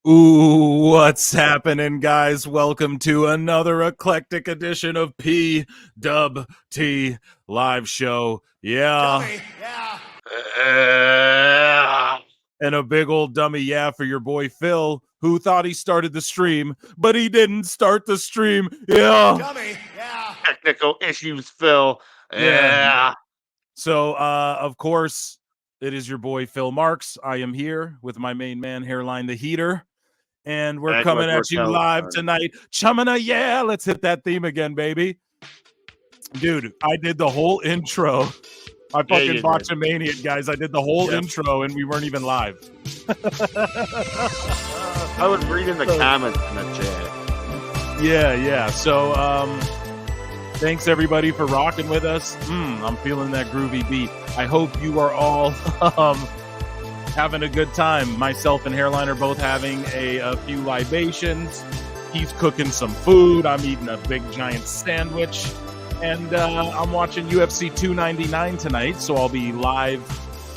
Ooh, what's happening, guys? Welcome to another eclectic edition of PWT Live Show. Yeah. And a big old dummy yeah for your boy Phil, who thought he started the stream, but he didn't start the stream. Yeah. Dummy, yeah. Technical issues, Phil. Yeah. So, of course, it is your boy Phil Marks. I am here with my main man, Hairline the Heater. And we're coming at you live tonight. Chumina, yeah, let's hit that theme again, baby. Dude, I did the whole intro. I fucking botchamaniac, guys. I did the whole intro, and we weren't even live. I was reading the comments in the chat. Yeah. So, thanks, everybody, for rocking with us. I'm feeling that groovy beat. I hope you are all having a good time. Myself and Hairline are both having a few libations. He's cooking some food. I'm eating a big giant sandwich. And I'm watching UFC 299 tonight, so I'll be live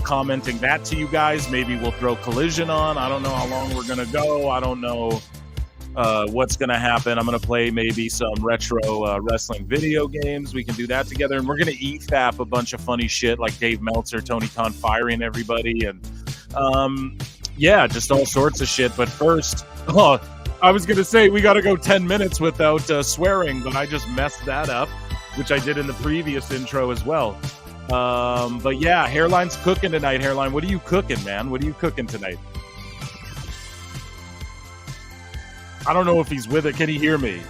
commenting that to you guys. Maybe we'll throw Collision on. I don't know how long we're going to go. I don't know what's going to happen. I'm going to play maybe some retro wrestling video games. We can do that together. And we're going to e-fap a bunch of funny shit like Dave Meltzer, Tony Khan firing everybody, and just all sorts of shit. But first, I was going to say we got to go 10 minutes without swearing, but I just messed that up, which I did in the previous intro as well. But yeah, Hairline's cooking tonight. Hairline, what are you cooking, man? What are you cooking tonight? I don't know if he's with it. Can he hear me?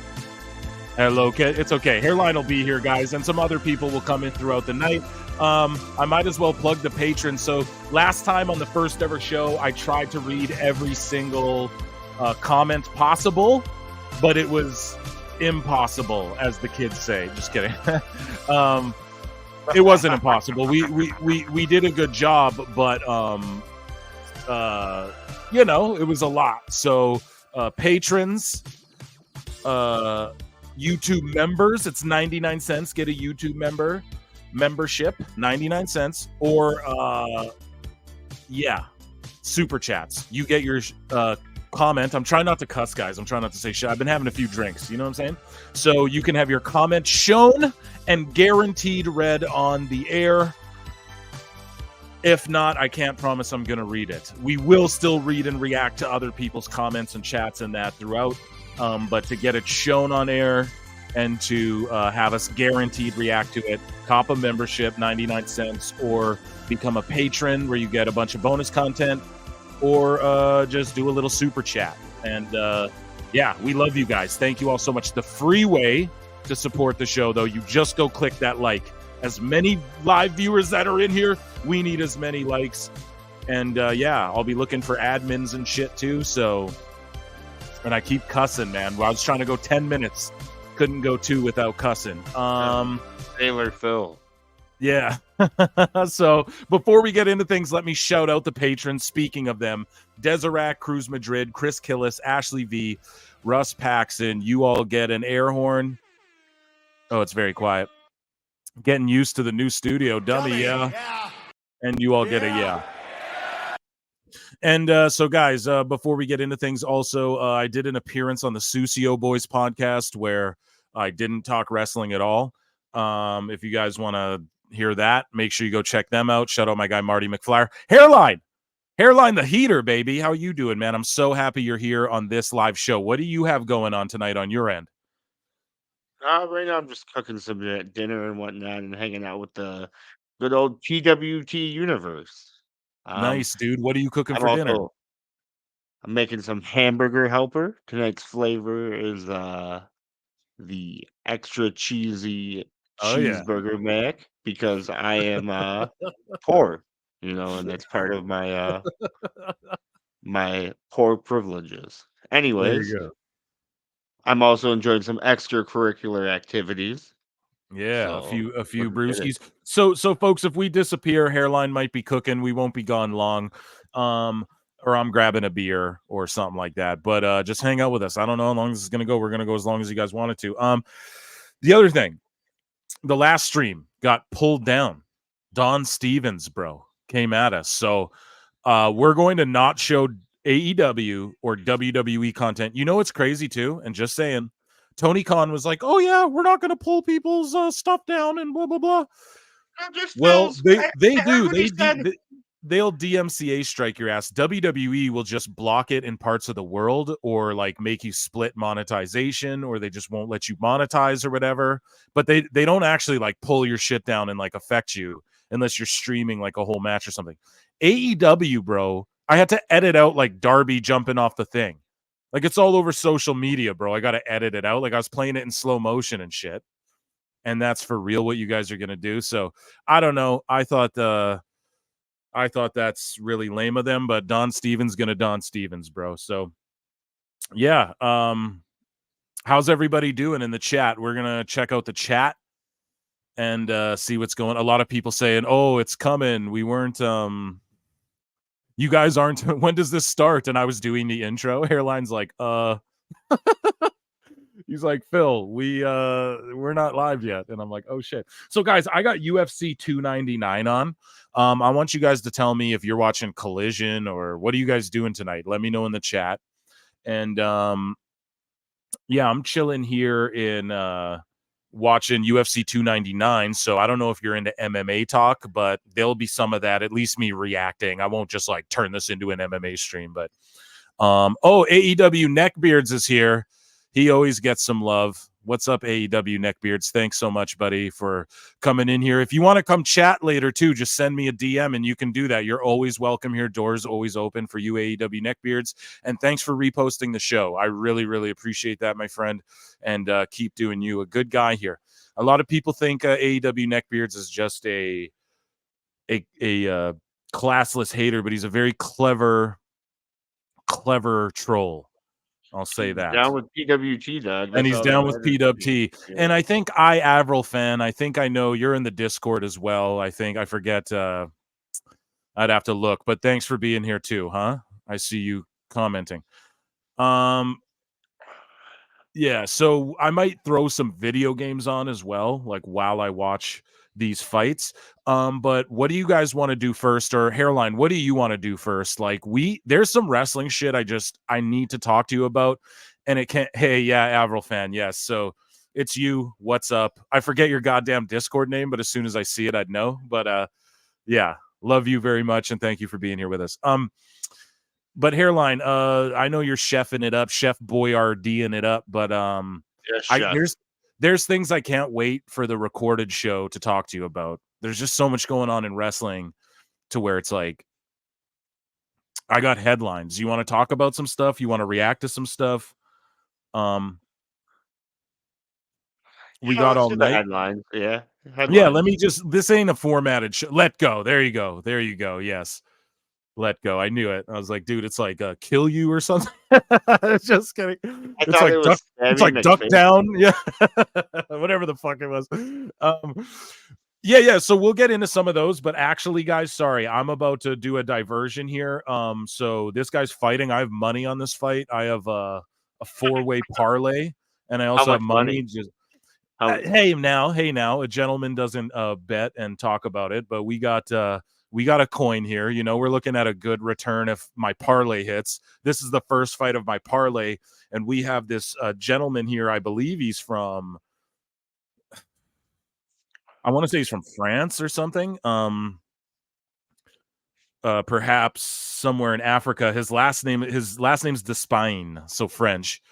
Hello, it's okay. Hairline will be here, guys, and some other people will come in throughout the night. I might as well plug the patrons. So last time on the first ever show, I tried to read every single comment possible, but it was impossible, as the kids say. Just kidding. It wasn't impossible. We did a good job, but it was a lot. So patrons, YouTube members, it's 99 cents. Get a YouTube membership, 99 cents, or super chats. You get your comment. I'm trying not to cuss, guys. I'm trying not to say shit. I've been having a few drinks, you know what I'm saying? So you can have your comment shown and guaranteed read on the air. If not, I can't promise I'm going to read it. We will still read and react to other people's comments and chats and that throughout. But to get it shown on air and to have us guaranteed react to it, cop a membership, 99 cents, or become a patron where you get a bunch of bonus content, or just do a little super chat. And we love you guys. Thank you all so much. The free way to support the show, though, you just go click that like. As many live viewers that are in here, we need as many likes. And I'll be looking for admins and shit too. So, and I keep cussing, man. I was trying to go 10 minutes. Couldn't go 2 without cussing. Taylor Phil. Yeah. So before we get into things, let me shout out the patrons. Speaking of them, Deseret, Cruz Madrid, Chris Killis, Ashley V, Russ Paxson. You all get an air horn. Oh, it's very quiet. Getting used to the new studio, dummy, yeah. And you all get a yeah. And so, guys, before we get into things, also, I did an appearance on the Susio Boys podcast where I didn't talk wrestling at all. If you guys want to hear that, make sure you go check them out. Shout out my guy, Marty McFlyer. Hairline the Heater, baby. How you doing, man? I'm so happy you're here on this live show. What do you have going on tonight on your end? Right now I'm just cooking some dinner and whatnot and hanging out with the good old PWT universe. Nice, dude. What are you cooking for dinner? I'm making some hamburger helper. Tonight's flavor is the extra cheesy cheeseburger mac, because I am poor, and that's part of my my poor privileges. Anyways, there you go. I'm also enjoying some extracurricular activities. Yeah, so, a few brewskis. So folks, if we disappear, Hairline might be cooking. We won't be gone long. Or I'm grabbing a beer or something like that. But just hang out with us. I don't know how long this is gonna go. We're gonna go as long as you guys want it to. The other thing, the last stream got pulled down. Don Stevens, bro, came at us. So we're going to not show AEW or WWE content. You know what's crazy too? And just saying, Tony Khan was like, "Oh yeah, we're not going to pull people's stuff down and blah blah blah." Just Well, feels. they do. Everybody said. They'll DMCA strike your ass. WWE will just block it in parts of the world, or like make you split monetization, or they just won't let you monetize or whatever. But they don't actually like pull your shit down and like affect you unless you're streaming like a whole match or something. AEW, bro, I had to edit out like Darby jumping off the thing. Like it's all over social media, bro. I got to edit it out. Like I was playing it in slow motion and shit. And that's for real what you guys are going to do. So I don't know. I thought that's really lame of them, but Don Stevens going to Don Stevens, bro. So yeah. How's everybody doing in the chat? We're going to check out the chat and see what's going. A lot of people saying, "Oh, it's coming. We weren't you guys aren't when does this start?" And I was doing the intro. Hairline's like, he's like, "Phil, we're not live yet." And I'm like, "Oh shit." So guys, I got UFC 299 on. I want you guys to tell me if you're watching Collision or what are you guys doing tonight? Let me know in the chat. And yeah, I'm chilling here in watching UFC 299. So I don't know if you're into MMA talk, but there'll be some of that, at least me reacting. I won't just like turn this into an MMA stream, but oh, AEW Neckbeards is here. He always gets some love. What's up, AEW Neckbeards? Thanks so much, buddy, for coming in here. If you want to come chat later, too, just send me a DM, and you can do that. You're always welcome here. Doors always open for you, AEW Neckbeards. And thanks for reposting the show. I really, really appreciate that, my friend, and keep doing you. A good guy here. A lot of people think AEW Neckbeards is just a classless hater, but he's a very clever troll. I'll say that. Down with PWT, dog. And he's down with PWT. Yeah. And I think Avril fan, I think I know you're in the Discord as well. I forget. I'd have to look, but thanks for being here too, huh? I see you commenting. Yeah, so I might throw some video games on as well, like while I watch these fights. But what do you guys want to do first? Or Hairline, what do you want to do first? Like there's some wrestling shit I need to talk to you about. And it can't, hey, yeah, Avril fan, yes. So it's you. What's up? I forget your goddamn Discord name, but as soon as I see it, I'd know. But yeah, love you very much and thank you for being here with us. But Hairline, I know you're chefing it up, Chef Boyardee-ing it up, but there's things I can't wait for the recorded show to talk to you about. There's just so much going on in wrestling to where it's like, I got headlines. You want to talk about some stuff? You want to react to some stuff? We got all night. Headlines, yeah. Headlines. Yeah, let me just. This ain't a formatted show. Let go. There you go. There you go. Yes. Let go. I knew it. I was like, dude, it's like kill you or something. Just kidding. It's like duck down. Yeah. Whatever the fuck it was. Yeah. So we'll get into some of those. But actually, guys, sorry, I'm about to do a diversion here. So this guy's fighting. I have money on this fight. I have a 4-way parlay, and I also have money. Just hey now, a gentleman doesn't bet and talk about it, but we got a coin here. You know, we're looking at a good return if my parlay hits. This is the first fight of my parlay, and we have this gentleman here. I believe he's from, I want to say he's from France or something. Perhaps somewhere in Africa. His last name's Despain, so French.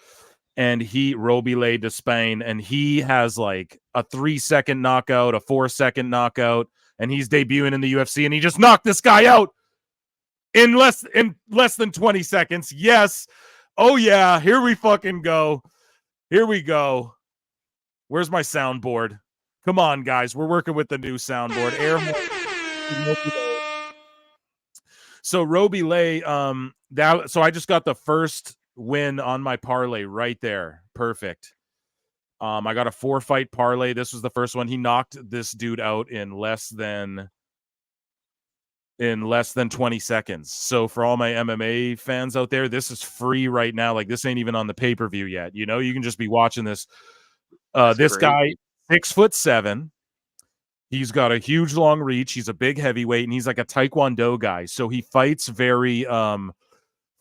And Robile Despain, and he has like a 3-second knockout, a 4-second knockout, and he's debuting in the UFC, and he just knocked this guy out in less than 20 seconds. Yes. Oh yeah, here we fucking go. Here we go. Where's my soundboard? Come on, guys. We're working with the new soundboard. So Robile, so I just got the first win on my parlay right there. Perfect. I got a 4-fight parlay. This was the first one. He knocked this dude out in less than 20 seconds. So for all my MMA fans out there, this is free right now. Like this ain't even on the pay-per-view yet. You know, you can just be watching this. This guy, 6'7". He's got a huge long reach. He's a big heavyweight, and he's like a Taekwondo guy. So he fights very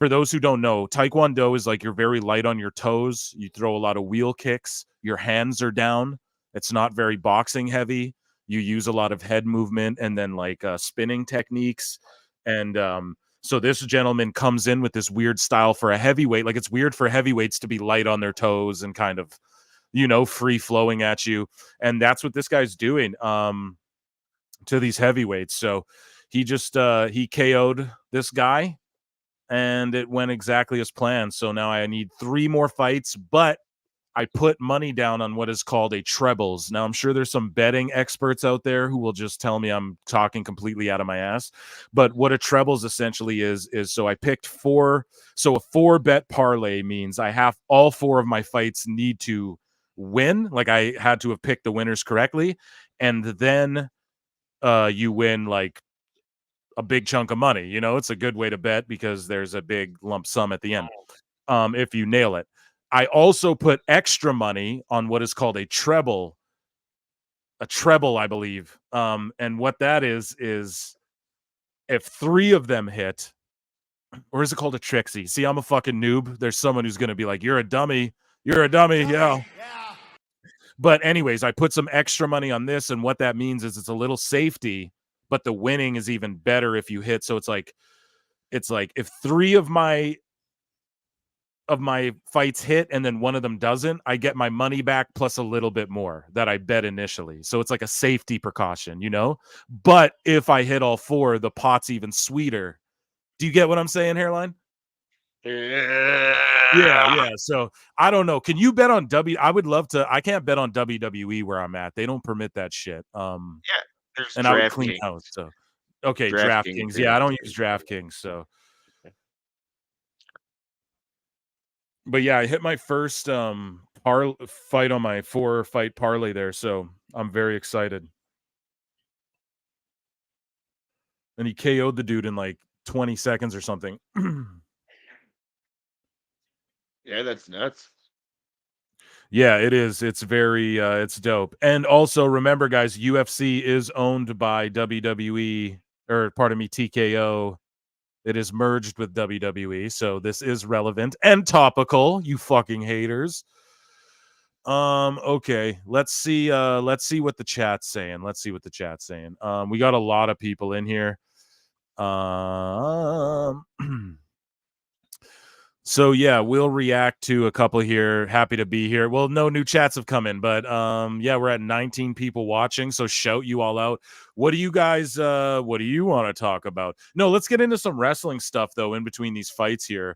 for those who don't know, Taekwondo is like you're very light on your toes. You throw a lot of wheel kicks. Your hands are down. It's not very boxing heavy. You use a lot of head movement and then like spinning techniques. And so this gentleman comes in with this weird style for a heavyweight. Like it's weird for heavyweights to be light on their toes and kind of, free flowing at you. And that's what this guy's doing to these heavyweights. So he just he KO'd this guy and it went exactly as planned. So now I need 3 more fights, but I put money down on what is called a trebles. Now, I'm sure there's some betting experts out there who will just tell me I'm talking completely out of my ass. But what a trebles essentially is so I picked 4. So a 4 bet parlay means I have all 4 of my fights need to win. Like I had to have picked the winners correctly. And then you win like a big chunk of money. It's a good way to bet because there's a big lump sum at the end if you nail it. I also put extra money on what is called a treble, I believe. And what that is if 3 of them hit, or is it called a Trixie? See, I'm a fucking noob. There's someone who's going to be like, you're a dummy. You're a dummy. Yeah. But anyways, I put some extra money on this. And what that means is it's a little safety, but the winning is even better if you hit. So it's like if 3 of my fights hit and then one of them doesn't, I get my money back plus a little bit more that I bet initially. So it's like a safety precaution, But if I hit all 4, the pot's even sweeter. Do you get what I'm saying, Hairline? Yeah. So I don't know. Can you bet on I would love to. I can't bet on WWE where I'm at. They don't permit that shit. Yeah, there's And I would clean DraftKings. house. So okay, DraftKings, DraftKings. Yeah, I don't use DraftKings. So but yeah, I hit my first fight on my 4 fight parlay there, so I'm very excited. And he KO'd the dude in like 20 seconds or something. Yeah, that's nuts. Yeah, it is. It's very it's dope. And also remember guys, UFC is owned by WWE or pardon me, TKO. It is merged with WWE, so this is relevant and topical, you fucking haters. Okay. Let's see what the chat's saying. We got a lot of people in here. So yeah, we'll react to a couple here. Happy to be here. Well, no new chats have come in, but yeah, we're at 19 people watching, so shout you all out. What do you guys what do you want to talk about? No, let's get into some wrestling stuff though in between these fights here.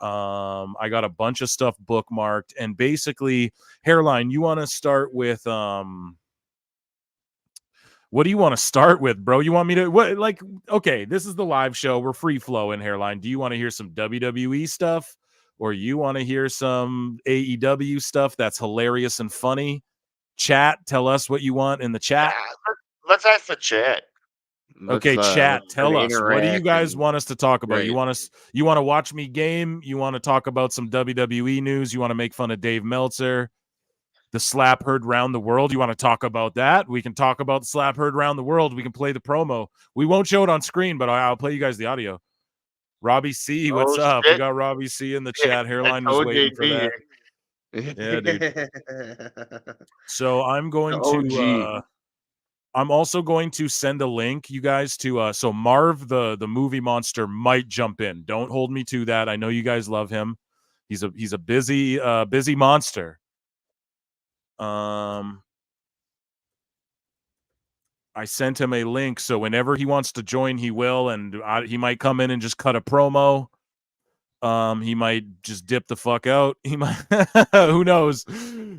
I got a bunch of stuff bookmarked, and basically, Hairline, you want to start with what do you want to start with, bro? You want me to what? Like, okay, this is the live show. We're free flowing, Hairline. Do you want to hear some WWE stuff, or you want to hear some AEW stuff that's hilarious and funny? Chat, tell us what you want in the chat. Let's ask the chat. Okay, chat, tell us. What do you guys want us to talk about? Right. You want to watch me game? You want to talk about some WWE news? You want to make fun of Dave Meltzer? The slap heard round the world. You want to talk about that? We can talk about the slap heard round the world. We can play the promo. We won't show it on screen, but I'll play you guys the audio. Robbie C, what's up? Shit. We got Robbie C in the chat. Hairline was waiting for that. Yeah, dude. So I'm going to I'm also going to send a link, you guys, to so Marv, the movie monster, might jump in. Don't hold me to that. I know you guys love him. He's a busy monster. I sent him a link, so whenever he wants to join, he will, and he might come in and just cut a promo. He might just dip the fuck out. He might, who knows?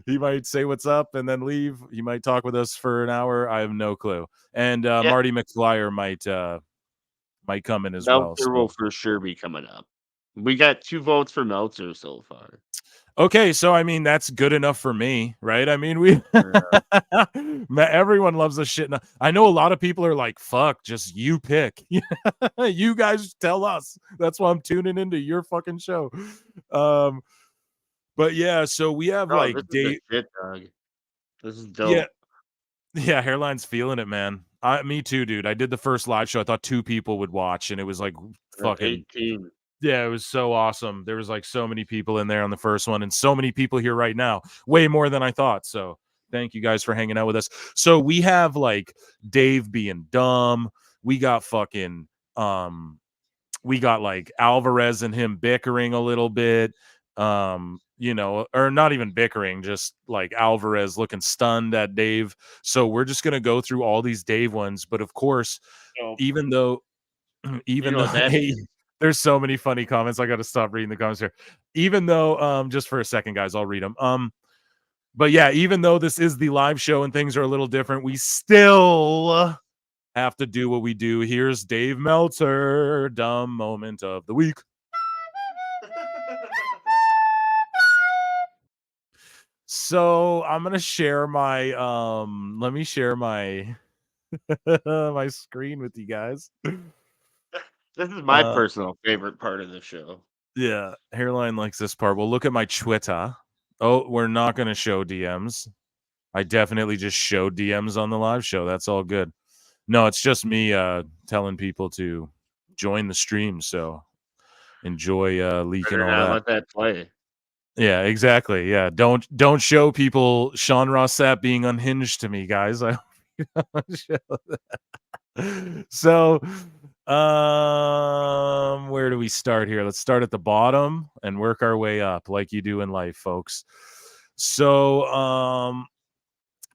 He might say what's up and then leave. He might talk with us for an hour. I have no clue. And Marty McFlyer might come in as well. Meltzer will for sure be coming up. We got 2 votes for Meltzer so far. Okay, so I mean that's good enough for me, right? I mean we everyone loves the shit. I know a lot of people are like, "Fuck, just you pick." You guys tell us. That's why I'm tuning into your fucking show. But yeah, so we have like Dave. Shit, dog. This is dope. Yeah, Hairline's feeling it, man. Me too, dude. I did the first live show. I thought 2 people would watch, and it was like fucking 18. Yeah, it was so awesome. There was like so many people in there on the first one, and so many people here right now. Way more than I thought. So thank you guys for hanging out with us. So we have like Dave being dumb. We got fucking we got like Alvarez and him bickering a little bit. Or not even bickering, just like Alvarez looking stunned at Dave. So we're just gonna go through all these Dave ones, but of course, So, even though you even know though what that hey, means? there's so many funny comments. I got to stop reading the comments here. Even though just for a second guys, I'll read them. But yeah, even though this is the live show and things are a little different, we still have to do what we do. Here's Dave Meltzer, dumb moment of the week. So I'm gonna share my let me share my my screen with you guys. This is my Uh personal favorite part of the show. yeah, Hairline likes this part. Well, look at my Twitter. Oh, we're not gonna show DMs. I definitely just showed DMs on the live show. That's all good. No, it's just me telling people to join the stream. So enjoy leaking Better all not that. let that play. Yeah, exactly. Yeah, don't show people Sean Ross Sapp being unhinged to me, guys. I don't show that. So, where do we start here? Let's start at the bottom and work our way up, like you do in life, folks. So,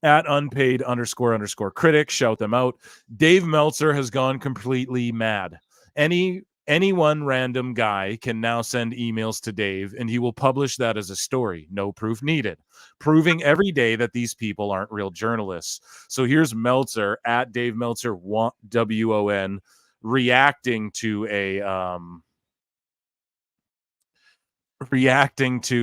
at unpaid__critic, shout them out. Dave Meltzer has gone completely mad. Any one random guy can now send emails to Dave, and he will publish that as a story. No proof needed, proving every day that these people aren't real journalists. So here's Meltzer at Dave Meltzer WON reacting to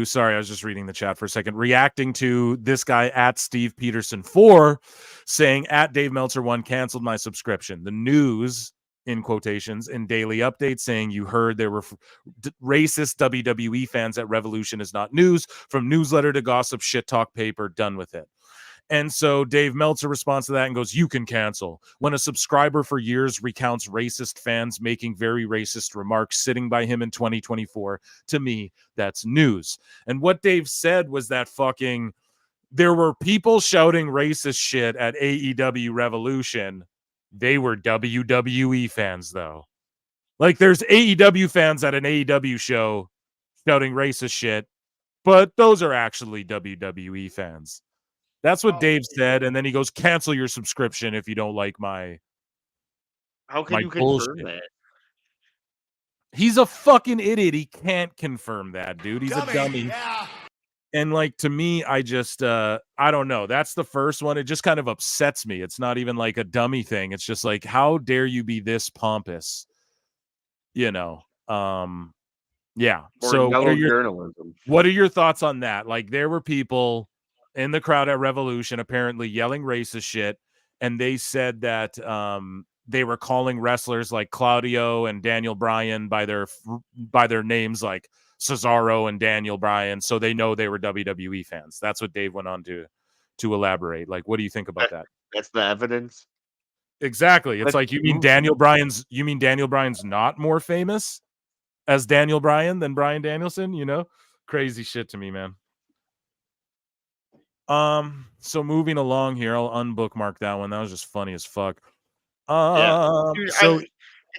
sorry, I was just reading the chat for a second, reacting to this guy at Steve Peterson 4 saying at Dave Meltzer 1 canceled my subscription. The news in quotations in daily updates saying you heard there were racist WWE fans at Revolution is not news. From newsletter to gossip, shit talk paper, done with it. And so Dave Meltzer responds to that and goes, you can cancel. When a subscriber for years recounts racist fans making very racist remarks sitting by him in 2024, to me, that's news. And what Dave said was that fucking there were people shouting racist shit at AEW Revolution. They were WWE fans, though. Like there's AEW fans at an AEW show shouting racist shit, but those are actually WWE fans. That's what Dave said, and then he goes, "Cancel your subscription if you don't like How can my you confirm bullshit." that? He's a fucking idiot. He can't confirm that, dude. He's a Dummy. dummy. Yeah. And like to me, I just I don't know. That's the first one. It just kind of upsets me. It's not even like a dummy thing. It's just like, how dare you be this pompous? You know. Yeah. Or So yellow journalism. what are your thoughts on that? Like there were people in the crowd at Revolution apparently yelling racist shit, and they said that they were calling wrestlers like Claudio and Daniel Bryan by their names, like Cesaro and Daniel Bryan, so they know they were WWE fans. That's what Dave went on to elaborate. Like, what do you think about that? That's the evidence. Exactly. It's That's like you mean proof. Daniel Bryan's not more famous as Daniel Bryan than Bryan Danielson, you know? Crazy shit to me, man. So moving along here, I'll unbookmark that one. That was just funny as fuck. Yeah. Dude, So it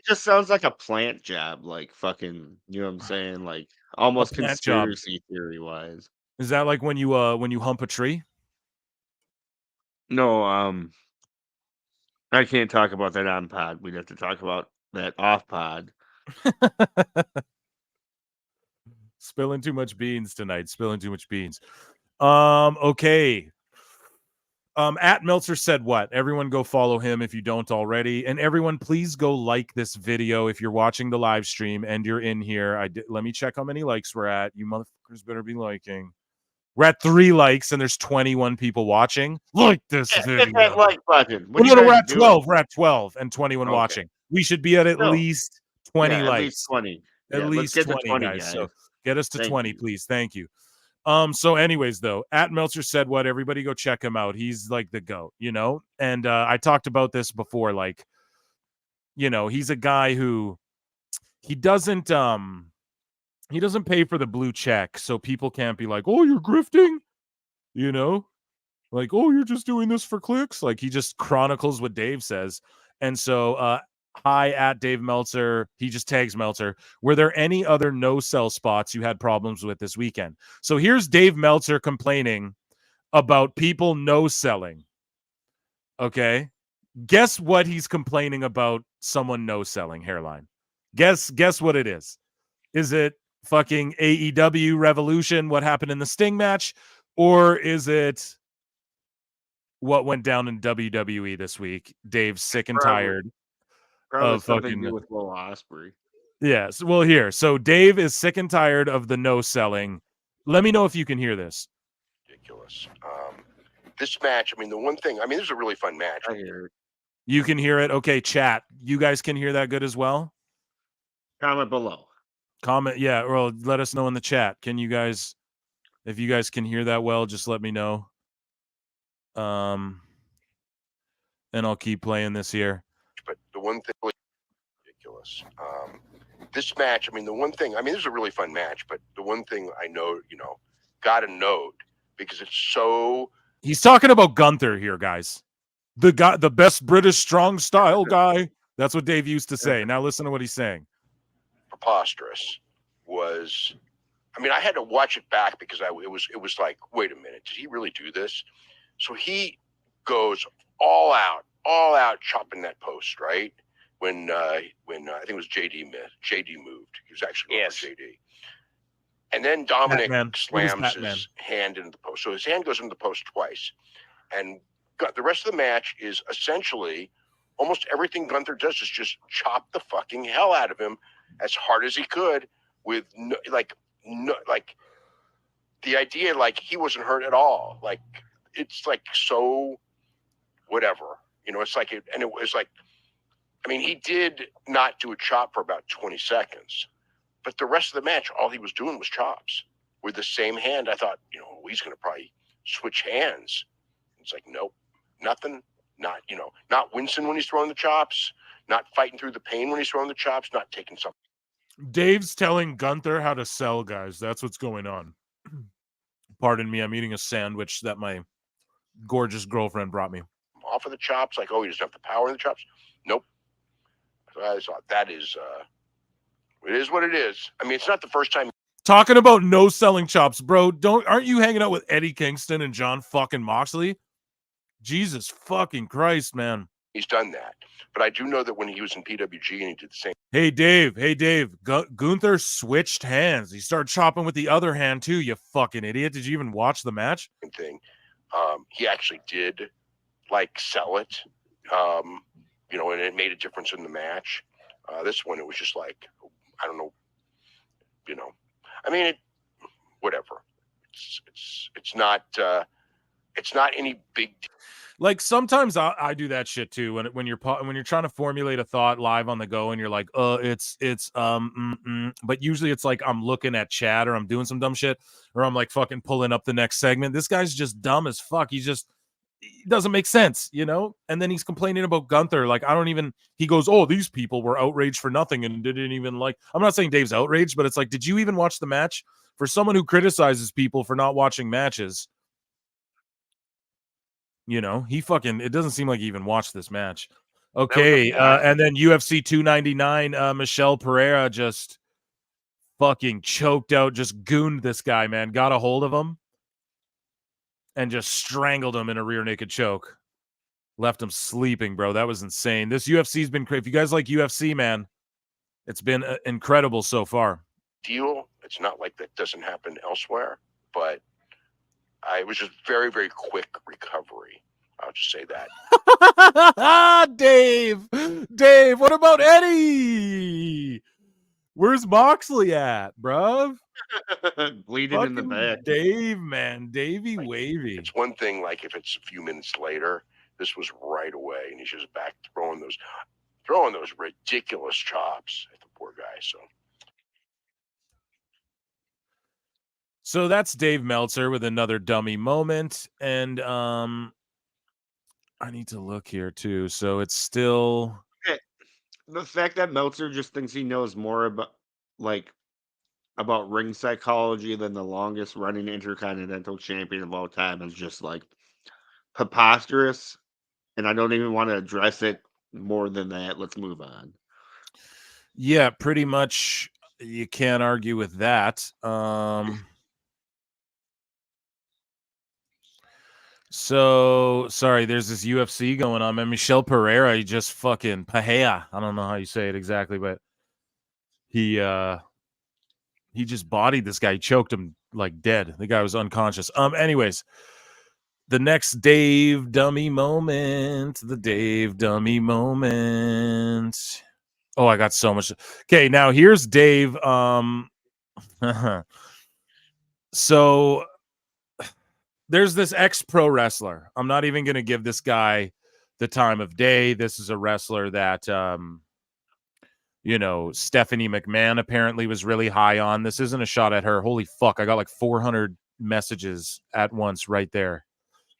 just sounds like a plant job, like fucking, you know what I'm saying? Like a almost plant job. conspiracy theory wise. Is that like when you hump a tree? No, I can't talk about that on pod. We'd have to talk about that off pod. Spilling too much beans tonight. Spilling too much beans. Okay. At Meltzer said what? Everyone go follow him if you don't already. And everyone, please go like this video if you're watching the live stream and you're in here. Let me check how many likes we're at. You motherfuckers better be liking. We're at 3 likes and there's 21 people watching. Like this Yeah, hit that video. like button. What Well, are you no, we're guys at doing? 12. We're at 12 and 21 Okay. watching. We should be at No. least 20 Yeah, at least likes. 20. At Yeah, let's least get to 20, 20, guys. So guys. get us to Thank 20, you. please. Thank you. So anyways, though, at Meltzer said what? Everybody go check him out. He's like the GOAT, you know? And I talked about this before. Like, you know, he's a guy who he doesn't pay for the blue check, so people can't be like, "Oh, you're grifting," you know, like, "Oh, you're just doing this for clicks." Like, he just chronicles what Dave says, and so hi at Dave Meltzer. He just tags Meltzer. Were there any other no sell spots you had problems with this weekend? So here's Dave Meltzer complaining about people no selling. Okay, guess what he's complaining about? Someone no selling hairline. Guess what it is. Is it fucking AEW Revolution, what happened in the Sting match? Or is it what went down in WWE this week? Dave's sick and tired Probably of something to fucking... do with Will Ospreay. Yes. Well, here. So Dave is sick and tired of the no selling. Let me know if you can hear this. Ridiculous. This match, I mean, the one thing, I mean, this is a really fun match. I hear it. You can hear it? Okay, chat. You guys can hear that good as well? Comment below. Comment, yeah, or let us know in the chat. Can you guys, if you guys can hear that well, just let me know. And I'll keep playing this here. But the one thing, ridiculous. This match, I mean, the one thing, I mean, this is a really fun match, but the one thing I know, you know, gotta note, because it's so... He's talking about Gunther here, guys. The guy, the best British strong style guy. That's what Dave used to say. Now listen to what he's saying. Preposterous was, I mean, I had to watch it back because it was like, wait a minute, did he really do this? So he goes all out chopping that post, right? When I think it was JD moved. He was actually JD. And then Dominic slams his hand into the post. So his hand goes into the post twice. And the rest of the match is essentially almost everything Gunther does is just chop the fucking hell out of him as hard as he could with the idea like he wasn't hurt at all. Like, it's like so whatever, you know, it's like it, and it was like, I mean, he did not do a chop for about 20 seconds, but the rest of the match, all he was doing was chops with the same hand. I thought, you know, he's going to probably switch hands. It's like, nope, nothing. Not, you know, not wincing when he's throwing the chops, not fighting through the pain when he's throwing the chops, not taking something. Dave's telling Gunther how to sell, guys. That's what's going on. Pardon me, I'm eating a sandwich that my gorgeous girlfriend brought me. Off of the chops, like, oh, he doesn't have the power in the chops. Nope. So I thought that is, it is what it is. I mean, it's not the first time. Talking about no selling chops, bro. Aren't you hanging out with Eddie Kingston and John fucking Moxley? Jesus fucking Christ, man. He's done that. But I do know that when he was in PWG and he did the same. Hey, Dave. Gunther switched hands. He started chopping with the other hand, too, you fucking idiot. Did you even watch the match? Thing. He actually did, like, sell it, you know, and it made a difference in the match. This one, it was just like, I don't know, you know. I mean, whatever. It's not any big deal. Like, sometimes I do that shit too when you're trying to formulate a thought live on the go and you're like, but usually it's like I'm looking at chat or I'm doing some dumb shit or I'm like fucking pulling up the next segment. This guy's just dumb as fuck. He doesn't make sense, you know? And then he's complaining about Gunther. Like, he goes, oh, these people were outraged for nothing and didn't even like, I'm not saying Dave's outraged, but it's like, did you even watch the match? For someone who criticizes people for not watching matches, you know, it doesn't seem like he even watched this match. Okay, and then UFC 299, Michelle Pereira just fucking choked out, just gooned this guy, man. Got a hold of him and just strangled him in a rear naked choke. Left him sleeping, bro. That was insane. This UFC's been crazy. If you guys like UFC, man, it's been incredible so far. It's not like that doesn't happen elsewhere, but it was just very, very quick recovery. I'll just say that. Dave, what about Eddie? Where's Moxley at, bruv? Bleeding in the back. Dave, man. Davey Wavy. It's one thing, like, if it's a few minutes later, this was right away, and he's just back throwing those ridiculous chops at the poor guy, So that's Dave Meltzer with another dummy moment. And I need to look here too. So it's still The fact that Meltzer just thinks he knows more about ring psychology than the longest running intercontinental champion of all time is just like preposterous. And I don't even want to address it more than that. Let's move on. Yeah, pretty much. You can't argue with that. So sorry, there's this UFC going on, man. Michel Pereira, he just fucking Pahea. I don't know how you say it exactly, but he just bodied this guy. He choked him like dead. The guy was unconscious. Anyways, the next Dave Dummy moment. The Dave Dummy moment. Oh, I got so much. Okay, now here's Dave. So there's this ex-pro wrestler. I'm not even going to give this guy the time of day. This is a wrestler that, Stephanie McMahon apparently was really high on. This isn't a shot at her. Holy fuck. I got like 400 messages at once right there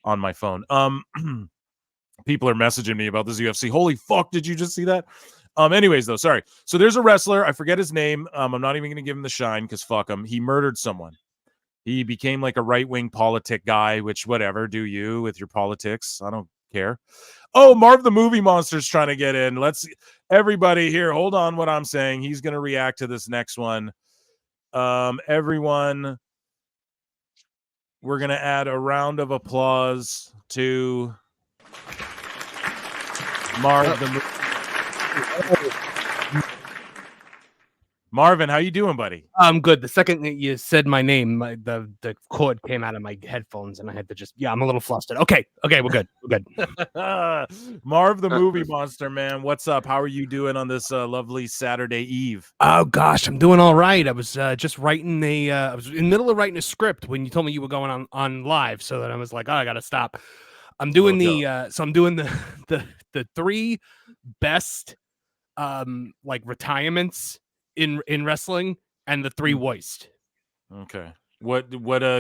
on my phone. People are messaging me about this UFC. Holy fuck. Did you just see that? Anyways, though, sorry. So there's a wrestler. I forget his name. I'm not even going to give him the shine because fuck him. He murdered someone. He became like a right-wing politic guy, which whatever, do you with your politics. I don't care. Oh, Marv the Movie Monster's trying to get in. Everybody here, hold on what I'm saying. He's going to react to this next one. Everyone, we're going to add a round of applause to Marv the Movie. Marvin, how you doing, buddy? I'm good. The second that you said my name, the cord came out of my headphones, and I had to I'm a little flustered. Okay, we're good. We're good. Marv the Movie Monster, man. What's up? How are you doing on this lovely Saturday Eve? Oh gosh, I'm doing all right. I was just writing I was in the middle of writing a script when you told me you were going on live, so that I was like, oh, I gotta stop. I'm doing I'm doing the 3 best retirements in wrestling and the 3 worst. Okay. What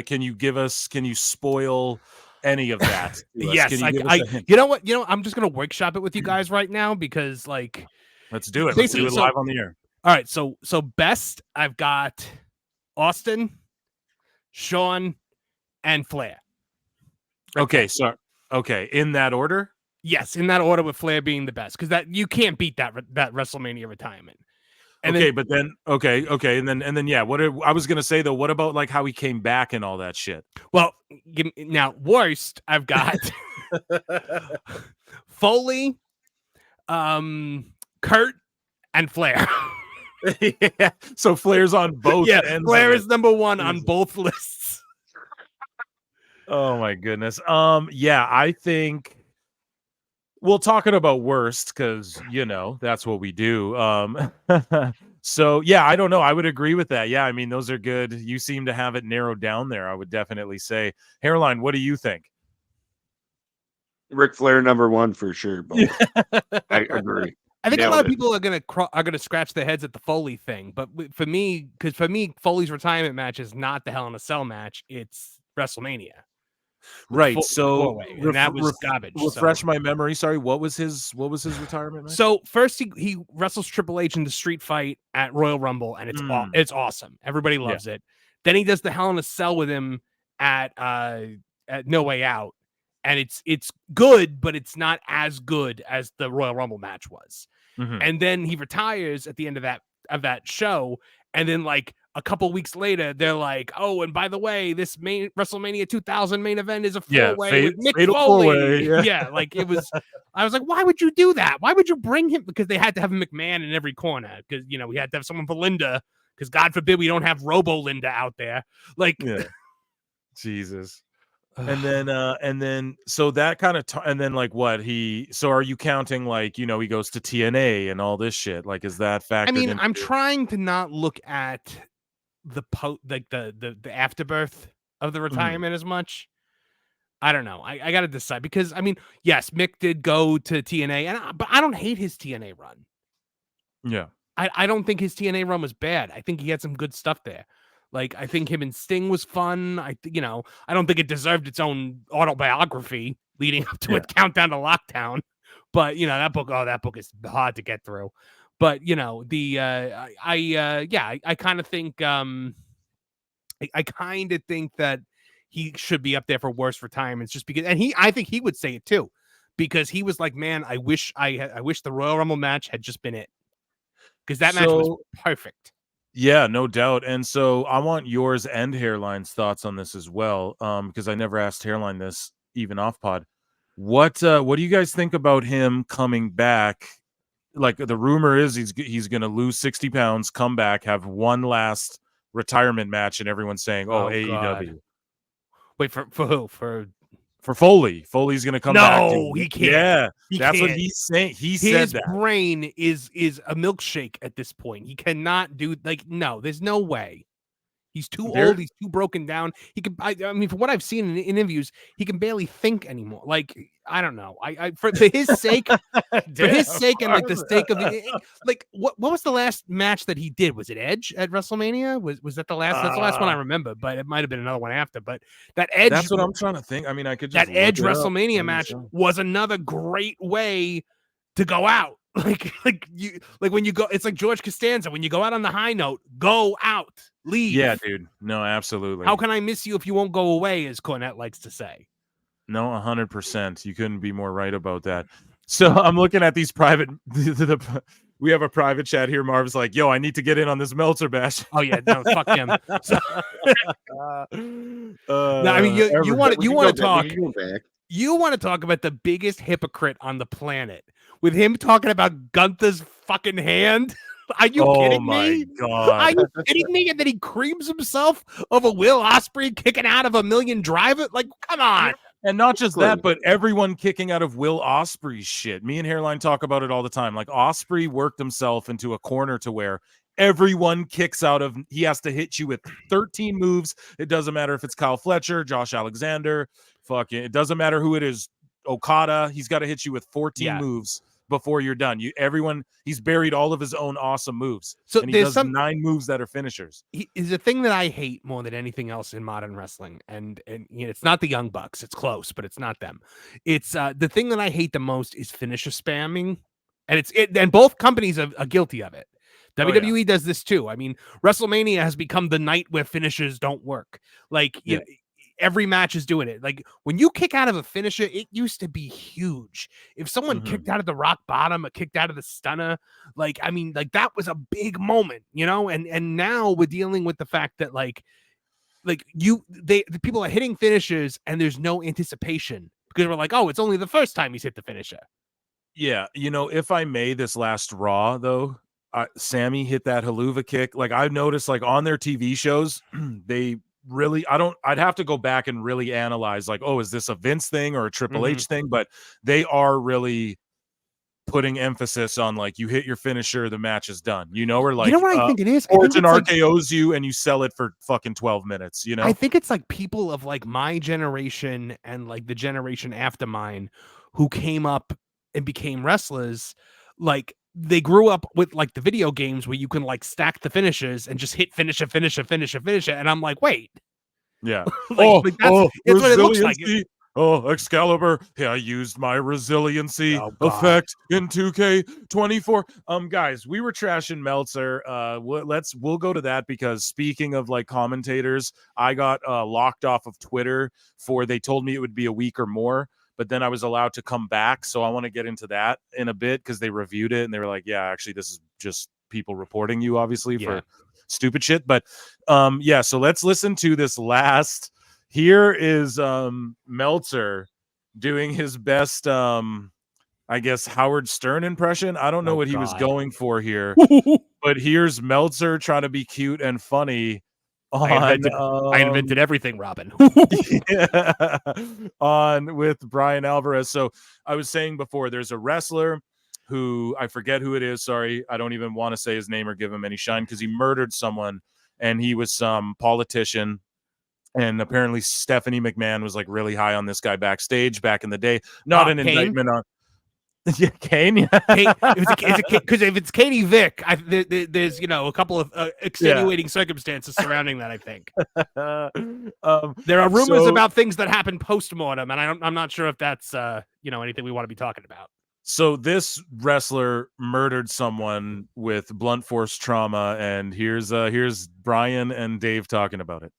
can you give us? Can you spoil any of that? Yes, you know what? I'm just gonna workshop it with you guys right now because let's do it. Let's do it live on the air. All right, so best, I've got Austin, Shawn, and Flair. Okay, so in that order? Yes, in that order, with Flair being the best, because that you can't beat that WrestleMania retimement. And then yeah. I was gonna say though, what about how he came back and all that shit? Well, now worst, I've got Foley, Kurt, and Flair. Yeah, so Flair's on both. Yeah, ends Flair is number 1 on both lists. Oh my goodness. Yeah, I think. Well, talking about worst, because that's what we do. So yeah, I don't know. I would agree with that. Yeah, I mean, those are good. You seem to have it narrowed down there. I would definitely say. Hairline, what do you think? Ric Flair number 1 for sure. But I agree. I think a lot of people are gonna scratch their heads at the Foley thing, but for me, Foley's retirement match is not the Hell in a Cell match; it's WrestleMania. Right. So that was garbage. Refresh my memory. Sorry, what was his retirement match? So first he wrestles Triple H in the street fight at Royal Rumble, and it's awesome. Everybody loves it. Then he does the Hell in a Cell with him at No Way Out, and it's good, but it's not as good as the Royal Rumble match was. Mm-hmm. And then he retires at the end of that show, and then a couple weeks later, they're like, "Oh, and by the way, this WrestleMania 2000 main event is a 4-way with Mick Foley." Yeah, it was. I was like, "Why would you do that? Why would you bring him?" Because they had to have McMahon in every corner because we had to have someone for Linda because God forbid we don't have Robo Linda out there. Jesus. And then so that kind of and then what so are you counting he goes to TNA and all this shit? Is that factored? I mean, into... I'm trying to not look at the the afterbirth of the retirement as much. I don't know. I got to decide because I mean, yes, Mick did go to TNA, but I don't hate his TNA run. Yeah, I don't think his TNA run was bad. I think he had some good stuff there. I think him and Sting was fun. I don't think it deserved its own autobiography leading up to a countdown to Lockdown. But that book is hard to get through. But you know, I kind of think I kind of think that he should be up there for worst retirements, just because, and I think he would say it too, because he was like, man, I wish the Royal Rumble match had just been it, because that match was perfect. Yeah, no doubt. And so I want yours and Hairline's thoughts on this as well, because I never asked Hairline this even off pod. What do you guys think about him coming back? Like, the rumor is he's going to lose 60 pounds, come back, have one last retirement match, and everyone's saying, "Oh, AEW." God. Wait, for who? For Foley. Foley's going to come back. No, he can't. Yeah, that's what he's saying. Said that. His brain is a milkshake at this point. He cannot do, no, there's no way. He's too old. He's too broken down. He can. I mean, from what I've seen in interviews, he can barely think anymore. Like, I don't know. For his sake, for his sake, and like the sake of what was the last match that he did? Was it Edge at WrestleMania? Was that the last? That's the last one I remember. But it might have been another one after. But that Edge. That's what I'm trying to think. I mean, I could just that Edge WrestleMania match was another great way to go out. Like when you go, it's like George Costanza. When you go out on the high note, go out, leave. Yeah, dude. No, absolutely. How can I miss you if you won't go away, as Cornette likes to say. No, 100%. You couldn't be more right about that. So I'm looking at these private. We have a private chat here. Marv's like, "Yo, I need to get in on this Meltzer bash." Oh yeah, no, fuck him. So, no, I mean, you want to talk. You want to talk about the biggest hypocrite on the planet, with him talking about Gunther's fucking hand. Are you kidding me? Oh my God. Are you kidding me? And then he creams himself over Will Ospreay kicking out of a million driver. Like, come on. And not just that, but everyone kicking out of Will Ospreay's shit. Me and Hairline talk about it all the time. Like, Ospreay worked himself into a corner to where everyone kicks out of. He has to hit you with 13 moves. It doesn't matter if it's Kyle Fletcher, Josh Alexander, fucking. It doesn't matter who it is. Okada. He's got to hit you with 14 moves before you're done. He's buried all of his own awesome moves. So and he does 9 moves that are finishers. Is a thing that I hate more than anything else in modern wrestling. And you know, it's not the Young Bucks. It's close, but it's not them. It's the thing that I hate the most is finisher spamming. And and both companies are guilty of it. WWE does this too. I mean, WrestleMania has become the night where finishers don't work. Like, you know, every match is doing it. Like, when you kick out of a finisher, it used to be huge. If someone kicked out of the rock bottom or kicked out of the stunner, like, I mean, like, that was a big moment, you know? And now we're dealing with the fact that the people are hitting finishers and there's no anticipation, because we're like, oh, it's only the first time he's hit the finisher. Yeah. You know, if I may, this last Raw though, Sammy hit that haluva kick. Like, I've noticed, like, on their TV shows, they really, I'd have to go back and really analyze, like, oh, is this a Vince thing or a Triple H thing? But they are really putting emphasis on, like, you hit your finisher, the match is done, you know? Or like, you know what I think it is? Orton RKO's you and you sell it for fucking 12 minutes, you know? I think it's like people of like my generation and like the generation after mine who came up and became wrestlers, like, they grew up with like the video games where you can like stack the finishes and just hit finisher. And I'm like, wait. Yeah. That's what it looks like. Oh, Excalibur. Yeah, I used my resiliency effect in 2K24. Guys, we were trashing Meltzer. We'll go to that, because speaking of like commentators, I got locked off of Twitter they told me it would be a week or more. But then I was allowed to come back. So I want to get into that in a bit, because they reviewed it and they were like, yeah, actually, this is just people reporting you, obviously, for stupid shit. But so let's listen to this last. Here is Meltzer doing his best, I guess, Howard Stern impression. I don't know what he was going for here. But here's Meltzer trying to be cute and funny. I invented everything, Robin. With Brian Alvarez. So I was saying before, there's a wrestler who, I forget who it is. Sorry, I don't even want to say his name or give him any shine, because he murdered someone, and he was some politician. And apparently Stephanie McMahon was like really high on this guy backstage back in the day. Not an Kane? Indictment on. Yeah, Kane. Yeah. Because if it's Katie Vick, there's a couple of extenuating circumstances surrounding that. I think there are rumors about things that happen post mortem, and I'm not sure if that's anything we want to be talking about. So this wrestler murdered someone with blunt force trauma, and here's Brian and Dave talking about it.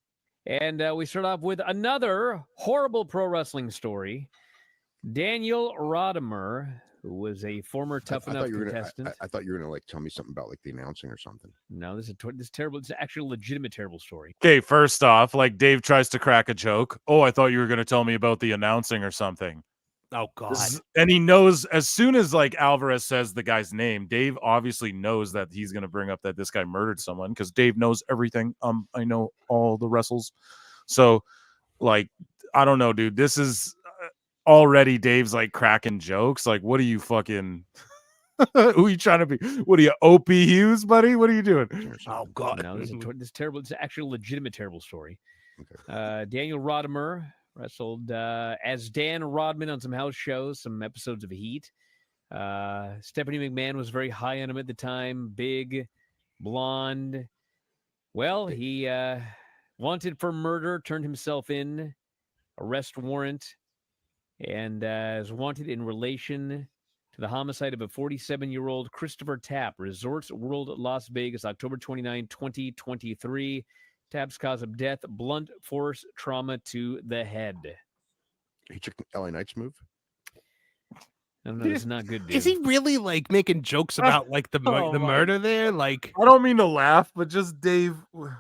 And we start off with another horrible pro wrestling story. Daniel Rodimer, who was a former Tough Enough contestant. I thought you were gonna like tell me something about like the announcing or something. No, this is terrible. It's actually a legitimate terrible story. Okay, first off, like Dave tries to crack a joke. Oh, I thought you were going to tell me about the announcing or something. Oh God! And he knows as soon as like Alvarez says the guy's name, Dave obviously knows that he's going to bring up that this guy murdered someone because Dave knows everything. I know all the wrestles, so like I don't know, dude. This is already Dave's like cracking jokes. Like, what are you fucking? Who are you trying to be? What are you, Opie Hughes, buddy? What are you doing? Oh God! No, this is terrible. It's actually a legitimate terrible story. Okay. Daniel Rodimer wrestled as Dan Rodman on some house shows, some episodes of Heat. Stephanie McMahon was very high on him at the time. Big, blonde. Well, he wanted for murder, turned himself in, arrest warrant, and is wanted in relation to the homicide of a 47-year-old Christopher Tapp, Resorts World Las Vegas, October 29, 2023. Tapp's cause of death, blunt force trauma to the head. He took LA Knight's move? I don't know. It's not good, dude. Is he really like making jokes about like the murder there? Like, I don't mean to laugh, but just Dave. What?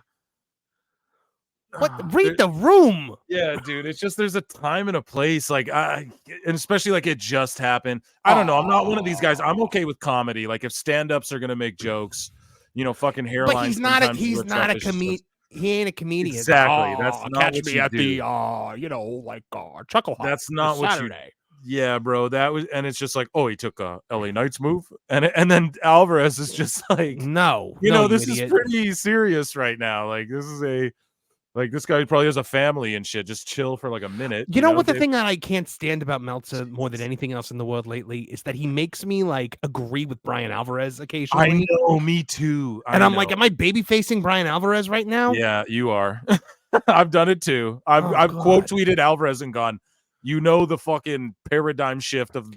Read the room. Yeah, dude. It's just there's a time and a place. Like, and especially like it just happened. I don't know. I'm not one of these guys. I'm okay with comedy. Like, if stand-ups are gonna make jokes, fucking hairline. But he's not a comedian. He ain't a comedian. Exactly. That's not catch what me you at do. the Chuckle Hop. That's not what Saturday. Yeah, bro. That was, and it's just like, oh, he took a LA Knights move, and then Alvarez is just like, no, this is pretty serious right now. Like, this guy probably has a family and shit. Just chill for like a minute. You know what? The thing that I can't stand about Meltzer more than anything else in the world lately is that he makes me like agree with Brian Alvarez occasionally. I know, me too. I'm like, am I baby facing Brian Alvarez right now? Yeah, you are. I've done it too. I've quote tweeted Alvarez and gone, the fucking paradigm shift of,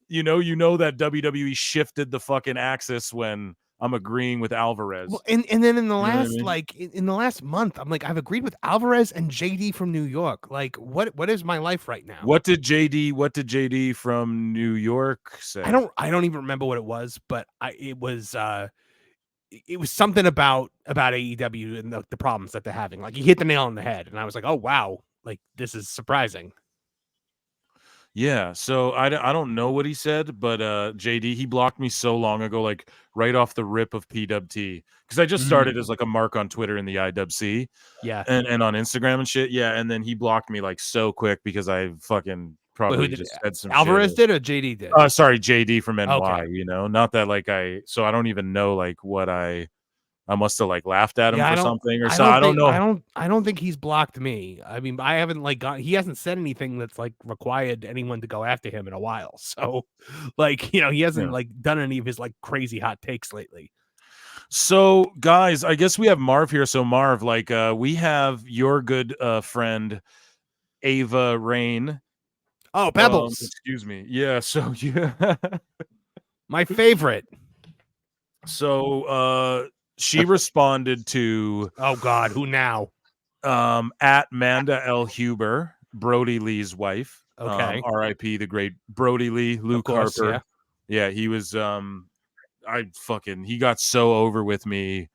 that WWE shifted the fucking axis when I'm agreeing with Alvarez. Well, and then in the last in the last month, I'm like, I've agreed with Alvarez and JD from New York. Like, what is my life right now? What did JD from New York say? I don't even remember what it was, but it was something about AEW and the problems that they're having. Like, he hit the nail on the head, and I was like, oh wow, like this is surprising. Yeah, so I don't know what he said, but JD, he blocked me so long ago, like right off the rip of PWT, because I just started as like a mark on Twitter in the IWC, yeah, and on Instagram and shit, yeah, and then he blocked me like so quick because I fucking probably just said some Alvarez shit. did or JD did? Sorry, JD from NY. Okay. Not that like so I don't even know like what I must have like laughed at him for something or so. I don't know. I don't think he's blocked me. I mean, I haven't he hasn't said anything that's like required anyone to go after him in a while. So like, he hasn't like done any of his like crazy hot takes lately. So guys, I guess we have Marv here. So Marv, like we have your good friend Ava Rain. Oh, Pebbles. Excuse me. Yeah, so yeah. My favorite. So she responded to oh God, who now? At Manda L. Huber, Brody Lee's wife. Okay. R.I.P. the great Brody Lee, Luke Harper. Yeah, he was he got so over with me.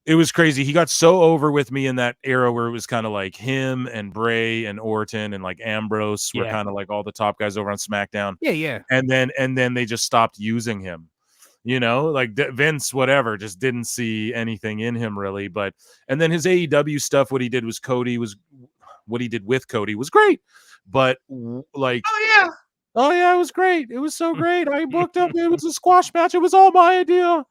It was crazy. He got so over with me in that era where it was kind of like him and Bray and Orton and like Ambrose were kind of like all the top guys over on SmackDown. Yeah. And then they just stopped using him. Like Vince, whatever, just didn't see anything in him really. And then his AEW stuff, what he did with Cody was great. But like, oh yeah, it was great. It was so great. I booked up. It was a squash match. It was all my idea.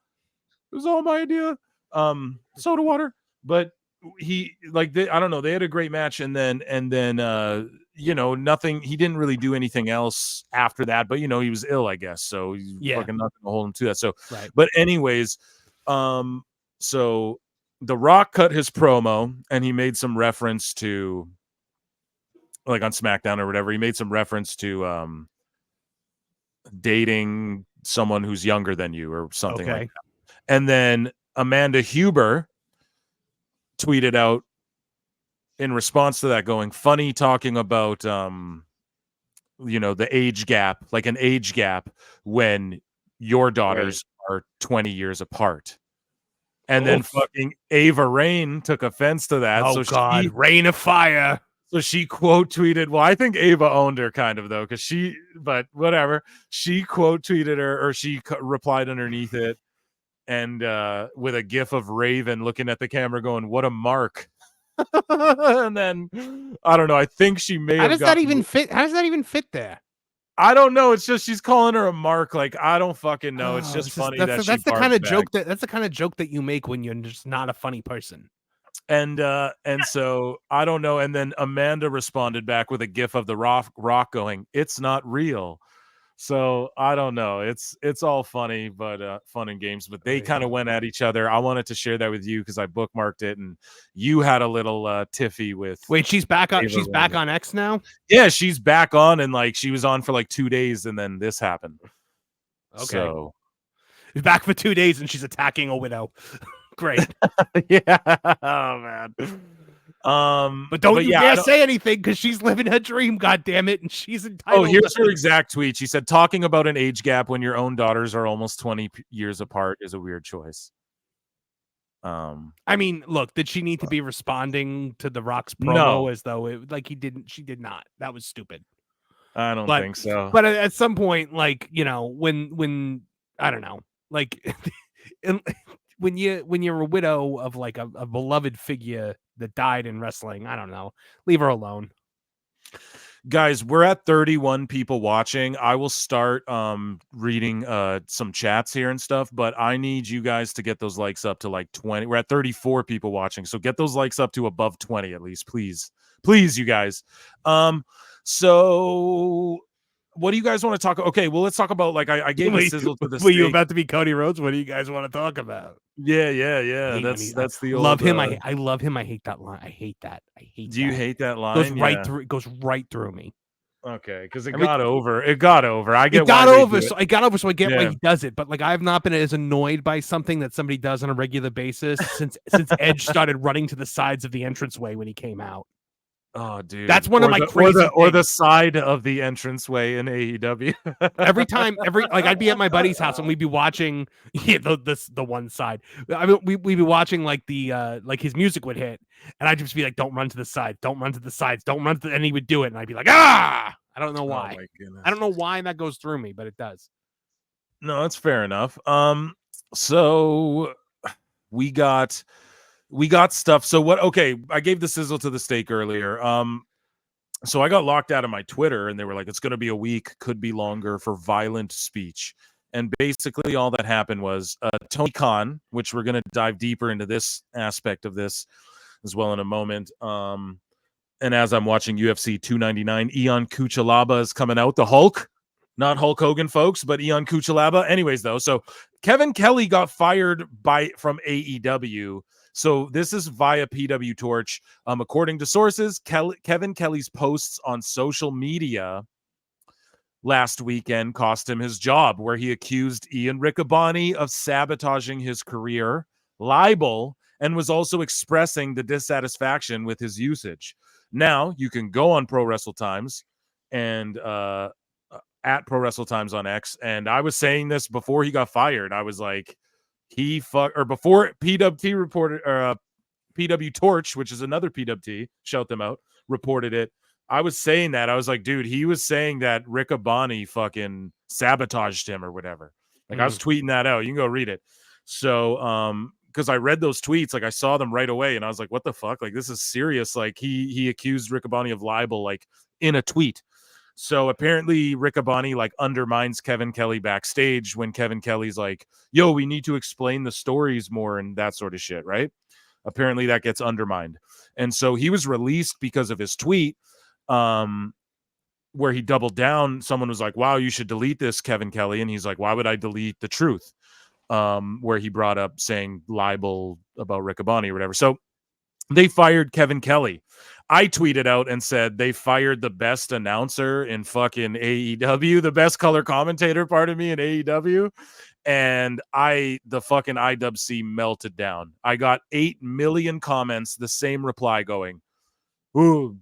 Soda water. But he I don't know. They had a great match, and then nothing. He didn't really do anything else after that. But he was ill, I guess. So fucking nothing to hold him to that. So, right. But anyways, so The Rock cut his promo, and he made some reference to, like on SmackDown or whatever. He made some reference to dating someone who's younger than you or something like that. And then Amanda Huber tweeted out in response to that going, funny talking about, the age gap, like an age gap when your daughters are 20 years apart. And then fucking Ava Rain took offense to that. Oh, God. Rain of fire. So she quote tweeted, well, I think Ava owned her kind of though, but whatever. She quote tweeted her, or she replied underneath it, and with a gif of Raven looking at the camera going, what a mark. And then, I don't know, I think she may have How does that even fit there? I don't know. It's just she's calling her a mark. Like, I don't fucking know. It's just funny that's the kind of joke that's the kind of joke that you make when you're just not a funny person. And so I don't know. And then Amanda responded back with a gif of the rock going, it's not real. So I don't know. It's all funny, but fun and games. But they kind of went at each other. I wanted to share that with you because I bookmarked it, and you had a little tiffy with. Wait, she's back on. She's back on X now. Yeah, she's back on, and like she was on for like 2 days, and then this happened. Okay, so she's back for 2 days, and she's attacking a widow. Great. Yeah. Oh man. But don't you dare say anything because she's living her dream, God damn it, and she's entitled. Oh, here's her exact tweet. She said, talking about an age gap when your own daughters are almost 20 years apart is a weird choice. I mean, look, did she need to be responding to The Rock's promo No. as though she did not? That was stupid. I don't think so. But at some point, like, when I don't know, like when you're a widow of like a beloved figure that died in wrestling, I don't know, leave her alone. Guys, we're at 31 people watching. I will start reading some chats here and stuff, but I need you guys to get those likes up to like 20. We're at 34 people watching, so get those likes up to above 20 at least, please. Please, you guys. So what do you guys want to talk? Okay, well, let's talk about, like, I gave a sizzle to this. Were you about to be Cody Rhodes? What do you guys want to talk about? Yeah. That's the old. Love him. I love him. I hate that line. I hate that. Do you hate that line? It goes right through me. Okay, because it got over. It got over. I get. It got over. So I got over. So I get why he does it. But like, I have not been as annoyed by something that somebody does on a regular basis since Edge started running to the sides of the entranceway when he came out. Oh, dude, that's one of my crazy or the side of the entranceway in AEW. every time, I'd be at my buddy's house and we'd be watching the one side. I mean, we'd be watching like the like his music would hit, and I'd just be like, "Don't run to the side, don't run to the sides, don't run to," and he would do it, and I'd be like, "Ah!" I don't know why. Oh my goodness. I don't know why that goes through me, but it does. No, that's fair enough. So we got stuff. So what? Okay, I gave the sizzle to the steak earlier. So I got locked out of my Twitter, and they were like, "It's going to be a week, could be longer for violent speech." And basically, all that happened was Tony Khan, which we're going to dive deeper into this aspect of this as well in a moment. And as I'm watching UFC 299, Ion Cuchalaba is coming out. The Hulk, not Hulk Hogan, folks, but Ion Cuchalaba. Anyways, though, so Kevin Kelly got fired from AEW. So this is via PW Torch. According to sources, Kevin Kelly's posts on social media last weekend cost him his job, where he accused Ian Riccaboni of sabotaging his career, libel, and was also expressing the dissatisfaction with his usage. Now, you can go on Pro Wrestle Times and at Pro Wrestle Times on X, and I was saying this before he got fired. I was like, before PWT reported, or PW Torch, which is another PWT, shout them out, reported it. I was saying that. I was like, dude, he was saying that Riccaboni fucking sabotaged him or whatever. Like, I was tweeting that out. You can go read it. So, because I read those tweets, like I saw them right away, and I was like, what the fuck? Like, this is serious. Like, he accused Riccaboni of libel, like, in a tweet. So apparently Riccaboni like undermines Kevin Kelly backstage when Kevin Kelly's like, yo, we need to explain the stories more and that sort of shit, right? Apparently that gets undermined. And so he was released because of his tweet, where he doubled down. Someone was like, wow, you should delete this, Kevin Kelly. And he's like, why would I delete the truth? Where he brought up saying libel about Riccaboni or whatever. So they fired Kevin Kelly. I tweeted out and said they fired the best announcer in fucking AEW, the best color commentator, pardon me, in AEW. And the fucking IWC melted down. I got 8 million comments, the same reply going, ooh,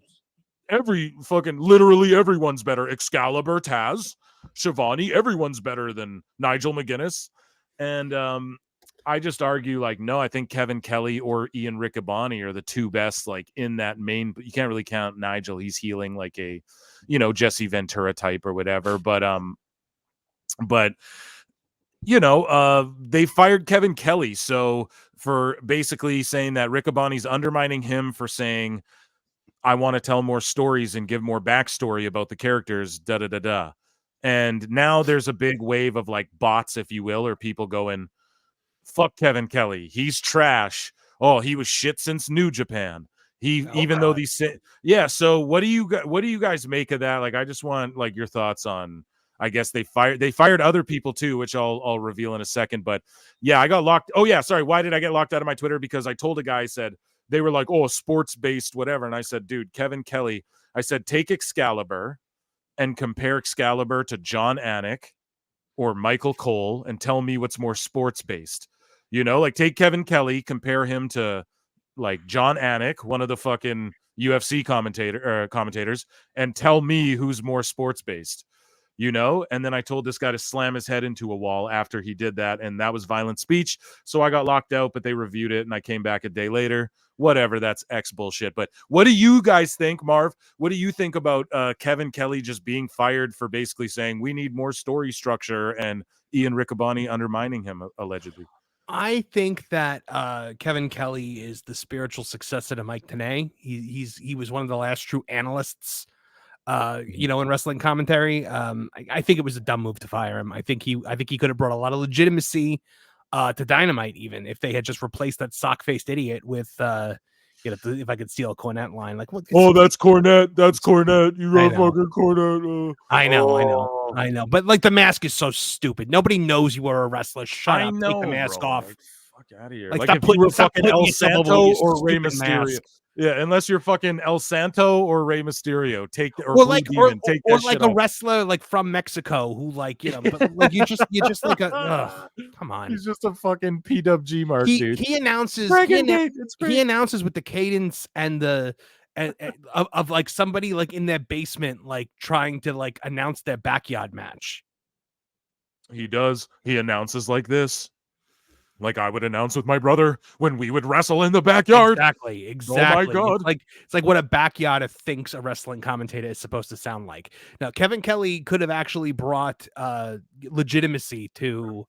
literally everyone's better. Excalibur, Taz, Shivani, everyone's better than Nigel McGuinness. And I just argue, like, no, I think Kevin Kelly or Ian Riccaboni are the two best, like, in that main. You can't really count Nigel. He's healing like a, Jesse Ventura type or whatever. But they fired Kevin Kelly. So for basically saying that Riccaboni's undermining him for saying, I want to tell more stories and give more backstory about the characters, da-da-da-da. And now there's a big wave of, like, bots, if you will, or people going, fuck Kevin Kelly. He's trash. Oh, he was shit since New Japan. Though these, so what do you guys make of that? Like, I just want, like, your thoughts on, I guess they fired other people too, which I'll reveal in a second. But yeah, I got locked. Oh yeah, sorry. Why did I get locked out of my Twitter? Because I told a guy, I said, they were like, oh, sports based, whatever. And I said, dude, Kevin Kelly, I said, take Excalibur and compare Excalibur to John Anik or Michael Cole and tell me what's more sports based. Like, take Kevin Kelly, compare him to, like, John Anik, one of the fucking UFC commentators, and tell me who's more sports based. And then I told this guy to slam his head into a wall after he did that, and that was violent speech. So I got locked out, but they reviewed it, and I came back a day later. Whatever, that's X bullshit. But what do you guys think, Marv? What do you think about Kevin Kelly just being fired for basically saying we need more story structure and Ian Riccaboni undermining him, allegedly? I think that Kevin Kelly is the spiritual successor to Mike Tenay. He was one of the last true analysts, in wrestling commentary. I think it was a dumb move to fire him. I think he could have brought a lot of legitimacy to Dynamite, even if they had just replaced that sock-faced idiot with if I could steal a Cornette line, like, what? Oh, that's Cornette. That's Cornette. You love fucking Cornette. I know. But, like, the mask is so stupid. Nobody knows you are a wrestler. Shut up. Take the mask off. Like, fuck out of here. Like if you were fucking El Santo or Rey Mysterio. Mask. Yeah, unless you're fucking El Santo or Rey Mysterio, take the, or like a wrestler like from Mexico who, like, but like you just like come on. He's just a fucking PWG mark, dude. He announces with the cadence and the of like somebody like in their basement, like trying to like announce their backyard match. He does. He announces like this. Like I would announce with my brother when we would wrestle in the backyard. Exactly. Oh my God. It's like what a backyard thinks a wrestling commentator is supposed to sound like. Now, Kevin Kelly could have actually brought legitimacy to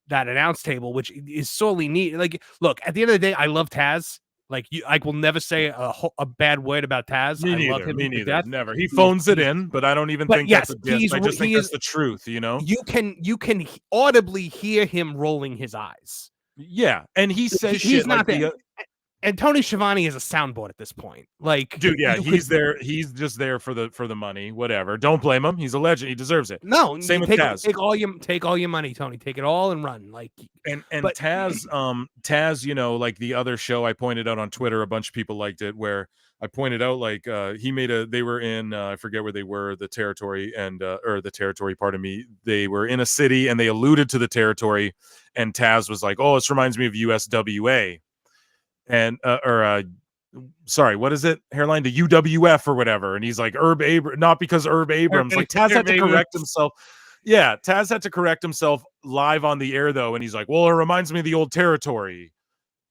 that announce table, which is sorely needed. Like, look, at the end of the day, I love Taz. Like, I will never say a bad word about Taz. Me I love him. Me neither. Never. He phones it in, but I don't even think that's a diss. I just think that's the truth. You can audibly hear him rolling his eyes. Yeah, and he says he's not there. And Tony Schiavone is a soundboard at this point. Like, dude, yeah, he's there. He's just there for the money. Whatever. Don't blame him. He's a legend. He deserves it. No, same with Taz. Take all your money, Tony. Take it all and run. Like, but Taz, like the other show I pointed out on Twitter, a bunch of people liked it. Where I pointed out, like, they were in I forget where they were, the territory pardon me. They were in a city and they alluded to the territory, and Taz was like, "Oh, this reminds me of USWA." And sorry, what is it? Hairline, the UWF or whatever. And he's like, not because Herb Abrams. Like, Taz had to correct himself. Yeah, Taz had to correct himself live on the air though, and he's like, well, it reminds me of the old territory.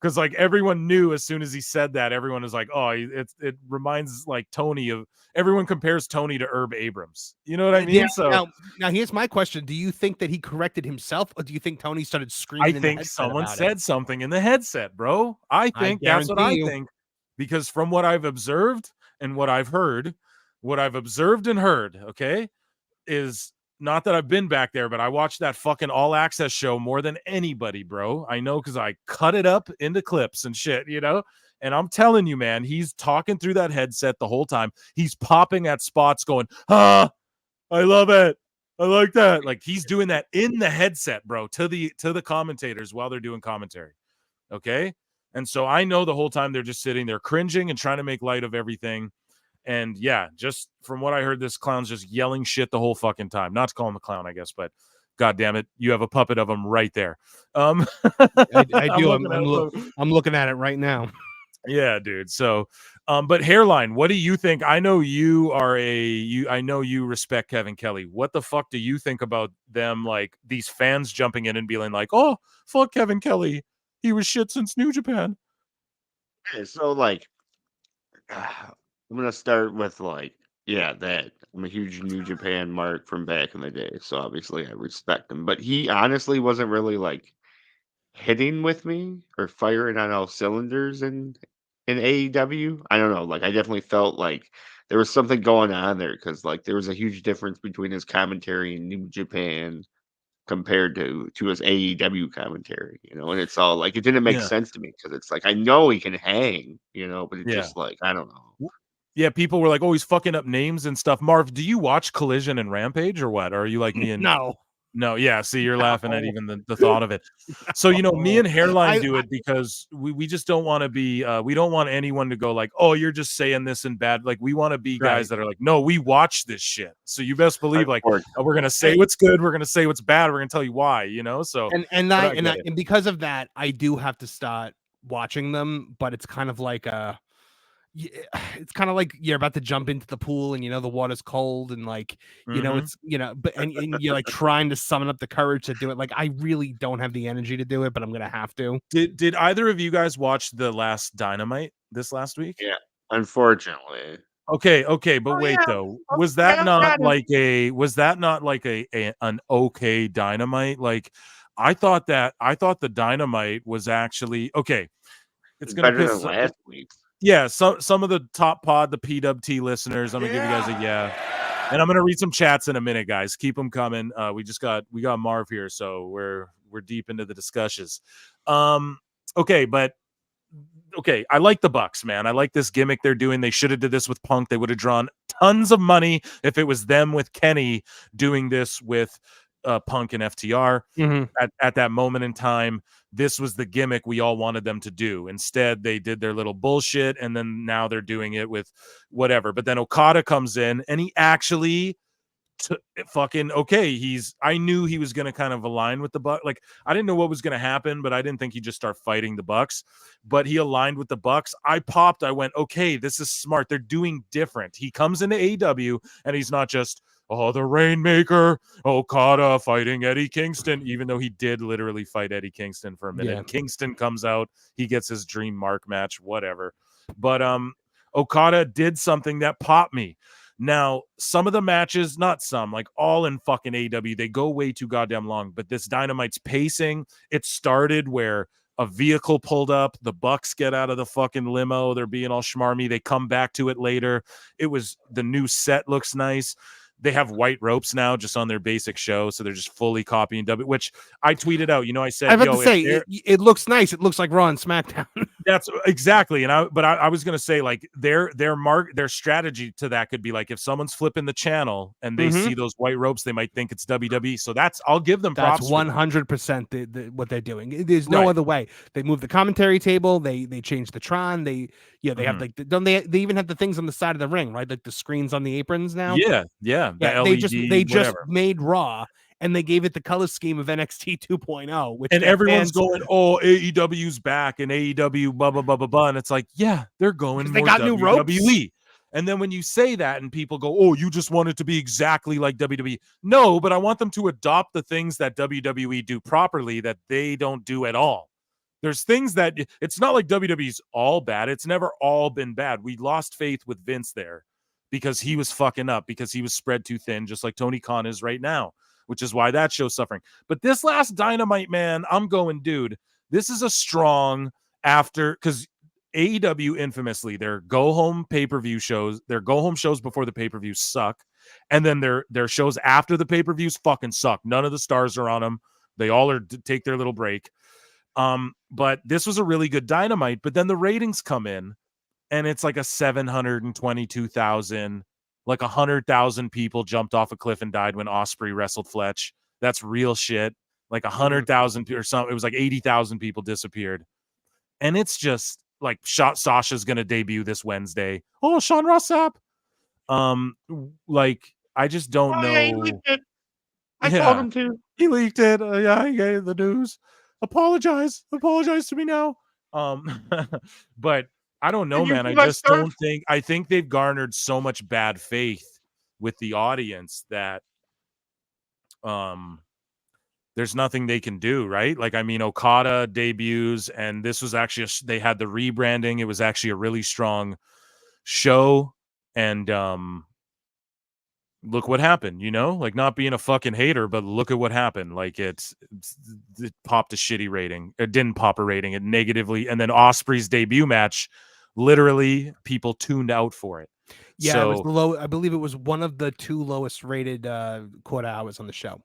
Because, like, everyone knew as soon as he said that, everyone was like, oh, it reminds, like, Tony of, everyone compares Tony to Herb Abrams. You know what I mean? Yeah, so now here's my question. Do you think that he corrected himself, or do you think Tony started screaming? I think someone said something in the headset, bro. I think that's what I think. Because from what I've observed and what I've heard, okay, is not that I've been back there, but I watched that fucking All Access show more than anybody, bro. I know, because I cut it up into clips and shit, And I'm telling you, man, he's talking through that headset the whole time. He's popping at spots going, I love it. I like that. Like, he's doing that in the headset, bro, to the commentators while they're doing commentary. Okay? And so I know the whole time they're just sitting there cringing and trying to make light of everything. And yeah, just from what I heard, this clown's just yelling shit the whole fucking time. Not to call him a clown, I guess, but God damn it, you have a puppet of him right there. I do. I'm looking at it right now. Yeah, dude. So, but Hairline, what do you think? I know you are I know you respect Kevin Kelly. What the fuck do you think about them, like these fans jumping in and being like, "Oh, fuck Kevin Kelly. He was shit since New Japan." Okay, so like, I'm gonna start with like, yeah, that I'm a huge New Japan mark from back in the day, so obviously I respect him. But he honestly wasn't really like hitting with me or firing on all cylinders in AEW. I don't know. Like I definitely felt like there was something going on there because like there was a huge difference between his commentary in New Japan compared to his AEW commentary, and it's all like it didn't make Yeah. sense to me because it's like I know he can hang, but it's Yeah. just like I don't know. Yeah, people were like, "Oh, he's fucking up names and stuff." Marv, do you watch Collision and Rampage or what? Or are you like me and No, yeah. See, you're laughing at even the thought of it. So, me and Hairline do it because we just don't want to be we don't want anyone to go like, "Oh, you're just saying this in bad." Like, we want to be guys that are like, "No, we watch this shit." So you best believe like, we're gonna say what's good, we're gonna say what's bad, we're gonna tell you why. So and because of that, I do have to start watching them, but it's kind of like it's kind of like you're about to jump into the pool and the water's cold and like it's but and you're like trying to summon up the courage to do it. Like I really don't have the energy to do it, but I'm gonna have to. Did either of you guys watch the last Dynamite this last week? Yeah, unfortunately. Okay, but wait though. Was that not like an okay Dynamite? Like I thought the Dynamite was actually okay. It's gonna better piss than last week's. Yeah, some of the top pod, the PWT listeners, I'm gonna give you guys a yeah. And I'm gonna read some chats in a minute, guys. Keep them coming. We got Marv here, so we're deep into the discussions. Okay, I like the Bucks, man. I like this gimmick they're doing. They should have did this with Punk. They would have drawn tons of money if it was them with Kenny doing this with Punk and FTR. At that moment in time. This was the gimmick we all wanted them to do. Instead, they did their little bullshit, and then now they're doing it with whatever. But then Okada comes in, and he actually I knew he was going to kind of align with the Bucks. Like, I didn't know what was going to happen, but I didn't think he'd just start fighting the Bucks. But he aligned with the Bucks. I popped. I went, okay, this is smart. They're doing different. He comes into AEW, and he's not just, oh, the Rainmaker, Okada fighting Eddie Kingston, even though he did literally fight Eddie Kingston for a minute. Yeah. Kingston comes out. He gets his dream mark match, whatever. But Okada did something that popped me. Now, some of the matches, not some, like all in fucking AEW, they go way too goddamn long. But this Dynamite's pacing, it started where a vehicle pulled up, the Bucks get out of the fucking limo, they're being all schmarmy, they come back to it later. It was, the new set looks nice. They have white ropes now just on their basic show, so they're just fully copying W, which I tweeted out. I said, I was about to say, it looks nice. It looks like Raw and SmackDown. That's exactly. And I was gonna say, like, their strategy to that could be like, if someone's flipping the channel and they see those white ropes, they might think it's WWE. So I'll give them props. That's 100% what they're doing. There's no other way. They move the commentary table. They change the Tron. They have like they even have the things on the side of the ring, right? Like the screens on the aprons now. Yeah. They just made Raw. And they gave it the color scheme of NXT 2.0, which everyone's going, oh, AEW's back and AEW blah blah blah blah blah, and it's like, yeah, they're going. They got new ropes. And then when you say that, and people go, oh, you just want it to be exactly like WWE. No, but I want them to adopt the things that WWE do properly that they don't do at all. There's things that it's not like WWE's all bad. It's never all been bad. We lost faith with Vince there because he was fucking up, because he was spread too thin, just like Tony Khan is right now, which is why that show's suffering. But this last Dynamite, man, I'm going, dude, this is a strong after, because AEW infamously, their go-home pay-per-view shows, their go-home shows before the pay-per-views suck, and then their shows after the pay-per-views fucking suck. None of the stars are on them. They all are take their little break. But this was a really good Dynamite, but then the ratings come in, and it's like a 722,000, like 100,000 people jumped off a cliff and died when Ospreay wrestled Fletch. That's real shit. Like 100,000 or something. It was like 80,000 people disappeared. And it's just like Sasha's going to debut this Wednesday. Oh, Sean Ross Sapp. Like, I just don't know. Yeah, he leaked it. I told him to. He leaked it. Yeah, he gave the news. Apologize to me now. But I don't know, man. I just don't think. I think they've garnered so much bad faith with the audience that there's nothing they can do, right? Like, I mean, Okada debuts, and this was actually they had the rebranding. It was actually a really strong show, and look what happened, you know, like, not being a fucking hater, but look at what happened. Like, it popped a shitty rating. It didn't pop a rating. It negatively. And then Ospreay's debut match, literally people tuned out for it. Yeah, so, it was low. I believe it was one of the 2 lowest rated quarter hours on the show.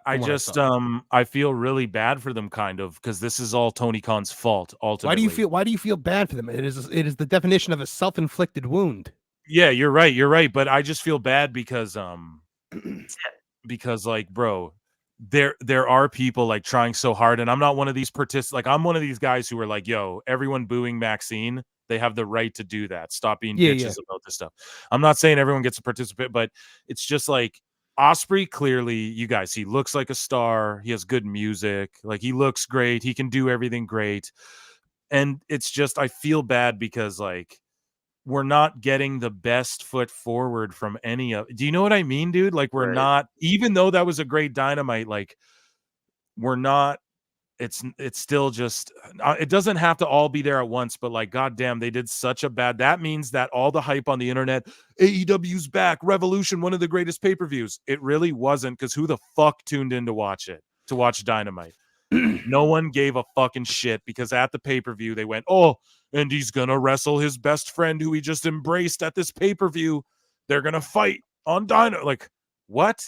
I just I feel really bad for them, kind of, because this is all Tony Khan's fault. Ultimately, why do you feel bad for them? It is the definition of a self-inflicted wound. Yeah, you're right. But I just feel bad because like, bro, there are people like trying so hard, and I'm not one of these participants. Like, I'm one of these guys who are like, yo, everyone booing Maxine, they have the right to do that. Stop being bitches about this stuff. I'm not saying everyone gets to participate, but it's just like, Ospreay, clearly, you guys, he looks like a star. He has good music. Like, he looks great. He can do everything great. And it's just, I feel bad because, like, we're not getting the best foot forward from any of. Do you know what I mean, dude? Like, we're not, even though that was a great Dynamite, like, we're not. It's still just, it doesn't have to all be there at once, but like, goddamn, they did such a bad. That means that all the hype on the internet, AEW's back, Revolution, one of the greatest pay-per-views. It really wasn't, because who the fuck tuned in to watch Dynamite? No one gave a fucking shit, because at the pay-per-view they went, oh, and he's gonna wrestle his best friend who he just embraced at this pay-per-view. They're gonna fight on Dynamite. Like, what?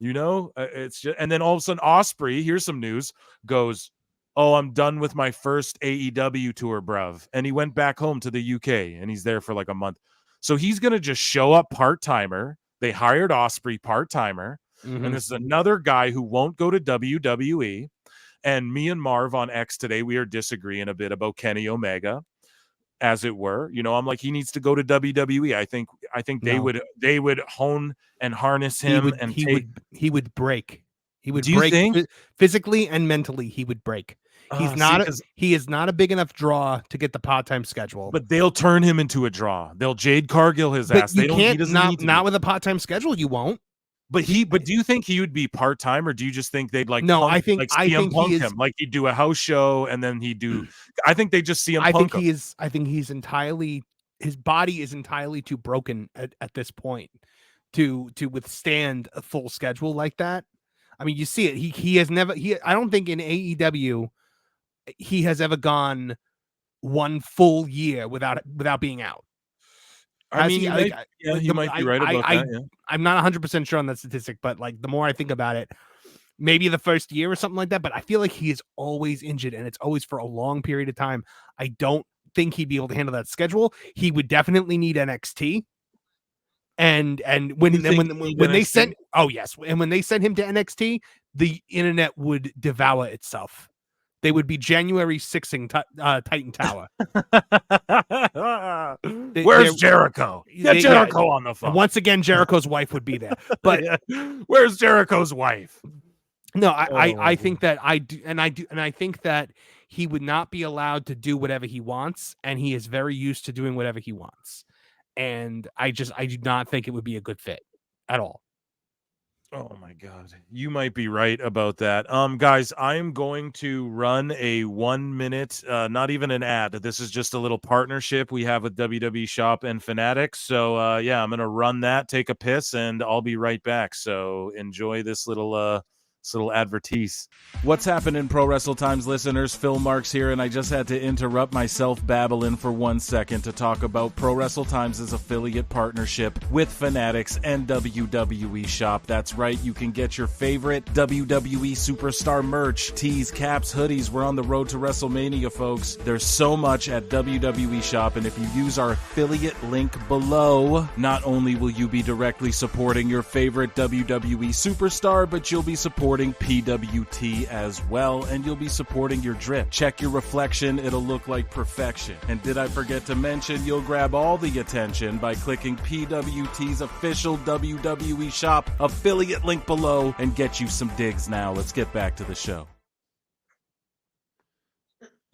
You know, it's just, and then all of a sudden Ospreay, here's some news, goes, oh, I'm done with my first AEW tour, bruv. And he went back home to the UK, and he's there for like a month. So he's going to just show up part-timer. They hired Ospreay part-timer. Mm-hmm. And this is another guy who won't go to WWE. And me and Marv on X today, we are disagreeing a bit about Kenny Omega, as it were. You know, I'm like, he needs to go to WWE. I think they would hone and harness him, he would break. He would Do you break think? Physically and mentally. He would break. He is not a big enough draw to get the part-time schedule. But they'll turn him into a draw. They'll Jade Cargill his ass. He doesn't not with a part-time schedule. You won't. But do you think he would be part-time, or do you just think they'd like? No, punk, I think him. Like, he'd do a house show and then he'd do. I think they just see him. I think he's entirely. His body is entirely too broken at this point to withstand a full schedule like that. I mean, you see it. He has never. I don't think in AEW he has ever gone one full year without being out. I mean, you might be right about that. Yeah. I'm not 100% sure on that statistic, but like, the more I think about it, maybe the first year or something like that. But I feel like he is always injured, and it's always for a long period of time. I don't think he'd be able to handle that schedule. He would definitely need NXT. And when they sent when they sent him to NXT, the internet would devour itself. They would be January 6ing Titan Tower. Where's Jericho? Get Jericho on the phone. Once again, Jericho's wife would be there. But where's Jericho's wife? No, I think that I think that he would not be allowed to do whatever he wants, and he is very used to doing whatever he wants. And I do not think it would be a good fit at all. Oh my God. You might be right about that. Guys, I'm going to run a 1 minute, not even an ad. This is just a little partnership we have with WWE Shop and Fanatics. So yeah, I'm going to run that, take a piss, and I'll be right back. So enjoy this little advertise. What's happening, Pro Wrestle Times listeners? Phil Marks here, and I just had to interrupt myself babbling for 1 second to talk about Pro Wrestle Times' affiliate partnership with Fanatics and WWE Shop. That's right, you can get your favorite WWE superstar merch, tees, caps, hoodies. We're on the road to WrestleMania, folks. There's so much at WWE Shop, and if you use our affiliate link below, not only will you be directly supporting your favorite WWE superstar, but you'll be supporting supporting PWT as well, and you'll be supporting your drip. Check your reflection, it'll look like perfection. And did I forget to mention, you'll grab all the attention by clicking PWT's official WWE shop affiliate link below and get you some digs now. Let's get back to the show.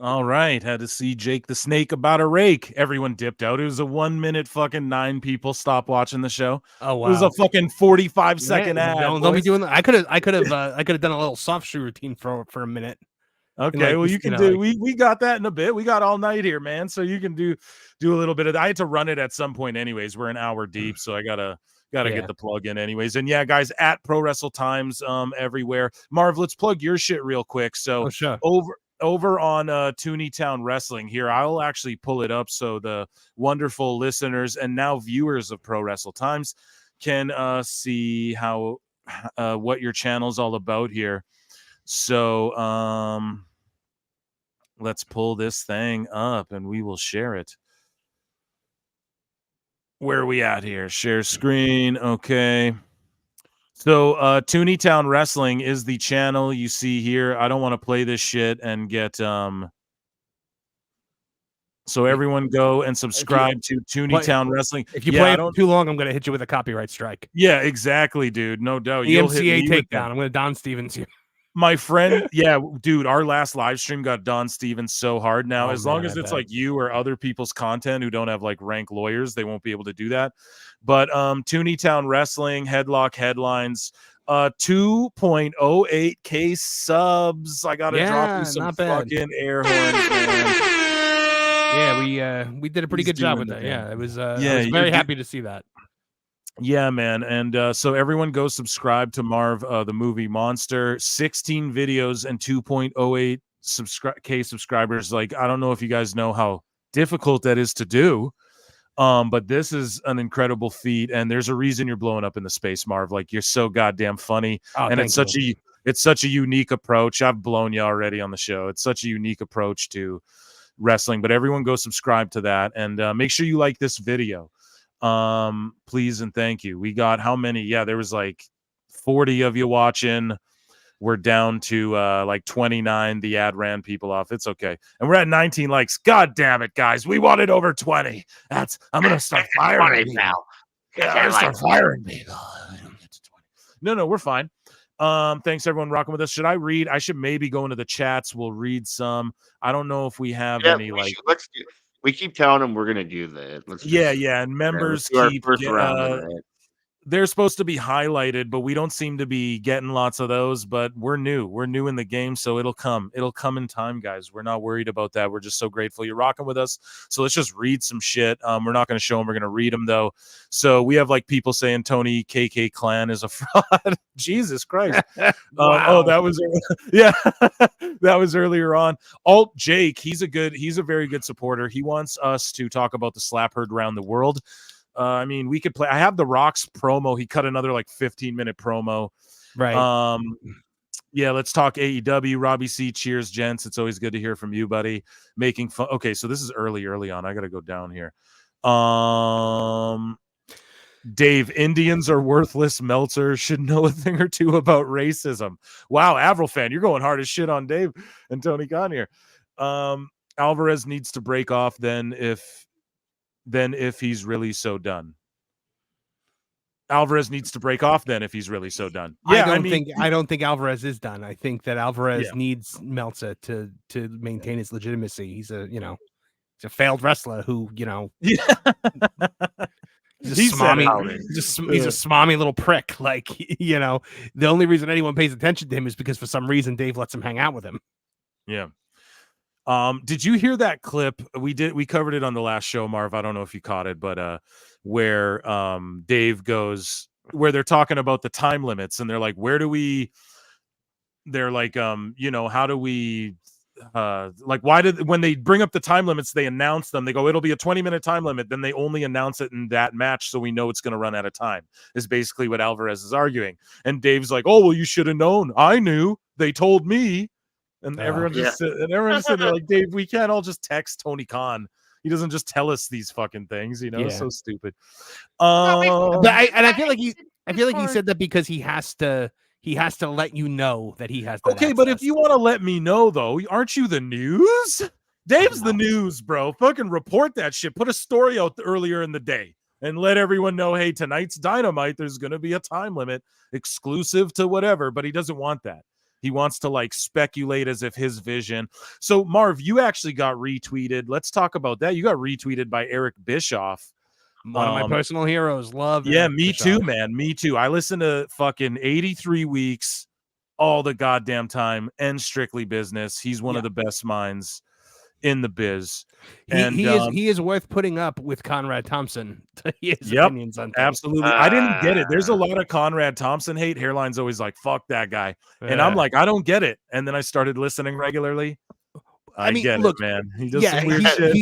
All right, had to see Jake the Snake about a rake. Everyone dipped out. It was a 1 minute fucking 9 people stopped watching the show. Oh wow, it was a fucking 45-second ad. Don't be doing that. I could have done a little soft shoe routine for a minute. Okay, well you can do. We got that in a bit. We got all night here, man. So you can do a little bit of that. I had to run it at some point, anyways. We're an hour deep, so I gotta get the plug in, anyways. And yeah, guys, at Pro Wrestle Times, everywhere. Marv, let's plug your shit real quick. So sure. Over on Tooneytown Wrestling here, I'll actually pull it up so the wonderful listeners and now viewers of Pro Wrestle Times can see how what your channel's all about here. So let's pull this thing up and we will share it. Where are we at here? Share screen. Okay. So Tooneytown Wrestling is the channel you see here. I don't want to play this shit and get so everyone go and subscribe to Tooneytown Wrestling. If you play it too long, I'm going to hit you with a copyright strike. Yeah, exactly, dude. No doubt. EMCA takedown. I'm going to Don Stevens you. My friend, yeah, dude, our last live stream got Don Stevens so hard. Now, as long as it's like you or other people's content who don't have like rank lawyers, they won't be able to do that. But Tooneytown Wrestling, Headlock Headlines, 2.08K subs. I gotta drop you some fucking air horns, man. Yeah, we did a pretty good job with that. Yeah, it was. I was very happy to see that. Yeah, man. And so everyone go subscribe to Marv, the movie Monster. 16 videos and 2.08K subscribers. Like, I don't know if you guys know how difficult that is to do. But this is an incredible feat, and there's a reason you're blowing up in the space, Marv. Like, you're so goddamn funny. And it's such a unique approach. I've blown you already on the show. It's such a unique approach to wrestling. But everyone go subscribe to that, and make sure you like this video. Please and thank you. We got how many? Yeah, there was like 40 of you watching. We're down to like 29. The ad ran people off. It's okay. And we're at 19 likes. God damn it, guys. We wanted over 20. I'm gonna start firing people now. Yeah, I'm gonna start firing people. No, we're fine. Thanks everyone rocking with us. Should I read? I should maybe go into the chats. We'll read some. I don't know if we have any we keep telling them we're gonna do that. And members keep they're supposed to be highlighted, but we don't seem to be getting lots of those. But we're new in the game, so it'll come in time, guys. We're not worried about that. We're just so grateful you're rocking with us. So let's just read some shit. We're not going to show them. We're going to read them though. So we have like people saying Tony KK Clan is a fraud. Jesus Christ. Wow. That was that was earlier on. Alt Jake, he's a very good supporter. He wants us to talk about the slap heard around the world. I mean, we could play. I have the Rocks promo. He cut another like 15-minute promo. Right. Yeah, let's talk AEW. Robbie C. Cheers, gents. It's always good to hear from you, buddy. Making fun. Okay, so this is early on. I got to go down here. Dave, Indians are worthless. Meltzer should know a thing or two about racism. Wow, Avril fan, you're going hard as shit on Dave and Tony Khan here. Alvarez needs to break off then if he's really so done. Alvarez needs to break off then if he's really so done. Yeah, I don't think Alvarez is done. I think that Alvarez needs Meltzer to maintain his legitimacy. He's a failed wrestler who, he's a smarmy little prick. Like, the only reason anyone pays attention to him is because for some reason Dave lets him hang out with him. Yeah. Did you hear that clip? We covered it on the last show, Marv. I don't know if you caught it, but where Dave goes, where they're talking about the time limits, and they're like, how do we when they bring up the time limits, they announce them. They go, it'll be a 20-minute time limit. Then they only announce it in that match, so we know it's going to run out of time, is basically what Alvarez is arguing. And Dave's like, oh, well, you should have known. I knew. They told me. And everyone's just sitting there like, Dave, we can't all just text Tony Khan. He doesn't just tell us these fucking things, It's so stupid. But I feel like he said that because he has to he has to let you know that he has that Okay, but if access. you want to let me know, though, aren't you the news? Dave's the news, bro. Fucking report that shit. Put a story out earlier in the day and let everyone know, hey, tonight's Dynamite, there's going to be a time limit exclusive to whatever, but he doesn't want that. He wants to like speculate as if his vision. So, Marv, you actually got retweeted. Let's talk about that. You got retweeted by Eric Bischoff. One of my personal heroes. Love. Yeah, Eric me Bischoff. too, man. Me too. I listened to fucking 83 weeks all the goddamn time and Strictly Business. He's one of the best minds in the biz. He is worth putting up with Conrad Thompson to his opinions on things. Absolutely. I didn't get it. There's a lot of Conrad Thompson hate. Hairline's always like, fuck that guy. And I'm like, I don't get it. And then I started listening regularly. I mean, get it, man. He does some weird shit.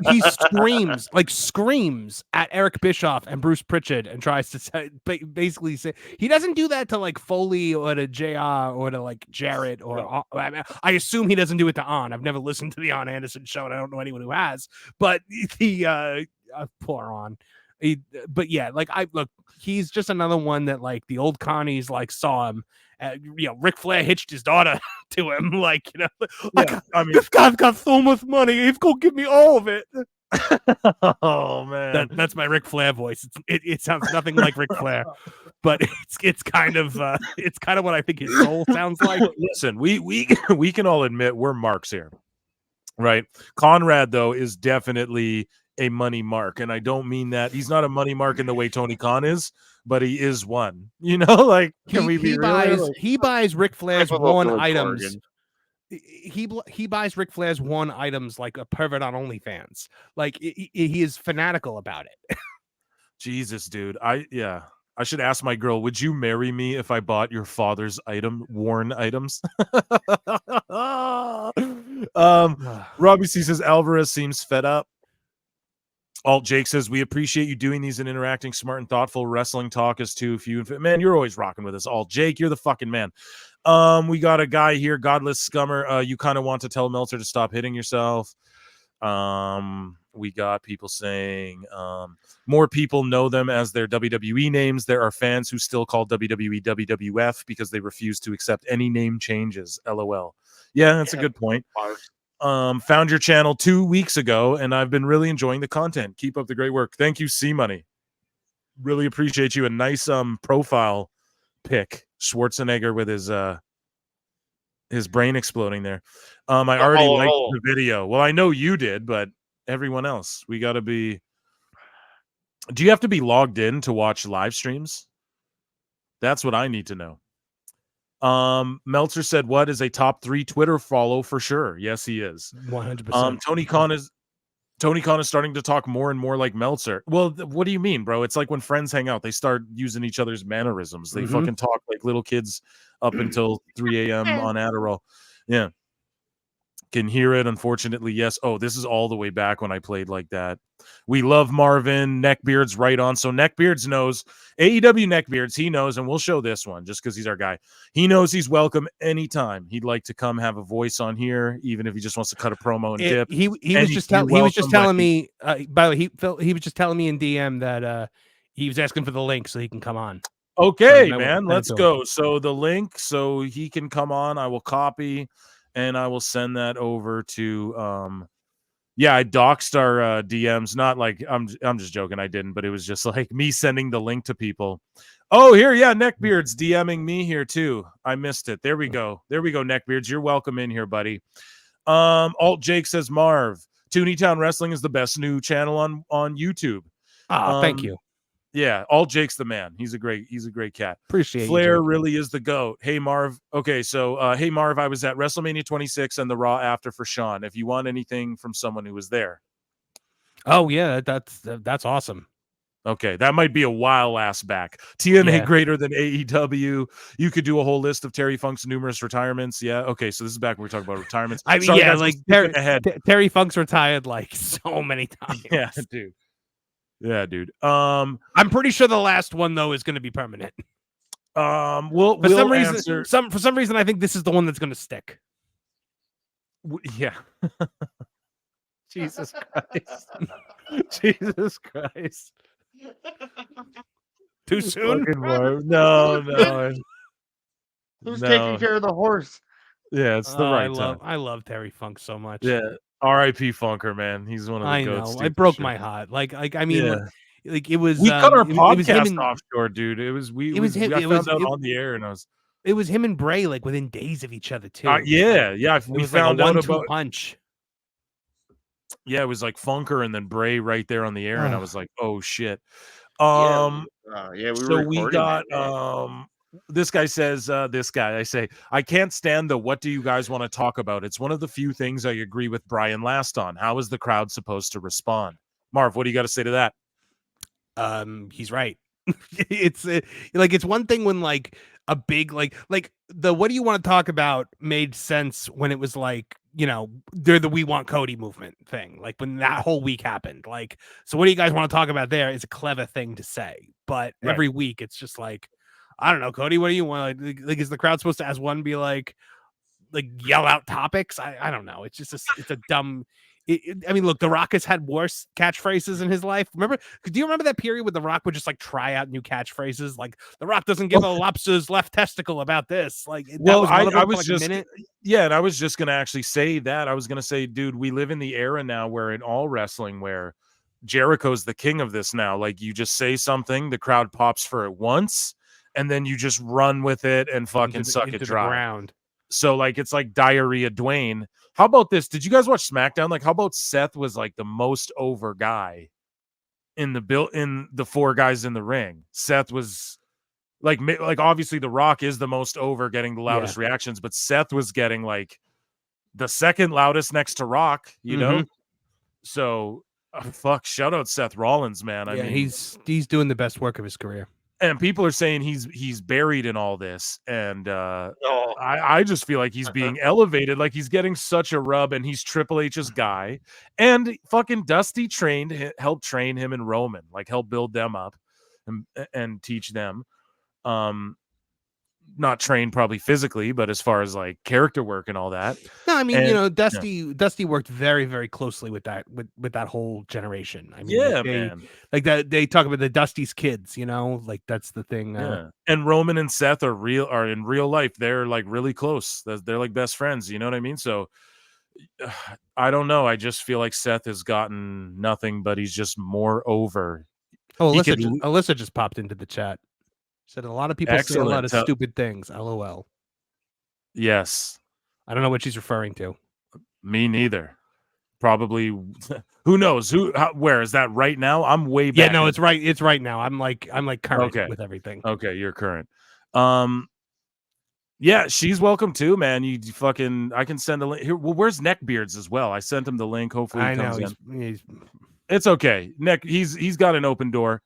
He screams at Eric Bischoff and Bruce Pritchard and tries to basically say he doesn't do that to like Foley or to JR or to like Jarrett or I assume he doesn't do it to On. I've never listened to the On Anderson show and I don't know anyone who has, but poor On. But yeah, like he's just another one that like the old Connies like saw him. Ric Flair hitched his daughter to him, like, I mean, this guy's got so much money, he's gonna give me all of it. Oh man, that's my Ric Flair voice. It sounds nothing like Ric Flair, but it's kind of what I think his soul sounds like. Listen, we can all admit we're marks here, right? Conrad though is definitely a money mark, and I don't mean that he's not a money mark in the way Tony Khan is, but he is one. Like, can we be real? He buys Ric Flair's one items. He buys Ric Flair's one items like a pervert on OnlyFans. Like he is fanatical about it. Jesus, dude. I should ask my girl, would you marry me if I bought your father's worn items? Robbie C says Alvarez seems fed up. Alt Jake says, we appreciate you doing these and interacting. Smart and thoughtful wrestling talk is too few. Man, you're always rocking with us. Alt Jake, you're the fucking man. We got a guy here, Godless Scummer. You kind of want to tell Meltzer to stop hitting yourself. We got people saying more people know them as their WWE names. There are fans who still call WWE WWF because they refuse to accept any name changes. LOL. Yeah, that's a good point. Found your channel 2 weeks ago, and I've been really enjoying the content. Keep up the great work. Thank you, C Money. Really appreciate you. A nice profile pic. Schwarzenegger with his brain exploding there. I already liked the video. Well, I know you did, but everyone else, we got to be. Do you have to be logged in to watch live streams? That's what I need to know. Meltzer said, what is a top 3 Twitter follow for sure? Yes, he is. 100%. Tony Khan is starting to talk more and more like Meltzer. Well, what do you mean, bro? It's like when friends hang out, they start using each other's mannerisms. They fucking talk like little kids up until 3 a.m. on Adderall. Yeah. Can hear it, unfortunately. Yes. Oh, this is all the way back when I played like that. We love Marvin. Neckbeard's right on. So Neckbeards knows. AEW Neckbeards, he knows, and we'll show this one just because he's our guy. He knows he's welcome anytime. He'd like to come have a voice on here, even if he just wants to cut a promo and dip. He was just telling me. By the way, he was just telling me in DM that he was asking for the link so he can come on. Okay, man, let's go. So the link, so he can come on. I will copy. And I will send that over to I doxed our DMs. Not like I'm just joking. I didn't, but it was just like me sending the link to people. Oh, here, Neckbeards DMing me here too. I missed it. There we go, Neckbeards. You're welcome in here, buddy. Alt Jake says Marv, Tooneytown Wrestling is the best new channel on YouTube. Thank you. Yeah, Alt Jake's the man. He's a great cat. Appreciate Flair you, really is the GOAT. Hey Marv. Okay, so hey Marv, I was at WrestleMania 26 and the Raw after for Sean. If you want anything from someone who was there. Oh yeah, that's awesome. Okay, that might be a while ass back. TNA greater than AEW. You could do a whole list of Terry Funk's numerous retirements. Yeah. Okay, so this is back when we're talking about retirements. I mean, guys, like Terry Funk's retired like so many times. Yeah, dude. Yeah, dude. I'm pretty sure the last one though is going to be permanent. For some reason, I think this is the one that's going to stick. Yeah. Jesus Christ. Jesus Christ. Too soon? No. Who's taking care of the horse? Yeah, it's the right time. I love Terry Funk so much. Yeah, R.I.P. Funker, man. He's one of the goats. I know. It broke my heart. I mean, like it was. We cut our podcast him offshore, dude. It was we. It was him. I found out on the air, and I was. It was him and Bray like within days of each other too. Yeah. We found out about punch. Yeah, it was like Funker and then Bray right there on the air, and I was like, "Oh shit." We So we got this guy says I say, I can't stand the what do you guys want to talk about? It's one of the few things I agree with Brian last on. How is the crowd supposed to respond? Marv, what do you got to say to that? He's right. It's like it's one thing when like a big like the what do you want to talk about made sense when it was like, you know, they're the we want Cody movement thing, like when that whole week happened. Like, so what do you guys want to talk about there is a clever thing to say, but every week it's just like, I don't know, Cody, what do you want? Like is the crowd supposed to as one be like yell out topics? I don't know. It's just it's a dumb. I mean, look, The Rock has had worse catchphrases in his life. Do you remember that period where The Rock would just like try out new catchphrases? Like The Rock doesn't give a lobster's left testicle about this. Like, well, I was just, and I was just going to actually say that. I was going to say, dude, we live in the era now where in all wrestling, where Jericho's the king of this now. Like you just say something, the crowd pops for it once, and then you just run with it and fucking suck it dry. So like it's like diarrhea Dwayne. How about this? Did you guys watch SmackDown? Like, how about Seth was like the most over guy in the four guys in the ring? Seth was like obviously The Rock is the most over, getting the loudest reactions, but Seth was getting like the second loudest next to Rock, you know? So shout out Seth Rollins, man. I mean, he's doing the best work of his career. And people are saying he's buried in all this, and I just feel like he's being elevated, like he's getting such a rub, and he's Triple H's guy, and fucking Dusty helped train him and Roman, like help build them up and teach them. Not trained probably physically, but as far as like character work and all that. No, I mean, you know, Dusty worked very, very closely with that whole generation. I mean, man. Like that they talk about the Dusty's kids, you know, like that's the thing. And Roman and Seth are in real life. They're like really close. They're like best friends. You know what I mean? So I don't know. I just feel like Seth has gotten nothing, but he's just more over. Oh, Alyssa just popped into the chat. Said a lot of people say a lot of stupid things. LOL. Yes. I don't know what she's referring to. Me neither. Probably. Who knows? Where is that right now? I'm way back. Yeah, no, it's right. It's right now. I'm like current with everything. Okay, you're current. Yeah, she's welcome too, man. You fucking. I can send a link here. Well, where's Neckbeards as well? I sent him the link. Hopefully, he comes in. It's okay. He's got an open door.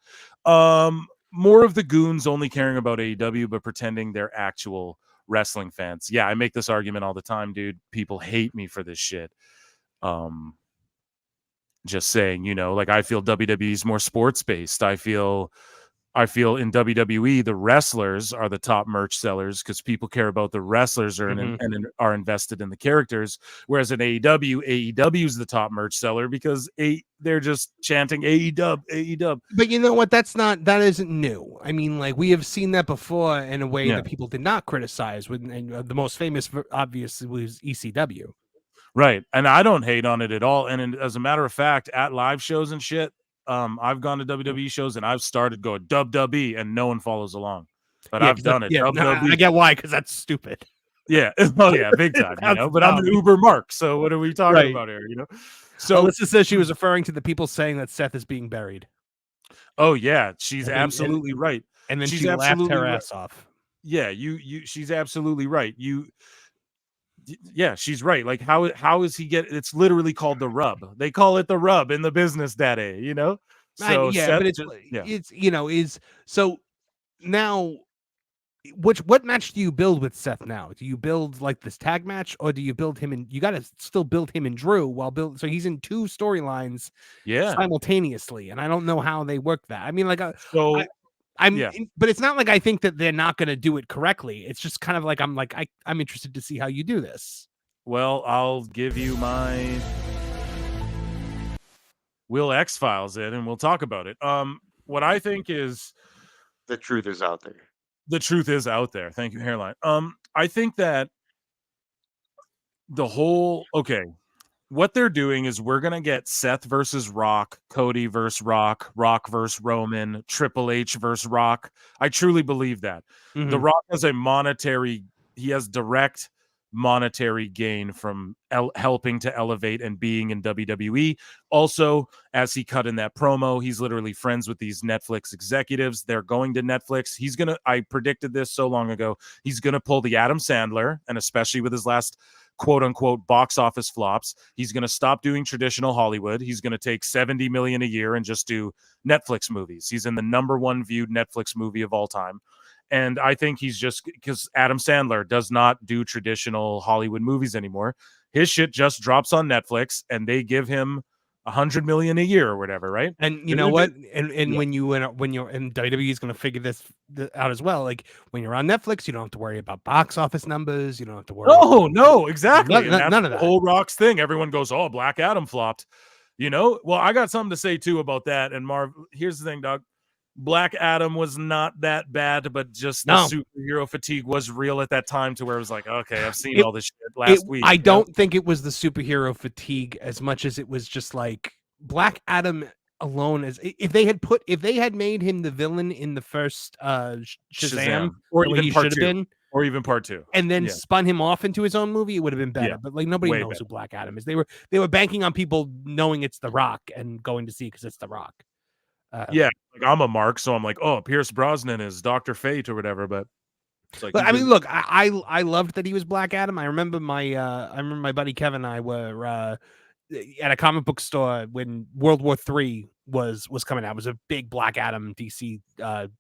More of the goons only caring about AEW, but pretending they're actual wrestling fans. Yeah, I make this argument all the time, dude. People hate me for this shit. Just saying, you know, like I feel WWE's more sports based. I feel in WWE the wrestlers are the top merch sellers because people care about the wrestlers and are invested in the characters. Whereas in AEW is the top merch seller because they're just chanting AEW. But you know what? That isn't new. I mean, like we have seen that before in a way that people did not criticize. And the most famous, obviously, was ECW. Right, and I don't hate on it at all. And as a matter of fact, at live shows and shit. I've gone to WWE shows and I've started going WWE and no one follows along, but I've done it. Yeah, I get why, because that's stupid. Yeah, oh yeah, big time. You know, but I'm an Uber Mark, so what are we talking about here? You know, so Alyssa says she was referring to the people saying that Seth is being buried. Oh yeah, she's absolutely right, and then she laughed her ass off. Yeah, she's absolutely right. Yeah, she's right. Like, how is he it's literally called the rub. They call it the rub in the business daddy, you know? So but it's you know, so now what match do you build with Seth now? Do you build like this tag match, or do you build him you gotta still build him and Drew so he's in two storylines simultaneously, and I don't know how they work that. I mean, like but it's not like I think that they're not going to do it correctly. It's just kind of like I'm interested to see how you do this. Well, I'll give you my Will X-Files in, and we'll talk about it. What I think is the truth is out there. The truth is out there. Thank you, Hairline. I think that what they're doing is we're gonna get Seth versus Rock, Cody versus Rock, Rock versus Roman, Triple H versus Rock. I truly believe that. The Rock has he has direct monetary gain from helping to elevate and being in WWE. Also, as he cut in that promo, he's literally friends with these Netflix executives. They're going to Netflix. I predicted this so long ago, he's gonna pull the Adam Sandler, and especially with his last quote unquote box office flops, he's going to stop doing traditional Hollywood. He's going to take 70 million a year and just do Netflix movies. He's in the #1 viewed Netflix movie of all time. And I think he's just because Adam Sandler does not do traditional Hollywood movies anymore. His shit just drops on Netflix and they give him 100 million a year or whatever, right? And you know what? And when you're in WWE is going to figure this out as well. Like when you're on Netflix, you don't have to worry about box office numbers. You don't have to worry. No, exactly. None of that. The whole Rock's thing. Everyone goes, "Oh, Black Adam flopped." Well, I got something to say too about that. And Marv, here's the thing, Doug. Black Adam was not that bad, but just the superhero fatigue was real at that time to where it was like, okay, I've seen all this shit last week. I don't think it was the superhero fatigue as much as it was just like Black Adam alone. If they had made him the villain in the first Shazam, or even part 2, or even part 2, and then spun him off into his own movie, it would have been better. Yeah. But like nobody knows who Black Adam is. They were banking on people knowing it's The Rock and going to see it because it's The Rock. Like I'm a mark, so I'm like, oh, Pierce Brosnan is Dr. Fate or whatever. But it's like, I mean, look, I loved that he was Black Adam. I remember my buddy Kevin and I were at a comic book store when World War III was coming out. It was a big Black Adam DC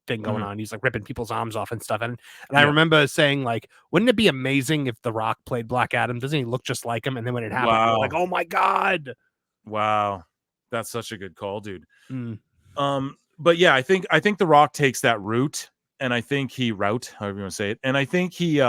thing going on. He's like ripping people's arms off and stuff. And I remember saying, like, wouldn't it be amazing if The Rock played Black Adam? Doesn't he look just like him? And then when it happened, we were like, oh my God. Wow. That's such a good call, dude. But yeah, I think The Rock takes that route, and I think however you want to say it, and I think he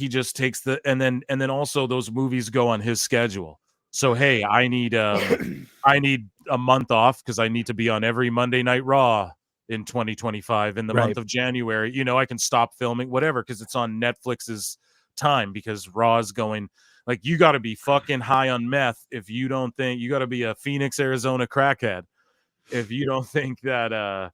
just takes and then also those movies go on his schedule. So hey, I need a month off because I need to be on every Monday Night Raw in 2025 in the month of January. I can stop filming whatever because it's on Netflix's time because Raw's going. Like, you got to be fucking high on meth if you don't think you got to be a Phoenix, Arizona crackhead. If you don't think that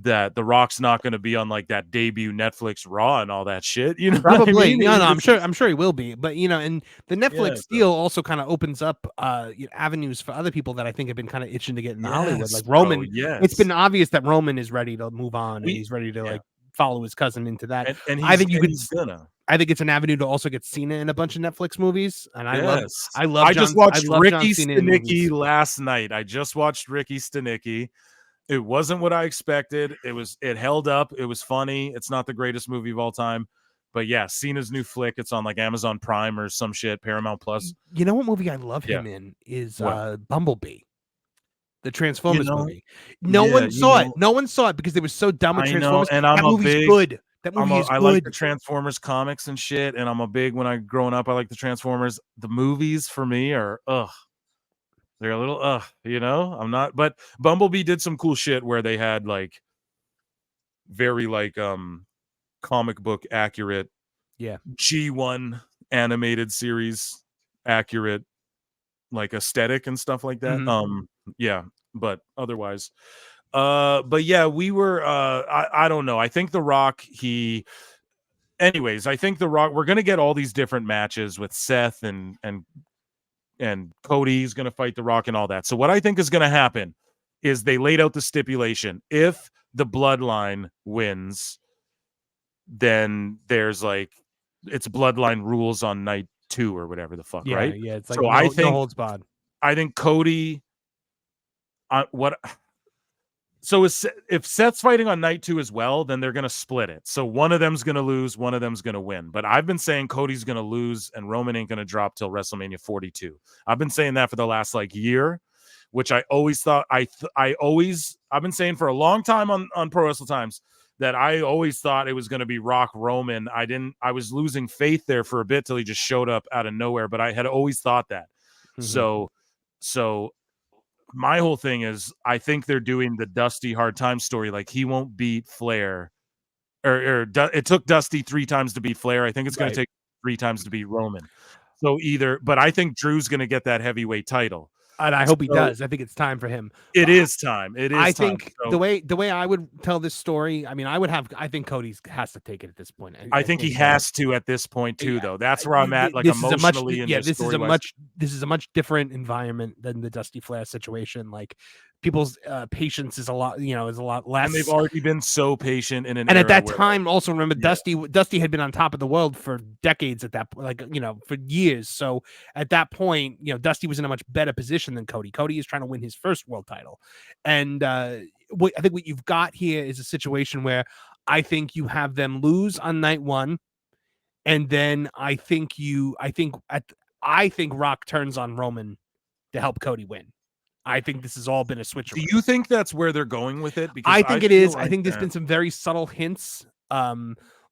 that The Rock's not going to be on like that debut Netflix Raw and all that shit, probably. What I mean? No, I'm sure he will be. But and the Netflix deal also kind of opens up avenues for other people that I think have been kind of itching to get into Hollywood, like Roman. It's been obvious that Roman is ready to move on and he's ready to like follow his cousin into that. And I think I think it's an avenue to also get Cena in a bunch of Netflix movies. And I just watched Ricky Stenicki last night. I just watched Ricky Stenicki. It wasn't what I expected. It held up. It was funny. It's not the greatest movie of all time. But yeah, Cena's new flick. It's on like Amazon Prime or some shit, Paramount Plus. You know what movie I love him in is Bumblebee. The Transformers movie. No one saw it. No one saw it because they were so dumb with Transformers. And that movie's good. That movie is good. I like the Transformers comics and shit, and I'm a big, when I growing up, I like the Transformers. The movies for me are they're a little I'm not, but Bumblebee did some cool shit where they had like very like comic book accurate G1 animated series accurate like aesthetic and stuff like that. But otherwise but yeah, we were I don't know. I think The Rock, I think The Rock, we're gonna get all these different matches with Seth and Cody's gonna fight The Rock and all that. So what I think is gonna happen is they laid out the stipulation. If the Bloodline wins, then there's like it's Bloodline rules on night 2 or whatever the fuck, right? Yeah, it's like so I think no holds barred. I think Cody So if Seth's fighting on night 2 as well, then they're going to split it. So one of them's going to lose, one of them's going to win. But I've been saying Cody's going to lose and Roman ain't going to drop till WrestleMania 42. I've been saying that for the last like year, which I always thought I've been saying for a long time on Pro Wrestle Times that I always thought it was going to be Rock Roman. I was losing faith there for a bit till he just showed up out of nowhere, but I had always thought that. So my whole thing is I think they're doing the Dusty Hard Time story. Like, he won't beat Flair it took Dusty 3 times to beat Flair. I think it's going to take 3 times to beat Roman. So but I think Drew's going to get that heavyweight title. And I hope he does. I think it's time for him. It is time. I think the way I would tell this story, I mean, I think Cody has to take it at this point. I think he has to at this point too, though. That's where I'm at, like emotionally. This is a much different environment than the Dusty Flair situation. Like people's patience is a lot less. And they've already been so patient in an and at that time, also remember Dusty had been on top of the world for decades at that, for years. So at that point, Dusty was in a much better position than Cody. Cody is trying to win his first world title, and I think what you've got here is a situation where I think you have them lose on night 1, and then I think Rock turns on Roman to help Cody win. I think this has all been a switch. Do you think that's where they're going with it? Because I think it is. I think there's been some very subtle hints.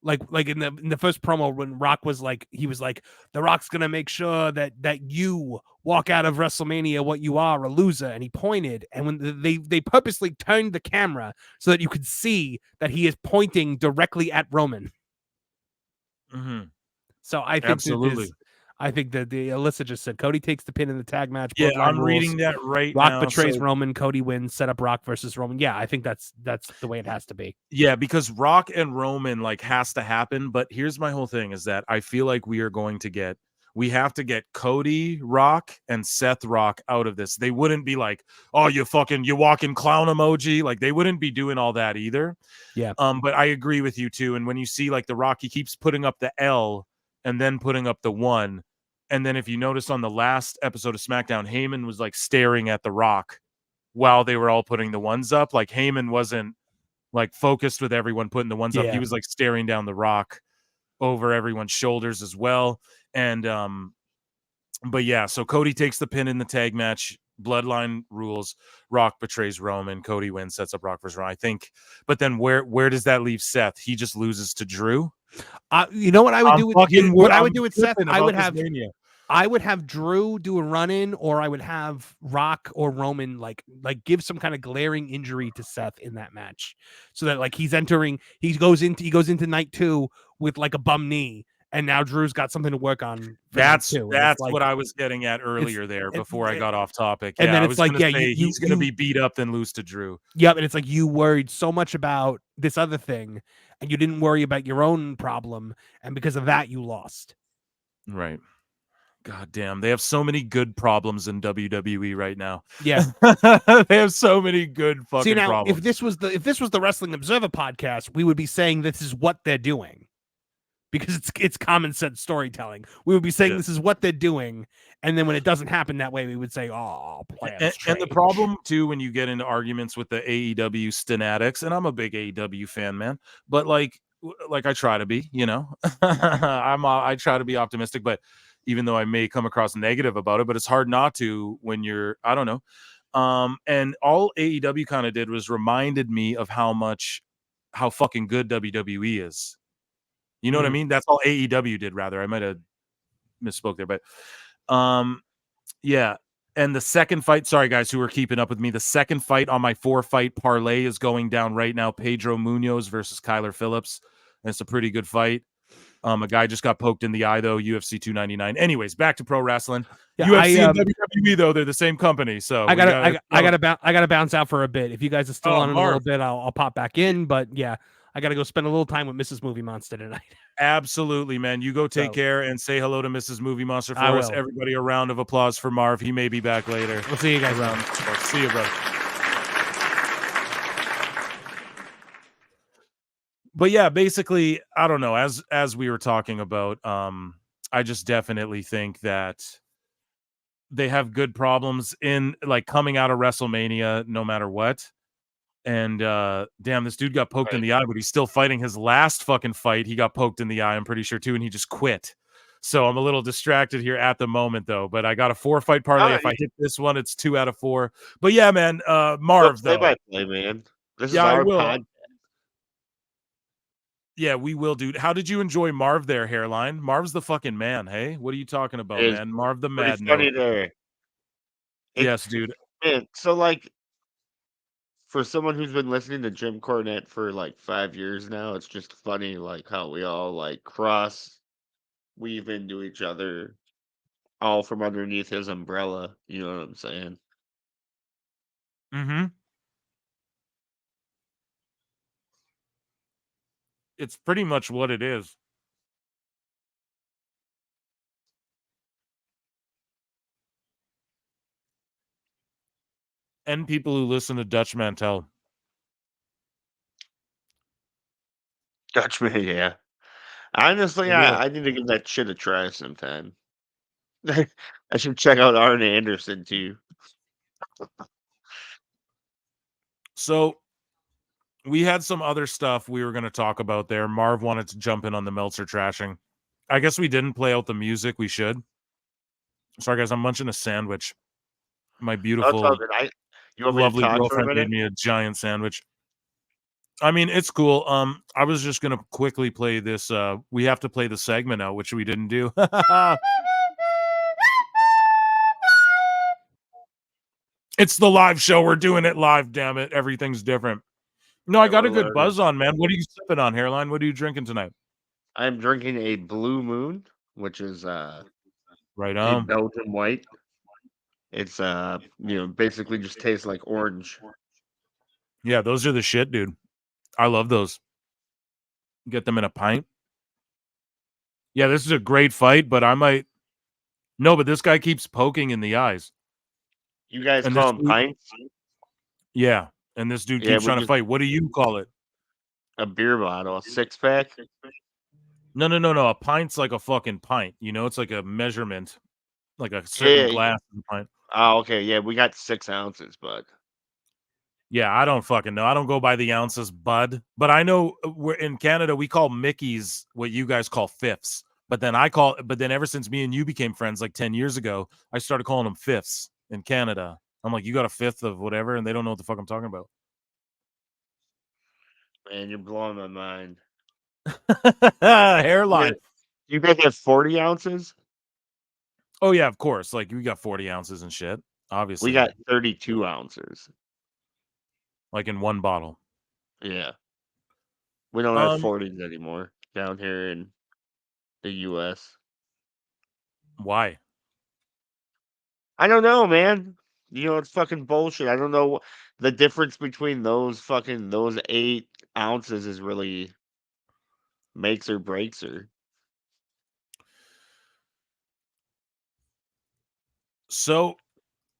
Like in the first promo when Rock was like, The Rock's gonna make sure that you walk out of WrestleMania what you are, a loser. And he pointed, and when they purposely turned the camera so that you could see that he is pointing directly at Roman. Mm-hmm. So I think absolutely. I think that Alyssa just said Cody takes the pin in the tag match. Yeah, I'm reading that right now. Rock betrays Roman, Cody wins, set up Rock versus Roman. Yeah, I think that's the way it has to be. Yeah, because Rock and Roman has to happen. But here's my whole thing is that I feel like we have to get Cody Rock and Seth Rock out of this. They wouldn't be like, oh, you walking clown emoji. Like they wouldn't be doing all that either. Yeah. But I agree with you too. And when you see the Rock, he keeps putting up the L and then putting up the 1. And then if you notice on the last episode of SmackDown, Heyman was staring at The Rock while they were all putting the 1s up. Like Heyman wasn't focused with everyone putting the 1s up. He was staring down The Rock over everyone's shoulders as well. And but yeah, so Cody takes the pin in the tag match. Bloodline rules. Rock betrays Roman. Cody wins, sets up Rock versus Roman, I think. But then where does that leave Seth? He just loses to Drew. You know what I would do with what I would do with Seth? I would have Drew do a run-in, or I would have Rock or Roman give some kind of glaring injury to Seth in that match, so that he goes into night 2 with a bum knee, and now Drew's got something to work on. That's what I was getting at earlier there before I got off topic. And then it's he's going to be beat up then lose to Drew. Yep, and it's you worried so much about this other thing, and you didn't worry about your own problem, and because of that, you lost. Right. God damn, they have so many good problems in WWE right now. Yeah, they have so many good fucking problems. If this was the Wrestling Observer podcast, we would be saying this is what they're doing, because it's common sense storytelling. We would be saying this is what they're doing, and then when it doesn't happen that way, we would say, "Oh, plans." And the problem too, when you get into arguments with the AEW fanatics, and I'm a big AEW fan, man, but I try to be, I try to be optimistic, but even though I may come across negative about it, but it's hard not to when you're, I don't know. And all AEW kind of did was reminded me of how fucking good WWE is. You know what I mean? That's all AEW did, rather. I might have misspoke there, but yeah. And the second fight, sorry guys who are keeping up with me, the second fight on my 4-fight parlay is going down right now. Pedro Munoz versus Kyler Phillips. And it's a pretty good fight. A guy just got poked in the eye, though, UFC 299. Anyways, back to pro wrestling. Yeah, UFC and WWE, though, they're the same company. So I gotta bounce out for a bit. If you guys are still on in a little bit, I'll pop back in. But yeah, I gotta go spend a little time with Mrs. Movie Monster tonight. Absolutely, man. You go take care and say hello to Mrs. Movie Monster for us. Everybody, a round of applause for Marv. He may be back later. We'll see you guys around. See you, brother. But yeah, basically, I don't know. As we were talking about, I just definitely think that they have good problems in coming out of WrestleMania, no matter what. And damn, this dude got poked in the eye, but he's still fighting his last fucking fight. He got poked in the eye, I'm pretty sure too, and he just quit. So I'm a little distracted here at the moment, though. But I got a 4-fight parlay. If I hit this one, it's 2 out of 4. But yeah, man, Marv, though. Play, man. This is our podcast. Yeah, we will, dude. How did you enjoy Marv there, Hairline? Marv's the fucking man, hey? What are you talking about, man? Marv the Mad funny there. Yes, dude. Man, so for someone who's been listening to Jim Cornette for like 5 years now, it's just funny like how we all like weave into each other all from underneath his umbrella. You know what I'm saying? Mm-hmm. It's pretty much what it is. And people who listen to Dutch Mantel. Dutchman, yeah. Honestly, I need to give that shit a try sometime. I should check out Arn Anderson too. So we had some other stuff we were going to talk about there. Marv wanted to jump in on the Meltzer trashing. I guess we didn't play out the music. We should. Sorry, guys. I'm munching a sandwich. My beautiful, lovely girlfriend made me a giant sandwich. I mean, it's cool. I was just going to quickly play this. We have to play the segment now, which we didn't do. It's the live show. We're doing it live, damn it. Everything's different. No, I got a good buzz on, man. What are you sipping on, Hairline? What are you drinking tonight? I'm drinking a Blue Moon, which is right a on. Belgian white. It's basically just tastes like orange. Yeah, those are the shit, dude. I love those. Get them in a pint. Yeah, this is a great fight, but I might. No, but this guy keeps poking in the eyes. You guys call them pints? Yeah, and this dude keeps trying to fight. What do you call it? A beer bottle, a 6-pack? No. A pint's like a fucking pint. You know, it's like a measurement, like a certain glass pint. Oh, okay. Yeah, we got 6 ounces, bud. Yeah, I don't fucking know. I don't go by the ounces, bud. But I know we're in Canada, we call Mickeys what you guys call fifths. But then ever since me and you became friends like 10 years ago, I started calling them fifths in Canada. I'm like, you got a fifth of whatever, and they don't know what the fuck I'm talking about. Man, you're blowing my mind. Hairline. You guys have 40 ounces? Oh, yeah, of course. Like, we got 40 ounces and shit, obviously. We got 32 ounces. Like in one bottle. Yeah. We don't have 40s anymore down here in the U.S. Why? I don't know, man. You know, it's fucking bullshit. I don't know. The difference between those 8 ounces is really makes or breaks her. So,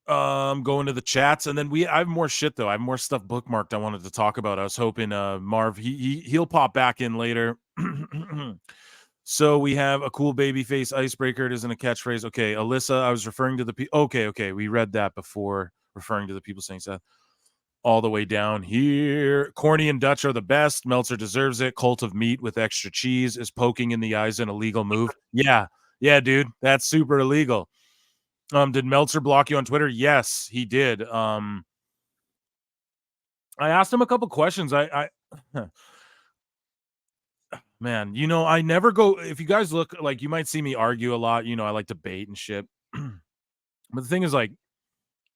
going to the chats, and then I have more shit though. I have more stuff bookmarked I wanted to talk about. I was hoping Marv he'll pop back in later. So we have a cool baby face icebreaker. It isn't a catchphrase. Okay, Alyssa, I was referring to the people. Okay, we read that before, referring to the people saying stuff. All the way down here. Corny and Dutch are the best. Meltzer deserves it. Cult of meat with extra cheese. Is poking in the eyes an illegal move? Yeah, dude, that's super illegal. Did Meltzer block you on Twitter? Yes, he did. I asked him a couple questions. Man, you know, I never go. If you guys look, like, you might see me argue a lot. You know, I like debate and shit. But the thing is, like,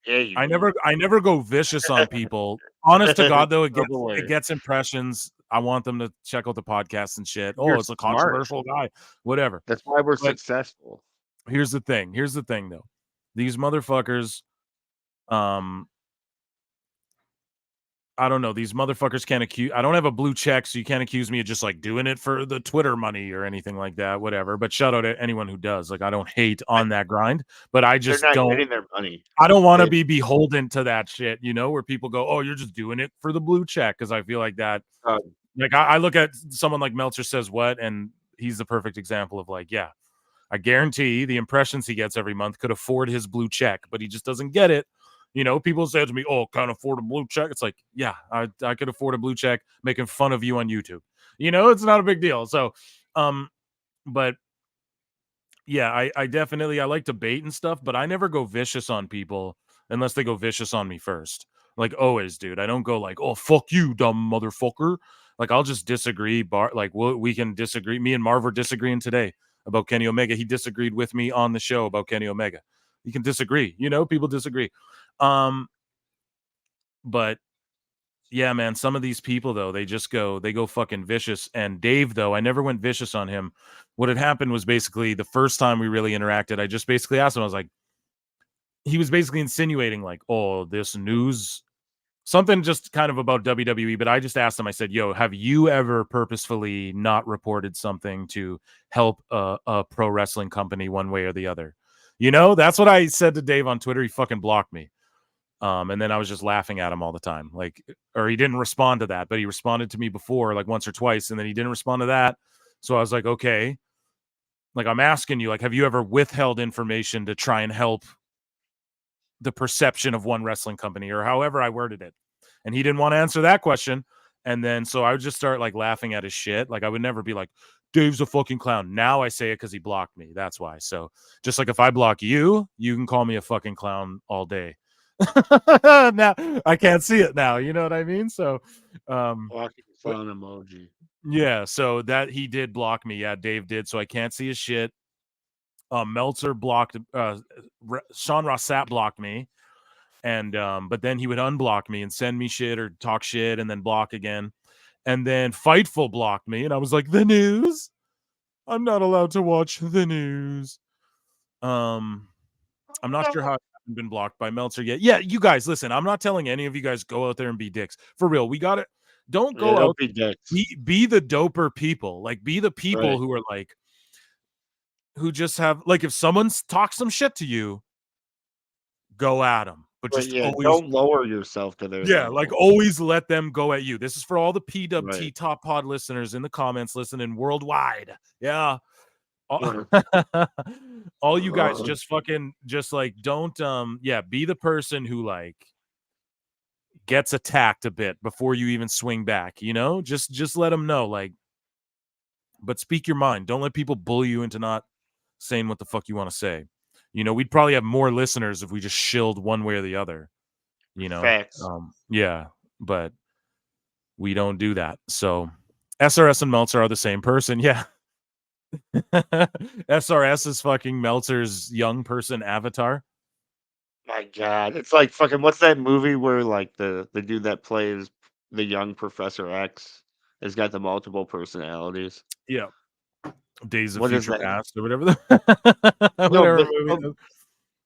I never go vicious on people. Honest to God, though, it gets impressions. I want them to check out the podcast and shit. You're it's a controversial guy. Whatever. That's why we're successful. Here's the thing, though. These motherfuckers, I don't know. These motherfuckers can't accuse. I don't have a blue check, so you can't accuse me of just like doing it for the Twitter money or anything like that. Whatever. But shout out to anyone who does. Like, I don't hate on that grind, but I just don't getting their money. I don't want to be beholden to that shit. You know, where people go, "Oh, you're just doing it for the blue check," because I feel like that. Like, I look at someone like Meltzer says what, and he's the perfect example of like, yeah, I guarantee the impressions he gets every month could afford his blue check, but he just doesn't get it. You know, people say to me, "Oh, can't afford a blue check." It's like, yeah, I could afford a blue check making fun of you on YouTube. You know, it's not a big deal. So, but yeah, I definitely, I like debate and stuff, but I never go vicious on people unless they go vicious on me first. Like, always, dude. I don't go like, "Oh, fuck you, dumb motherfucker." Like, I'll just disagree. We can disagree. Me and Marv are disagreeing today about Kenny Omega. He disagreed with me on the show about Kenny Omega. You can disagree. You know, people disagree. But yeah, man, some of these people though, they go fucking vicious. And Dave, though, I never went vicious on him. What had happened was basically the first time we really interacted, I just basically asked him, I was like, he was basically insinuating like, oh, this news, something just kind of about WWE. But I just asked him, I said, yo, have you ever purposefully not reported something to help a pro wrestling company one way or the other? You know, that's what I said to Dave on Twitter. He fucking blocked me. And then I was just laughing at him all the time. Like, or he didn't respond to that, but he responded to me before, like once or twice, and then he didn't respond to that. So I was like, okay, like I'm asking you, like, have you ever withheld information to try and help the perception of one wrestling company, or however I worded it? And he didn't want to answer that question. And then so I would just start like laughing at his shit. Like I would never be like, Dave's a fucking clown. Now I say it because he blocked me. That's why. So just like if I block you, you can call me a fucking clown all day. Now I can't see it now. You know what I mean? So Walking clown emoji. yeah, so that he did block me. Yeah, Dave did. So I can't see his shit. Meltzer blocked Sean Rossap blocked me. And but then he would unblock me and send me shit or talk shit and then block again. And then Fightful blocked me, and I was like, the news? I'm not allowed to watch the news. I'm not sure how I haven't been blocked by Meltzer yet. Yeah, you guys, listen, I'm not telling any of you guys go out there and be dicks. For real, we got it. Don't go out. Be dicks. Be the doper people. Like, be the people who are like, who just have, like, if someone talks some shit to you, go at them. But just always, don't lower yourself to their level. Like always let them go at you. This is for all the PWT Top Pod listeners in the comments listening worldwide. Yeah. All you guys just fucking just like don't be the person who like gets attacked a bit before you even swing back, you know? Just let them know, like, but speak your mind. Don't let people bully you into not saying what the fuck you want to say. You know, we'd probably have more listeners if we just shilled one way or the other. You know, facts. Yeah, but we don't do that. So SRS and Meltzer are the same person. Yeah. SRS is fucking Meltzer's young person avatar. My God, it's like fucking. What's that movie where like the dude that plays the young Professor X has got the multiple personalities? Yeah. Days of What is Future that? Past or whatever.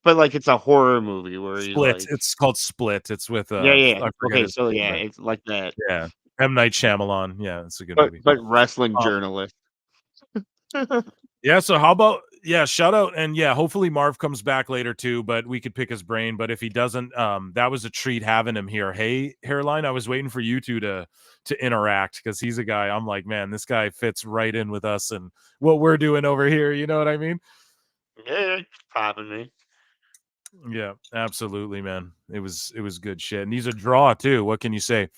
But like it's a horror movie where he Split. like It's called Split. It's with Okay, so yeah, it's like that. Yeah. M. Night Shyamalan. Yeah, it's a good movie. But wrestling journalist. Yeah, so how about shout out, and hopefully Marv comes back later too, but we could pick his brain. But if he doesn't, that was a treat having him here. Hey, Hairline, I was waiting for you two to interact because he's a guy I'm like, man, this guy fits right in with us and what we're doing over here. You know what I mean? Yeah, popping me. Yeah, absolutely, man. It was good shit. And he's a draw too. What can you say?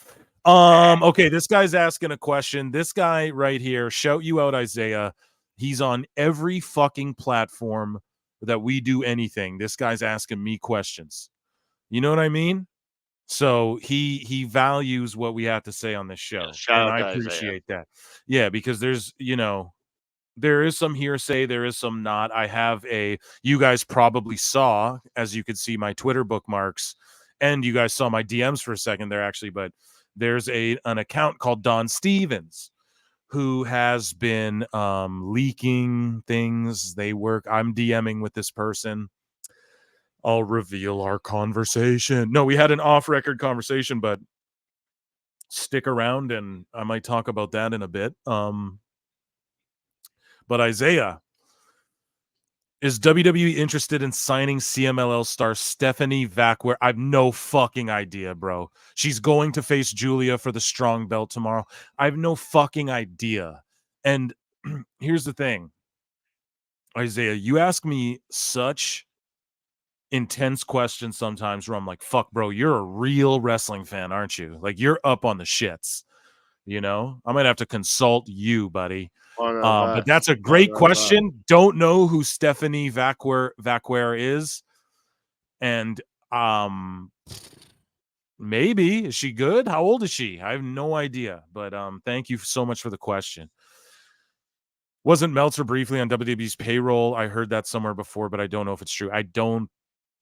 Okay, this guy's asking a question. This guy right here, shout you out, Isaiah. He's on every fucking platform that we do anything. This guy's asking me questions. You know what I mean? So he values what we have to say on this show. And I appreciate that. Yeah, because there's, there is some hearsay, there is some not. I have you guys probably saw, as you could see my Twitter bookmarks, and you guys saw my DMs for a second there actually, but there's an account called Don Stevens who has been leaking things. I'm DMing with this person. I'll reveal our conversation. No, we had an off-record conversation, but stick around and I might talk about that in a bit. But Isaiah, is WWE interested in signing CMLL star Stephanie Vacquer? I have no fucking idea, bro. She's going to face Julia for the strong belt tomorrow. I have no fucking idea. And here's the thing, Isaiah, you ask me such intense questions sometimes where I'm like, fuck, bro, you're a real wrestling fan, aren't you? Like, you're up on the shits. You know, I might have to consult you, buddy. But that's a great question. Don't know who Stephanie Vacquer is. And maybe, is she good? How old is she? I have no idea. But thank you so much for the question. Wasn't Meltzer briefly on WWE's payroll? I heard that somewhere before, but I don't know if it's true. I don't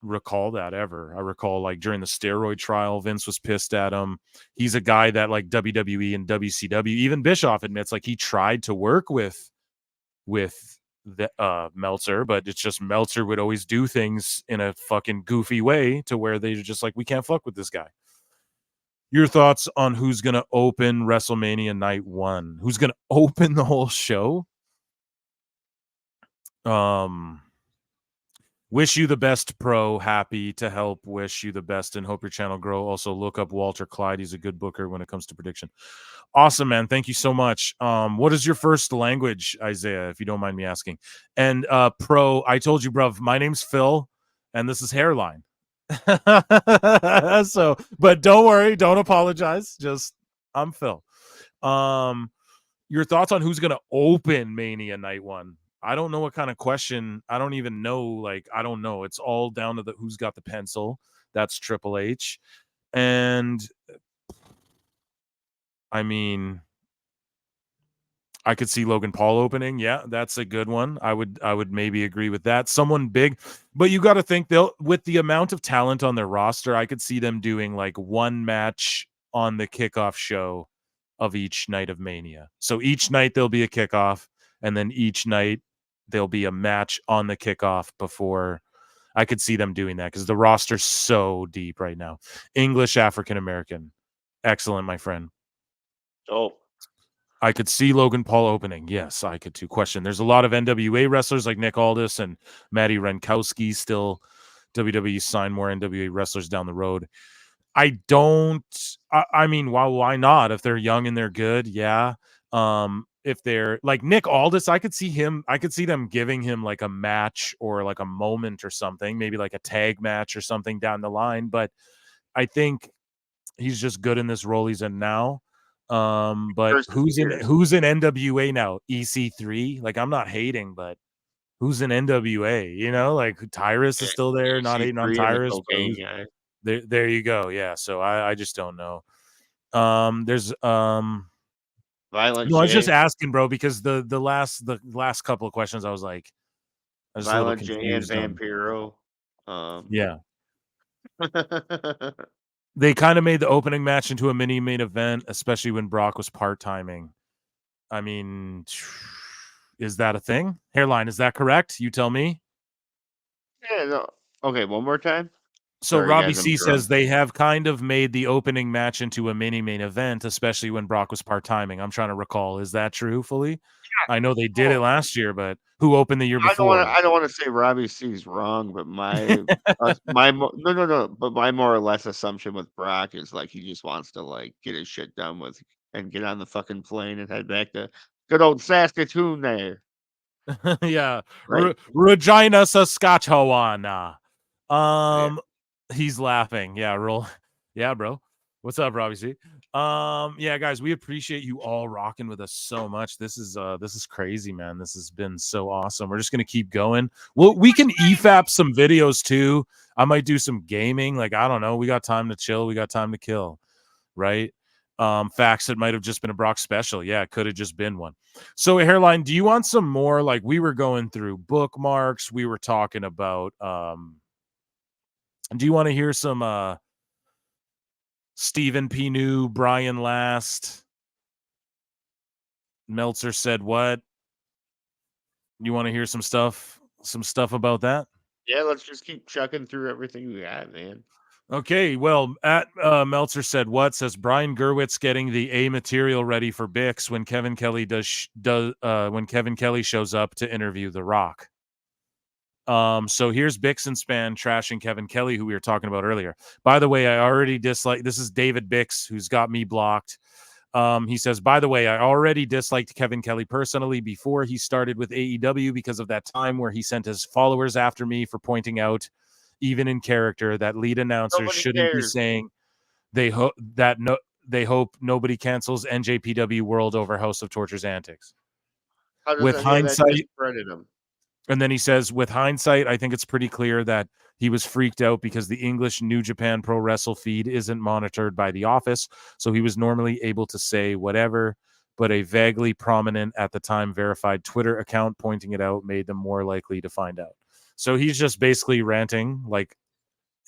recall that ever. I recall like during the steroid trial, Vince was pissed at him. He's a guy that like WWE and WCW, even Bischoff admits like he tried to work with the Meltzer, but it's just Meltzer would always do things in a fucking goofy way to where they're just like, we can't fuck with this guy. Your thoughts on who's going to open WrestleMania Night 1? Who's going to open the whole show? Wish you the best, Pro. Happy to help. Wish you the best and hope your channel grow. Also, look up Walter Clyde. He's a good booker when it comes to prediction. Awesome, man. Thank you so much. What is your first language, Isaiah, if you don't mind me asking? And Pro, I told you, bruv, my name's Phil, and this is Hairline. So, but don't worry, don't apologize. Just, I'm Phil. Your thoughts on who's going to open Mania Night 1? I don't know what kind of question. I don't even know. Like, I don't know. It's all down to the who's got the pencil. That's Triple H. And I mean, I could see Logan Paul opening. Yeah, that's a good one. I would maybe agree with that. Someone big, but you got to think they'll, with the amount of talent on their roster, I could see them doing like one match on the kickoff show of each night of Mania. So each night there'll be a kickoff, and then each night there'll be a match on the kickoff before. I could see them doing that because the roster's so deep right now. English, African American. Excellent, my friend. Oh, I could see Logan Paul opening. Yes, I could too. Question. There's a lot of NWA wrestlers like Nick Aldis and Matty Renkowski still. WWE sign more NWA wrestlers down the road. I mean, why not? If they're young and they're good, yeah. If they're like Nick Aldis, I could see them giving him like a match or like a moment or something, maybe like a tag match or something down the line. But I think he's just good in this role he's in now. But who's in NWA now? EC3? Like, I'm not hating, but who's in NWA? You know, like Tyrus is still there, not hating on Tyrus. There you go. Yeah. So I just don't know. There's Violent no, I was just asking, bro, because the last couple of questions I was like, I was Violent a little J and confused. Vampiro. Yeah. They kind of made the opening match into a mini main event, especially when Brock was part-timing. I mean, is that a thing? Hairline, is that correct? You tell me. Yeah, no. Okay, one more time. So Sorry, Robbie guys, C says they have kind of made the opening match into a mini main event, especially when Brock was part-timing. I'm trying to recall. Is that true fully? Yeah. I know they did it last year, but who opened the year before? I don't want to say Robbie C's wrong, but my more or less assumption with Brock is like he just wants to like get his shit done with and get on the fucking plane and head back to good old Saskatoon there. Yeah. Right? Regina, Saskatchewan. Yeah. He's laughing. Yeah, roll. Yeah, bro. What's up, Robbie C? Yeah, guys, we appreciate you all rocking with us so much. This is crazy, man. This has been so awesome. We're just gonna keep going. Well, we can e-fap some videos too. I might do some gaming. Like, I don't know. We got time to chill. We got time to kill, right? Facts, it might have just been a Brock special. Yeah, it could have just been one. So, Hairline, do you want some more? Like, we were going through bookmarks. We were talking about do you want to hear some Stephen P. New, Brian Last, Meltzer said what? You want to hear some stuff about that? Yeah, let's just keep chucking through everything we got, man. Okay, well, at Meltzer said what says Brian Gerwitz getting the A material ready for Bix when Kevin Kelly when Kevin Kelly shows up to interview The Rock. So here's Bix and Span trashing Kevin Kelly, who we were talking about earlier. By the way, I already dislike. This is David Bix, who's got me blocked. He says, by the way, I already disliked Kevin Kelly personally before he started with AEW because of that time where he sent his followers after me for pointing out, even in character, that lead announcers shouldn't be saying they hope nobody cancels NJPW World over House of Torture's antics. With hindsight, and then he says, with hindsight, I think it's pretty clear that he was freaked out because the English New Japan Pro Wrestle feed isn't monitored by the office, so he was normally able to say whatever, but a vaguely prominent at the time verified Twitter account pointing it out made them more likely to find out. So he's just basically ranting like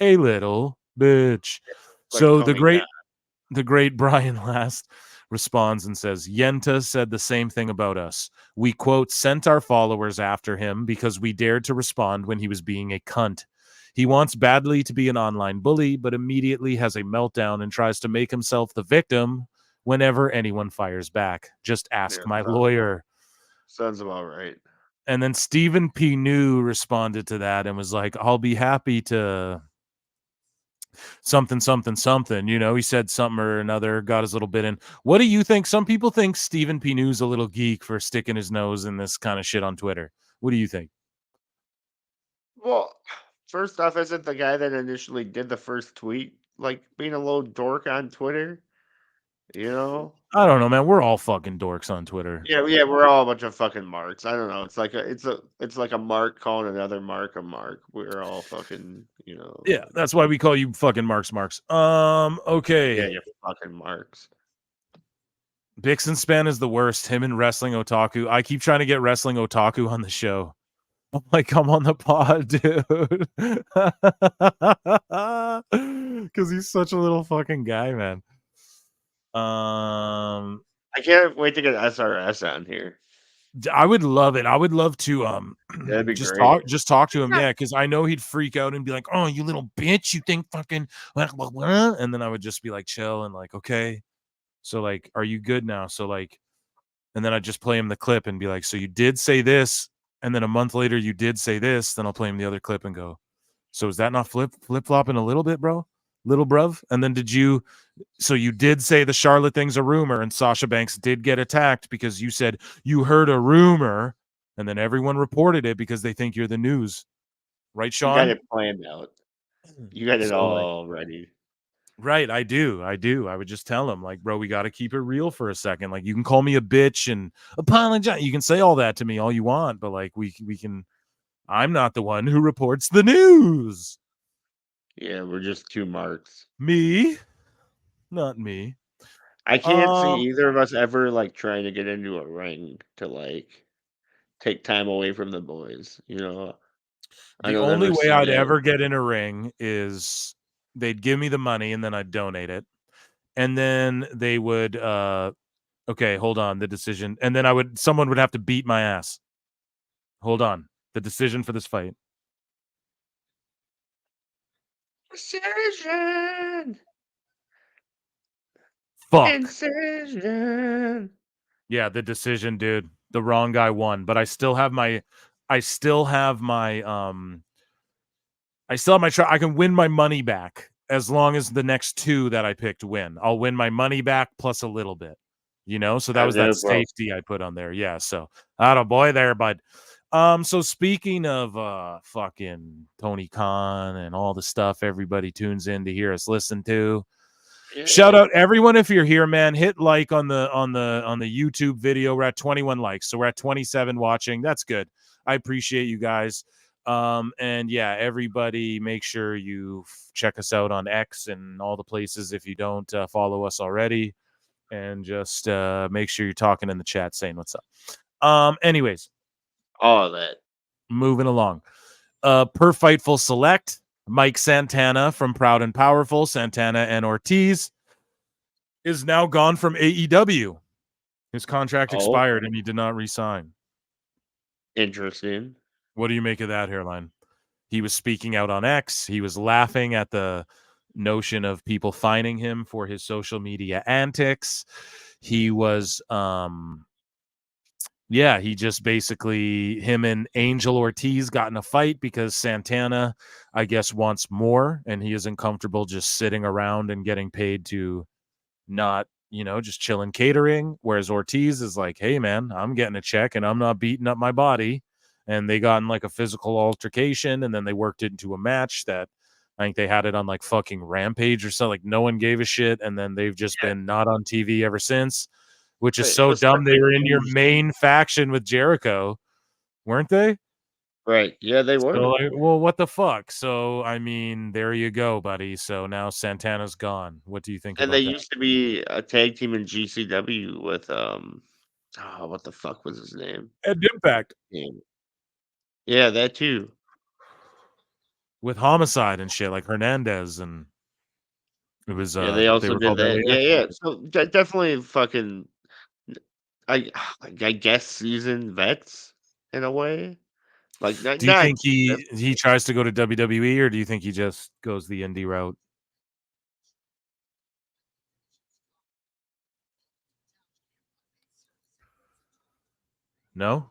a little bitch. Like So Tony the great Brian Last responds and says, Yenta said the same thing about us. We, quote, sent our followers after him because we dared to respond when he was being a cunt. He wants badly to be an online bully, but immediately has a meltdown and tries to make himself the victim whenever anyone fires back. Just ask my lawyer. Sounds about right. And then Stephen P. New responded to that and was like, I'll be happy to something, something, something. You know, he said something or another, got his little bit in. What do you think? Some people think Stephen P. New's a little geek for sticking his nose in this kind of shit on Twitter. What do you think? Well, first off, isn't the guy that initially did the first tweet like being a little dork on Twitter? You know? I don't know, man. We're all fucking dorks on Twitter. Yeah, we're all a bunch of fucking marks. I don't know. It's like a mark calling another mark a mark. We're all fucking, you know. Yeah, that's why we call you fucking marks. Okay. Yeah, you're fucking marks. Bixen Span is the worst. Him and Wrestling Otaku. I keep trying to get Wrestling Otaku on the show. I'm like, come on the pod, dude. Because he's such a little fucking guy, man. I can't wait to get SRS on here. I would love it. I would love to That'd be just great. talk to him. Yeah, because I know he'd freak out and be like, "Oh, you little bitch! You think fucking," and then I would just be like, chill and like, okay. So like, are you good now? So like, and then I'd just play him the clip and be like, so you did say this, and then a month later you did say this. Then I'll play him the other clip and go, so is that not flip flopping a little bit, bro? Little bruv? And then so you did say the Charlotte thing's a rumor and Sasha Banks did get attacked because you said you heard a rumor and then everyone reported it because they think you're the news. Right, Sean? You got it planned out. You got it all ready. Right, I do. I would just tell him, like, bro, we got to keep it real for a second. Like, you can call me a bitch and apologize. You can say all that to me all you want, but like, we can. I'm not the one who reports the news. Yeah, we're just two marks. Me, not me. I can't see either of us ever like trying to get into a ring to like take time away from the boys. You know, the only way I'd ever get in a ring is they'd give me the money and then I'd donate it, and then they would. Okay, hold on. The decision, and then someone would have to beat my ass. Hold on. The decision for this fight. Decision. Fuck. Incision. Yeah, the decision, dude. The wrong guy won, but I still have my I can win my money back as long as the next two that I picked win. I'll win my money back plus a little bit. You know? So that was that safety I put on there. Yeah, so atta boy there, bud. So speaking of fucking Tony Khan and all the stuff everybody tunes in to hear us listen to. Yeah. Shout out everyone if you're here, man. Hit like on the YouTube video. We're at 21 likes, so we're at 27 watching. That's good. I appreciate you guys. And yeah, everybody, make sure you check us out on X and all the places if you don't follow us already, and just make sure you're talking in the chat, saying what's up. Anyways, all of that. Moving along. Per Fightful Select. Mike Santana from Proud and Powerful, Santana and Ortiz, is now gone from AEW. His contract expired and he did not resign. Interesting. What do you make of that, Hairline? He was speaking out on X. He was laughing at the notion of people fining him for his social media antics. He was he just basically, him and Angel Ortiz got in a fight because Santana, I guess, wants more, and he isn't comfortable just sitting around and getting paid to not, just chilling catering. Whereas Ortiz is like, hey, man, I'm getting a check and I'm not beating up my body. And they got in like a physical altercation, and then they worked it into a match that I think they had it on like fucking Rampage or something. Like no one gave a shit, and then they've just been not on TV ever since. Which is so dumb. They were in your main faction with Jericho, weren't they? Right. Yeah, they were. So, like, well, what the fuck? So, I mean, there you go, buddy. So now Santana's gone. What do you think and about that? And they used to be a tag team in GCW with, what the fuck was his name? Ed Impact. Yeah, that too. with Homicide and shit, like Hernandez, and it was Yeah, they also were did called that. LAX. Yeah. So definitely fucking. I guess seasoned vets in a way. Like Do you not think he tries to go to WWE, or do you think he just goes the indie route? No?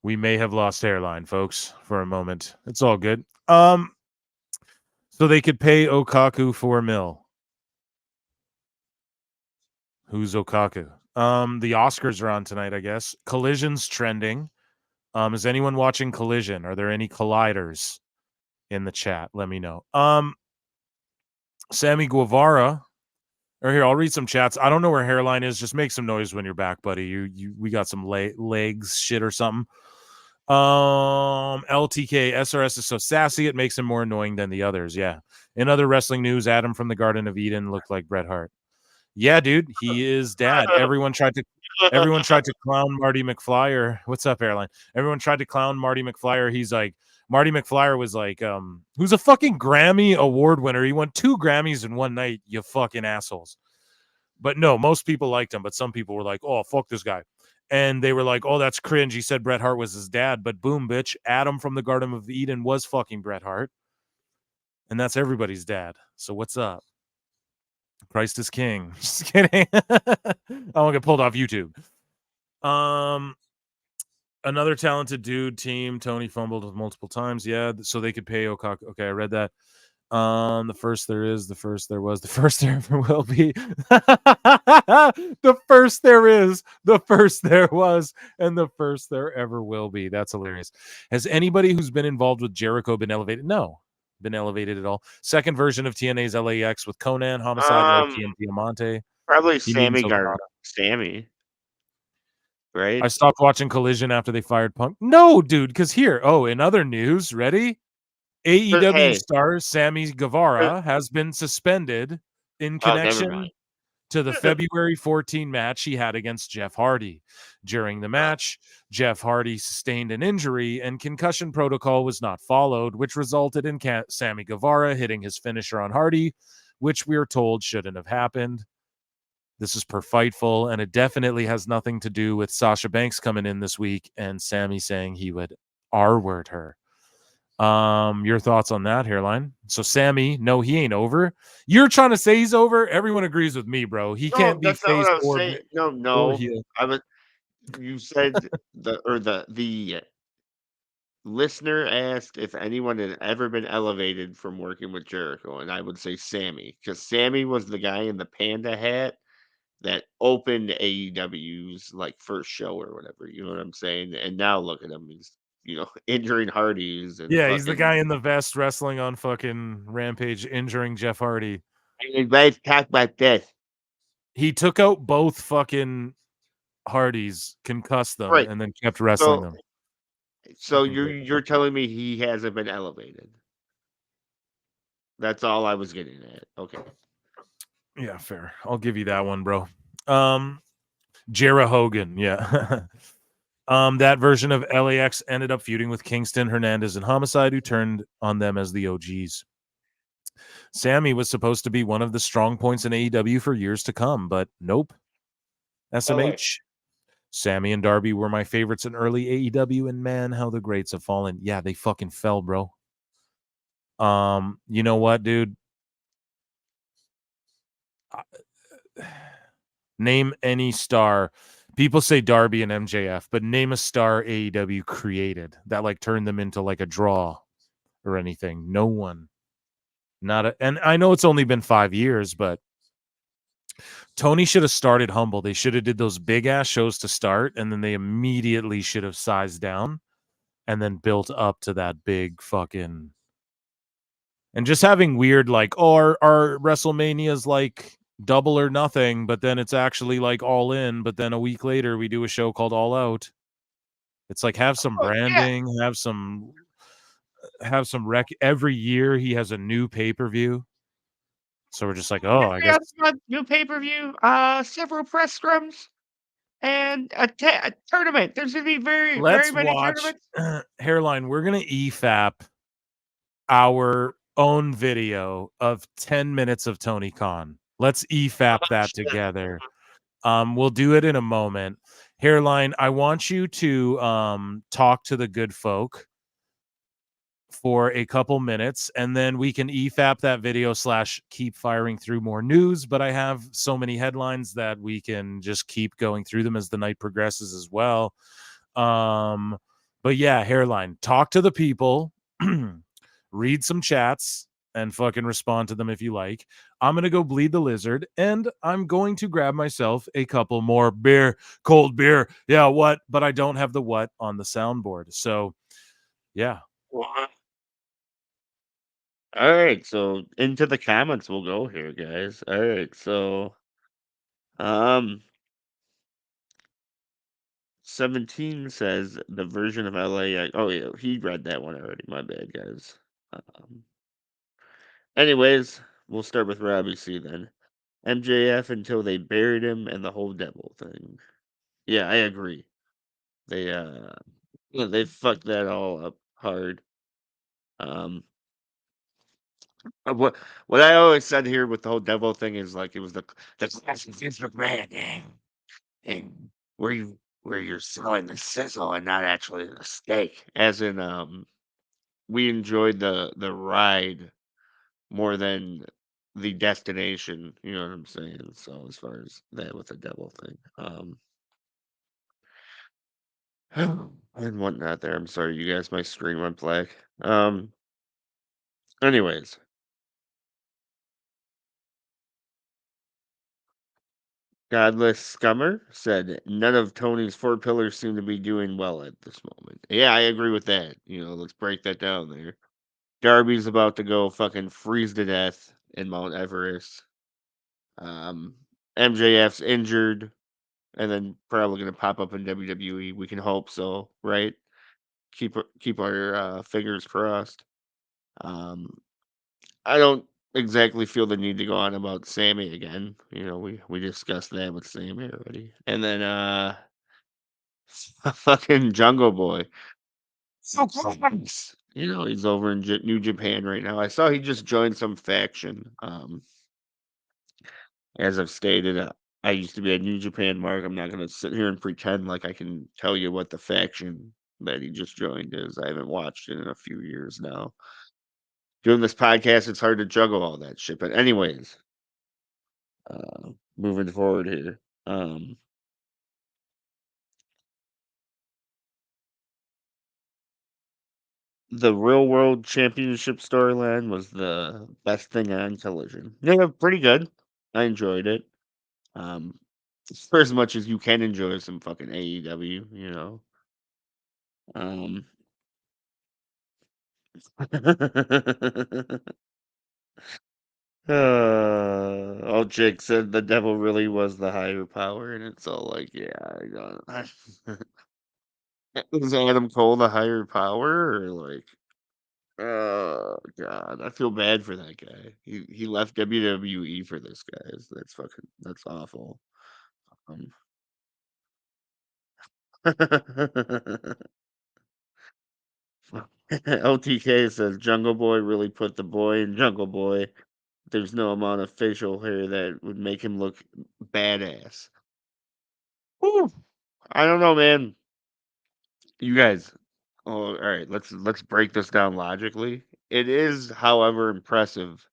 We may have lost Hairline, folks, for a moment. It's all good. So they could pay Okaku $4 million. Who's Okaku? The Oscars are on tonight, I guess. Collision's trending. Is anyone watching Collision? Are there any colliders in the chat? Let me know. Sammy Guevara. Or here, I'll read some chats. I don't know where Hairline is. Just make some noise when you're back, buddy. We got some legs shit or something. LTK SRS is so sassy it makes him more annoying than the others. Yeah. In other wrestling news, Adam from the Garden of Eden looked like Bret Hart. Yeah, dude, he is dad. Everyone tried to clown Marty McFlyer. What's up, Airline? Everyone tried to clown Marty McFlyer. He's like, Marty McFlyer was like, who's a fucking Grammy award winner. He won 2 Grammys in one night, you fucking assholes. But no, most people liked him, but some people were like, oh, fuck this guy. And they were like, oh, that's cringe. He said Bret Hart was his dad. But boom, bitch, Adam from the Garden of Eden was fucking Bret Hart. And that's everybody's dad. So what's up? Christ is king. Just kidding. I won't get pulled off YouTube. Another talented dude team. Tony fumbled multiple times. Yeah, so they could pay Okaku. Okay, I read that. The first there is, the first there was, the first there ever will be. The first there is, the first there was, and the first there ever will be. That's hilarious. Has anybody who's been involved with Jericho been elevated? No. Been elevated at all. Second version of TNA's LAX with Conan, Homicide, Loki, and Diamante. Probably Sammy Sammy. Right? I stopped watching Collision after they fired Punk. No, dude, because here, in other news, ready? AEW star Sammy Guevara has been suspended in connection to the February 14 match he had against Jeff Hardy. During the match, Jeff Hardy sustained an injury and concussion protocol was not followed, which resulted in Sammy Guevara hitting his finisher on Hardy, which we are told shouldn't have happened. This is per Fightful, and it definitely has nothing to do with Sasha Banks coming in this week and Sammy saying he would R-word her. Your thoughts on that, Hairline? So Sammy, no, he ain't over. You're trying to say he's over? Everyone agrees with me, bro. He can't be face or saying. No. You said the listener asked if anyone had ever been elevated from working with Jericho, and I would say Sammy, because Sammy was the guy in the panda hat that opened AEW's like first show or whatever. You know what I'm saying? And now look at him. He's injuring Hardy's. And he's the guy in the vest wrestling on fucking Rampage, injuring Jeff Hardy. Let's talk about this. He took out both fucking Hardys, concussed them, and then kept wrestling them. So you're telling me he hasn't been elevated? That's all I was getting at. Okay. Yeah, fair. I'll give you that one, bro. Jera Hogan, yeah. That version of LAX ended up feuding with Kingston, Hernandez, and Homicide, who turned on them as the OGs. Sammy was supposed to be one of the strong points in AEW for years to come, but nope. SMH. Sammy and Darby were my favorites in early AEW, and man, how the greats have fallen. Yeah, they fucking fell, bro. You know what, dude? Name any star. People say Darby and MJF, but name a star AEW created that like turned them into like a draw or anything. No one. And I know it's only been 5 years, but Tony should have started humble. They should have did those big ass shows to start, and then they immediately should have sized down and then built up to that big fucking. And just having weird like, our WrestleMania's like double or nothing, but then it's actually like all in, but then a week later we do a show called All Out. It's like have some branding, have some every year he has a new pay-per-view. So we're just like, I guess new pay-per-view, several press scrums, and a tournament. There's gonna be very many tournaments. Hairline, we're gonna e-fap our own video of 10 minutes of Tony Khan. Let's e-fap that together. We'll do it in a moment. Hairline, I want you to talk to the good folk for a couple minutes, and then we can e-fap that video / keep firing through more news. But I have so many headlines that we can just keep going through them as the night progresses as well. But yeah, Hairline, talk to the people, read some chats, and fucking respond to them if you like. I'm going to go bleed the lizard, and I'm going to grab myself a couple more beer, cold beer. Yeah, what? But I don't have the what on the soundboard. So, yeah. All right, so into the comments we'll go here, guys. All right, so 17 says the version of LA. Oh yeah, he read that one already. My bad, guys. Anyways, we'll start with Robbie C then. MJF until they buried him and the whole devil thing. Yeah, I agree. They they fucked that all up hard. What I always said here with the whole devil thing is like it was the classic Vince McMahon, and where you're selling the sizzle and not actually the steak. As in, we enjoyed the ride more than the destination. You know what I'm saying? So as far as that with the devil thing, and whatnot. There, I'm sorry, you guys. My screen went black. Anyways. Godless Scummer said none of Tony's 4 pillars seem to be doing well at this moment. Yeah, I agree with that. Let's break that down there. Darby's about to go fucking freeze to death in Mount Everest. MJF's injured and then probably going to pop up in WWE. We can hope so, right? Keep our fingers crossed. I don't exactly feel the need to go on about Sammy again. We discussed that with Sammy already. And then fucking Jungle Boy. So close. He's over in New Japan right now. I saw he just joined some faction. As I've stated, I used to be a New Japan mark. I'm not going to sit here and pretend like I can tell you what the faction that he just joined is. I haven't watched it in a few years now. Doing this podcast, it's hard to juggle all that shit. But anyways, moving forward here. The Real World Championship storyline was the best thing on television. Yeah, pretty good. I enjoyed it. For as much as you can enjoy some fucking AEW, Um, Jake said the devil really was the higher power, and it's all like, yeah, I got it. Is Adam Cole the higher power, or like, oh god, I feel bad for that guy. He left WWE for this guy. That's awful. LTK says Jungle Boy really put the boy in Jungle Boy. There's no amount of facial hair that would make him look badass. Whew. I don't know, man. You guys, all right. Let's break this down logically. It is, however, impressive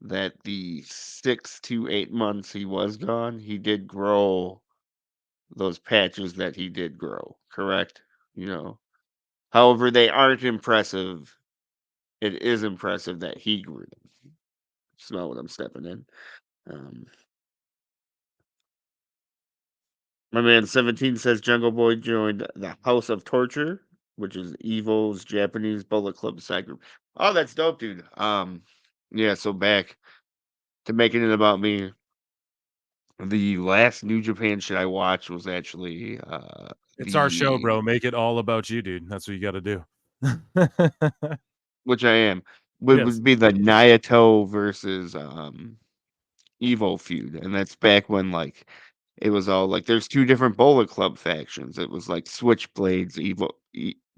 that the 6 to 8 months he was gone, he did grow those patches that he did grow. Correct? However, they aren't impressive. It is impressive that he grew them. Smell what I'm stepping in. My man 17 says Jungle Boy joined the House of Torture, which is Evil's Japanese Bullet Club side group. Oh, that's dope, dude. Yeah, so back to making it about me. The last New Japan shit I watched was actually it's our show, bro. Make it all about you, dude. That's what you got to do. Which I am. Would be the Naito versus Evo feud, and that's back when like it was all like there's two different Bullet Club factions. It was like Switchblades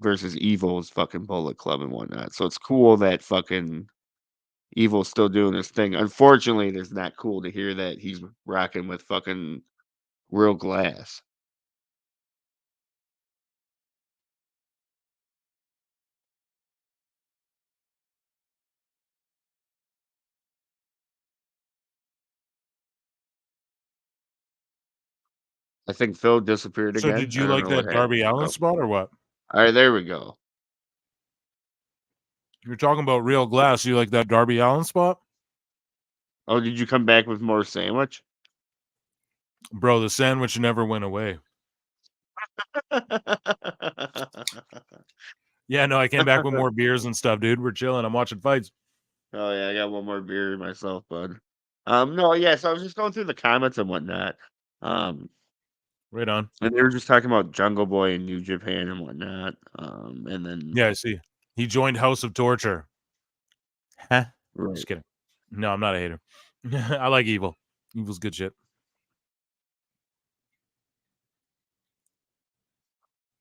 versus Evil's fucking Bullet Club and whatnot. So it's cool that fucking Evil's still doing his thing. Unfortunately, it's not cool to hear that he's rocking with fucking Real Glass. I think Phil disappeared So again. did you like that Darby Allin spot or what? All right, there we go. You're talking about Real Glass. You like that Darby Allin spot? Oh, did you come back with more sandwich? Bro, the sandwich never went away. Yeah, no, I came back with more beers and stuff, dude. We're chilling. I'm watching fights. Oh yeah, I got one more beer myself, bud. No, yeah, so I was just going through the comments and whatnot. Right on. And they were just talking about Jungle Boy and New Japan and whatnot. And then yeah, I see. He joined House of Torture. Huh? right. Just kidding. No, I'm not a hater. I like Evil. Evil's good shit.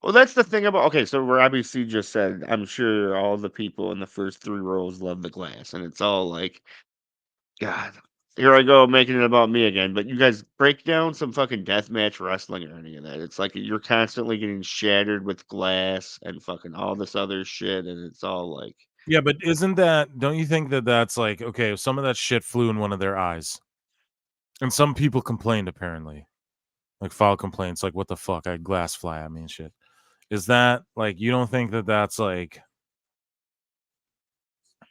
Well, that's the thing about okay. So Robbie C just said, "I'm sure all the people in the first 3 rows love the Glass," and it's all like, God, here I go making it about me again. But you guys break down some fucking deathmatch wrestling or any of that. It's like you're constantly getting shattered with Glass and fucking all this other shit, and it's all like, Yeah, but don't you think that that's like, okay, some of that shit flew in one of their eyes. And some people complained, apparently. Like, filed complaints, like, what the fuck? I had glass fly at me and shit. Is that, like, you don't think that that's, like...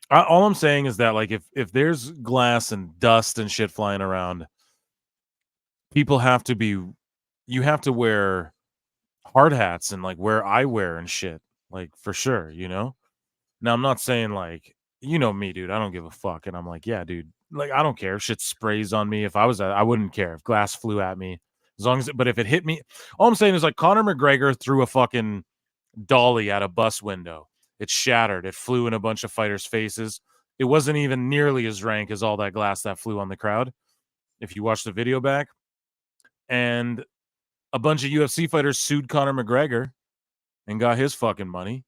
all I'm saying is that, like, if there's glass and dust and shit flying around, people have to be... You have to wear hard hats and, like, wear eyewear and shit. Like, for sure, you know? Now, I'm not saying, like... You know me, dude. I don't give a fuck. And I'm like, yeah, dude. Like, I don't care if shit sprays on me. If I was... I wouldn't care if glass flew at me. As long as... But if it hit me... All I'm saying is, like, Conor McGregor threw a fucking dolly at a bus window. It shattered. It flew in a bunch of fighters' faces. It wasn't even nearly as rank as all that glass that flew on the crowd, if you watch the video back. And a bunch of UFC fighters sued Conor McGregor and got his fucking money.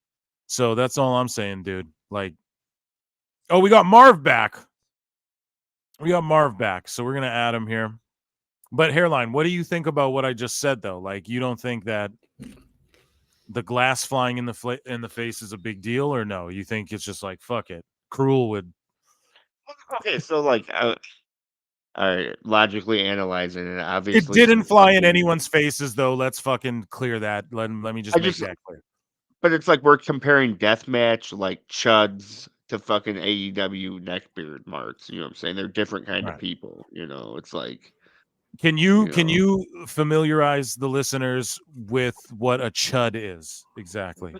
So that's all I'm saying, dude. Like, oh, we got Marv back. We got Marv back, so we're going to add him here. But Hairline, what do you think about what I just said, though? Like, you don't think that the glass flying in the face is a big deal, or no? You think it's just like, fuck it. Cruel would... okay, so like, all right, logically analyzing it, obviously it didn't fly in anyone's faces, though. Let's fucking clear that. Let me just make that clear. But it's like we're comparing deathmatch like chuds to fucking AEW neckbeard marks. You know what I'm saying? They're different kind of people. You know, it's like. Can you familiarize the listeners with what a chud is exactly?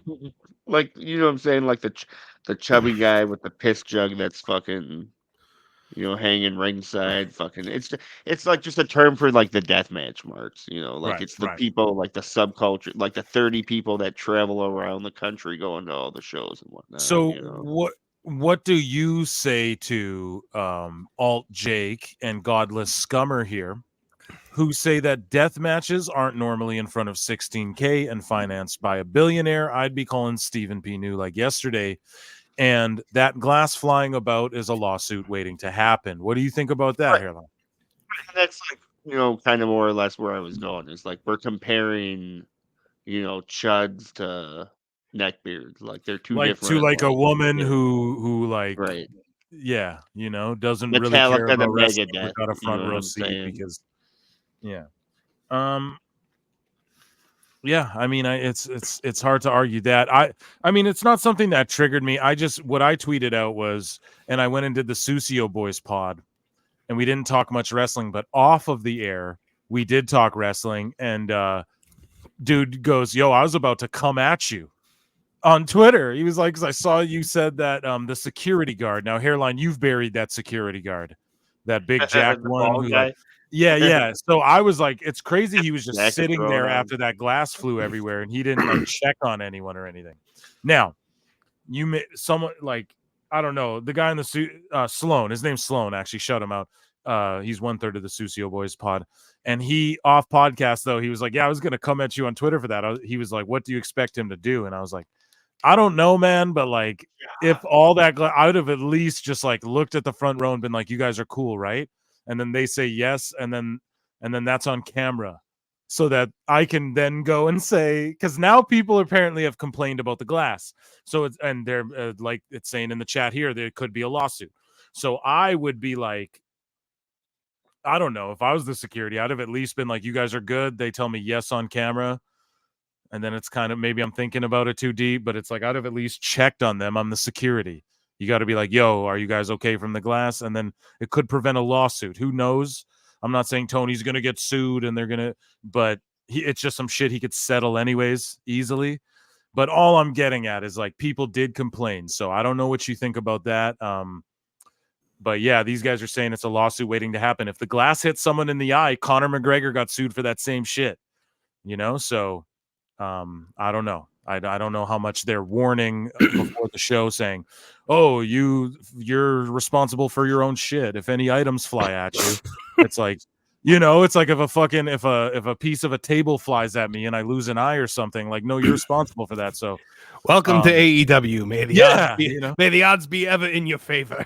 Like, you know what I'm saying? Like the chubby guy with the piss jug that's fucking, hanging ringside. Fucking, it's like just a term for like the deathmatch marks. You know, like it's the people, like the subculture, like the 30 people that travel around the country going to all the shows and whatnot. So what do you say to Alt Jake and Godless Scummer here, who say that death matches aren't normally in front of 16K and financed by a billionaire? I'd be calling Stephen P. New like yesterday. And that glass flying about is a lawsuit waiting to happen. What do you think about that, Hairline? That's like, kind of more or less where I was going. It's like we're comparing, chuds to neckbeards. Like they're two different. To like a woman who like, right. Yeah, doesn't Metallica, really care about the wrestling Megadeth, without a front row seat because, yeah. Yeah, I mean, it's hard to argue that. I mean, it's not something that triggered me. What I tweeted out was, and I went and did the Susio Boys pod, and we didn't talk much wrestling, but off of the air, we did talk wrestling, and dude goes, "Yo, I was about to come at you." On Twitter, he was like, "Cause I saw you said that the security guard." Now, Hairline, you've buried that security guard, that big jack one who like, yeah. So I was like, it's crazy. He was just sitting there after that glass flew everywhere, and he didn't like check on anyone or anything. Now, someone like, I don't know, the guy in the suit, Sloan. His name's Sloan. Actually, shout him out. He's 1/3 of the Susio Boys pod. And he off podcast though, he was like, yeah, I was gonna come at you on Twitter for that. He was like, what do you expect him to do? And I was like, I don't know, man, but like if all that I would have at least just like looked at the front row and been like, you guys are cool, right? And then they say yes, and then that's on camera. So that I can then go and say, because now people apparently have complained about the glass. So it's, and they're like it's saying in the chat here, there could be a lawsuit. So I would be like, I don't know, if I was the security, I'd have at least been like, you guys are good. They tell me yes on camera. And then it's kind of, maybe I'm thinking about it too deep, but it's like, I'd have at least checked on them. I'm the security. You got to be like, yo, are you guys okay from the glass? And then it could prevent a lawsuit. Who knows? I'm not saying Tony's going to get sued and they're going to, but it's just some shit he could settle anyways easily. But all I'm getting at is like people did complain. So I don't know what you think about that. But yeah, these guys are saying it's a lawsuit waiting to happen. If the glass hits someone in the eye, Conor McGregor got sued for that same shit, you know? So I don't know. I don't know how much they're warning before the show saying, oh, you're responsible for your own shit. If any items fly at you, it's like, you know, it's like if a piece of a table flies at me and I lose an eye or something, like, no, you're responsible for that. So welcome to AEW. May the odds be ever in your favor.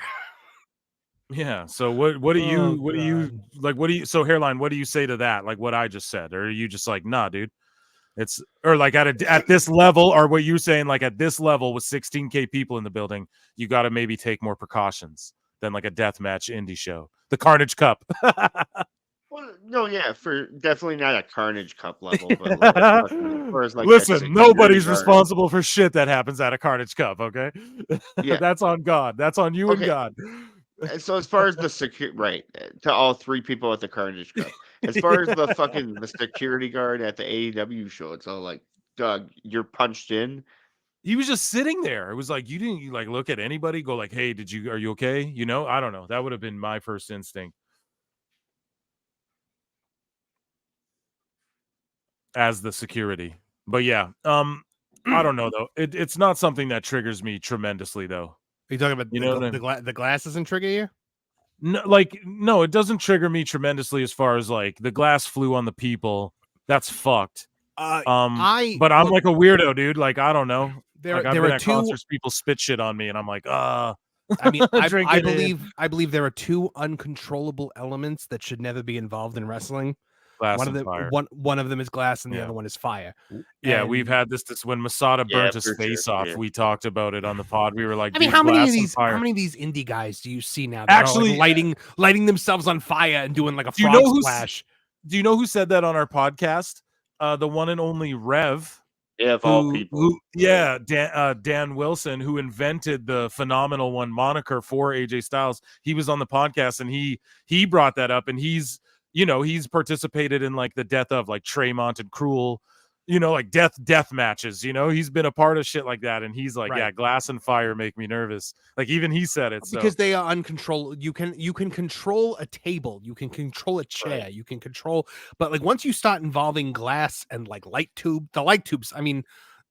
Yeah. So what do you so Hairline, what do you say to that? Like what I just said? Or are you just like, nah, dude? It's or like at this level, or what you're saying, like at this level with 16K people in the building, you got to maybe take more precautions than like a deathmatch indie show, the Carnage Cup. Well, no, yeah, for definitely not a Carnage Cup level, but like, as like listen, nobody's responsible for shit that happens at a Carnage Cup. Okay, yeah, that's on God. That's on you and God. So as far as the right, to all three people at the Carnage Cup, as far as the security guard at the AEW show, it's all like, Doug, you're punched in. He was just sitting there. It was like, you didn't like look at anybody, go like, hey, are you okay? You know, I don't know. That would have been my first instinct as the security. But yeah, I don't know though. It's not something that triggers me tremendously though. Are you talking about the glass doesn't trigger you? No, it doesn't trigger me tremendously as far as like the glass flew on the people. That's fucked. But I'm like a weirdo, dude. Like, I don't know. There are two concerts, people spit shit on me, and I'm like, I mean, I believe there are two uncontrollable elements that should never be involved in wrestling. Fire. One of them is glass, and the other one is fire. Yeah, we've had this when Masada burnt his face off. We talked about it on the pod. We were like, I mean, how many of these indie guys do you see now that actually are like lighting themselves on fire and doing like a frog splash? Do you know who said that on our podcast? The one and only Rev. Yeah, of all people. Dan Wilson, who invented the Phenomenal One moniker for AJ Styles. He was on the podcast and he brought that up, and he's participated in like the death of like Tremont and Cruel, like death matches. He's been a part of shit like that, and he's like, yeah, glass and fire make me nervous. Like even he said it because they are uncontrollable. You can control a table, you can control a chair, you can control, but like once you start involving glass and like the light tubes. I mean,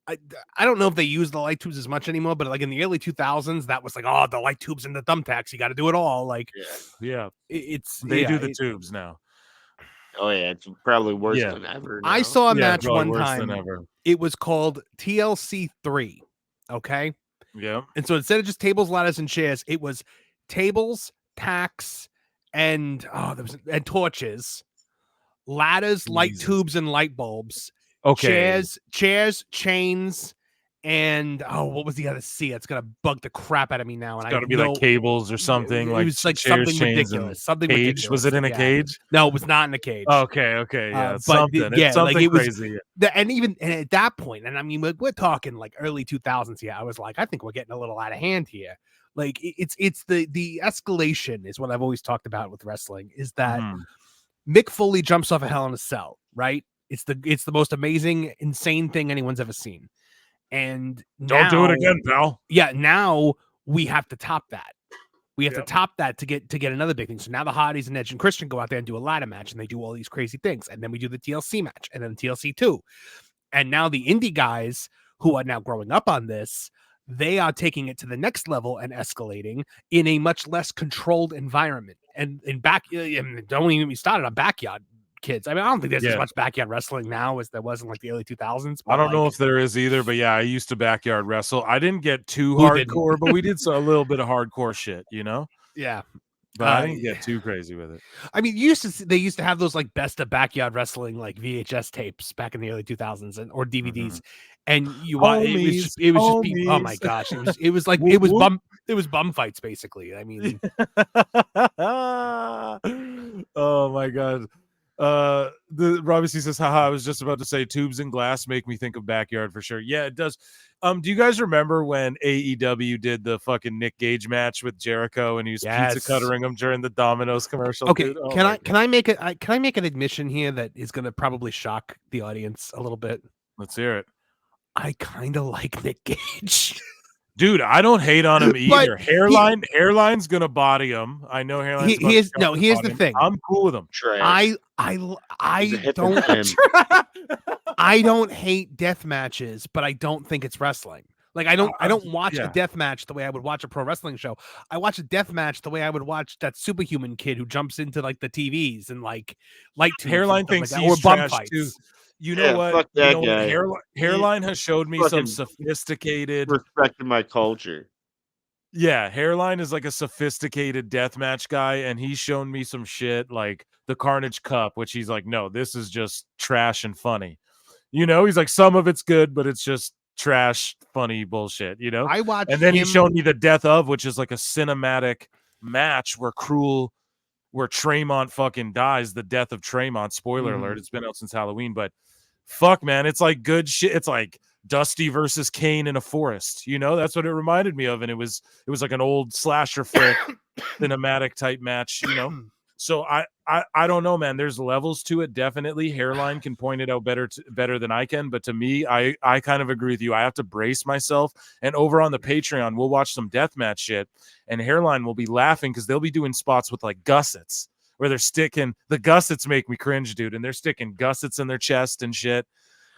I don't know if they use the light tubes as much anymore, but like in the early 2000s, that was like, oh, the light tubes and the thumbtacks, you got to do it all. Like, yeah, they do the tubes now. Oh yeah, it's probably worse than ever now. I saw a match one time. It was called TLC 3. Okay. Yeah. And so instead of just tables, ladders, and chairs, it was tables, tacks, and torches, ladders, light tubes, and light bulbs. Okay. Chairs, chains, and what was the other C? It's gonna bug the crap out of me now. And it's gotta be like cables or something. It was like chairs, something ridiculous. Something cage. ridiculous. Was it in a cage? No, it was not in a cage. Okay. Yeah, something. It's something it crazy. And at that point, and I mean, we're talking like early 2000s here. I was like, I think we're getting a little out of hand here. Like it's the escalation is what I've always talked about with wrestling. Is that Mick Foley jumps off a Hell in a Cell, right? It's the most amazing, insane thing anyone's ever seen. And don't do it again, pal. Yeah, now we have to top that. We have to top that to get another big thing. So now the Hardys and Edge and Christian go out there and do a ladder match, and they do all these crazy things. And then we do the TLC match, and then TLC 2. And now the indie guys who are now growing up on this, they are taking it to the next level and escalating in a much less controlled environment. and in back, don't even get me started on backyard kids. I mean, I don't think there's as much backyard wrestling now as there was in like the early 2000s. I don't know if there is either, but yeah, I used to backyard wrestle. I didn't get too hardcore, but we did a little bit of hardcore shit, you know? Yeah. But I didn't get too crazy with it. I mean, they used to have those like best of backyard wrestling like VHS tapes back in the early 2000s or DVDs, and you watch it was just people, oh my gosh, it was like it was bum fights basically. I mean, oh my god. The Robbie C says, haha, I was just about to say tubes and glass make me think of backyard for sure. Yeah, it does. Do you guys remember when AEW did the fucking Nick Gage match with Jericho and he was pizza cuttering him during the Domino's commercial? Okay, oh, can I make an admission here that is going to probably shock the audience a little bit? Let's hear it. I kind of like Nick Gage. Dude, I don't hate on him either. Hairline's gonna body him. I know Hairline's. Here's the thing. I'm cool with him. I don't hate death matches, but I don't think it's wrestling. Like I don't watch a death match the way I would watch a pro wrestling show. I watch a death match the way I would watch that superhuman kid who jumps into like the TVs and like light Hairline thinks like he's trash too. You know what? Hairline has showed me some sophisticated respecting my culture. Yeah, Hairline is like a sophisticated deathmatch guy, and he's shown me some shit like the Carnage Cup, which he's like, no, this is just trash and funny. You know, he's like, some of it's good, but it's just trash, funny bullshit. You know, and then he showed me the Death of, which is like a cinematic match where Tremont fucking dies. The death of Tremont. Spoiler alert. It's been out since Halloween, but fuck, man, it's like good shit. It's like Dusty versus Kane in a forest. You know, that's what it reminded me of, and it was like an old slasher flick cinematic type match. You know, so I don't know, man. There's levels to it. Definitely, Hairline can point it out better than I can. But to me, I kind of agree with you. I have to brace myself. And over on the Patreon, we'll watch some deathmatch shit, and Hairline will be laughing because they'll be doing spots with like gussets where they're sticking the gussets. Make me cringe, dude. And they're sticking gussets in their chest and shit.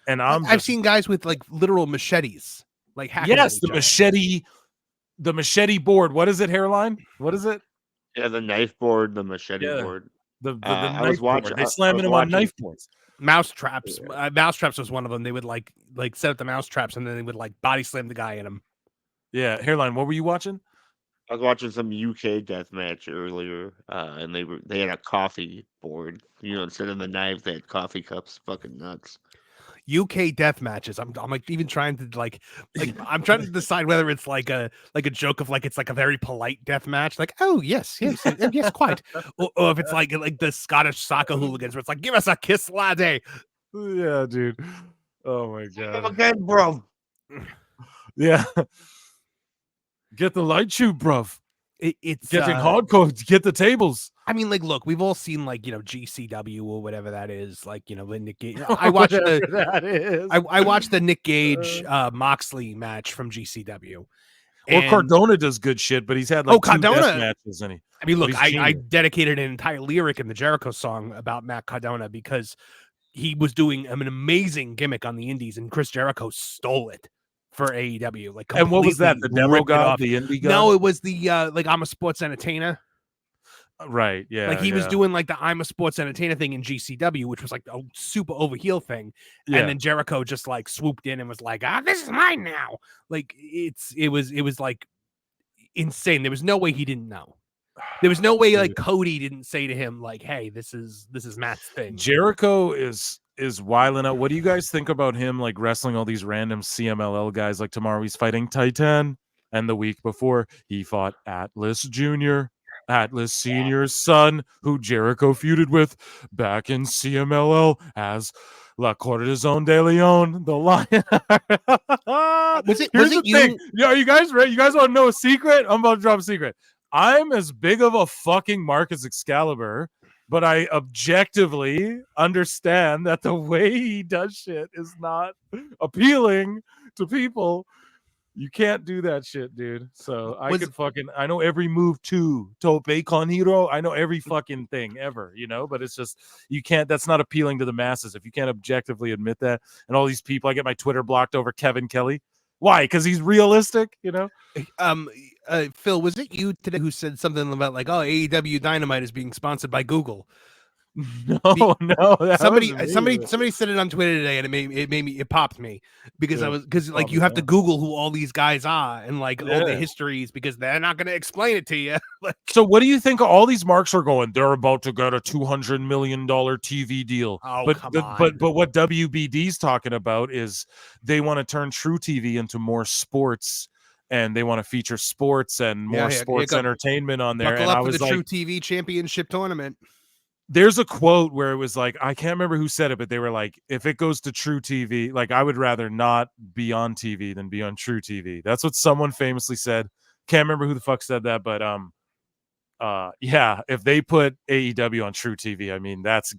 And I've seen guys with like literal machetes, like hacking. Yes, the machete board. What is it, Hairline? What is it? Yeah, the knife board, the machete board. The knife board. They slamming them on knife boards. Mouse traps. Mouse traps was one of them. They would like set up the mouse traps and then they would like body slam the guy in them. Yeah, Hairline. What were you watching? I was watching some UK death match earlier, and they had a coffee board. You know, instead of the knife, they had coffee cups. Fucking nuts. UK death matches. I'm like even trying to like I'm trying to decide whether it's like a joke of like it's like a very polite death match, like oh yes quite, or if it's like the Scottish soccer hooligans where it's like give us a kiss, laddie. Yeah, dude. Oh my god. Again, bro. Yeah. Get the light shoot, bruv. It's getting hardcore to get the tables. I mean, like, look, we've all seen like GCW or whatever that is. Like, when Nick Gage. I watched I watched the Nick Gage Moxley match from GCW. Or Cardona does good shit, but he's had like two death matches. I mean, look, I dedicated an entire lyric in the Jericho song about Matt Cardona because he was doing an amazing gimmick on the Indies, and Chris Jericho stole it for AEW. Like, and what was that? The demo guy, the indie guy? No, it was the like I'm a sports entertainer. Right. Yeah. Like he was doing like the I'm a sports entertainer thing in GCW, which was like a super overheel thing. Yeah. And then Jericho just like swooped in and was like, this is mine now. Like it was like insane. There was no way he didn't know. There was no way like Cody didn't say to him like, hey, this is Matt's thing. Jericho is wilding out. What do you guys think about him like wrestling all these random CMLL guys? Like tomorrow he's fighting Titan, and the week before he fought Atlas Jr., Atlas Senior's son, who Jericho feuded with back in CMLL as La Corazon de Leon, the Lion. was it you? Thing. Yeah, are you guys ready? You guys want to know a secret? I'm about to drop a secret. I'm as big of a fucking mark as Excalibur, but I objectively understand that the way he does shit is not appealing to people. You can't do that shit, dude. So I know every move too. Tope con hero. I know every fucking thing ever, but it's just, you can't, that's not appealing to the masses. If you can't objectively admit that, and all these people, I get my Twitter blocked over Kevin Kelly. Why? Because he's realistic, Phil, was it you today who said something about like, oh, AEW Dynamite is being sponsored by Google? No, Somebody said it on Twitter today, and it popped me because like you have to Google who all these guys are and like all the histories because they're not going to explain it to you. Like, so what do you think all these marks are going? They're about to get a $200 million TV deal. Oh, but what WBD's talking about is they want to turn True TV into more sports. And they want to feature sports and more sports entertainment on there. Buckle and up I was for the like, True TV Championship tournament. There's a quote where it was like, I can't remember who said it, but they were like, if it goes to True TV, like I would rather not be on TV than be on True TV. That's what someone famously said. Can't remember who the fuck said that, but yeah, if they put AEW on True TV, I mean, that's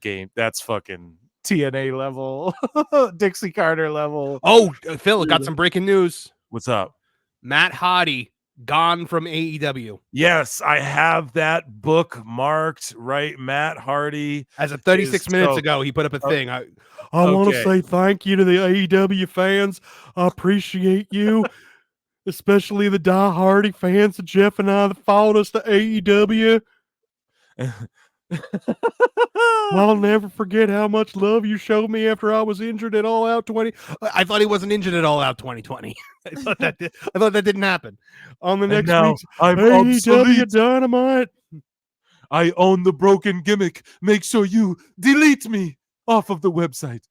fucking TNA level, Dixie Carter level. Oh, Phil, got some breaking news. What's up? Matt Hardy gone from AEW. Yes, I have that book marked, right? Matt Hardy. As of 36 minutes ago, he put up a thing. I want to say thank you to the AEW fans. I appreciate you, especially the Die Hardy fans, Jeff and I that followed us to AEW. I'll never forget how much love you showed me after I was injured at All Out 20. I thought he wasn't injured at All Out 2020. I thought that didn't happen. On the next week's AEW Dynamite. I own the broken gimmick. Make sure you delete me off of the website.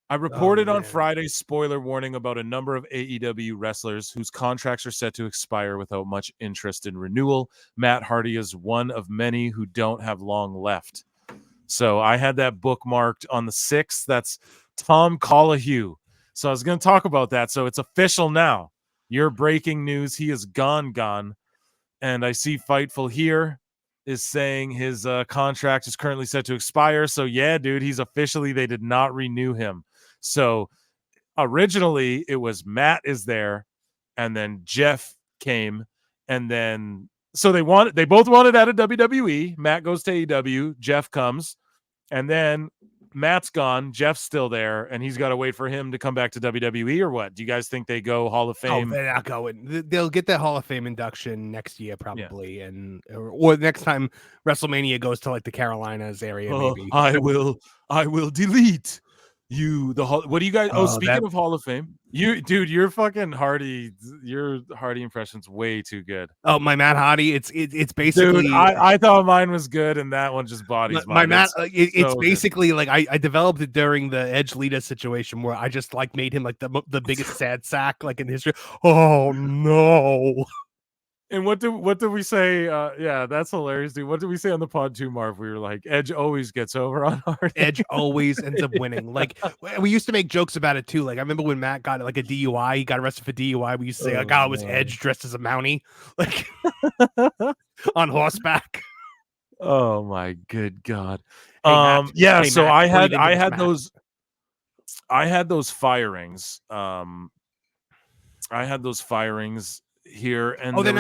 I reported on Friday, spoiler warning, about a number of AEW wrestlers whose contracts are set to expire without much interest in renewal. Matt Hardy is one of many who don't have long left. So I had that bookmarked on the 6th. That's Tom Collahue. So I was going to talk about that. So it's official now. Your breaking news. He is gone. And I see Fightful here is saying his contract is currently set to expire. So yeah, dude, they did not renew him. So originally it was Matt is there, and then Jeff came, and then so they both wanted out of WWE. Matt goes to AEW, Jeff comes, and then Matt's gone, Jeff's still there, and he's got to wait for him to come back to WWE, or what? Do you guys think they go Hall of Fame? Oh, they're not going. They'll get that Hall of Fame induction next year, probably, or next time WrestleMania goes to like the Carolinas area. Maybe I will delete. What do you guys? Speaking of Hall of Fame, your fucking Hardy, your Hardy impression's way too good. Oh, my Matt Hardy, it's basically. Dude, I thought mine was good, and that one just bodies my mine. Matt. It's basically good. Like I developed it during the Edge Lita situation where I just like made him like the biggest sad sack like in history. Oh no. And what did we say? Yeah, that's hilarious, dude. What did we say on the pod too, Marv? We were like, Edge always gets over on Hardy. Edge always ends up winning. Like we used to make jokes about it too. Like I remember when Matt got like a DUI, he got arrested for DUI. We used to say, "Oh God, it was Edge dressed as a Mountie, like on horseback." Oh my good God. Matt, yeah. hey, so Matt, I had those firings. I had those firings here, and they're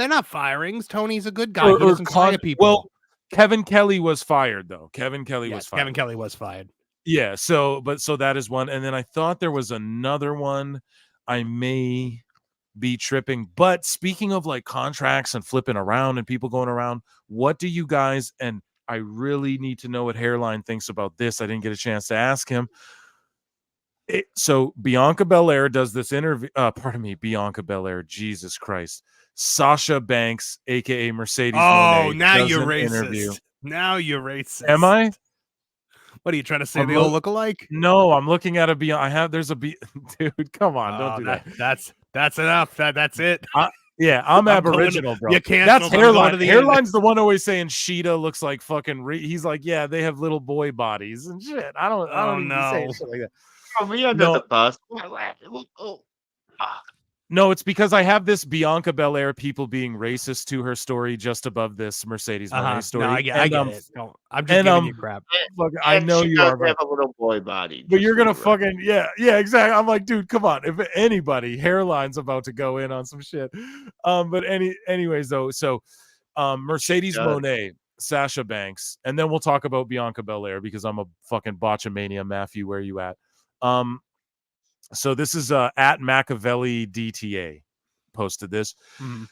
not firings. Tony's a good guy. He doesn't fire people. Well, Kevin Kelly was fired though. Kevin Kelly was fired. Kevin Kelly was fired. Yeah. So that is one, and then I thought there was another one. I may be tripping, but speaking of like contracts and flipping around and people going around, what do you guys? And I really need to know what Hairline thinks about this. I didn't get a chance to ask him. So Bianca Belair does this interview. Bianca Belair. Jesus Christ. Sasha Banks, aka Mercedes. Oh, now you're racist. Interview. Now you're racist. Am I? What are you trying to say? They all look alike? No, I'm looking at a Bianca. Dude, come on, don't do that. That's enough. That's it. Yeah, I'm Aboriginal, bro. You can't. That's Hairline. Hairline's the one always saying Sheeta looks like fucking. He's like, yeah, they have little boy bodies and shit. I don't know. Say shit like that. Me under the bus. No, it's because I have this Bianca Belair people being racist to her story just above this Mercedes Moné story. No, I get it. No, I'm just giving you crap. I know you are. Have a little boy body, but you're gonna fucking yeah, exactly. I'm like, dude, come on. If anybody, Hairline's about to go in on some shit. But anyways though, so Mercedes Moné, Sasha Banks, and then we'll talk about Bianca Belair because I'm a fucking botchamania. Matthew, where you at? So this is at Machiavelli DTA. posted this. Mhm.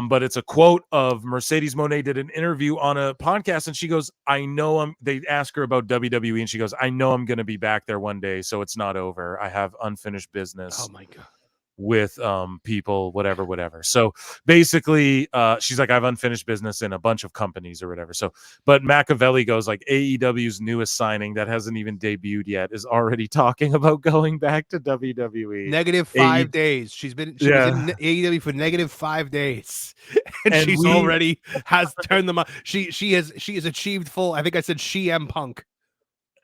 But it's a quote of Mercedes Moné did an interview on a podcast, and she goes, they ask her about WWE, and she goes, I know I'm going to be back there one day, so it's not over. I have unfinished business. Oh my God. With people, whatever. So basically, she's like, I have unfinished business in a bunch of companies or whatever. So, but Machiavelli goes like, AEW's newest signing that hasn't even debuted yet is already talking about going back to WWE. -5 days. She was in AEW for -5 days, and she's already has turned them up. She has achieved full. I think I said M Punk.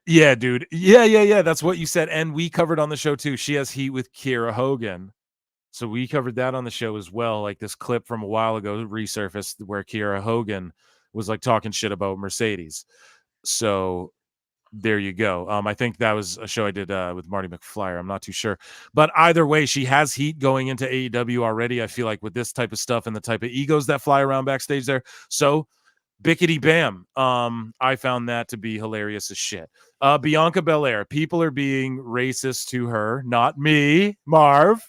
Yeah, dude. Yeah. That's what you said, and we covered on the show too. She has heat with Kiera Hogan. So we covered that on the show as well. Like this clip from a while ago resurfaced where Kiera Hogan was like talking shit about Mercedes. So there you go. I think that was a show I did with Marty McFlyer. I'm not too sure. But either way, she has heat going into AEW already. I feel like with this type of stuff and the type of egos that fly around backstage there. So bickety bam. I found that to be hilarious as shit. Bianca Belair, people are being racist to her, not me, Marv.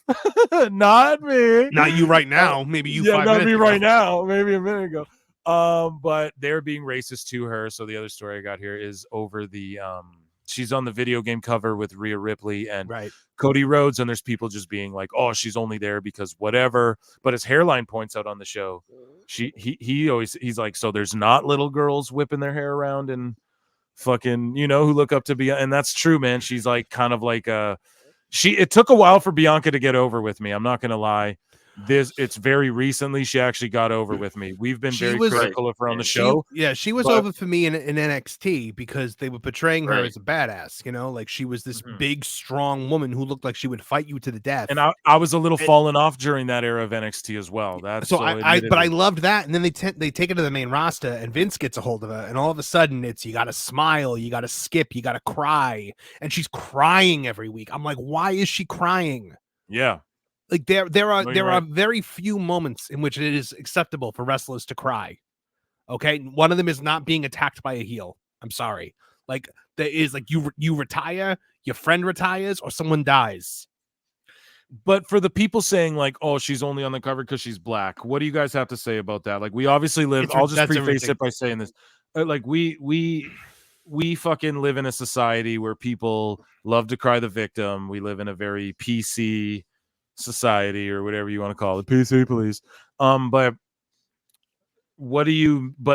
Not me. Not you right now. Maybe you 5 not minutes me ago. right now. Maybe a minute ago. But they're being racist to her. So the other story I got here is over the she's on the video game cover with Rhea Ripley and Cody Rhodes, and there's people just being like, oh, she's only there because whatever. But as Hairline points out on the show, he's like, so there's not little girls whipping their hair around and fucking, who look up to Bianca. And that's true, man. She's like kind of like it took a while for Bianca to get over with me. I'm not gonna lie. It's very recently she actually got over with me. We've been very critical of her on the show. She was over for me in NXT because they were portraying her as a badass, like she was this big, strong woman who looked like she would fight you to the death. And I was a little fallen off during that era of NXT as well. But I loved that. And then they take it to the main roster, and Vince gets a hold of her, and all of a sudden it's you got to smile, you got to skip, you got to cry, and she's crying every week. I'm like, why is she crying? Yeah. Like there are very few moments in which it is acceptable for wrestlers to cry. Okay, one of them is not being attacked by a heel. I'm sorry. Like there is like you retire, your friend retires, or someone dies. But for the people saying like, oh, she's only on the cover because she's black, what do you guys have to say about that? Like we obviously live. I'll just preface it by saying this: like we fucking live in a society where people love to cry the victim. We live in a very PC society or whatever you want to call it, PC police. But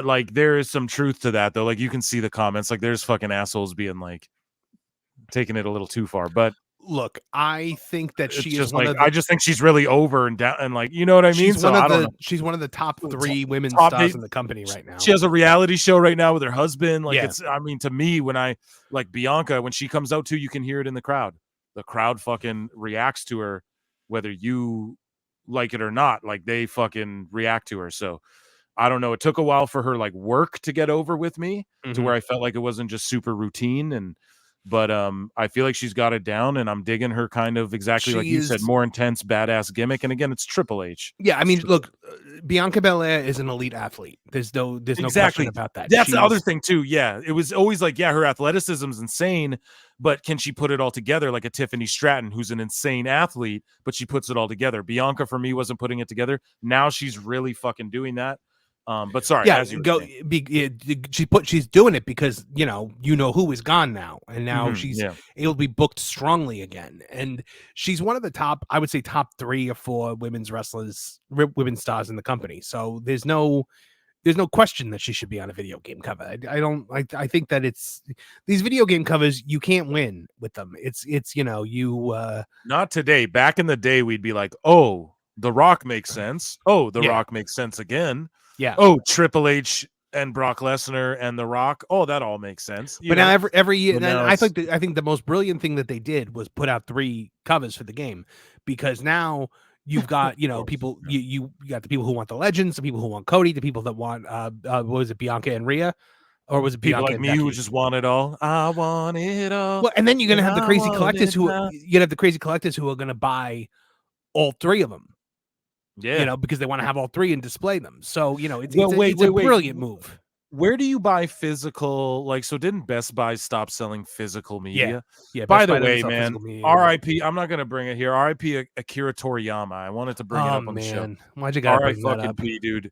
like there is some truth to that though. Like you can see the comments, like there's fucking assholes being like taking it a little too far. But look, I think that she is just like I just think she's really over and down and like, you know what I mean? She's one of the top 3 women stars in the company right now. She has a reality show right now with her husband. Like it's, I mean, to me, when I like Bianca, when she comes out too, you can hear it in the crowd. The crowd fucking reacts to her, whether you like it or not. Like they fucking react to her. So I don't know. It took a while for her like work to get over with me to where I felt like it wasn't just super routine but I feel like she's got it down, and I'm digging her kind of exactly like you said, more intense, badass gimmick. And again, it's Triple H. Yeah, I mean, look, Bianca Belair is an elite athlete. There's no question about that. That's the other thing too. Yeah, it was always like, yeah, her athleticism is insane, but can she put it all together? Like a Tiffany Stratton, who's an insane athlete, but she puts it all together. Bianca, for me, wasn't putting it together. Now she's really fucking doing that. But sorry, she's doing it because you know who is gone now, and now she's able to be booked strongly again, and she's one of the top, I would say, top 3 or 4 women's stars in the company. So there's no question that she should be on a video game cover. I think that it's these video game covers, you can't win with them. It's not today. Back in the day, we'd be like, oh, The Rock makes sense. Oh, The Rock makes sense again. Yeah. Oh, Triple H and Brock Lesnar and The Rock. Oh, that all makes sense. But now every year, and I think the most brilliant thing that they did was put out 3 covers for the game, because now you've got people. You got the people who want the legends, the people who want Cody, the people that want what was it, Bianca and Rhea, or was it people Bianca like me who just want it all? I want it all. Well, and then you're gonna have the crazy collectors who are gonna buy all 3 of them. Yeah, because they want to have all 3 and display them. So it's a brilliant move. where do you buy physical? Like, so didn't Best Buy stop selling physical media? Yeah. By Best the Buy doesn't way, sell man, physical media. R.I.P. I'm not gonna bring it here. R.I.P. Akira Toriyama. I wanted to bring it up on the show. Why'd you gotta bring that up? R.I.P. dude.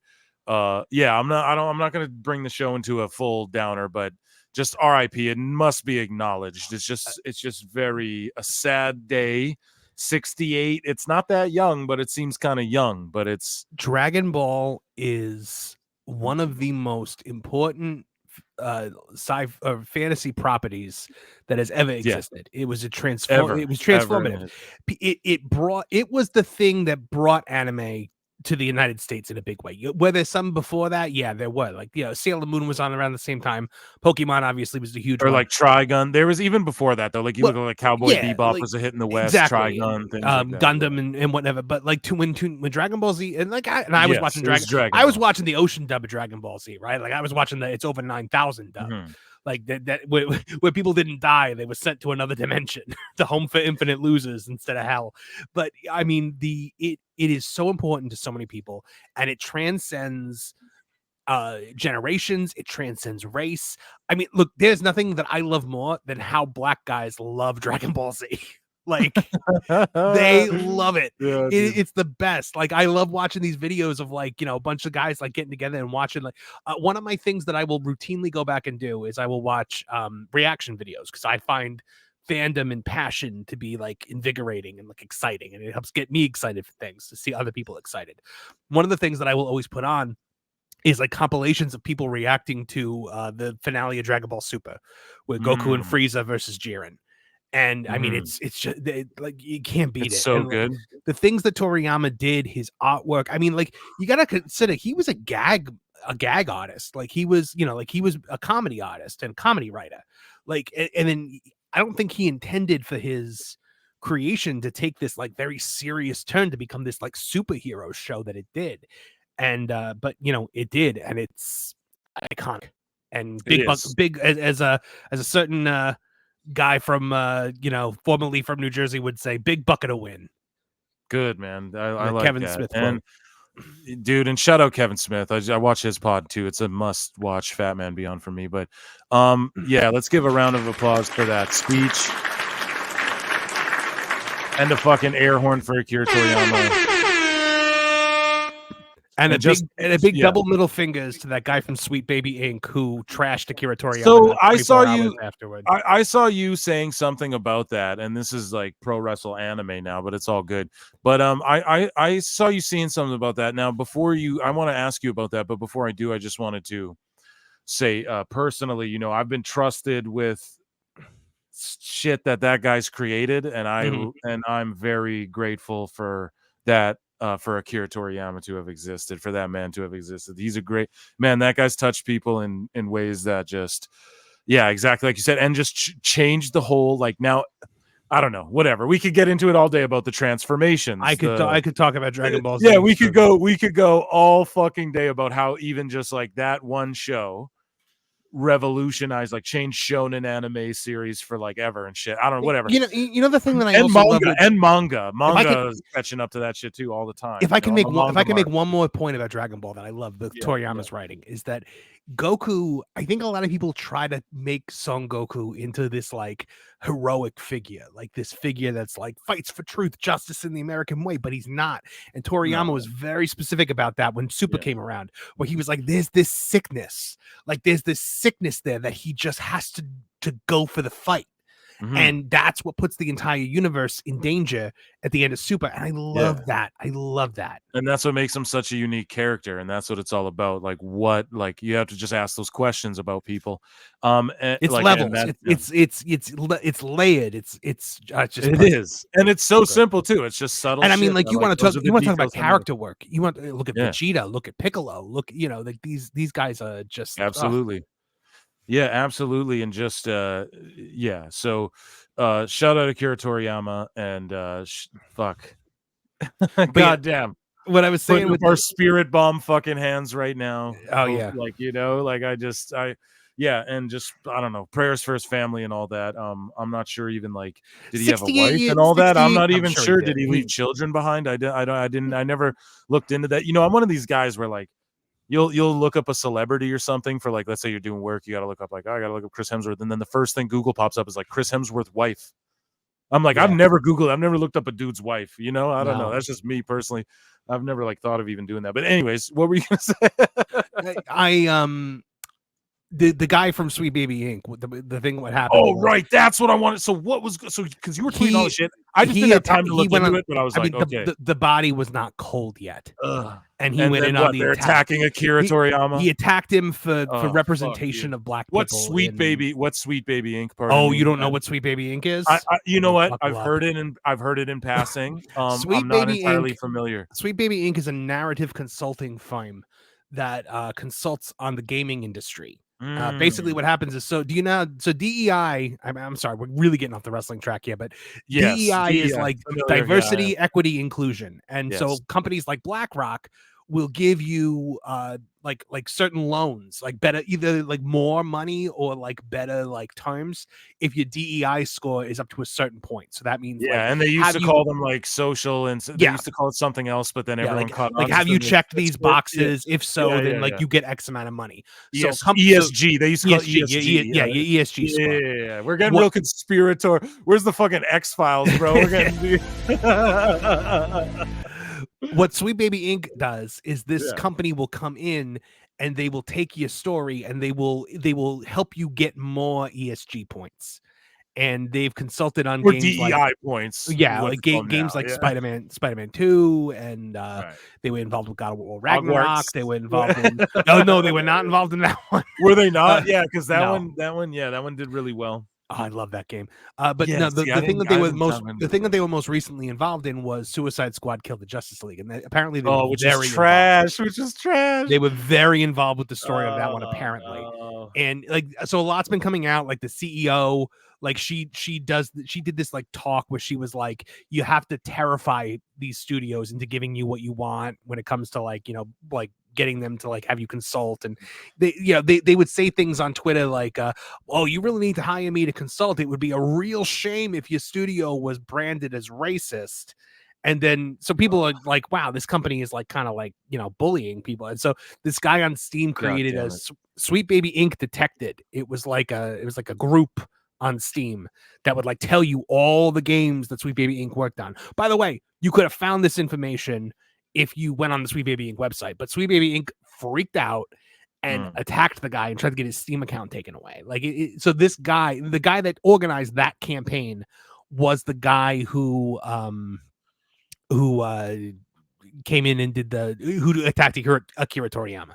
Yeah, I'm not gonna bring the show into a full downer, but just R.I.P. It must be acknowledged. It's just very a sad day. 68. It's not that young, but it seems kind of young. But it's Dragon Ball is one of the most important fantasy properties that has ever existed. It was transformative. It was the thing that brought anime to the United States in a big way. Were there some before that? Yeah, there were. Like, Sailor Moon was on around the same time. Pokemon obviously was the huge one. Like Trigun. There was even before that though. Like you look like Cowboy Bebop was a hit in the West. Exactly. Trigun, things like that. Gundam and whatever. But like when Dragon Ball Z and I was watching Dragon. I was watching the Ocean dub of Dragon Ball Z, right? Like I was watching the It's Over 9,000 dub. Mm-hmm. Like that where people didn't die, they were sent to another dimension, to home for infinite losers instead of hell. But I mean, it is so important to so many people, and it transcends generations. It transcends race. I mean, look, there's nothing that I love more than how black guys love Dragon Ball Z. Like they love it. Yeah, it's the best. Like I love watching these videos of like, a bunch of guys like getting together and watching. Like one of my things that I will routinely go back and do is I will watch reaction videos, because I find fandom and passion to be like invigorating and like exciting, and it helps get me excited for things, to see other people excited. One of the things that I will always put on is like compilations of people reacting to the finale of Dragon Ball Super with Goku and Frieza versus Jiren. And I mean, it's just like you can't beat it. It's so and, good. Like, the things that Toriyama did, his artwork. I mean, like you gotta consider he was a gag artist. Like he was, he was a comedy artist and comedy writer. Like, and then I don't think he intended for his creation to take this like very serious turn to become this like superhero show that it did. And but it did, and it's iconic and big as a certain guy from formerly from New Jersey would say, big bucket of win. Good, man. I like Kevin that. Smith and dude, and shout out Kevin Smith. I watch his pod too. It's a must watch, Fat Man Beyond for me. But yeah, let's give a round of applause for that speech and a fucking air horn for Akira Toriyama. And a big double middle fingers to that guy from Sweet Baby Inc. who trashed Akira Toriyama. So I saw you afterward. I saw you saying something about that, and this is like pro wrestle anime now, but it's all good. But I saw you saying something about that. Now, I want to ask you about that, but before I do, I just wanted to say personally, I've been trusted with shit that guy's created, and I'm very grateful for that. For Akira Toriyama to have existed, for that man to have existed. He's a great man. That guy's touched people in ways that just, yeah, exactly like you said, and just changed the whole, like, now, I don't know, whatever. We could get into it all day about the transformations. I could talk about Dragon Ball Z. Yeah, we could go all fucking day about how even just like that one show revolutionized, like changed shonen anime series for like ever and shit. I don't know, whatever. The thing that I also love manga is catching up to that shit too all the time. If I can make one more point about Dragon Ball that I love with Toriyama's writing, is that Goku, I think a lot of people try to make Son Goku into this like heroic figure, like this figure that's like fights for truth, justice in the American way, but he's not. And Toriyama was very specific about that when Super came around, where he was like, there's this sickness there that he just has to go for the fight. And that's what puts the entire universe in danger at the end of Super. And I love that. I love that. And that's what makes him such a unique character. And that's what it's all about. Like you have to just ask those questions about people. It's like, levels. It's layered. It's just it is. And it's so simple too. It's just subtle. And I mean, like you want to talk about character work. You want to look at Vegeta, look at Piccolo, like these guys are just absolutely. Yeah, absolutely. And just yeah. So shout out Akira Toriyama and fuck. God damn. What I was saying with our spirit bomb fucking hands right now. Oh yeah. Like, like and just I don't know, prayers for his family and all that. I'm not sure even like did he have a wife and all that? I'm not even sure. Did he leave children behind? I never looked into that. I'm one of these guys where like You'll look up a celebrity or something for like, let's say you're doing work, you got to look up like, oh, I got to look up Chris Hemsworth, and then the first thing Google pops up is like Chris Hemsworth wife. I'm like, I've never looked up a dude's wife. You know, I don't know. That's just me personally. I've never like thought of even doing that. But anyways, what were you gonna say? The guy from Sweet Baby Inc. The thing what happened. Oh, right, that's what I wanted. So what was because you were tweeting all the shit. I just didn't have time to look into it, but I was like, okay. The body was not cold yet, and he went in on the they're attacking Akira Toriyama. He attacked him for representation of black people. What's Sweet Baby Inc. You don't know what Sweet Baby Inc. is? You know what? I've heard it in passing. I'm not entirely familiar. Sweet Baby Inc. is a narrative consulting firm that consults on the gaming industry. Basically what happens is, so DEI, I'm sorry, we're really getting off the wrestling track here, but DEI is like diversity, equity, inclusion. And so companies like BlackRock will give you like certain loans, like better, either like more money or like better like terms if your DEI score is up to a certain point. So that means and they used to call them like social, and they used to call it something else, but then everyone caught on. Like, have you checked these boxes? If so, then you get X amount of money. So ESG, they used to call it ESG. Your ESG score. Yeah. We're getting real conspiratorial. Where's the fucking X-Files, bro? We're getting What Sweet Baby Inc. does is this company will come in and they will take your story and they will help you get more ESG points. And they've consulted on games DEI like points. Yeah, like games like Spider-Man 2, and they were involved with God of War Ragnarok. They were involved in no, they were not involved in that one. Were they not? Yeah, because that one did really well. Oh, I love that game. But no, the thing that they were most recently involved in was Suicide Squad Kill the Justice League, and apparently they were which is trash. They were very involved with the story of that one, apparently. And like, so a lot's been coming out. Like the CEO, like she did this like talk where she was like, you have to terrify these studios into giving you what you want when it comes to like, like getting them to like have you consult. And they would say things on Twitter like, oh, you really need to hire me to consult. It would be a real shame if your studio was branded as racist. And then so people are like, wow, this company is like kind of like, bullying people. And so this guy on Steam created a Sweet Baby Inc. Detected. It was like a group on Steam that would like tell you all the games that Sweet Baby Inc. worked on. By the way, you could have found this information if you went on the Sweet Baby Inc. website, but Sweet Baby Inc. freaked out and attacked the guy and tried to get his Steam account taken away. Like, so this guy, the guy that organized that campaign, was the guy who came in and who attacked Akira Toriyama.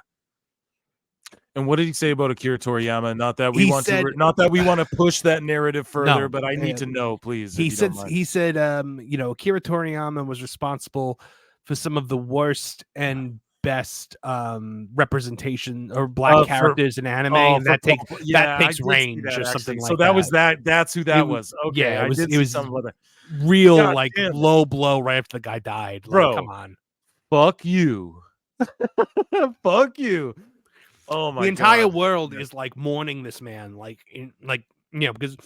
And what did he say about Akira Toriyama? Not that we want to push that narrative further, but I need to know, please. He said, Akira Toriyama was responsible for some of the worst and best representation or black characters in anime, and that takes range or something like that. So that was that. That's who that was. Okay, yeah, it was something like real low blow right after the guy died. Like, bro, come on, fuck you, fuck you. Oh my! The entire world is like mourning this man, because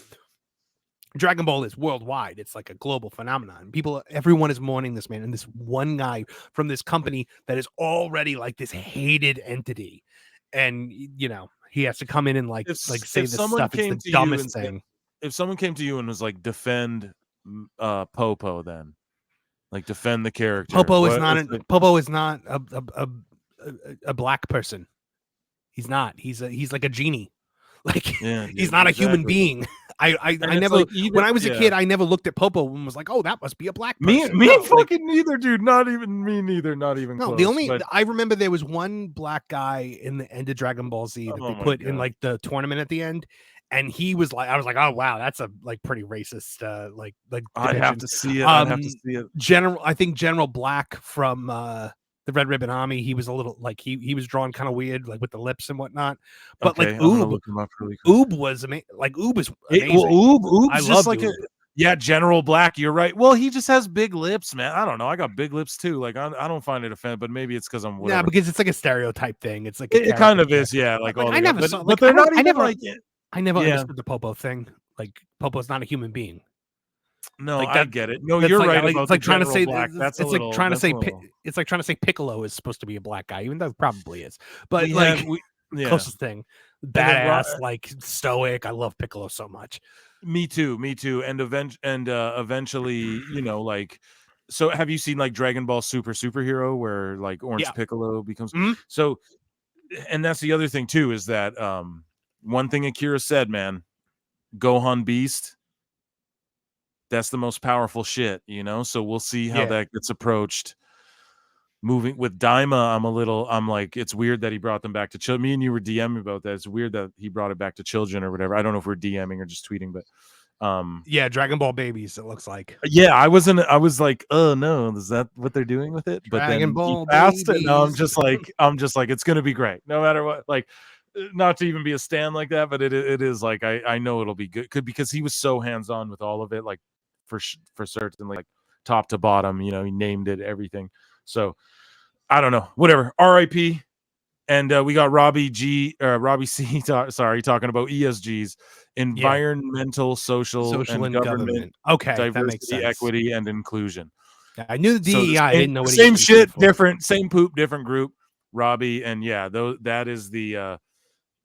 Dragon Ball is worldwide. It's like a global phenomenon. Everyone is mourning this man, and this one guy from this company that is already like this hated entity, and he has to come in and say this stuff. It's the dumbest thing. If someone came to you and was like, defend Popo, then like defend the character. Popo is not a black person. He's not. He's like a genie. Like he's not a human being. I never when I was a kid, I never looked at Popo and was like, oh, that must be a black person. Me fucking neither, dude. Not even me neither. Not even no. Close, I remember there was one black guy in the end of Dragon Ball Z that they put in like the tournament at the end, and he was like, I was like, oh wow, that's a like pretty racist like. I'd have to see it. I'd have to see it. I think General Black from the Red Ribbon Army, he was a little like he was drawn kind of weird, like with the lips and whatnot. But like Oob was amazing. Like Oob is amazing. Oob's just like General Black. You're right. Well, he just has big lips, man. I don't know. I got big lips too. Like I don't find it offensive, but maybe it's because I'm whatever. Yeah, because it's like a stereotype thing. It's like it kind of is, yeah. Like all I never saw. But they're not even like it. I never understood the Popo thing. Like Popo's not a human being. No, like I that, get it. No, you're like, right. Like, about it's like the trying to general say black. That's it's a like little, trying to that's say a little... it's like trying to say Piccolo is supposed to be a black guy, even though it probably is. But yeah. closest thing, badass, like stoic. I love Piccolo so much. Me too. And eventually, you know, like, so have you seen like Dragon Ball Superhero where like Orange Piccolo becomes so? And that's the other thing too, is that one thing Akira said, man, Gohan Beast, that's the most powerful shit, you know. So we'll see how that gets approached. Moving with Daima, I'm like, it's weird that he brought them back to children. Me and you were DMing about that. It's weird that he brought it back to children or whatever. I don't know if we're DMing or just tweeting, but Dragon Ball babies, it looks like. I was like, oh no, is that what they're doing with it? But Dragon then Ball he passed it. No, I'm babies. just like, it's gonna be great no matter what. Like, not to even be a stan like that, but it is like, I know it'll be good because he was so hands-on with all of it, like for certain, like top to bottom, you know, he named it, everything. So I don't know, whatever. RIP. And we got Robbie C. talking about ESGs, environmental, social and government. Okay, diversity, that makes sense. equity, and inclusion. I knew the DEI. I didn't know what same shit, different, same poop, different group. Robbie, and that is the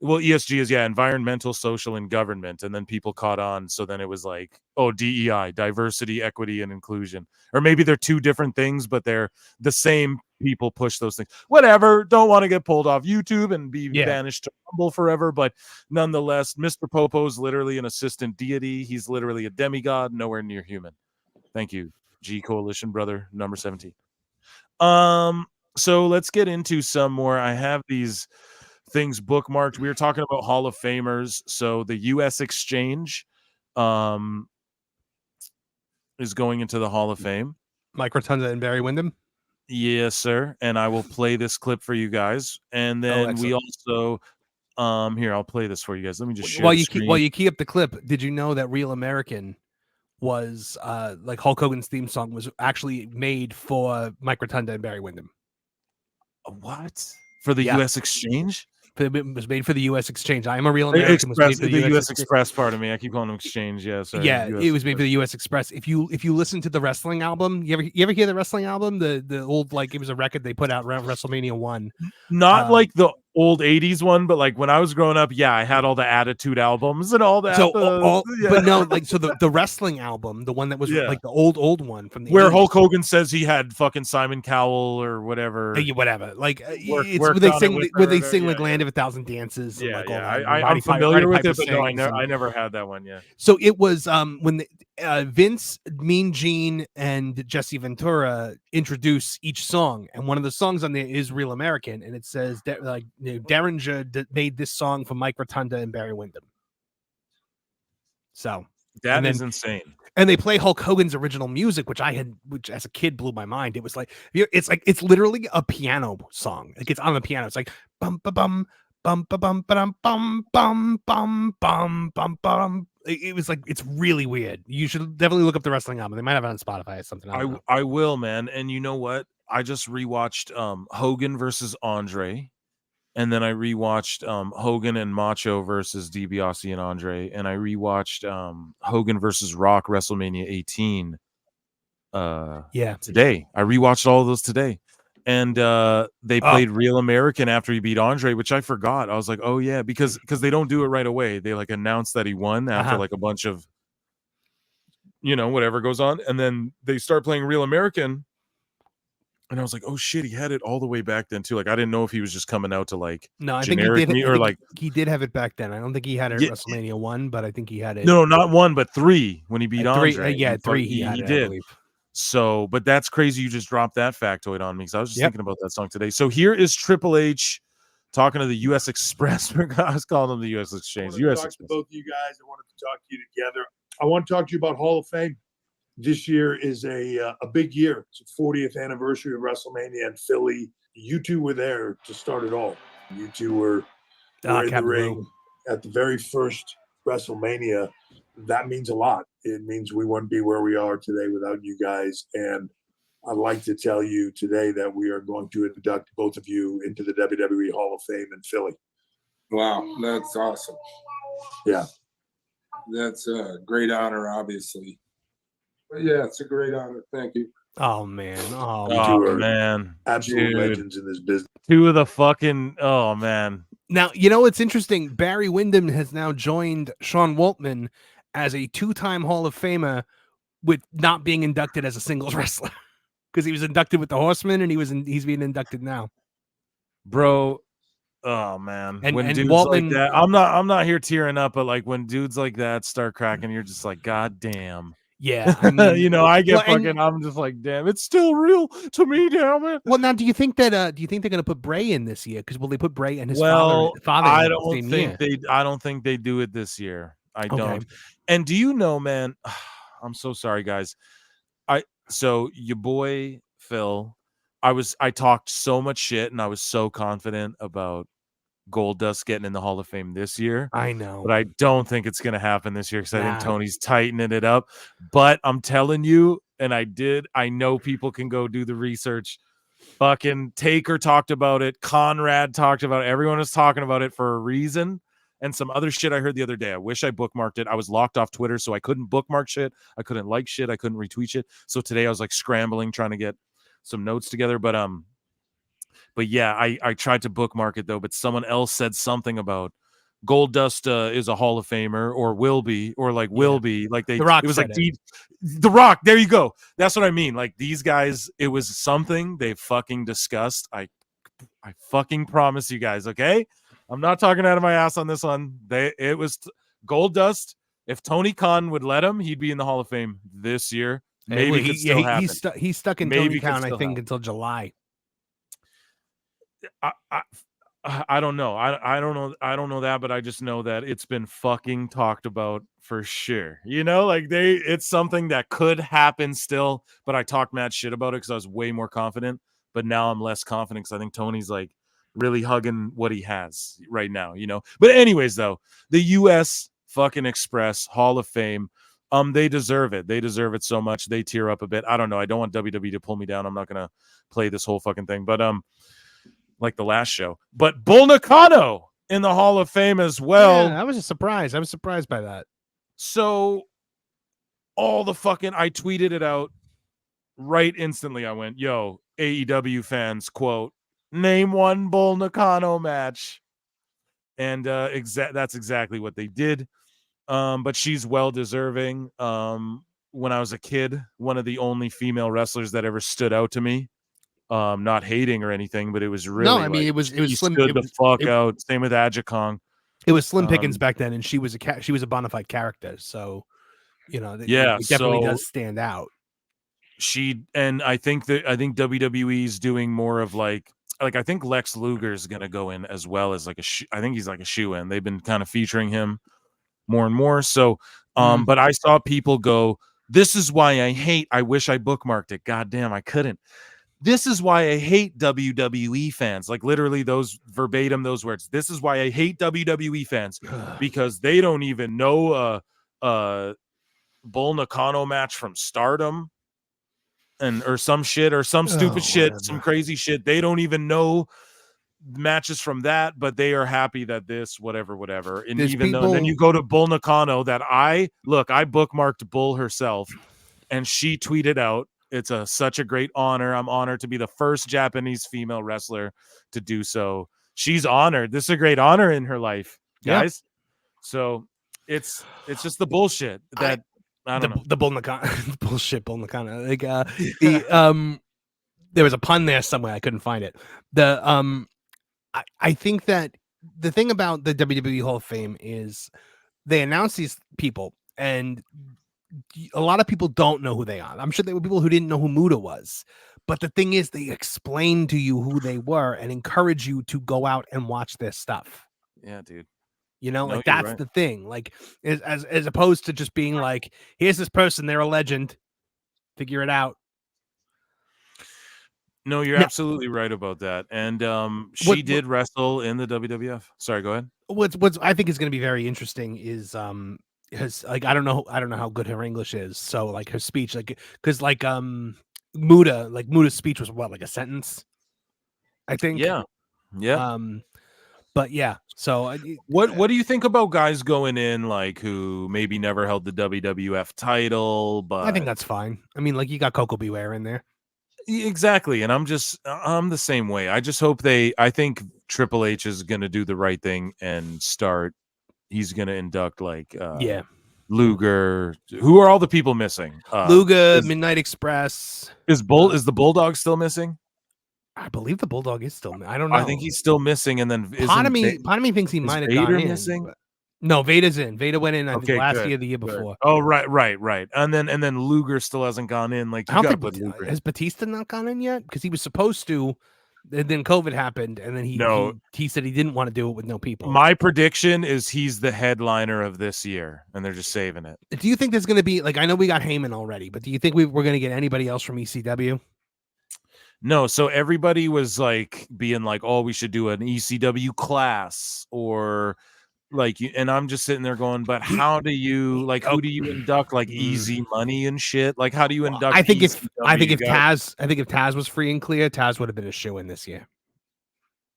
ESG is environmental, social, and government, and then people caught on. So then it was like, oh, DEI, diversity, equity, and inclusion, or maybe they're two different things, but they're the same people push those things. Whatever. Don't want to get pulled off YouTube and be banished to Rumble forever, but nonetheless, Mr. Popo's literally an assistant deity. He's literally a demigod, nowhere near human. Thank you, G Coalition brother number 17. So let's get into some more. I have these things bookmarked. We were talking about Hall of Famers. So the U.S. Exchange is going into the Hall of Fame. Mike Rotunda and Barry Windham. Yes, sir. And I will play this clip for you guys. And then we also here, I'll play this for you guys. Let me just share while you key up the clip. Did you know that Real American was like Hulk Hogan's theme song was actually made for Mike Rotunda and Barry Windham? What? For the U.S. Exchange? It was made for the U.S. Exchange. I am a Real American. Express, was made for the U.S. Express part of me. I keep calling them Exchange. Yeah, sorry. It was made for the U.S. Express. If you listen to the wrestling album, you ever hear the wrestling album? The old, like, it was a record they put out around WrestleMania 1. Not like the old 80s one, but like when I was growing up, I had all the Attitude albums and all that. So but no, like, so the wrestling album, the one that was like the old one from the where 80s. Hulk Hogan says he had fucking Simon Cowell or whatever. Whatever. Like it's where they sing like Land of a Thousand Dances. And, like, all that. I'm familiar with it, but no, I never had that one. Yeah. So it was when Vince, Mean Gene, and Jesse Ventura introduce each song, and one of the songs on there is Real American, and it says that like Derringer made this song for Mike Rotunda and Barry Windham. So that is insane. And they play Hulk Hogan's original music, which as a kid blew my mind. It was like it's literally a piano song. Like it's on the piano. It's like bum ba bum bum ba bum ba dum bum bum bum bum bum bum. It was like, it's really weird. You should definitely look up the wrestling album. They might have it on Spotify or something. I will, man. And you know what? I just rewatched Hogan versus Andre, and then I rewatched Hogan and Macho versus DiBiase and Andre, and I rewatched Hogan versus Rock WrestleMania 18 today. I rewatched all of those today. And they played Real American after he beat Andre, which I forgot. I was like, oh yeah, because they don't do it right away. They like announce that he won after like a bunch of, whatever goes on, and then they start playing Real American. And I was like, oh shit, he had it all the way back then too. Like I didn't know if he was just coming out to like I think he did, or like he did have it back then. I don't think he had it at WrestleMania 1, but I think he had it. No, not 1, but 3 when he beat Andre. 3 he did. So, but that's crazy. You just dropped that factoid on me because I was just thinking about that song today. So here is Triple H talking to the U.S. Express. I was calling them the U.S. Exchange. U.S. Express. To both of you guys, I wanted to talk to you together. I want to talk to you about Hall of Fame. This year is a big year. It's the 40th anniversary of WrestleMania in Philly. You two were there to start it all. You two were in the ring at the very first WrestleMania. That means a lot. It means we wouldn't be where we are today without you guys. And I'd like to tell you today that we are going to induct both of you into the WWE Hall of Fame in Philly. Wow, that's awesome. Yeah. That's a great honor, obviously. But yeah, it's a great honor. Thank you. Oh man. Man. Absolute legends in this business. Two of the fucking man. Now, you know what's interesting? Barry Windham has now joined Sean Waltman as a 2-time Hall of Famer with not being inducted as a singles wrestler. Because he was inducted with the Horsemen and he's being inducted now. Bro, oh man. And dudes Waltman, like that, I'm not here tearing up, but like when dudes like that start cracking, you're just like, God damn. Yeah, I mean, you know, I get I'm just like, damn, it's still real to me, damn it. Well, now, do you think they're gonna put Bray in this year? Because will they put Bray and his father? I don't think they do it this year. I don't. And do you know, man? I'm so sorry, guys. So your boy Phil, I talked so much shit, and I was so confident about Goldust getting in the Hall of Fame this year. I know, but I don't think it's going to happen this year because I think Tony's tightening it up. But I'm telling you, and I know people can go do the research. Fucking Taker talked about it. Conrad talked about it. Everyone was talking about it for a reason. And some other shit I heard the other day. I wish I bookmarked it. I was locked off Twitter, so I couldn't bookmark shit. I couldn't like shit. I couldn't retweet shit. So today I was like scrambling, trying to get some notes together. But yeah, I tried to bookmark it though, but someone else said something about Goldust is a Hall of Famer or will be, or like will be. Like The Rock, it was like The Rock. There you go. That's what I mean. Like these guys, it was something they fucking discussed. I fucking promise you guys. Okay, I'm not talking out of my ass on this one. It was Goldust. If Tony Khan would let him, he'd be in the Hall of Fame this year. Maybe he's stuck in Tony Khan, I think, until July. I don't know. I don't know that, but I just know that it's been fucking talked about for sure. You know, like it's something that could happen still, but I talked mad shit about it because I was way more confident. But now I'm less confident because I think Tony's like really hugging what he has right now, you know. But anyways, though, the US fucking Express Hall of Fame, they deserve it. They deserve it so much. They tear up a bit. I don't know. I don't want WWE to pull me down. I'm not gonna play this whole fucking thing, but like the last show. But Bull Nakano in the Hall of Fame as well. Yeah, that was a surprise. I was surprised by that. So I tweeted it out right instantly. I went, yo, AEW fans, quote, name one Bull Nakano match. And that's exactly what they did. But she's well deserving. When I was a kid, one of the only female wrestlers that ever stood out to me. Not hating or anything, but it was really. No, I mean, it was slim. Stood the fuck out. Same with Aja Kong. It was slim pickings back then, and she was a bona fide character. So, you know, it definitely does stand out. I think WWE's doing more of like I think Lex Luger is gonna go in as well as I think he's like a shoe-in. They've been kind of featuring him more and more. So, but I saw people go, "This is why I wish I bookmarked it. God damn, I couldn't." This is why I hate WWE fans. Like literally those words. This is why I hate WWE fans because they don't even know a Bull Nakano match from Stardom or some shit or some stupid shit, some crazy shit. They don't even know matches from that, but they are happy that this whatever. And then you go to Bull Nakano that I bookmarked Bull herself and she tweeted out, it's such a great honor. I'm honored to be the first Japanese female wrestler to do so. She's honored. This is a great honor in her life, guys. Yeah. So it's just the bullshit that I don't know. The Bull Nakano bullshit. Bull Nakano. Like there was a pun there somewhere. I couldn't find it. I think that the thing about the WWE Hall of Fame is they announce these people and a lot of people don't know who they are. I'm sure there were people who didn't know who Muda was. But the thing is, they explain to you who they were and encourage you to go out and watch their stuff. Yeah, dude. You know, like that's right. The thing. Like as opposed to just being like, here's this person, they're a legend. Figure it out. No, you're absolutely right about that. And she did wrestle in the WWF. Sorry, go ahead. What's I think is going to be very interesting is I don't know how good her English is. So like her speech, because Muda's speech was what, like a sentence, I think. Yeah. But yeah, so what do you think about guys going in like who maybe never held the WWF title? But I think that's fine. I mean, like you got Coco Beware in there. Exactly, and I'm the same way. I just hope I think Triple H is going to do the right thing and start. He's going to induct like Luger. Who are all the people missing? Luger, Midnight Express. Is the Bulldog still missing? I believe the Bulldog is still. I don't know. I think he's still missing, and then part of me thinks he might have gone in. Missing? No, Vader's in. Vader went in. I think last year, the year before. Oh, right. And then Luger still hasn't gone in. Like I don't think has Batista not gone in yet because he was supposed to. And then COVID happened, and then he said he didn't want to do it with no people. My prediction is he's the headliner of this year, and they're just saving it. Do you think there's going to be like I know we got Heyman already, but do you think we're going to get anybody else from ECW? No, so everybody was like being like, "Oh, we should do an ECW class," or like, and I'm just sitting there going, "But how do you like? Who do you induct? Like Easy Money and shit? Like, how do you induct?" I think if Taz was free and clear, Taz would have been a shoe in this year.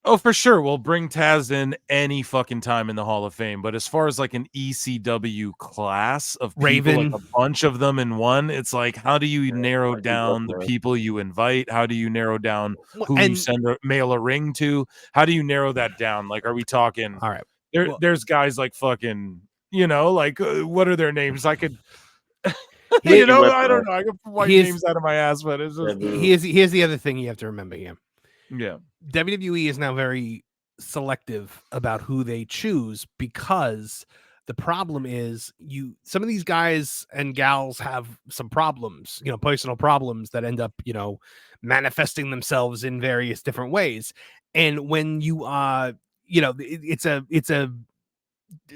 Oh, for sure. We'll bring Taz in any fucking time in the Hall of Fame. But as far as like an ECW class of people, Raven, like a bunch of them in one, it's like, how do you narrow down the people you invite? How do you narrow down who you mail a ring to? How do you narrow that down? Like, are we talking? All right. There's guys like fucking, like what are their names? I could, I don't know. I could white names out of my ass, but it's just. Here's the other thing you have to remember here. Yeah. WWE is now very selective about who they choose because the problem is some of these guys and gals have some problems, personal problems that end up, manifesting themselves in various different ways. And when you it's a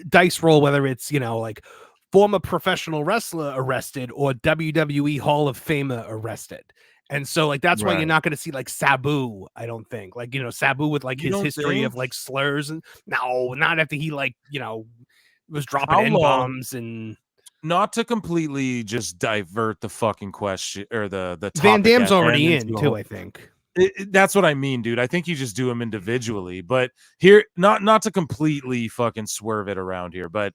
dice roll, whether it's, like former professional wrestler arrested or WWE Hall of Famer arrested. And so, like, that's why you're not going to see, like, Sabu, I don't think. Like, Sabu with, like, his history of, like, slurs. And no, not after he, like, was dropping N-bombs and... Not to completely just divert the fucking question or the topic. Van Damme's already in, too, I think. That's what I mean, dude. I think you just do them individually. But here, not to completely fucking swerve it around here, but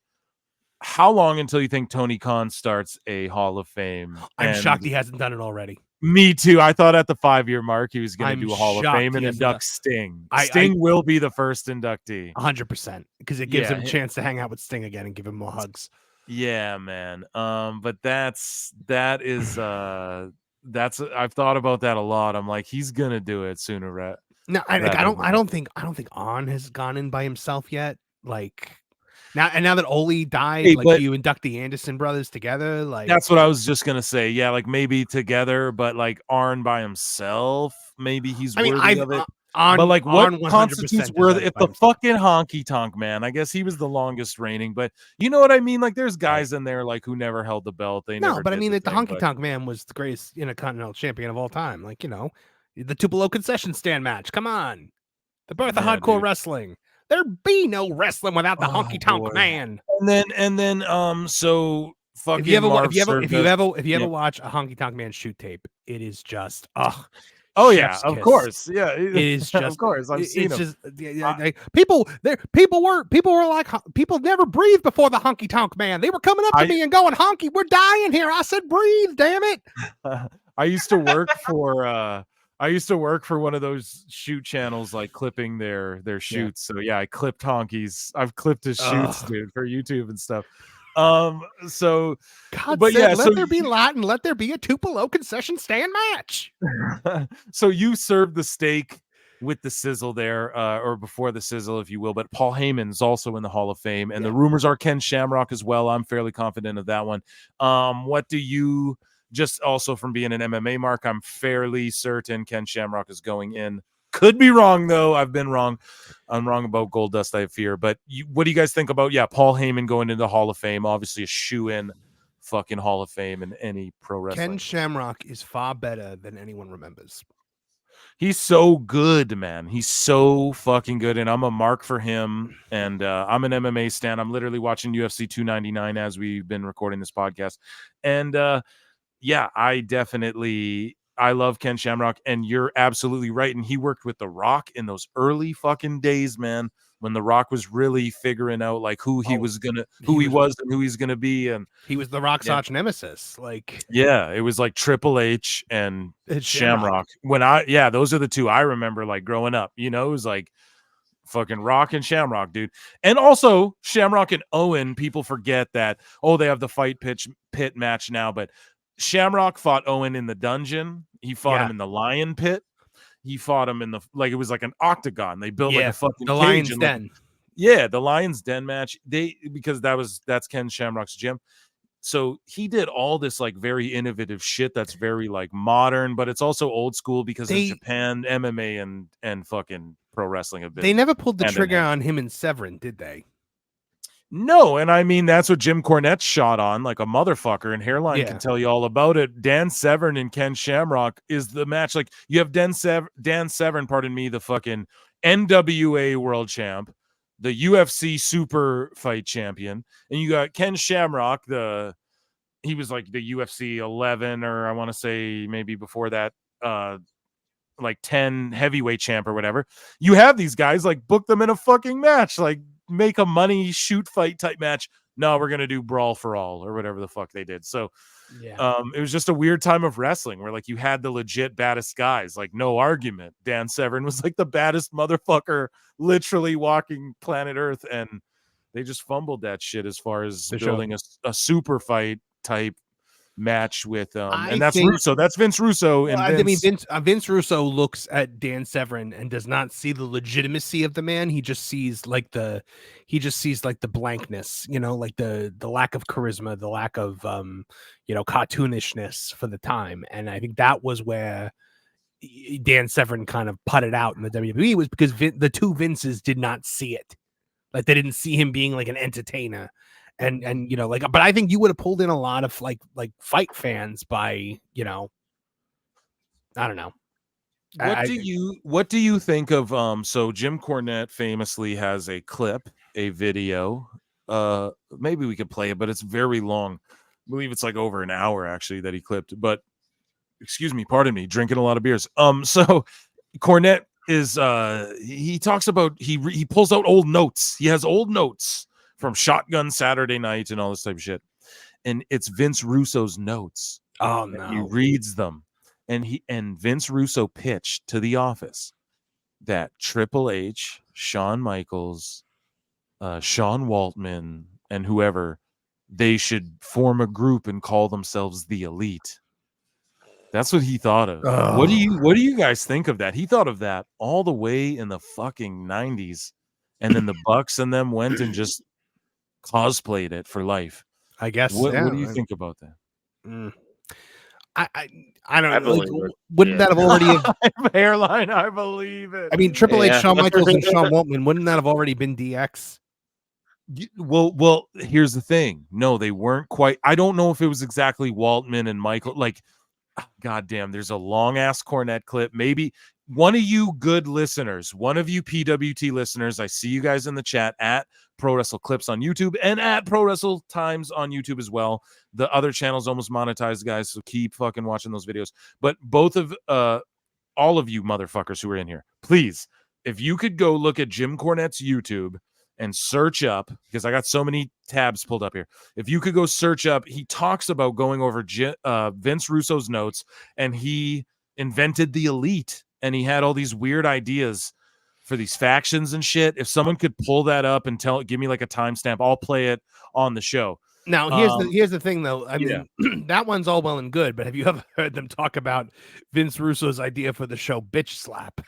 how long until you think Tony Khan starts a Hall of Fame? I'm shocked he hasn't done it already. Me too. I thought at the 5-year mark he was going to do a Hall of Fame and induct Sting. Sting will be the first inductee. 100%, because it gives him a chance to hang out with Sting again and give him more hugs. Yeah, man. But that is I've thought about that a lot. I'm like, he's gonna do it sooner. Right? No, I don't think On has gone in by himself yet. Like. Now that Ole died, you induct the Anderson brothers together. Like that's what I was just gonna say. Yeah, like maybe together, but like Arn by himself, maybe he's worthy of it. But like, what constitutes worthy? If the fucking Honky Tonk Man, I guess he was the longest reigning, but you know what I mean. Like, there's guys in there like who never held the belt. But I mean, like the Honky Tonk Man was the greatest Intercontinental Champion of all time. Like the Tupelo concession stand match. Come on, the birth of hardcore wrestling. There'd be no wrestling without the Honky Tonk Man. And then, so fucking. If you ever watch a Honky Tonk Man shoot tape, it is just oh yeah, of course, yeah, it is just of course. I've seen them. Just people were like people never breathed before the Honky Tonk Man. They were coming up to me and going, "Honky, we're dying here." I said, "Breathe, damn it." I used to work for one of those shoot channels, like clipping their shoots. So yeah, I clipped Honky's. I've clipped his shoots, dude, for YouTube and stuff. So God but said, yeah, let there be Latin, let there be a Tupelo concession stand match. So you served the steak with the sizzle there, or before the sizzle, if you will. But Paul Heyman's also in the Hall of Fame, and the rumors are Ken Shamrock as well. I'm fairly confident of that one. What do you? Just also from being an MMA mark, I'm fairly certain Ken Shamrock is going in. Could be wrong, though. I've been wrong. I'm wrong about Goldust, I fear. But what do you guys think about, Paul Heyman going into the Hall of Fame? Obviously a shoe-in fucking Hall of Fame in any pro wrestling. Ken Shamrock is far better than anyone remembers. He's so good, man. He's so fucking good, and I'm a mark for him. And I'm an MMA stan. I'm literally watching UFC 299 as we've been recording this podcast. And I love Ken Shamrock, and you're absolutely right. And he worked with The Rock in those early fucking days, man, when The Rock was really figuring out like who he was and who he's gonna be, and he was The Rock's arch nemesis. Like, yeah, it was like Triple H and It's Shamrock. Those are the two I remember like growing up. You know, it was like fucking Rock and Shamrock, dude. And also Shamrock and Owen. People forget that they have the fight pit match now, but Shamrock fought Owen in the dungeon. He fought him in the lion pit. He fought him in it was like an octagon. They built like a fucking the cage Lion's Den. The Lion's Den match. Because that's Ken Shamrock's gym. So he did all this like very innovative shit that's very like modern, but it's also old school because in Japan, MMA and fucking pro wrestling have been. They never pulled the trigger on him in Severin, did they? No, and I mean that's what Jim Cornette shot on like a motherfucker, and Hairline can tell you all about it. Dan Severn and Ken Shamrock is the match. Like you have Dan Severn, pardon me, the fucking NWA world champ, the UFC super fight champion, and you got Ken Shamrock, he was like the UFC 11, or I want to say maybe before that, like 10 heavyweight champ or whatever. You have these guys like book them in a fucking match, like make a money shoot fight type match. No, we're gonna do brawl for all or whatever the fuck they did. So it was just a weird time of wrestling where like you had the legit baddest guys, like no argument. Dan Severn was like the baddest motherfucker literally walking planet Earth, and they just fumbled that shit as far as building a super fight type match with and that's Russo. That's Vince Russo. And I mean, Vince Russo looks at Dan Severn and does not see the legitimacy of the man. He just sees like the blankness, you know, like the lack of charisma, the lack of cartoonishness for the time. And I think that was where Dan Severn kind of putted out in the WWE, was because the two Vinces did not see it. Like they didn't see him being like an entertainer. And you know, like, but I think you would have pulled in a lot of like fight fans by, you know, I don't know. What do you think of so Jim Cornette famously has a video, maybe we could play it, but it's very long. I believe it's like over an hour actually that he clipped, but pardon me, drinking a lot of beers. So Cornette is he talks about he pulls out old notes. He has old notes from Shotgun Saturday Night and all this type of shit. And it's Vince Russo's notes. Oh no. He reads them. And Vince Russo pitched to the office that Triple H, Shawn Michaels, Sean Waltman, and whoever, they should form a group and call themselves the Elite. That's what he thought of. Oh. What do you guys think of that? He thought of that all the way in the fucking 90s. And then the Bucks and them went and just cosplayed it for life. I guess. What do you think about that? I don't know. Wouldn't that have already Hairline? I believe it. I mean, Triple H, Shawn Michaels, and Sean Waltman. Wouldn't that have already been DX? Well, here's the thing. No, they weren't quite. I don't know if it was exactly Waltman and Michael. Like, goddamn, there's a long ass Cornette clip. Maybe one of you good listeners, one of you PWT listeners, I see you guys in the chat at Pro Wrestle Clips on YouTube and at Pro Wrestle Times on YouTube as well. The other channel's almost monetized, guys, so keep fucking watching those videos. But both of all of you motherfuckers who are in here, please, if you could go look at Jim Cornette's YouTube and search up, because I got so many tabs pulled up here. If you could go search up, he talks about going over Vince Russo's notes, and he invented the Elite, and he had all these weird ideas for these factions and shit. If someone could pull that up and give me like a timestamp, I'll play it on the show. Now, here's the thing, though. I mean, that one's all well and good, but have you ever heard them talk about Vince Russo's idea for the show, Bitch Slap?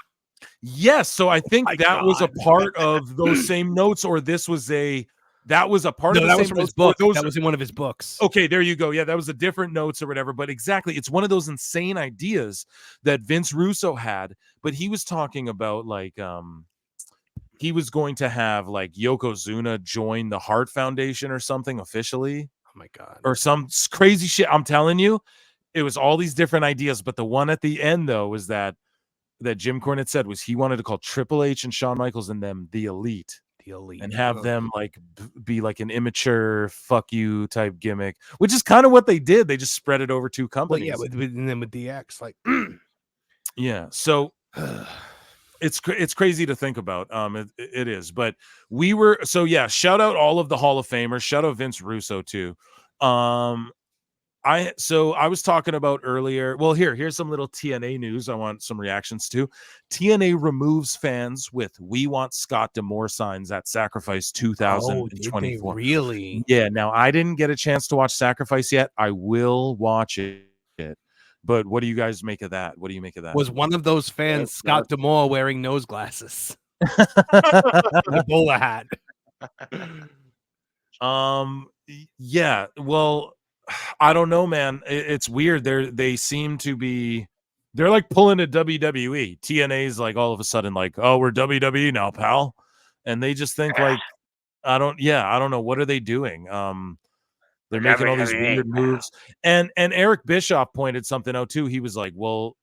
Yes, so I think was a part of those same notes, or this was a part of the that same was from his book. That was in one of his books. Okay, there you go. Yeah, that was a different notes or whatever, but exactly, it's one of those insane ideas that Vince Russo had, but he was talking about like he was going to have like Yokozuna join the Hart Foundation or something officially. Oh my god. Or some crazy shit. I'm telling you, it was all these different ideas, but the one at the end though was that Jim Cornette said was he wanted to call Triple H and Shawn Michaels and them the Elite. And have them like be like an immature fuck you type gimmick, which is kind of what they did. They just spread it over two companies. Well, yeah, and then with DX, like yeah. So it's crazy to think about. It is, but we were shout out all of the Hall of Famers. Shout out Vince Russo too. I was talking about earlier. Well, here's some little TNA news. I want some reactions to. TNA removes fans with "We want Scott D'Amore" signs at Sacrifice 2024. Did they really? Yeah. Now I didn't get a chance to watch Sacrifice yet. I will watch it. But what do you guys make of that? What do you make of that? Was one of those fans Scott D'Amore wearing nose glasses? The bowler hat. Yeah. Well, I don't know, man. It's weird. They seem to be. They're like pulling a WWE. TNA's like all of a sudden like, oh, we're WWE now, pal, and they just think like, I don't know, what are they doing? They're making all these weird moves. And Eric Bischoff pointed something out too. He was like, well,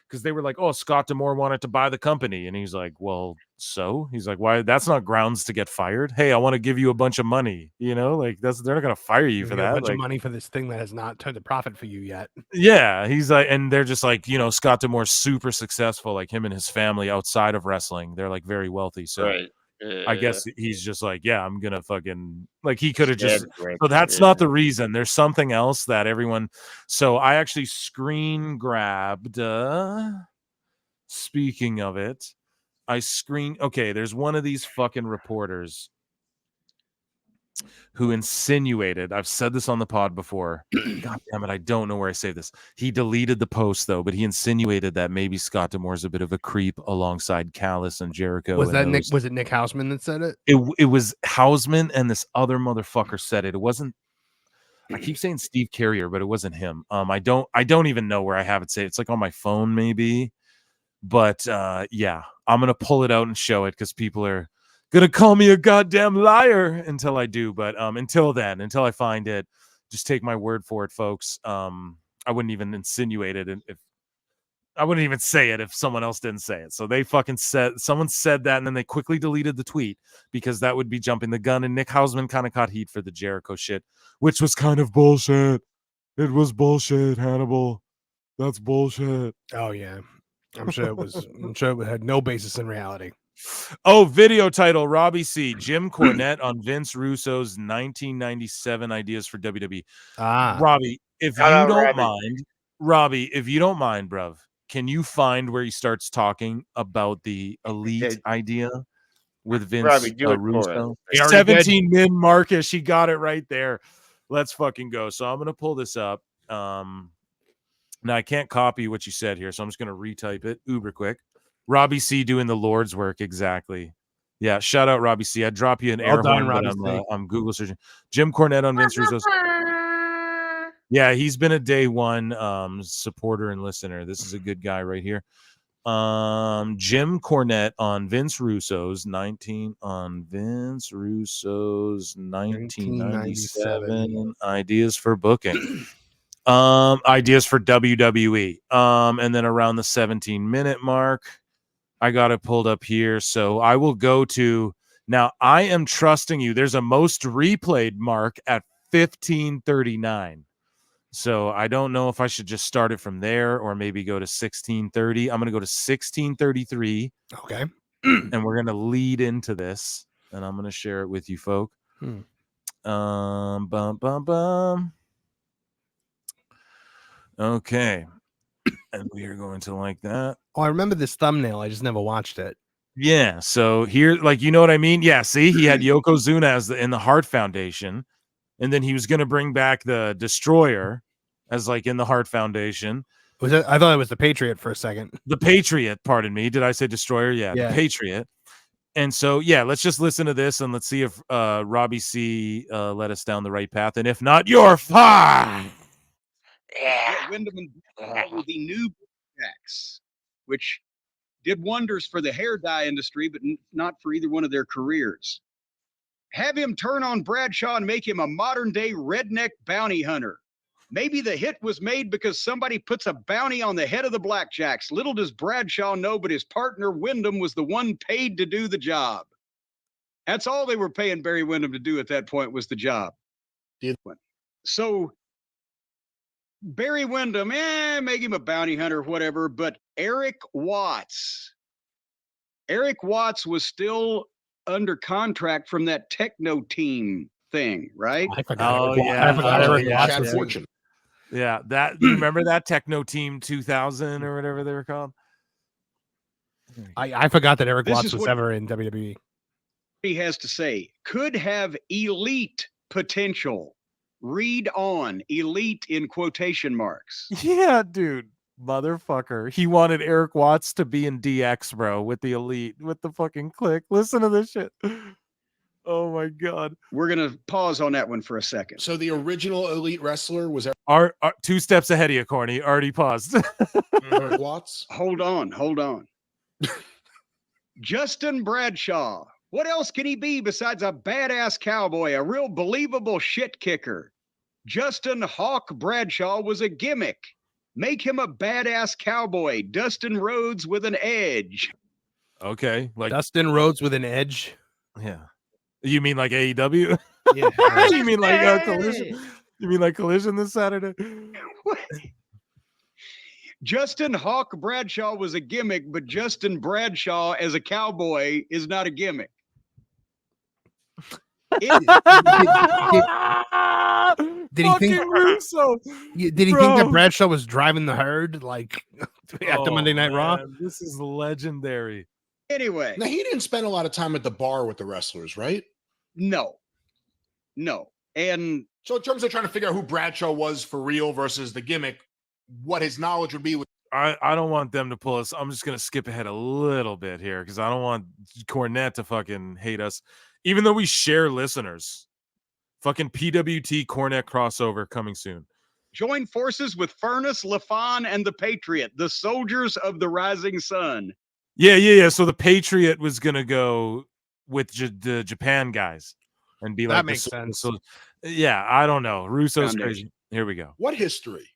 because they were like, oh, Scott D'Amore wanted to buy the company. And he's like, well, so? He's like, why? That's not grounds to get fired. Hey, I want to give you a bunch of money. You know, like they're not going to fire you for that. A bunch of money for this thing that has not turned a profit for you yet. Yeah. He's like, and they're just like, you know, Scott D'Amore's super successful, like him and his family outside of wrestling. They're like very wealthy. So Right. I guess he's just like, yeah, I'm gonna fucking like he could have just. So that's not the reason. There's something else that everyone. So I actually screen grabbed. Speaking of it, okay, there's one of these fucking reporters who insinuated, I've said this on the pod before. God damn it, I don't know where I say this. He deleted the post though, but he insinuated that maybe Scott D'Amore's a bit of a creep alongside Callis and Jericho. Was that Nick? Was it Nick Hausman that said it? It was Hausman, and this other motherfucker said it. It wasn't. I keep saying Steve Carrier, but it wasn't him. I don't even know where I have it saved. It's like on my phone, maybe. But yeah, I'm gonna pull it out and show it because people are gonna call me a goddamn liar until I do. But until then, until I find it, just take my word for it, folks. I wouldn't even insinuate it if I wouldn't even say it if someone else didn't say it. So they fucking someone said that, and then they quickly deleted the tweet because that would be jumping the gun. And Nick Hausman kind of caught heat for the Jericho shit, which was kind of bullshit. It was bullshit, Hannibal. That's bullshit. Oh yeah. I'm sure it had no basis in reality. Oh, video title: Robbie C. Jim Cornette on Vince Russo's 1997 ideas for WWE. Robbie, if you don't mind, bruv, can you find where he starts talking about the elite idea with Vince Russo? 17 min Marcus. She got it right there. Let's fucking go. So I'm gonna pull this up. Now, I can't copy what you said here, so I'm just going to retype it uber quick. Robbie C. doing the Lord's work, exactly. Yeah, shout out Robbie C. I'd drop you an air horn, but I'm Google searching. Jim Cornette on Vince Russo's. Yeah, he's been a day one supporter and listener. This is a good guy right here. Jim Cornette on Vince Russo's 1997 ideas for booking. Ideas for WWE. And then around the 17-minute mark, I got it pulled up here. So I will go to now. I am trusting you. There's a most replayed mark at 1539. So I don't know if I should just start it from there or maybe go to 1630. I'm going to go to 1633. Okay. And we're going to lead into this, and I'm going to share it with you, folk. Okay. And we are going to like that. Oh, I remember this thumbnail. I just never watched it. Yeah. So here, like, you know what I mean? Yeah. See, he had Yokozuna in the Hart Foundation, and then he was going to bring back the Destroyer as like in the Hart Foundation. Was it? I thought it was the Patriot for a second. The Patriot, pardon me. Did I say Destroyer? Yeah. The Patriot. And so, yeah, let's just listen to this and let's see if Robbie C led us down the right path. And if not, you're fine. Yeah, Wyndham and were the new Jacks, which did wonders for the hair dye industry, but not for either one of their careers. Have him turn on Bradshaw and make him a modern-day redneck bounty hunter. Maybe the hit was made because somebody puts a bounty on the head of the Blackjacks. Little does Bradshaw know, but his partner Wyndham was the one paid to do the job. That's all they were paying Barry Wyndham to do at that point was the job. So Barry Wyndham, make him a bounty hunter, whatever. But Eric Watts Eric Watts was still under contract from that techno team thing, right? I forgot. Oh, Eric, yeah. I forgot Eric Watts Chad was Fortune. Yeah, that you remember that Techno Team 2000 or whatever they were called? I forgot that Eric This Watts is was what- ever in WWE. He has to say, could have elite potential. Read on, elite in quotation marks. Yeah, dude. Motherfucker. He wanted Eric Watts to be in DX, bro, with the Elite, with the fucking Click. Listen to this shit. Oh my god. We're going to pause on that one for a second. So the original Elite wrestler was Our 2 steps ahead of you, Corny. Already paused. Eric Watts. Hold on. Justin Bradshaw. What else can he be besides a badass cowboy, a real believable shit kicker? Justin Hawk Bradshaw was a gimmick. Make him a badass cowboy. Dustin Rhodes with an edge. Okay. Like Dustin Rhodes with an edge. yeah. You mean like AEW? Yeah. You mean like Collision? You mean like Collision this Saturday? What? Justin Hawk Bradshaw was a gimmick, but Justin Bradshaw as a cowboy is not a gimmick. Did he think? Russo. Did he think that Bradshaw was driving the herd like after Oh, Monday Night Raw? man, this is legendary. Anyway, Now he didn't spend a lot of time at the bar with the wrestlers, right? no. And So in terms of trying to figure out who Bradshaw was for real versus the gimmick, what his knowledge would be with I don't want them to pull us. I'm just gonna skip ahead a little bit here because I don't want Cornette to fucking hate us, even though we share listeners. Fucking PWT Cornette crossover coming soon. join forces with Furnace, LaFon, and the Patriot, the soldiers of the rising sun. Yeah. So the Patriot was gonna go with the Japan guys and be That like makes the, sense. So yeah, I don't know. Russo's Foundation. crazy. Here we go. what history?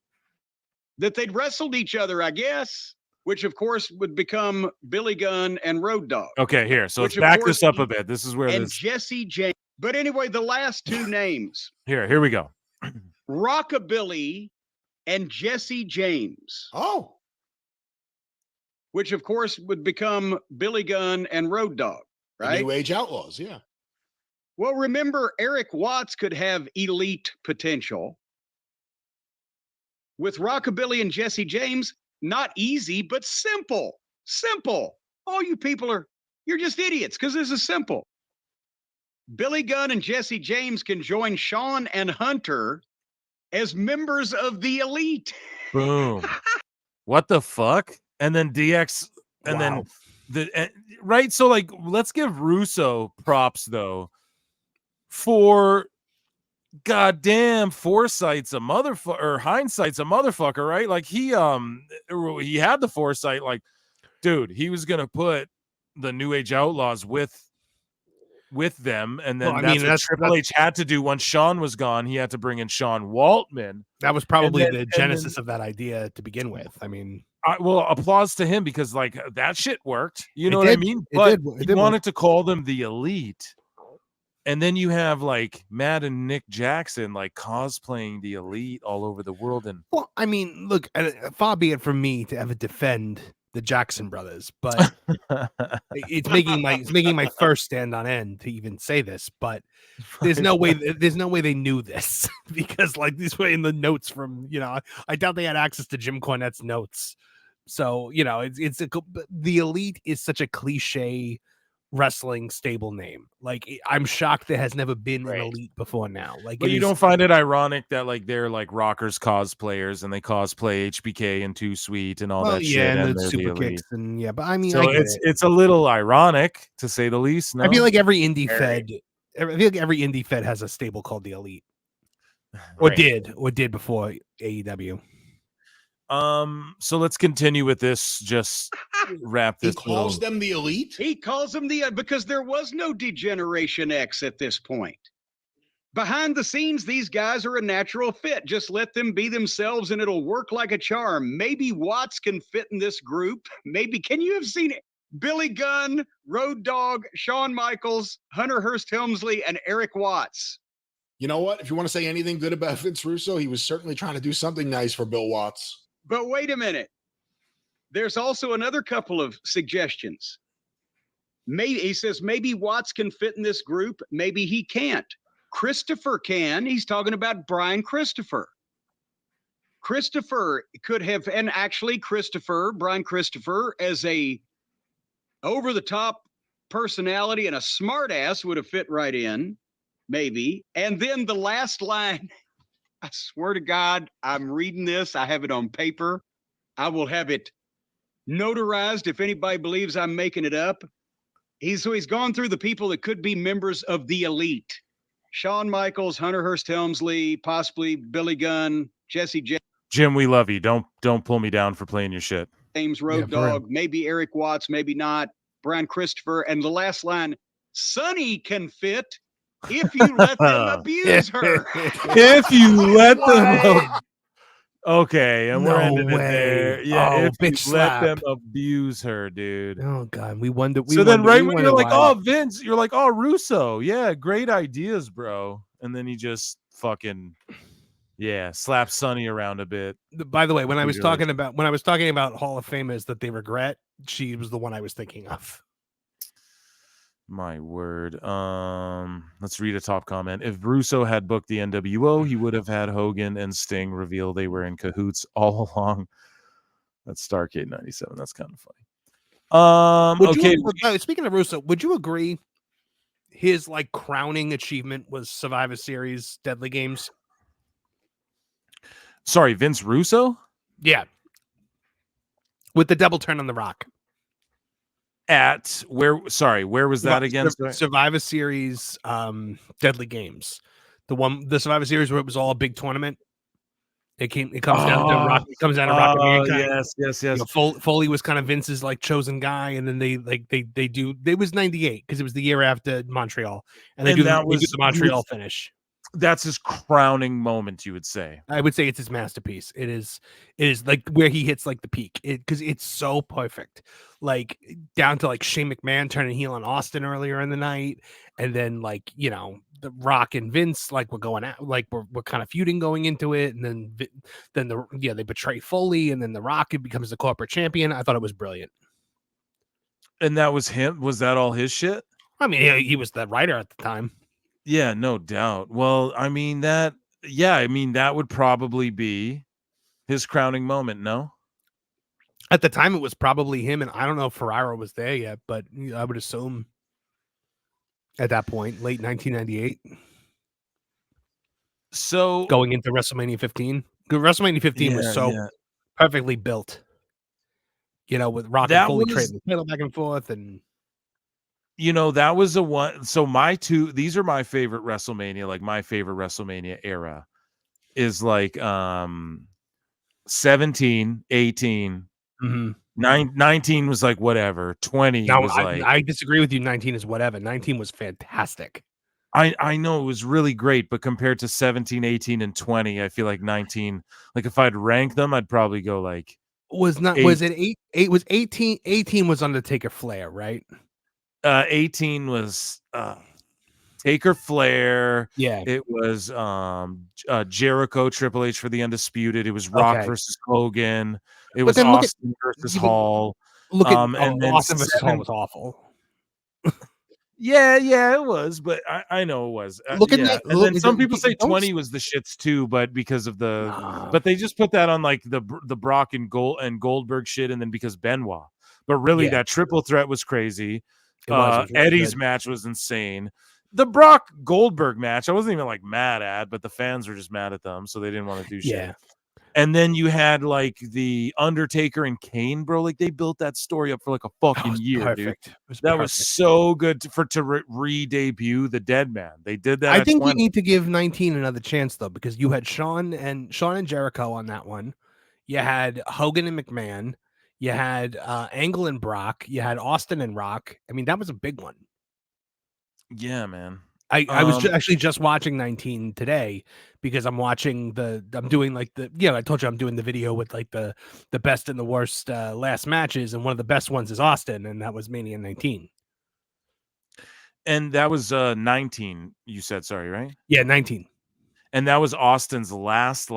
That they'd wrestled each other, I guess, which of course would become Billy Gunn and Road Dogg. Okay, here. So Which, let's of back course, this up a bit. This is where And this. Jesse James. But anyway, the last two names, Here we go. Rockabilly and Jesse James, Oh, which of course would become Billy Gunn and Road Dogg, the right? New Age Outlaws, yeah. Well, remember, Eric Watts could have elite potential. With Rockabilly and Jesse James, not easy, but simple. Simple. All you people you're just idiots because this is simple. Billy Gunn and Jesse James can join Sean and Hunter as members of the Elite. Boom. What the fuck? And then DX, and then right. So like, let's give Russo props though for goddamn foresight's a motherfucker, or hindsight's a motherfucker, right? Like he had the foresight, like, dude, he was gonna put the New Age Outlaws with them, and then that's Triple H had to do once Sean was gone. He had to bring in Sean Waltman. That was probably the genesis of that idea to begin with. I mean, well, applause to him because like that shit worked. You know what I mean? But he wanted to call them the Elite. And then you have like Matt and Nick Jackson like cosplaying the Elite all over the world. And well, I mean, look, far be it from me to ever defend the Jackson brothers, but it's making my first stand on end to even say this. But there's no way they knew this because like these were in the notes from I doubt they had access to Jim Cornette's notes. So the Elite is such a cliche wrestling stable name. Like I'm shocked there has never been an Elite before now. Like, but you don't find it ironic that like they're like Rockers cosplayers and they cosplay HBK and Too Sweet and all that shit, and the super kicks and but I mean, so it's a little ironic to say the least. No? I feel like every indie fed has a stable called the Elite, or did before AEW. So let's continue with this. Just wrap this. He calls them the Elite? He calls them because there was no Degeneration X at this point. Behind the scenes, these guys are a natural fit. Just let them be themselves and it'll work like a charm. Maybe Watts can fit in this group. Maybe. Can you have seen it? Billy Gunn, Road Dogg, Shawn Michaels, Hunter Hearst Helmsley, and Eric Watts. You know what? If you want to say anything good about Vince Russo, he was certainly trying to do something nice for Bill Watts. But wait a minute. There's also another couple of suggestions. Maybe he says maybe Watts can fit in this group. Maybe he can't. Christopher can. He's talking about Brian Christopher. Christopher could have, and actually Brian Christopher, as a over-the-top personality and a smart ass would have fit right in, maybe. And then the last line, I swear to God, I'm reading this. I have it on paper. I will have it notarized if anybody believes I'm making it up. He's gone through the people that could be members of the elite. Shawn Michaels, Hunter Hearst Helmsley, possibly Billy Gunn, Jesse James. Jim, we love you. Don't pull me down for playing your shit. James Road Dogg, maybe Eric Watts, maybe not. Brian Christopher. And the last line, Sonny can fit if you let them abuse her. If you let them. Okay, and we're ending it there. Yeah, if bitch you let slap. them abuse her, dude. Oh God, we wonder. So then, right when you're like, oh, Vince, you're like, oh, Russo, yeah, great ideas, bro. And then he just fucking, slap Sonny around a bit. By the way, when I was talking about Hall of Famers that they regret, she was the one I was thinking of. My word. Let's read a top comment. If Russo had booked the NWO, he would have had Hogan and Sting reveal they were in cahoots all along. That's Starrcade 97. That's kind of funny. Okay. Speaking of Russo, would you agree his like crowning achievement was Survivor Series Deadly Games? Sorry, Vince Russo? Yeah. With the double turn on the Rock. At where was that again? Survivor Series Deadly Games. The Survivor Series where it was all a big tournament. It comes down to Rock. It comes down to Rock and Mankind. Yes. You know, Foley was kind of Vince's like chosen guy, and then they do. It was 98 because it was the year after Montreal, and they do the Montreal finish. That's his crowning moment, you would say. I would say it's his masterpiece. It is like where he hits like the peak. Because it's so perfect. Like down to like Shane McMahon turning heel on Austin earlier in the night, and then like, you know, the Rock and Vince like we're going out, like we're kind of feuding going into it, and then they betray Foley, and then the Rock becomes the corporate champion. I thought it was brilliant. And that was him. Was that all his shit? I mean, he was the writer at the time. Yeah, no doubt. Well, I mean that would probably be his crowning moment, no? At the time, it was probably him, and I don't know if Ferraro was there yet, but I would assume at that point, late 1998. So going into WrestleMania 15, WrestleMania 15 was so perfectly built. You know, with Rock and Foley trading the title back and forth, and you know, that was the one. So these are my favorite WrestleMania, like my favorite WrestleMania era is like 17, 18, 19 was like whatever. 20 was like. I disagree with you. 19 is whatever. 19 was fantastic. I know it was really great, but compared to 17, 18, and 20, I feel like 19, like if I'd rank them, I'd probably go like was it 18? 18 was Undertaker Flair, right? 18 was Taker Flair. Yeah, it was Jericho Triple H for the Undisputed. It was Rock versus Hogan. It was Austin versus Hall. And then Austin versus Hall was awful. Yeah, it was, but I know it was. Then some people say 20 was the shits too, but because of but they just put that on like the Brock and Goldberg shit, and then because Benoit. But really, that triple threat was crazy. It was really Eddie's match was insane. The Brock Goldberg match, I wasn't even like mad at, but the fans were just mad at them, so they didn't want to do shit. Yeah. And then you had like the Undertaker and Kane, bro. Like they built that story up for like a fucking year, dude. That was so good to re-debut the Dead Man. They did that. I think we need to give 19 another chance though, because you had Shawn and Jericho on that one. You had Hogan and McMahon. You had Angle and Brock. You had Austin and Rock. I mean, that was a big one. Yeah, man. I was actually just watching 19 today because I'm doing like I told you I'm doing the video with like the best and the worst last matches, and one of the best ones is Austin, and that was Mania 19. And that was 19, you said, sorry, right? Yeah, 19. And that was Austin's last.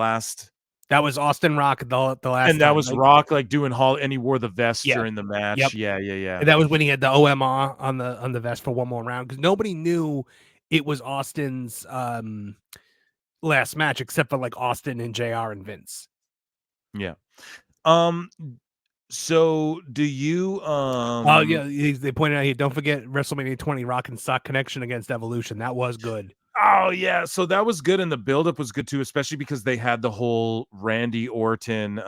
That was Austin Rock the last And that time, was right? Rock like doing and he wore the vest Yeah. during the match. Yep. Yeah. And that was when he had the OMR on the vest for one more round, because nobody knew it was Austin's last match except for like Austin and JR and Vince. Yeah. So do you oh yeah, they pointed out here, don't forget WrestleMania 20 Rock and Sock Connection against Evolution. That was good. Oh yeah, so that was good, and the buildup was good too, especially because they had the whole Randy Orton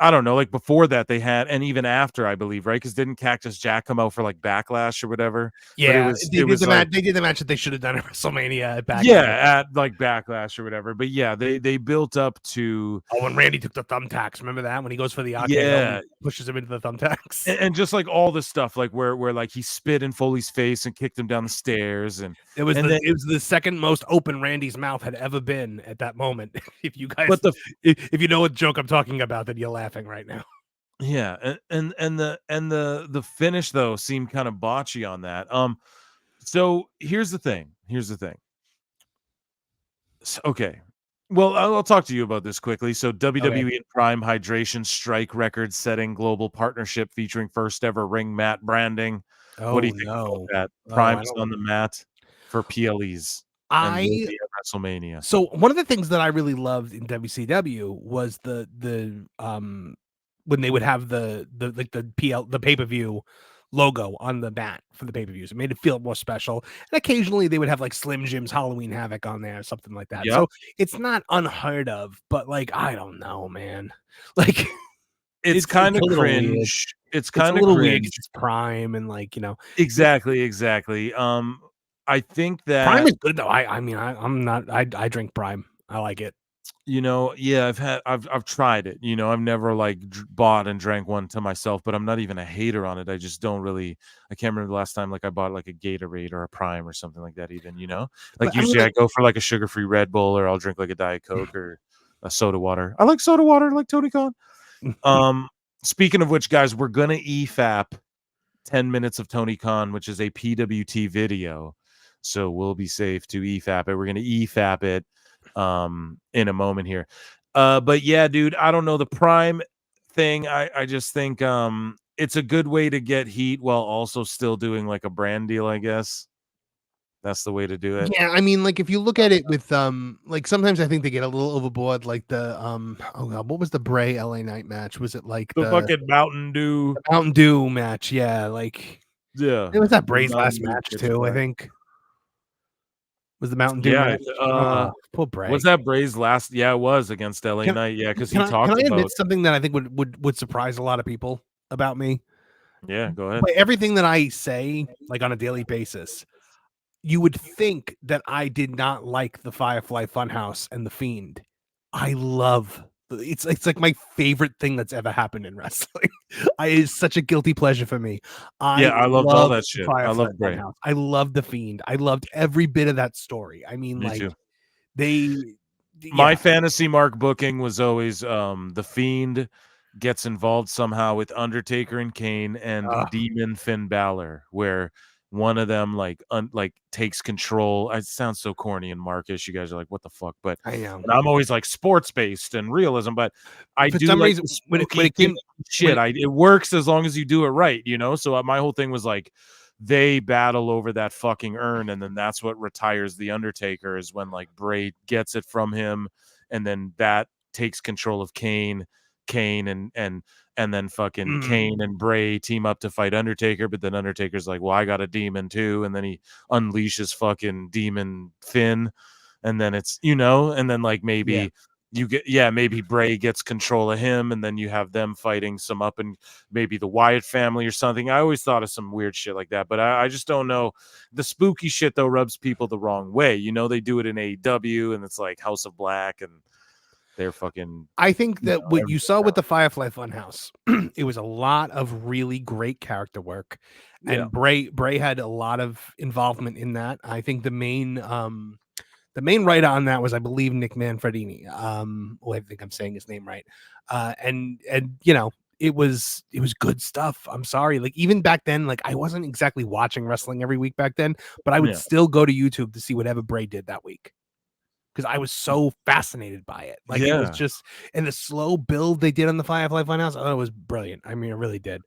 I don't know, like before that they had, and even after, I believe, right? Because didn't Cactus Jack come out for like Backlash or whatever? Yeah, but it was like, they did the match that they should have done at WrestleMania back. Yeah, at like Backlash or whatever. But yeah, they built up to when Randy took the thumbtacks. Remember that when he goes for the RKO, yeah, pushes him into the thumbtacks, and just like all the stuff, like where like he spit in Foley's face and kicked him down the stairs, and it was the second most open Randy's mouth had ever been at that moment. If you guys, if you know what joke I'm talking about, then you're laughing right now. Yeah, and the finish though seemed kind of botchy on that. So here's the thing. Okay, well I'll talk to you about this quickly. So WWE and Prime Hydration strike record-setting global partnership featuring first ever ring mat branding. What do you think about that? Prime's on the mat for PLEs. And will be at WrestleMania. So one of the things that I really loved in WCW was the when they would have the pay-per-view logo on the mat for the pay-per-views. It made it feel more special. And occasionally they would have like Slim Jim's Halloween Havoc on there or something like that. Yep. So it's not unheard of, but like I don't know, man. Like it's kind of cringe. It's kind of cringe. It's Prime and like, you know. Exactly. I think that Prime is good though. I drink Prime. I like it. You know, yeah, I've tried it. You know, I've never like bought and drank one to myself, but I'm not even a hater on it. I just don't really. I can't remember the last time like I bought like a Gatorade or a Prime or something like that. Even, you know, like usually I go for like a sugar-free Red Bull, or I'll drink like a Diet Coke or a soda water. I like soda water, like Tony Khan. Speaking of which, guys, we're gonna e-fap 10 minutes of Tony Khan, which is a PWT video. So we'll be safe to e-fap it. We're gonna e-fap it in a moment here. But yeah, dude, I don't know, the Prime thing. I just think it's a good way to get heat while also still doing like a brand deal, I guess. That's the way to do it. Yeah, I mean, like if you look at it with like sometimes I think they get a little overboard, like the oh god, what was the Bray LA Knight match? Was it like the fucking Mountain Dew match? Yeah, like yeah, it was that Bray's last match too, I think. Was the Mountain Dew match? Poor Bray. Was that Bray's last? Yeah, it was against LA Knight. Yeah, because he talked about. Can I admit about something that I think would surprise a lot of people about me? Yeah, go ahead. By everything that I say, like on a daily basis, you would think that I did not like the Firefly Funhouse and the Fiend. I love it's like my favorite thing that's ever happened in wrestling. It's such a guilty pleasure for me. I loved all that shit. I love Bray. I loved the Fiend. I loved every bit of that story. I mean, me too. My fantasy mark booking was always the Fiend gets involved somehow with Undertaker and Kane and Demon Finn Balor, where one of them like takes control. It sounds so corny and Markish. You guys are like, what the fuck? But I know. And I'm always like sports based and realism, but I for do some like reason when it came shit. It works as long as you do it right, you know. So my whole thing was like, they battle over that fucking urn, and then that's what retires the Undertaker, is when like Bray gets it from him, and then that takes control of Kane and then fucking Kane and Bray team up to fight Undertaker, but then Undertaker's like, well, I got a demon too, and then he unleashes fucking demon Finn, and then it's, you know, and then like maybe maybe Bray gets control of him, and then you have them fighting some up and maybe the Wyatt family or something. I always thought of some weird shit like that, but I just don't know. The spooky shit though rubs people the wrong way. You know, they do it in AEW, and it's like House of Black, and they're fucking. I think that what you saw with the Firefly Funhouse, it was a lot of really great character work, and Bray had a lot of involvement in that. I think the main writer on that was, I believe, Nick Manfredini. I think I'm saying his name right. And you know, it was good stuff. I'm sorry, like even back then, like I wasn't exactly watching wrestling every week back then, but I would still go to YouTube to see whatever Bray did that week. because I was so fascinated by it. Like it was just, and the slow build they did on the Firefly Funhouse, I thought it was brilliant. I mean, it really did.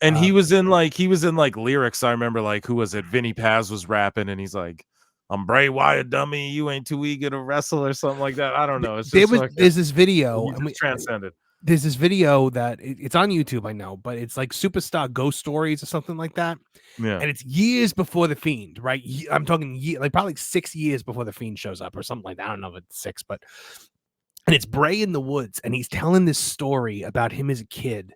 And he was in like lyrics. I remember, like, who was it? Vinny Paz was rapping, and he's like, "I'm Bray Wyatt, dummy. You ain't too eager to wrestle," or something like that. I don't know. It's just there's this video, and we transcended. There's this video that it's on YouTube, I know, but it's like Superstar Ghost Stories or something like that. Yeah, and it's years before the Fiend, right? I'm talking like probably 6 years before the Fiend shows up or something like that. I don't know if it's 6, but and it's Bray in the woods, and he's telling this story about him as a kid.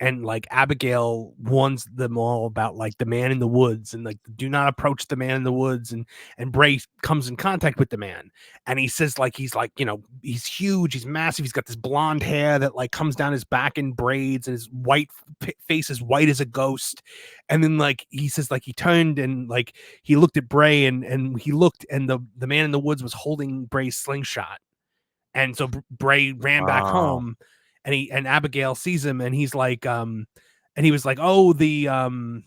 And like Abigail warns them all about like the man in the woods and like do not approach the man in the woods. And Bray comes in contact with the man, and he says like he's like, you know, he's huge, he's massive, he's got this blonde hair that like comes down his back in braids, and his white face is white as a ghost. And then like he says like he turned and like he looked at Bray, and he looked, and the man in the woods was holding Bray's slingshot. And so Bray ran back home. And Abigail sees him, and he's like, and he was like, oh, I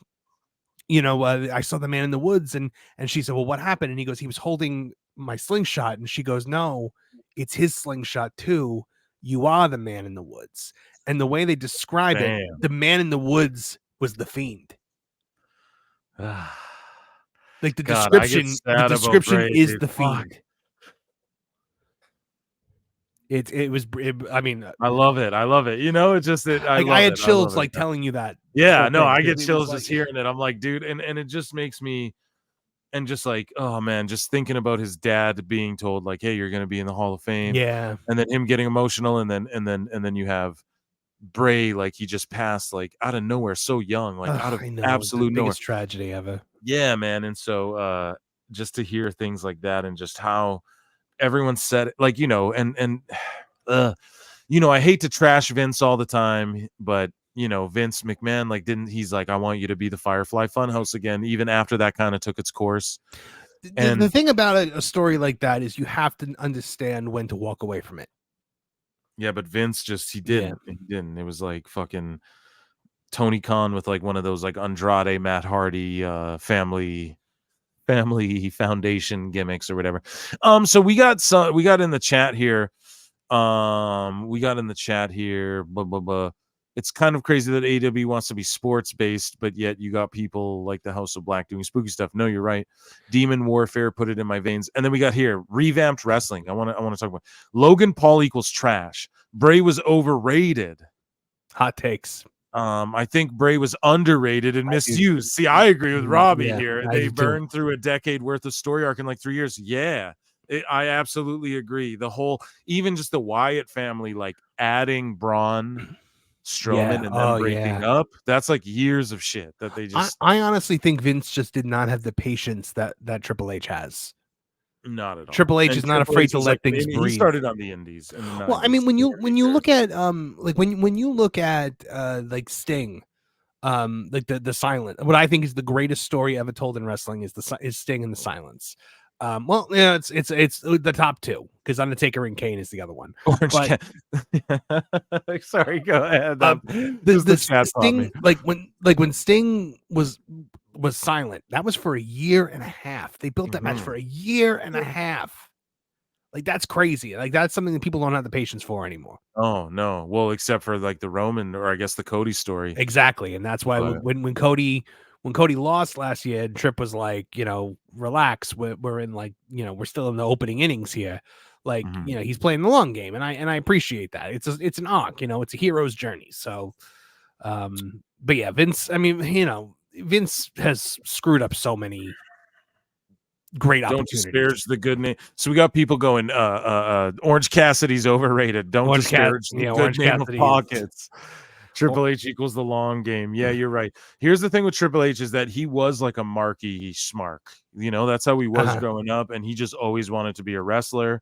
saw the man in the woods, and she said, well, what happened? And he goes, he was holding my slingshot, and she goes, no, it's his slingshot too. You are the man in the woods. And the way they describe it, the man in the woods was the Fiend. Like the description is the Fiend. I mean, I love it. You know, it's just that I had chills like telling you that. Yeah, no, I get chills just hearing it. I'm like, dude, and it just makes me, and just like, oh man, just thinking about his dad being told like, hey, you're gonna be in the Hall of Fame. Yeah. And then him getting emotional, and then you have Bray, like he just passed like out of nowhere, so young, like out of absolute nowhere. Biggest tragedy ever. Yeah, man. And so just to hear things like that, and just how everyone said it, like, you know, and you know, I hate to trash Vince all the time, but you know, Vince McMahon, like, he's like, I want you to be the Firefly Funhouse again, even after that kind of took its course. And the thing about a story like that is you have to understand when to walk away from it. Yeah, but Vince he didn't. He didn't. It was like fucking Tony Khan with like one of those like Andrade, Matt Hardy, family foundation gimmicks or whatever. So we got in the chat here. Blah, blah, blah. It's kind of crazy that AEW wants to be sports based, but yet you got people like the House of Black doing spooky stuff. No, you're right. Demon Warfare, put it in my veins. And then we got here revamped wrestling. I want to talk about Logan Paul equals trash. Bray was overrated. Hot takes. I think Bray was underrated and misused. See, I agree with Robbie here. They burned through a decade worth of story arc in like 3 years. Yeah, I absolutely agree. The whole, even just the Wyatt family, like adding Braun Strowman and then breaking up, that's like years of shit that they just. I honestly think Vince just did not have the patience that Triple H has. Not at all. Triple H is not afraid to let things breathe. He started on the indies. Well, I mean, when you look at like when you look at like Sting, like the silent, what I think is the greatest story ever told in wrestling is Sting and the Silence. Well, yeah, it's the top two because Undertaker and Kane is the other one. Sorry, go ahead. The Sting, like when Sting was silent, that was for a year and a half. They built that match for a year and a half. Like that's crazy. Like that's something that people don't have the patience for anymore. Oh no. Well, except for like the Roman, or I guess the Cody story. Exactly, and that's why when Cody lost last year, and Tripp was like, you know, relax. We're in like, you know, we're still in the opening innings here. Like, you know, he's playing the long game, and I appreciate that. It's an arc, you know, it's a hero's journey. So, but yeah, Vince. I mean, you know, Vince has screwed up so many great opportunities. Don't disparage the good name. So we got people going, Orange Cassidy's overrated. Don't disparage the good name of Pockets. Triple H equals the long game. Yeah, you're right. Here's the thing with Triple H is that he was like a marky schmark. You know, that's how he was growing up, and he just always wanted to be a wrestler.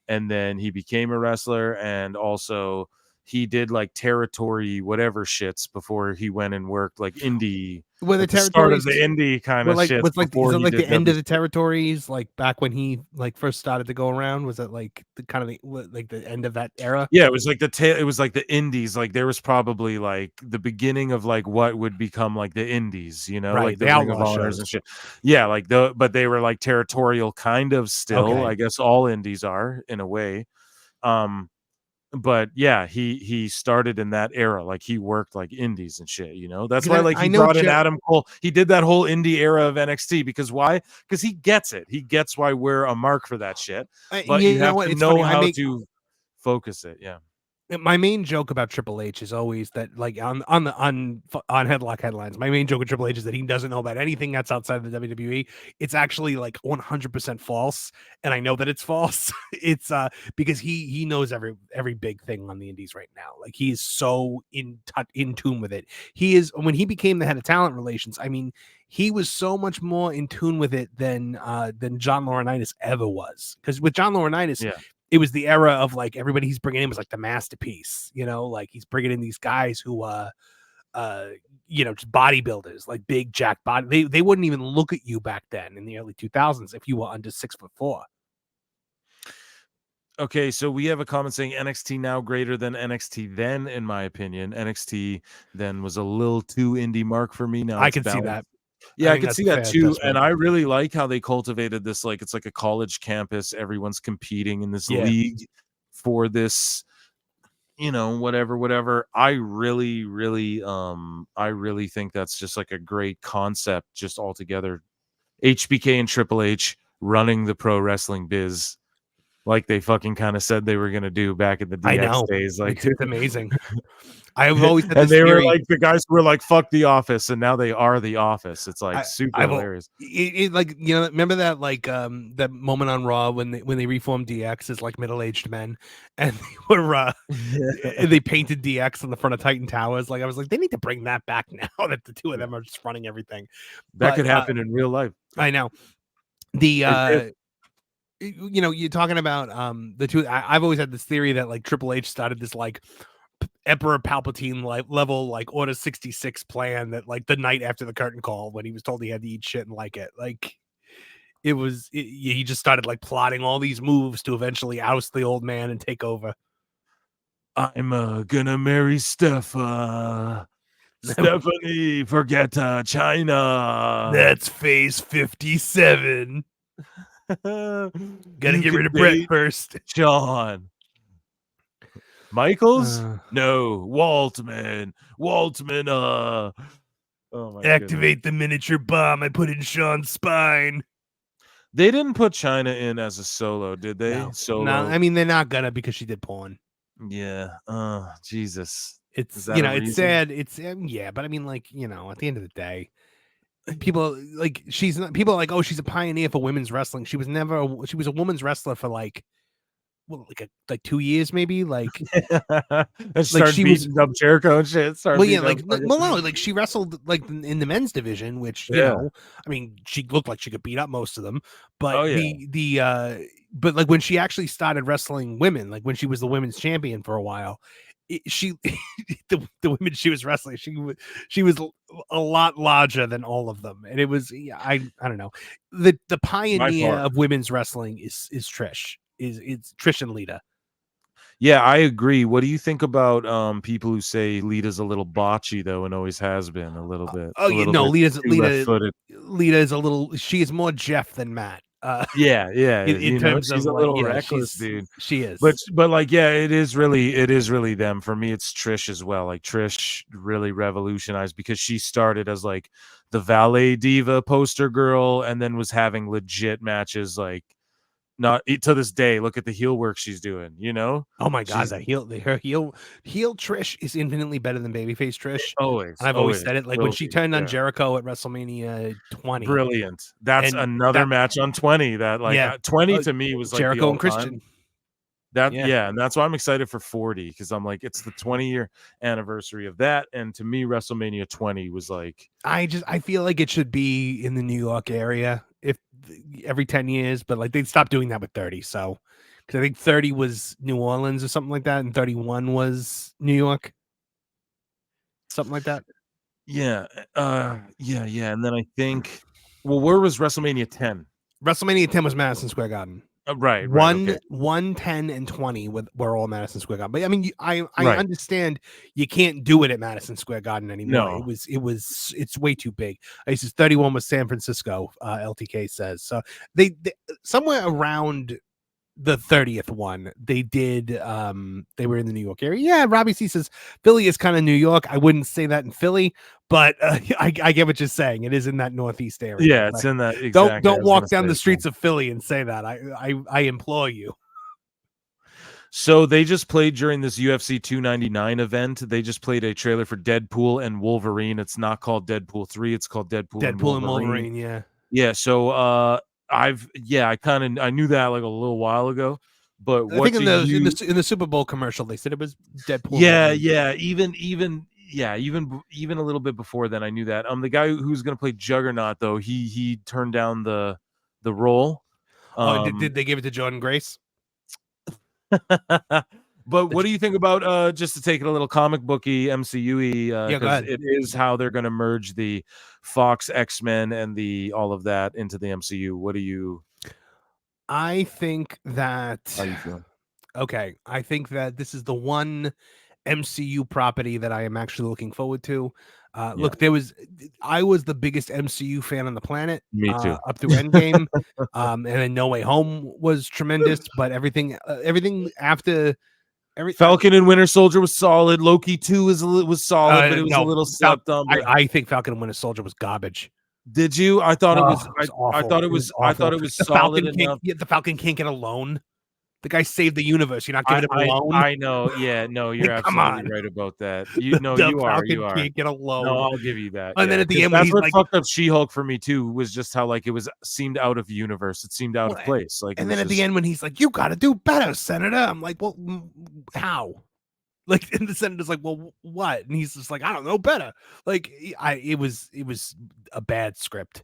And then he became a wrestler, and also he did like territory whatever shits before he went and worked like indie. Were the at the start of territories the indie kind of like shit? was like before is it he like the did end of WC. the territories, like back when he like first started to go around? Was it like the kind of like the end of that era? Yeah, it was like it was like the indies. Like there was probably like the beginning of like what would become like the indies, you know, Right, like the the Ring of outlaw Honors shows. and shit. Yeah, like but they were like territorial kind of still. Okay. I guess all indies are in a way. But yeah, he started in that era. Like he worked like indies and shit, you know. That's why like I he know brought in Adam Cole. He did that whole indie era of NXT because why? Because he gets it. He gets why we're a mark for that shit. But you you know have what? to It's know funny. how to focus it. Yeah. My main joke about Triple H is always that, like on Headlock Headlines, my main joke with Triple H is that he doesn't know about anything that's outside of the WWE. It's actually like 100% false, and I know that it's false. It's because he knows every big thing on the indies right now. Like he is so in tune with it. He is when he became the head of talent relations. I mean, he was so much more in tune with it than John Laurinaitis ever was. Because with John Laurinaitis, Yeah. it was the era of like everybody he's bringing in was like the masterpiece, you know, like he's bringing in these guys who, you know, just bodybuilders, like big jack body. They wouldn't even look at you back then in the early 2000s if you were under 6'4". Okay, so we have a comment saying NXT now greater than NXT then, in my opinion. NXT then was a little too indie mark for me. Now I it's can see balanced. that. Yeah, I think can that's see a that fair too. assessment. And I really like how they cultivated this, like it's like a college campus. Everyone's competing in this Yeah. league for this, you know, whatever. I really think that's just like a great concept, just altogether. HBK and Triple H running the pro wrestling biz like they fucking kind of said they were going to do back in the I DX know. days. Like It's amazing. I've always had and this they were theory. like the guys who were like fuck the Office, and now they are the Office. It's like super hilarious. Like, you know, remember that like that moment on Raw when they reformed DX as like middle-aged men, and they were they painted DX on the front of Titan Towers. Like I was like, they need to bring that back now that the two of them are just running everything. That could happen in real life. I know. You know, you're talking about the two. I've always had this theory that like Triple H started this like Emperor Palpatine level like Order 66 plan that like the night after the curtain call when he was told he had to eat shit and like it. Like he just started like plotting all these moves to eventually oust the old man and take over. I'm gonna marry Stephanie. Forget China. That's phase 57. Gotta get rid of Brett first. John. Michaels? No. Waltman. Oh my Activate the miniature bomb I put in Sean's spine. They didn't put China in as a solo, did they? No. Solo. No, I mean they're not gonna because she did porn. Yeah. Jesus. It's, you know, it's sad. It's yeah, but I mean, like, you know, at the end of the day, people like people are like, oh, she's a pioneer for women's wrestling. She was a women's wrestler for like 2 years maybe, like like she was up Jericho and shit. Well, yeah, like no, like she wrestled like in the men's division, which you know, I mean, she looked like she could beat up most of them, but but like when she actually started wrestling women, like when she was the women's champion for a while, the women she was wrestling, she was a lot larger than all of them, and it was I don't know, the pioneer of women's wrestling is Trish. It's Trish and Lita. Yeah, I agree. What do you think about people who say Lita's a little botchy though, and always has been a little bit? Lita is a little. She is more Jeff than Matt. Yeah. In terms she's of a little like, reckless, dude. She is, but like, yeah, it is really them. For me, it's Trish as well. Like Trish really revolutionized because she started as like the valet diva poster girl, and then was having legit matches like. Not to this day. Look at the heel work she's doing. You know. Oh my god, her heel Trish is infinitely better than babyface Trish. Always. And I've always said it. Like when she turned on Jericho at WrestleMania 20. Brilliant. That's another match on 20. That like 20 to me was like Jericho and Christian. And that's why I'm excited for 40 because I'm like it's the 20-year anniversary of that, and to me WrestleMania 20 was like I feel like it should be in the New York area if every 10 years, but like they'd stop doing that with 30. So because I think 30 was New Orleans or something like that, and 31 was New York, something like that. Yeah, yeah. And then I think, well, where was WrestleMania 10? WrestleMania 10 was Madison Square Garden. Right. 1, 10, and 20 were all Madison Square Garden. But I mean, I Right. understand you can't do it at Madison Square Garden anymore. No. It's way too big. It says 31 was San Francisco. LTK says so. They somewhere around the 30th one they did. They were in the New York area. Yeah, Robbie C says Philly is kind of New York. I wouldn't say that in Philly, but I get what you're saying. It is in that northeast area. Yeah, it's in that. Exactly. Don't walk down the streets of Philly and say that. I implore you. So they just played during this UFC 299 event. They just played a trailer for Deadpool and Wolverine. It's not called Deadpool 3. It's called Deadpool and Wolverine. Yeah. Yeah. So I knew that like a little while ago. But I think in the Super Bowl commercial they said it was Deadpool. Yeah. Even a little bit before then I knew that. The guy who's going to play Juggernaut though, he turned down the role. Did they give it to Jordan Grace? But what do you think about just to take it a little comic booky MCU-y? Go ahead. It is how they're going to merge the Fox X-Men and all of that into the MCU. What do you? I think that. How you feel? Okay, I think that this is the one MCU property that I am actually looking forward to. Look, I was the biggest MCU fan on the planet. Me too. Up through Endgame, and then No Way Home was tremendous. But everything after Falcon and Winter Soldier was solid. Loki 2 was solid, but it was a little slept on. I think Falcon and Winter Soldier was garbage. Did you? I thought it was. I thought it was. I thought it was solid enough. The Falcon can't get a loan. The guy saved the universe. You're not giving him a loan. I know. Yeah, no, you're absolutely right about that. You know, you are. Can't get a loan. No, I'll give you that. And then at the end, that's what fucked up She-Hulk for me too. Was just how like seemed out of universe. It seemed out of place. Like, and then at the end when he's like, "You got to do better, Senator," I'm like, "Well, how?" Like, and the senator's like, "Well, what?" And he's just like, "I don't know, better." Like, it was a bad script.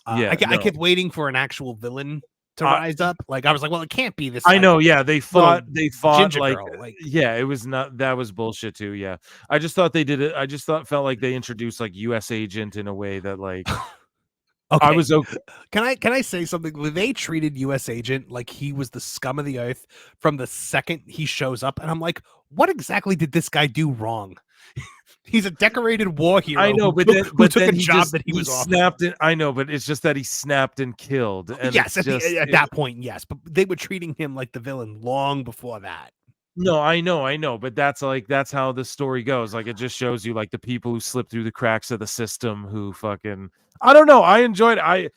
I kept waiting for an actual villain to rise up. Like, I was like, well, it can't be this. I know. Yeah. They fought like, girl, yeah, it was not, that was bullshit too. Yeah. I just thought they did it. I just felt like they introduced like US agent in a way that like, okay. I was okay. Can I say something? They treated US agent like he was the scum of the earth from the second he shows up. And I'm like, what exactly did this guy do wrong? He's a decorated war hero. I know, but then he snapped. I know, but it's just that he snapped and killed. And yes, at that point, yes. But they were treating him like the villain long before that. No, I know, but that's how the story goes. Like, it just shows you like the people who slip through the cracks of the system who fucking. I don't know. I enjoyed. I'm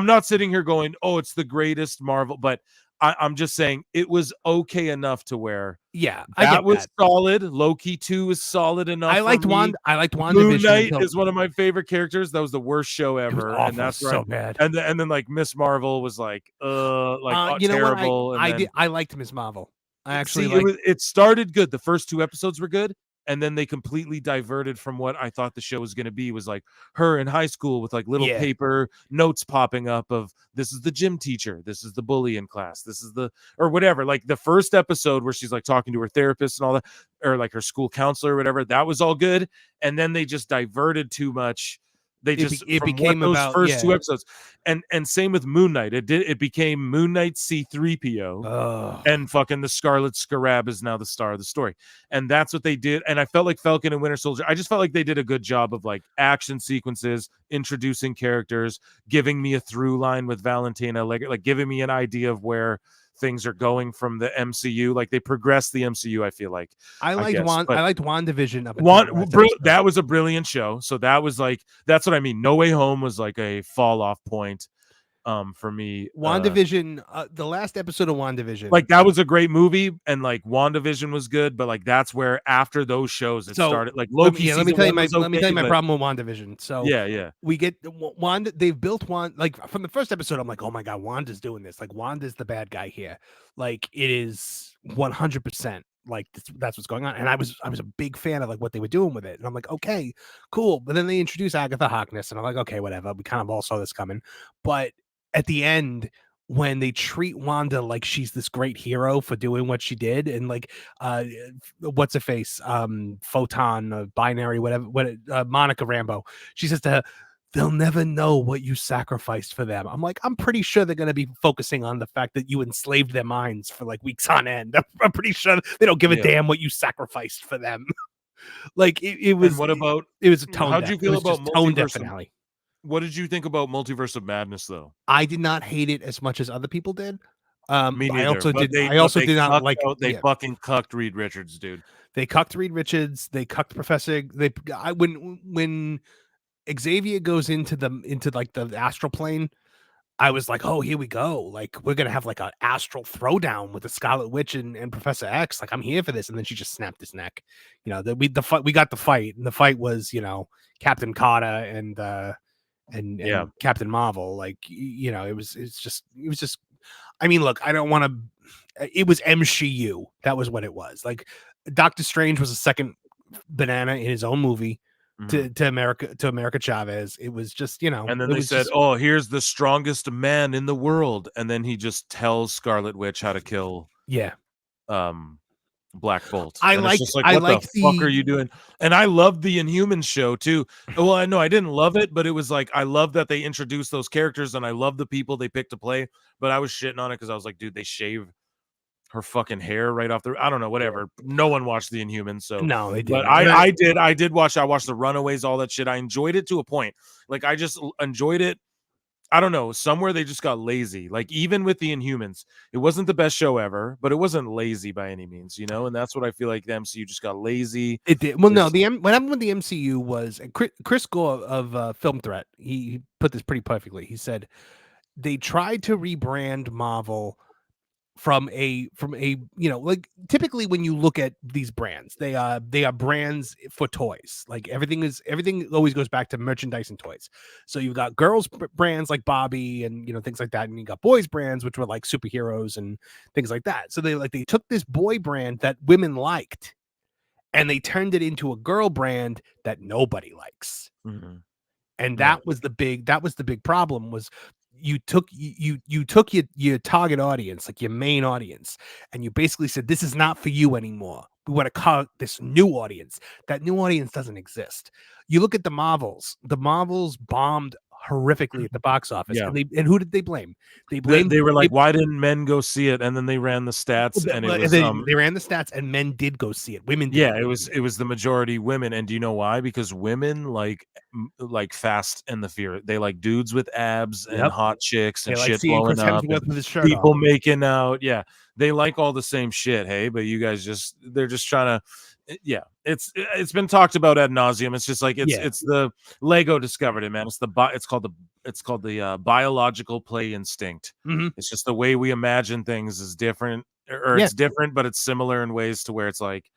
not sitting here going, "Oh, it's the greatest Marvel," but I'm just saying it was okay enough to where. Yeah, that was solid. Loki 2 is solid enough. I liked WandaVision. Moon Knight is one of my favorite characters. That was the worst show ever, and that's right. So bad. And then like Miss Marvel was like terrible. I liked Miss Marvel. I actually it started good. The first 2 episodes were good. And then they completely diverted from what I thought the show was going to be. It was like her in high school with like little paper notes popping up of this is the gym teacher, this is the bully in class, this is or whatever. Like the first episode where she's like talking to her therapist and all that, or like her school counselor or whatever, that was all good. And then they just diverted too much. They it became those first 2 episodes, and same with Moon Knight. It became Moon Knight C-3PO, and fucking the Scarlet Scarab is now the star of the story, and that's what they did. And I felt like Falcon and Winter Soldier. I just felt like they did a good job of like action sequences, introducing characters, giving me a through line with Valentina, like giving me an idea of where things are going from the MCU. Like they progressed the MCU. I feel like I liked WandaVision. That was a brilliant show. So that was like, that's what I mean. No Way Home was like a fall off point for me. WandaVision, the last episode of WandaVision, like that was a great movie, and like WandaVision was good, but like that's where after those shows it started. Like Loki. Let me tell you my problem with WandaVision. So yeah, we get Wanda. They've built Wanda, like from the first episode. I'm like, oh my god, Wanda's doing this. Like Wanda's the bad guy here. Like it is 100%. Like that's what's going on, and I was a big fan of like what they were doing with it, and I'm like, okay, cool. But then they introduce Agatha Harkness, and I'm like, okay, whatever. We kind of all saw this coming, but at the end, when they treat Wanda like she's this great hero for doing what she did, and like what's her face, Photon, Binary, whatever, Monica Rambeau, she says to her, they'll never know what you sacrificed for them. I'm like, I'm pretty sure they're going to be focusing on the fact that you enslaved their minds for like weeks on end. I'm pretty sure they don't give a damn what you sacrificed for them. Like it was. And what about it was a tone? How'd you feel about tone deaf finale? What did you think about Multiverse of Madness, though? I did not hate it as much as other people did. Me neither. I also but did. I also did not like. They fucking cucked Reed Richards, dude. They cucked Reed Richards. They cucked Professor. When Xavier goes into like the astral plane, I was like, oh, here we go. Like we're gonna have like an astral throwdown with the Scarlet Witch and Professor X. Like I'm here for this. And then she just snapped his neck. You know, we got the fight, and the fight was, you know, Captain Carter and Captain Marvel. Like, you know, it was just I mean, look, I don't want to. It was MCU. That was what it was. Like Doctor Strange was a second banana in his own movie. To America Chavez. It was just, you know, and then they said, oh, here's the strongest man in the world, and then he just tells Scarlet Witch how to kill Black Bolt. I like, what the fuck are you doing? And I loved the Inhumans show too. Well, I know I didn't love it, but it was like, I love that they introduced those characters, and I love the people they picked to play, but I was shitting on it because I was like, dude, they shave her fucking hair right off the, I don't know, whatever. No one watched the Inhumans, so no, they didn't. But I did. I did watch. I watched the Runaways, all that shit. I enjoyed it to a point. Like I just enjoyed it. I don't know. Somewhere they just got lazy. Like even with the Inhumans, it wasn't the best show ever, but it wasn't lazy by any means, you know. And that's what I feel like the MCU just got lazy. It did. Well, no, what happened with the MCU was Chris Gore of Film Threat. He put this pretty perfectly. He said they tried to rebrand Marvel from a you know, like typically when you look at these brands, they are brands for toys. Like everything always goes back to merchandise and toys. So you've got girls brands like Barbie and, you know, things like that, and you got boys brands which were like superheroes and things like that. So they took this boy brand that women liked and they turned it into a girl brand that nobody likes. And that was the big problem. Was you took your target audience, like your main audience, and you basically said, this is not for you anymore. We want to call this new audience. That new audience doesn't exist. You look at the Marvels bombed horrifically at the box office. And who did they blame? They were like, why didn't men go see it? And then they ran the stats, and it was they ran the stats, and men did go see it. Women did. It was the majority women. And do you know why? Because women like Fast and the Fear. They like dudes with abs and hot chicks and shit blowing up, people making out. Yeah, they like all the same shit. Hey, but you guys they're just trying to. Yeah, it's been talked about ad nauseum. It's just like it's the Lego discovered it, man. It's called the biological play instinct. It's just the way we imagine things is different, or it's different, but it's similar in ways to where it's like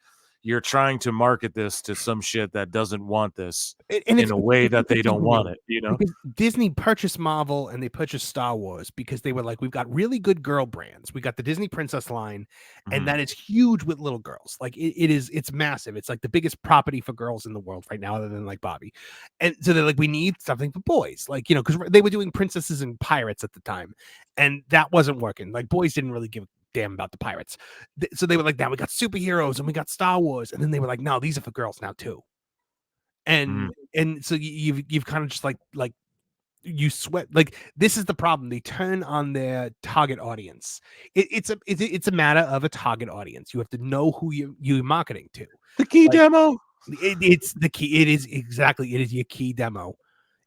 you're trying to market this to some shit that doesn't want this in a way that they don't want it, you know? Because Disney purchased Marvel and they purchased Star Wars because they were like, we've got really good girl brands. We got the Disney Princess line, and that is huge with little girls. Like it's massive. It's like the biggest property for girls in the world right now, other than like Bobby. And so they're like, we need something for boys. Like, you know, because they were doing princesses and pirates at the time, and that wasn't working. Like boys didn't really give damn about the pirates. So they were like, now we got superheroes and we got Star Wars, and then they were like, no, these are for girls now too. And so you've kind of just like you sweat. Like this is the problem. They turn on their target audience. It's a matter of a target audience. You have to know who you're marketing to. The key demo. It's the key. It is your key demo.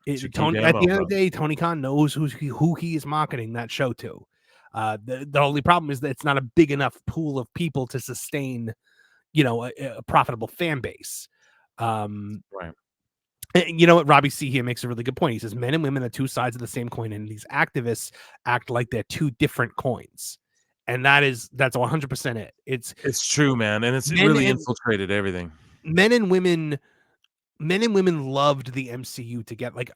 At the end of the day, Tony Khan knows who he is marketing that show to. The only problem is that it's not a big enough pool of people to sustain, you know, a profitable fan base. Right. And you know what? Robbie C here makes a really good point. He says men and women are two sides of the same coin, and these activists act like they're two different coins. And that's 100% it. It's true, man, and it's really infiltrated everything. Men and women loved the MCU to get like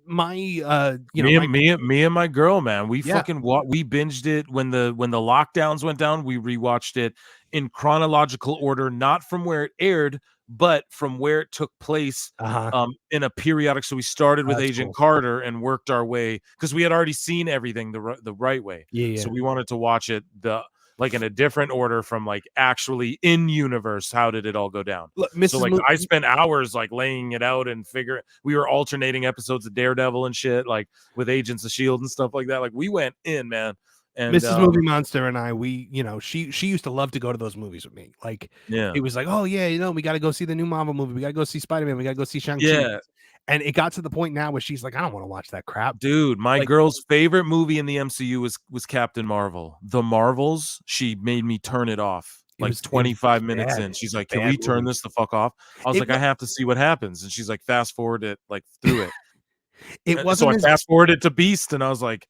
me and my girl, man. We we binged it when the lockdowns went down. We rewatched it in chronological order, not from where it aired, but from where it took place in a periodic. So we started with Agent Carter and worked our way, because we had already seen everything the right way. So we wanted to watch it like in a different order from like actually in universe. How did it all go down? Look, so like I spent hours like laying it out and we were alternating episodes of Daredevil and shit, like with Agents of S.H.I.E.L.D. and stuff like that. Like we went in, man. And Mrs. Movie Monster and I, she used to love to go to those movies with me. Like, it was like, oh yeah, we got to go see the new Marvel movie. We got to go see Spider-Man. We got to go see Shang-Chi. Yeah. And it got to the point now where she's like, I don't want to watch that crap. Dude, my girl's favorite movie in the MCU was Captain Marvel. The Marvels, she made me turn it off. Like 25 minutes in. She's like, can we turn this the fuck off? I was like, I have to see what happens. And she's like, fast forward it like through it. It wasn't so I fast forwarded to Beast, and I was like,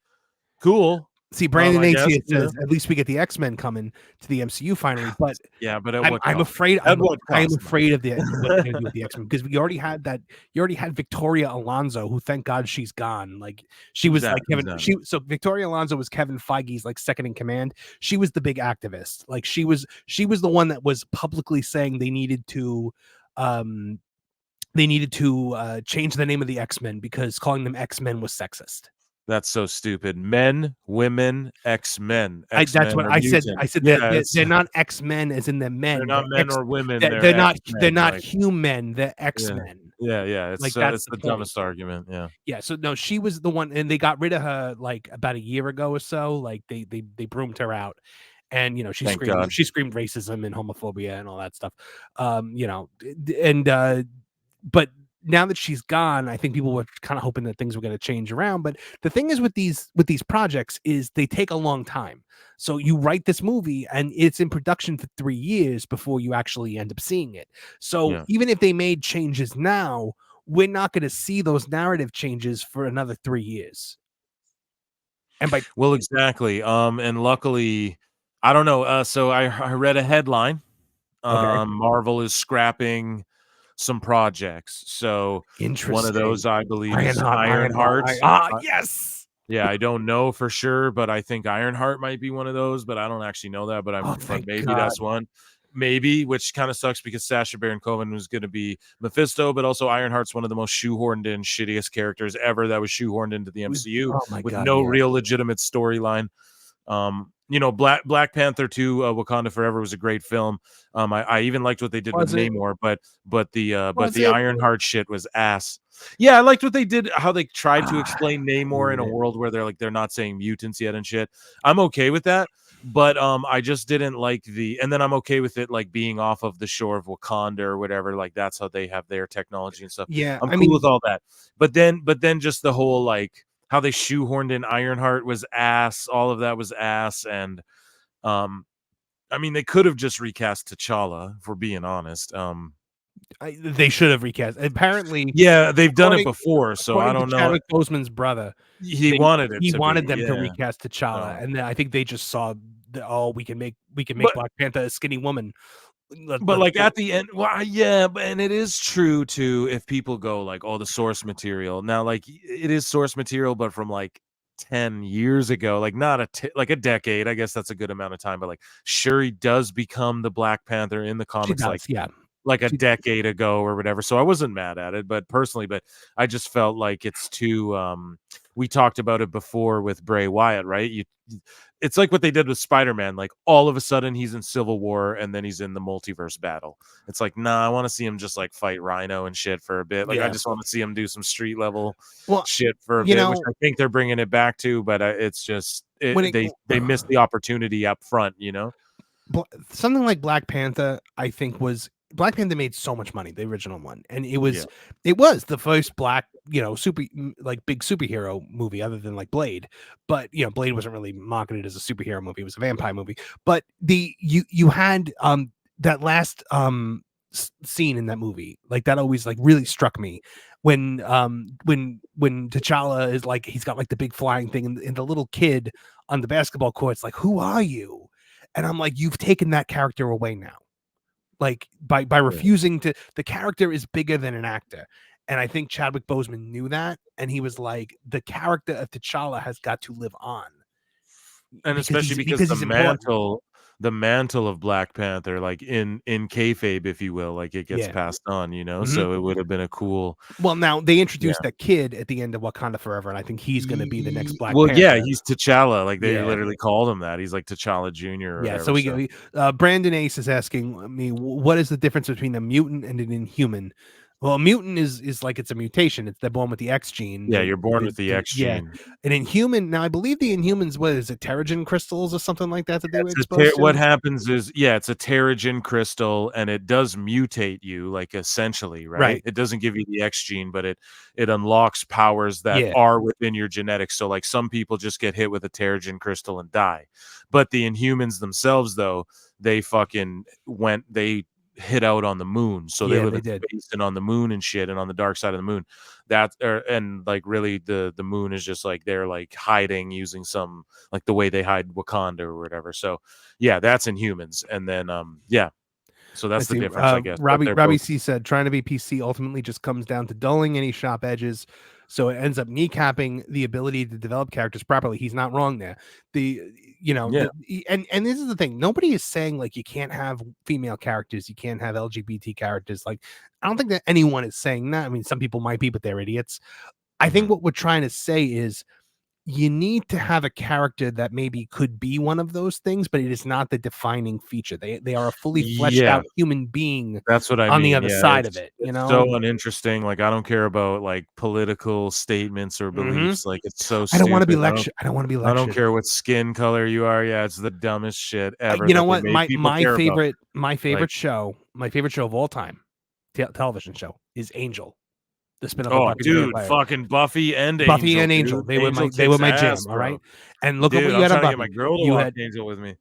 cool. See, Brandon Atia says, at least we get the X-Men coming to the MCU finally. But but I'm afraid I'm afraid of the X-Men, because we already had that. You already had Victoria Alonso, who, thank God, she's gone. Like, she was like Kevin. So Victoria Alonso was Kevin Feige's like second in command. She was the big activist. Like, she was the one that was publicly saying they needed to change the name of the X-Men because calling them X-Men was sexist. That's so stupid. Men, women, X-Men. That's what I said. I said they're not X-Men as in the men. They're not men or women. They're not human. They're X-Men. Yeah. It's, like, that's the dumbest argument. Yeah. So no, she was the one, and they got rid of her like about a year ago or so. Like they broomed her out. And she screamed racism and homophobia and all that stuff. But now that she's gone, I think people were kind of hoping that things were going to change around. But the thing is with these projects is they take a long time. So you write this movie and it's in production for 3 years before you actually end up seeing it. So even if they made changes now, we're not going to see those narrative changes for another 3 years. And exactly. And luckily, I don't know. So I read a headline. Marvel is scrapping some projects. So one of those, I believe, is Ironheart. Yes. Yeah, I don't know for sure, but I think Ironheart might be one of those, but I don't actually know that. But maybe that's one. Maybe, which kind of sucks because Sacha Baron Cohen was going to be Mephisto, but also Ironheart's one of the most shoehorned in, shittiest characters ever that was shoehorned into the MCU with no real legitimate storyline. Black Panther 2, Wakanda Forever was a great film. I even liked what they did with Namor, but the Ironheart shit was ass. Yeah, I liked what they did, how they tried to explain Namor in a world where they're not saying mutants yet and shit. I'm okay with that, but I just didn't like and then I'm okay with it like being off of the shore of Wakanda or whatever. Like that's how they have their technology and stuff. Yeah, I'm cool with all that. But then just the whole like how they shoehorned in Ironheart was ass. All of that was ass. And they could have just recast T'Challa, if we're being honest. They should have recast. Apparently, they've done it before, so I don't know. Chadwick Boseman's brother, he wanted them to recast T'Challa, and then I think they just saw we can make Black Panther a skinny woman. But at the end, and it is true too. If people go like, "Oh, the source material," now like it is source material, but from like 10 years ago, like not like a decade. I guess that's a good amount of time. But like, Shuri does become the Black Panther in the comics, like a decade ago or whatever. So I wasn't mad at it, but I just felt like it's too. We talked about it before with Bray Wyatt, right? It's like what they did with Spider-Man. Like all of a sudden he's in Civil War and then he's in the multiverse battle. It's like, nah, I want to see him just like fight Rhino and shit for a bit. Like I just want to see him do some street level shit for a bit, which I think they're bringing it back to. But it's just they missed the opportunity up front, Something like Black Panther, I think Black Panther made so much money, the original one, and it was the first black, super like big superhero movie other than like Blade, but Blade wasn't really marketed as a superhero movie; it was a vampire movie. But you had that last scene in that movie, like that always like really struck me when T'Challa is like he's got like the big flying thing, and the little kid on the basketball court's like, "Who are you?" And I'm like, "You've taken that character away now." Like by refusing to, the character is bigger than an actor. And I think Chadwick Boseman knew that. And he was like, the character of T'Challa has got to live on. And especially because the the mantle of Black Panther, like in kayfabe, if you will, like it gets passed on, you know. So it would have been a cool. Well, now they introduced that kid at the end of Wakanda Forever, and I think he's going to be the next Black Well, Panther. yeah, he's T'Challa. Like they literally called him that. He's like T'Challa Jr. Or yeah. whatever, So Brandon Ace is asking me, what is the difference between a mutant and an Inhuman? Well, a mutant is like it's a mutation. They're born with the X gene. Yeah, you're born with the X gene. An Inhuman. Now, I believe the Inhumans, what is it, Terrigen crystals or something like that they were exposed to? What happens is, it's a Terrigen crystal, and it does mutate you, like essentially, right? It doesn't give you the X gene, but it unlocks powers that are within your genetics. So, like some people just get hit with a Terrigen crystal and die, but the Inhumans themselves, though, they hit out on the moon, so they live in space and on the moon and shit, and on the dark side of the moon. And like really the moon is just like they're like hiding using some like the way they hide Wakanda or whatever. So yeah, that's Inhumans. And then so that's the difference, I guess. Robbie C said trying to be PC ultimately just comes down to dulling any sharp edges, so it ends up kneecapping the ability to develop characters properly. He's not wrong there. And this is the thing. Nobody is saying like you can't have female characters, you can't have LGBT characters. Like I don't think that anyone is saying that. I mean, some people might be, but they're idiots. I think what we're trying to say is you need to have a character that maybe could be one of those things, but it is not the defining feature. They are a fully fleshed out human being. That's what I mean. On the other side of it, you know, so uninteresting. Like I don't care about like political statements or beliefs. Like it's so stupid. I don't want to be lectured. I don't care what skin color you are. Yeah, it's the dumbest shit ever. You know what? My favorite show of all time, television show, is Angel. The spin-off of Buffy dude, fucking Buffy and Angel. They were my jam. All right, and look at what you had on Buffy. My girl to watch Angel with me.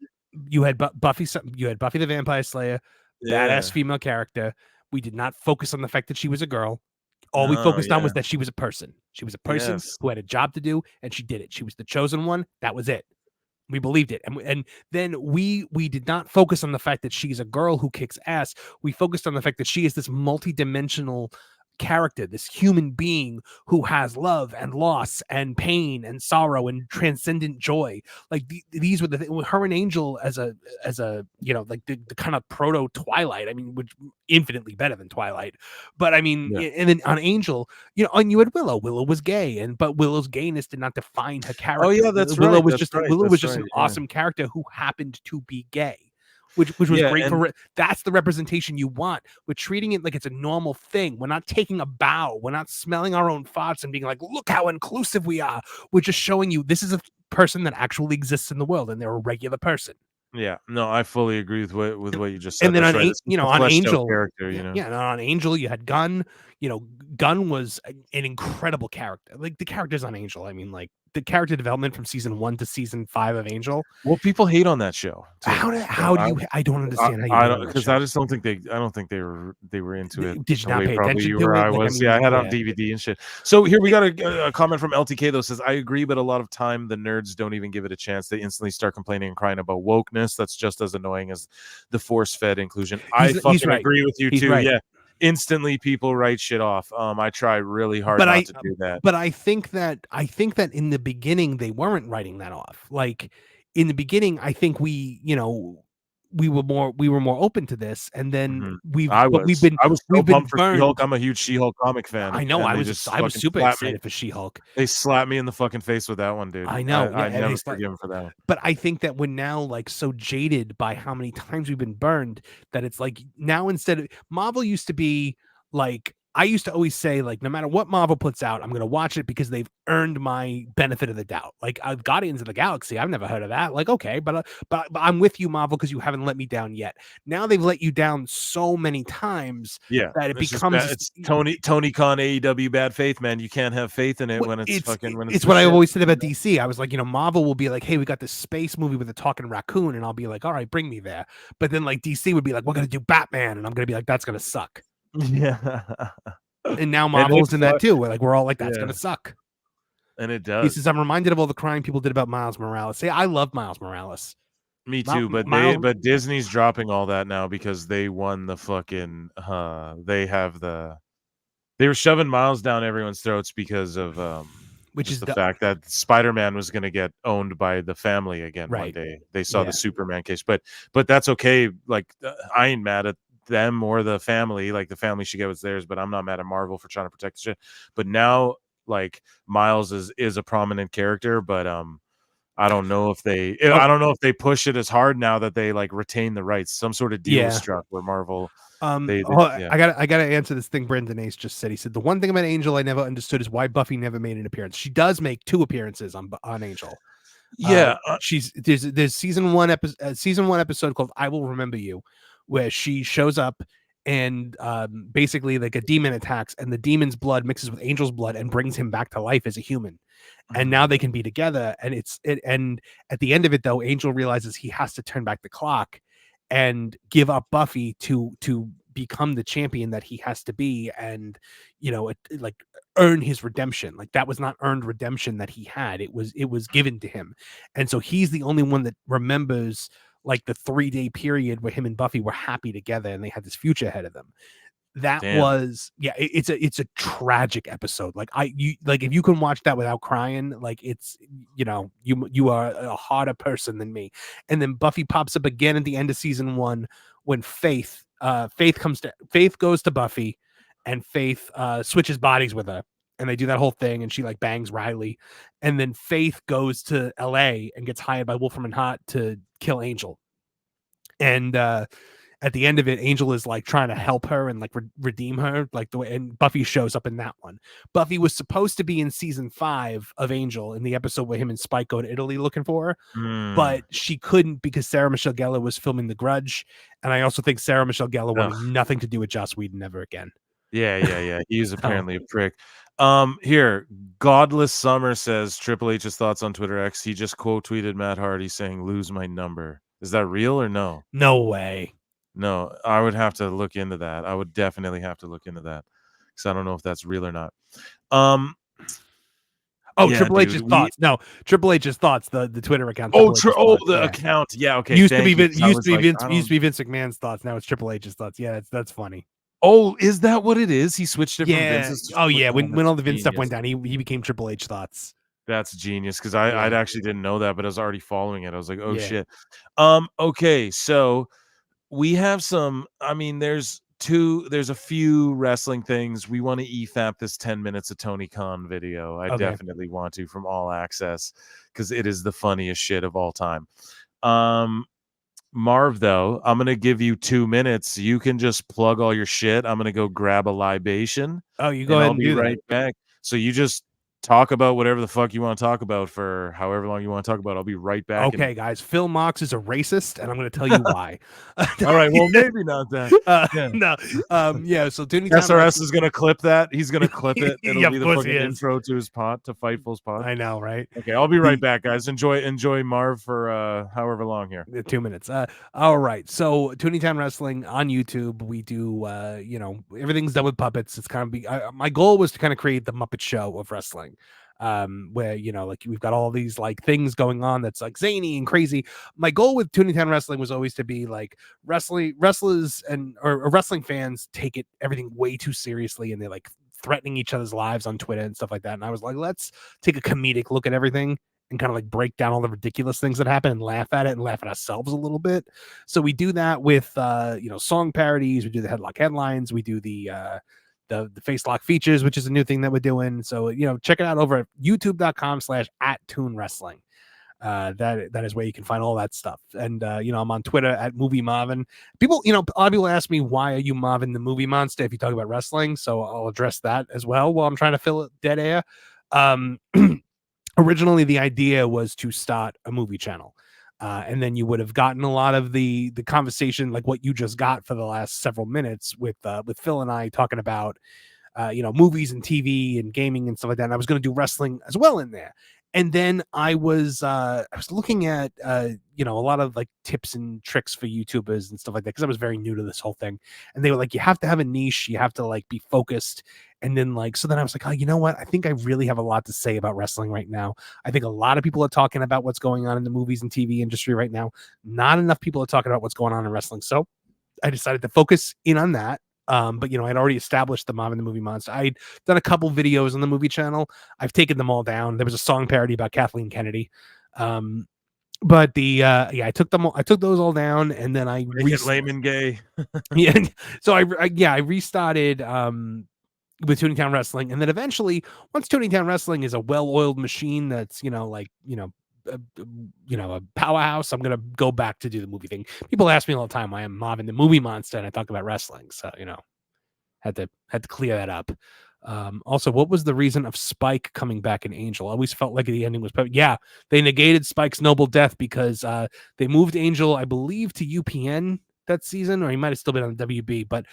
You had Buffy. You had Buffy the Vampire Slayer, badass female character. We did not focus on the fact that she was a girl. All we focused on was that she was a person. She was a person who had a job to do, and she did it. She was the chosen one. That was it. We believed it. And then we did not focus on the fact that she's a girl who kicks ass. We focused on the fact that she is this multi-dimensional character, this human being who has love and loss and pain and sorrow and transcendent joy. Like these were the her and Angel as a like the kind of proto Twilight. I mean, which infinitely better than Twilight. But I mean, and then on Angel, and you had Willow. Willow was gay, but Willow's gayness did not define her character. Oh yeah, that's Willow right. was Willow was just an awesome character who happened to be gay. Which was great for that's the representation you want. We're treating it like it's a normal thing. We're not taking a bow. We're not smelling our own farts and being like, look how inclusive we are. We're just showing you this is a person that actually exists in the world and they're a regular person. Yeah, no, I fully agree with what you just said. And then on Angel, on Angel, you had Gunn. Gunn was an incredible character. Like the characters on Angel, I mean, like the character development from season 1 to season 5 of Angel. Well, people hate on that show. How do you? I don't understand how you. I don't, because I just don't think they. I don't think they were into it. Did you not pay attention to it? I was. I had on DVD and shit. So here we got a comment from LTK though. Says I agree, but a lot of time the nerds don't even give it a chance. They instantly start complaining and crying about wokeness. That's just as annoying as the force-fed inclusion. I fucking agree with you too. Right. Yeah. Instantly people write shit off. I try really hard not to do that. But I think that in the beginning they weren't writing that off. Like in the beginning, I think we were more open to this, and then I was so pumped for She-Hulk. I'm a huge She-Hulk comic fan. I know. I was super excited for She-Hulk. They slapped me in the fucking face with that one, dude. I know. I never forgive them for that one. But I think that we're now like so jaded by how many times we've been burned that it's like now instead of Marvel used to be like. I used to always say, like, no matter what Marvel puts out, I'm going to watch it because they've earned my benefit of the doubt. Like, Guardians of the Galaxy, I've never heard of that. Like, okay, but I'm with you, Marvel, because you haven't let me down yet. Now they've let you down so many times that it becomes... It's Tony Khan, AEW, bad faith, man. You can't have faith in it when it's fucking... It's what I always said about DC. I was like, Marvel will be like, hey, we got this space movie with a talking raccoon, and I'll be like, all right, bring me there. But then, like, DC would be like, we're going to do Batman, and I'm going to be like, that's going to suck. Yeah. And now Marvel's in that too. We're all like, that's gonna suck. And it does. He says, I'm reminded of all the crying people did about Miles Morales. I love Miles Morales. Me too, but Disney's dropping all that now because they won the fucking they were shoving Miles down everyone's throats because of which just is the fact that Spider-Man was going to get owned by the family again one day. They saw the Superman case, but that's okay. Like I ain't mad at them or the family. Like the family should get what's theirs, but I'm not mad at Marvel for trying to protect the shit. But now, like Miles is a prominent character, but I don't know if they push it as hard now that they like retain the rights. Some sort of deal was struck where Marvel. I gotta answer this thing Brendan Ace just said. He said the one thing about Angel I never understood is why Buffy never made an appearance. She does make 2 appearances on Angel. There's season one episode called I Will Remember You, where she shows up and basically like a demon attacks and the demon's blood mixes with Angel's blood and brings him back to life as a human. And now they can be together. And and at the end of it though, Angel realizes he has to turn back the clock and give up Buffy to become the champion that he has to be, and like earn his redemption. Like that was not earned redemption that he had. It was given to him. And so he's the only one that remembers like the 3-day period where him and Buffy were happy together and they had this future ahead of them. That was it's a tragic episode. Like if you can watch that without crying, like it's you are a harder person than me. And then Buffy pops up again at the end of season 1 when Faith goes to Buffy and Faith switches bodies with her, and they do that whole thing and she like bangs Riley, and then Faith goes to LA and gets hired by Wolfram and Hart to kill Angel. And at the end of it, Angel is like trying to help her and like redeem her, like the way, and Buffy shows up in that one. Buffy was supposed to be in season 5 of Angel in the episode where him and Spike go to Italy looking for her, but she couldn't because Sarah Michelle Gellar was filming The Grudge, and I also think Sarah Michelle Gellar wanted nothing to do with Joss Whedon ever again. Yeah. He's apparently a prick. Here, Godless Summer says Triple H's thoughts on Twitter X. He just quote tweeted Matt Hardy saying, "Lose my number." Is that real or no? No way. No, I would have to look into that. I would definitely have to look into that because I don't know if that's real or not. Triple H's thoughts. No, Triple H's thoughts. The Twitter account. The account. Yeah, okay. Used to be Vince McMahon's thoughts. Now it's Triple H's thoughts. Yeah, that's funny. Oh, is that what it is? He switched it from Vince's. Oh yeah, when all the Vince stuff went down, he became Triple H thoughts. That's genius because I actually didn't know that, but I was already following it. I was like, oh shit. Okay, so we have some. I mean, there's a few wrestling things. We want to e-fap this 10 minutes of Tony Khan video. I definitely want to from All Access because it is the funniest shit of all time. Marv, though, I'm gonna give you 2 minutes. You can just plug all your shit. I'm gonna go grab a libation. Oh, you go ahead and do that. I'll be right back. So you just talk about whatever the fuck you want to talk about for however long you want to talk about. I'll be right back. Okay, guys. Phil Marks is a racist, and I'm going to tell you why. All right. Well, maybe not that. No. So Tony SRS is going to clip that. He's going to clip it. It'll be the fucking intro to his pod, to Fightful's pod. I know, right? Okay, I'll be right back, guys. Enjoy Marv for however long here. 2 minutes. All right. So Toontown Wrestling on YouTube. We do, everything's done with puppets. It's kind of my goal was to kind of create the Muppet Show of wrestling. Where like we've got all these like things going on that's like zany and crazy. My goal with Toontown Wrestling was always to be like wrestlers or wrestling fans take everything way too seriously, and they're like threatening each other's lives on Twitter and stuff like that. And I was like, let's take a comedic look at everything and kind of like break down all the ridiculous things that happen and laugh at it and laugh at ourselves a little bit. So we do that with song parodies. We do the headlock headlines. We do the face lock features, which is a new thing that we're doing. So, check it out over at youtube.com/@toonwrestling. That is where you can find all that stuff. And, I'm on Twitter at Movie Marvin. People, a lot of people ask me, why are you Marvin the Movie Monster if you talk about wrestling? So I'll address that as well while I'm trying to fill dead air. Originally, the idea was to start a movie channel. And then you would have gotten a lot of the conversation like what you just got for the last several minutes with Phil and I talking about movies and TV and gaming and stuff like that. And I was going to do wrestling as well in there. And then I was looking at a lot of like tips and tricks for YouTubers and stuff like that because I was very new to this whole thing. And they were like, you have to have a niche, you have to like be focused. And then so then I was like, oh, you know what? I think I really have a lot to say about wrestling right now. I think a lot of people are talking about what's going on in the movies and TV industry right now. Not enough people are talking about what's going on in wrestling. So I decided to focus in on that. But I'd already established the Marvin the Movie Monster. I'd done a couple videos on the movie channel. I've taken them all down. There was a song parody about Kathleen Kennedy. But I took those all down, and then I Layman Gay. So I restarted with Toontown Wrestling, and then eventually, once Toontown Wrestling is a well-oiled machine that's a powerhouse, I'm gonna go back to do the movie thing. People ask me all the time why I'm Marvin the Movie Monster, and I talk about wrestling, so had to clear that up. Also, what was the reason of Spike coming back in Angel? I always felt like the ending was perfect. Yeah, they negated Spike's noble death because they moved Angel, I believe, to UPN that season, or he might have still been on the WB, but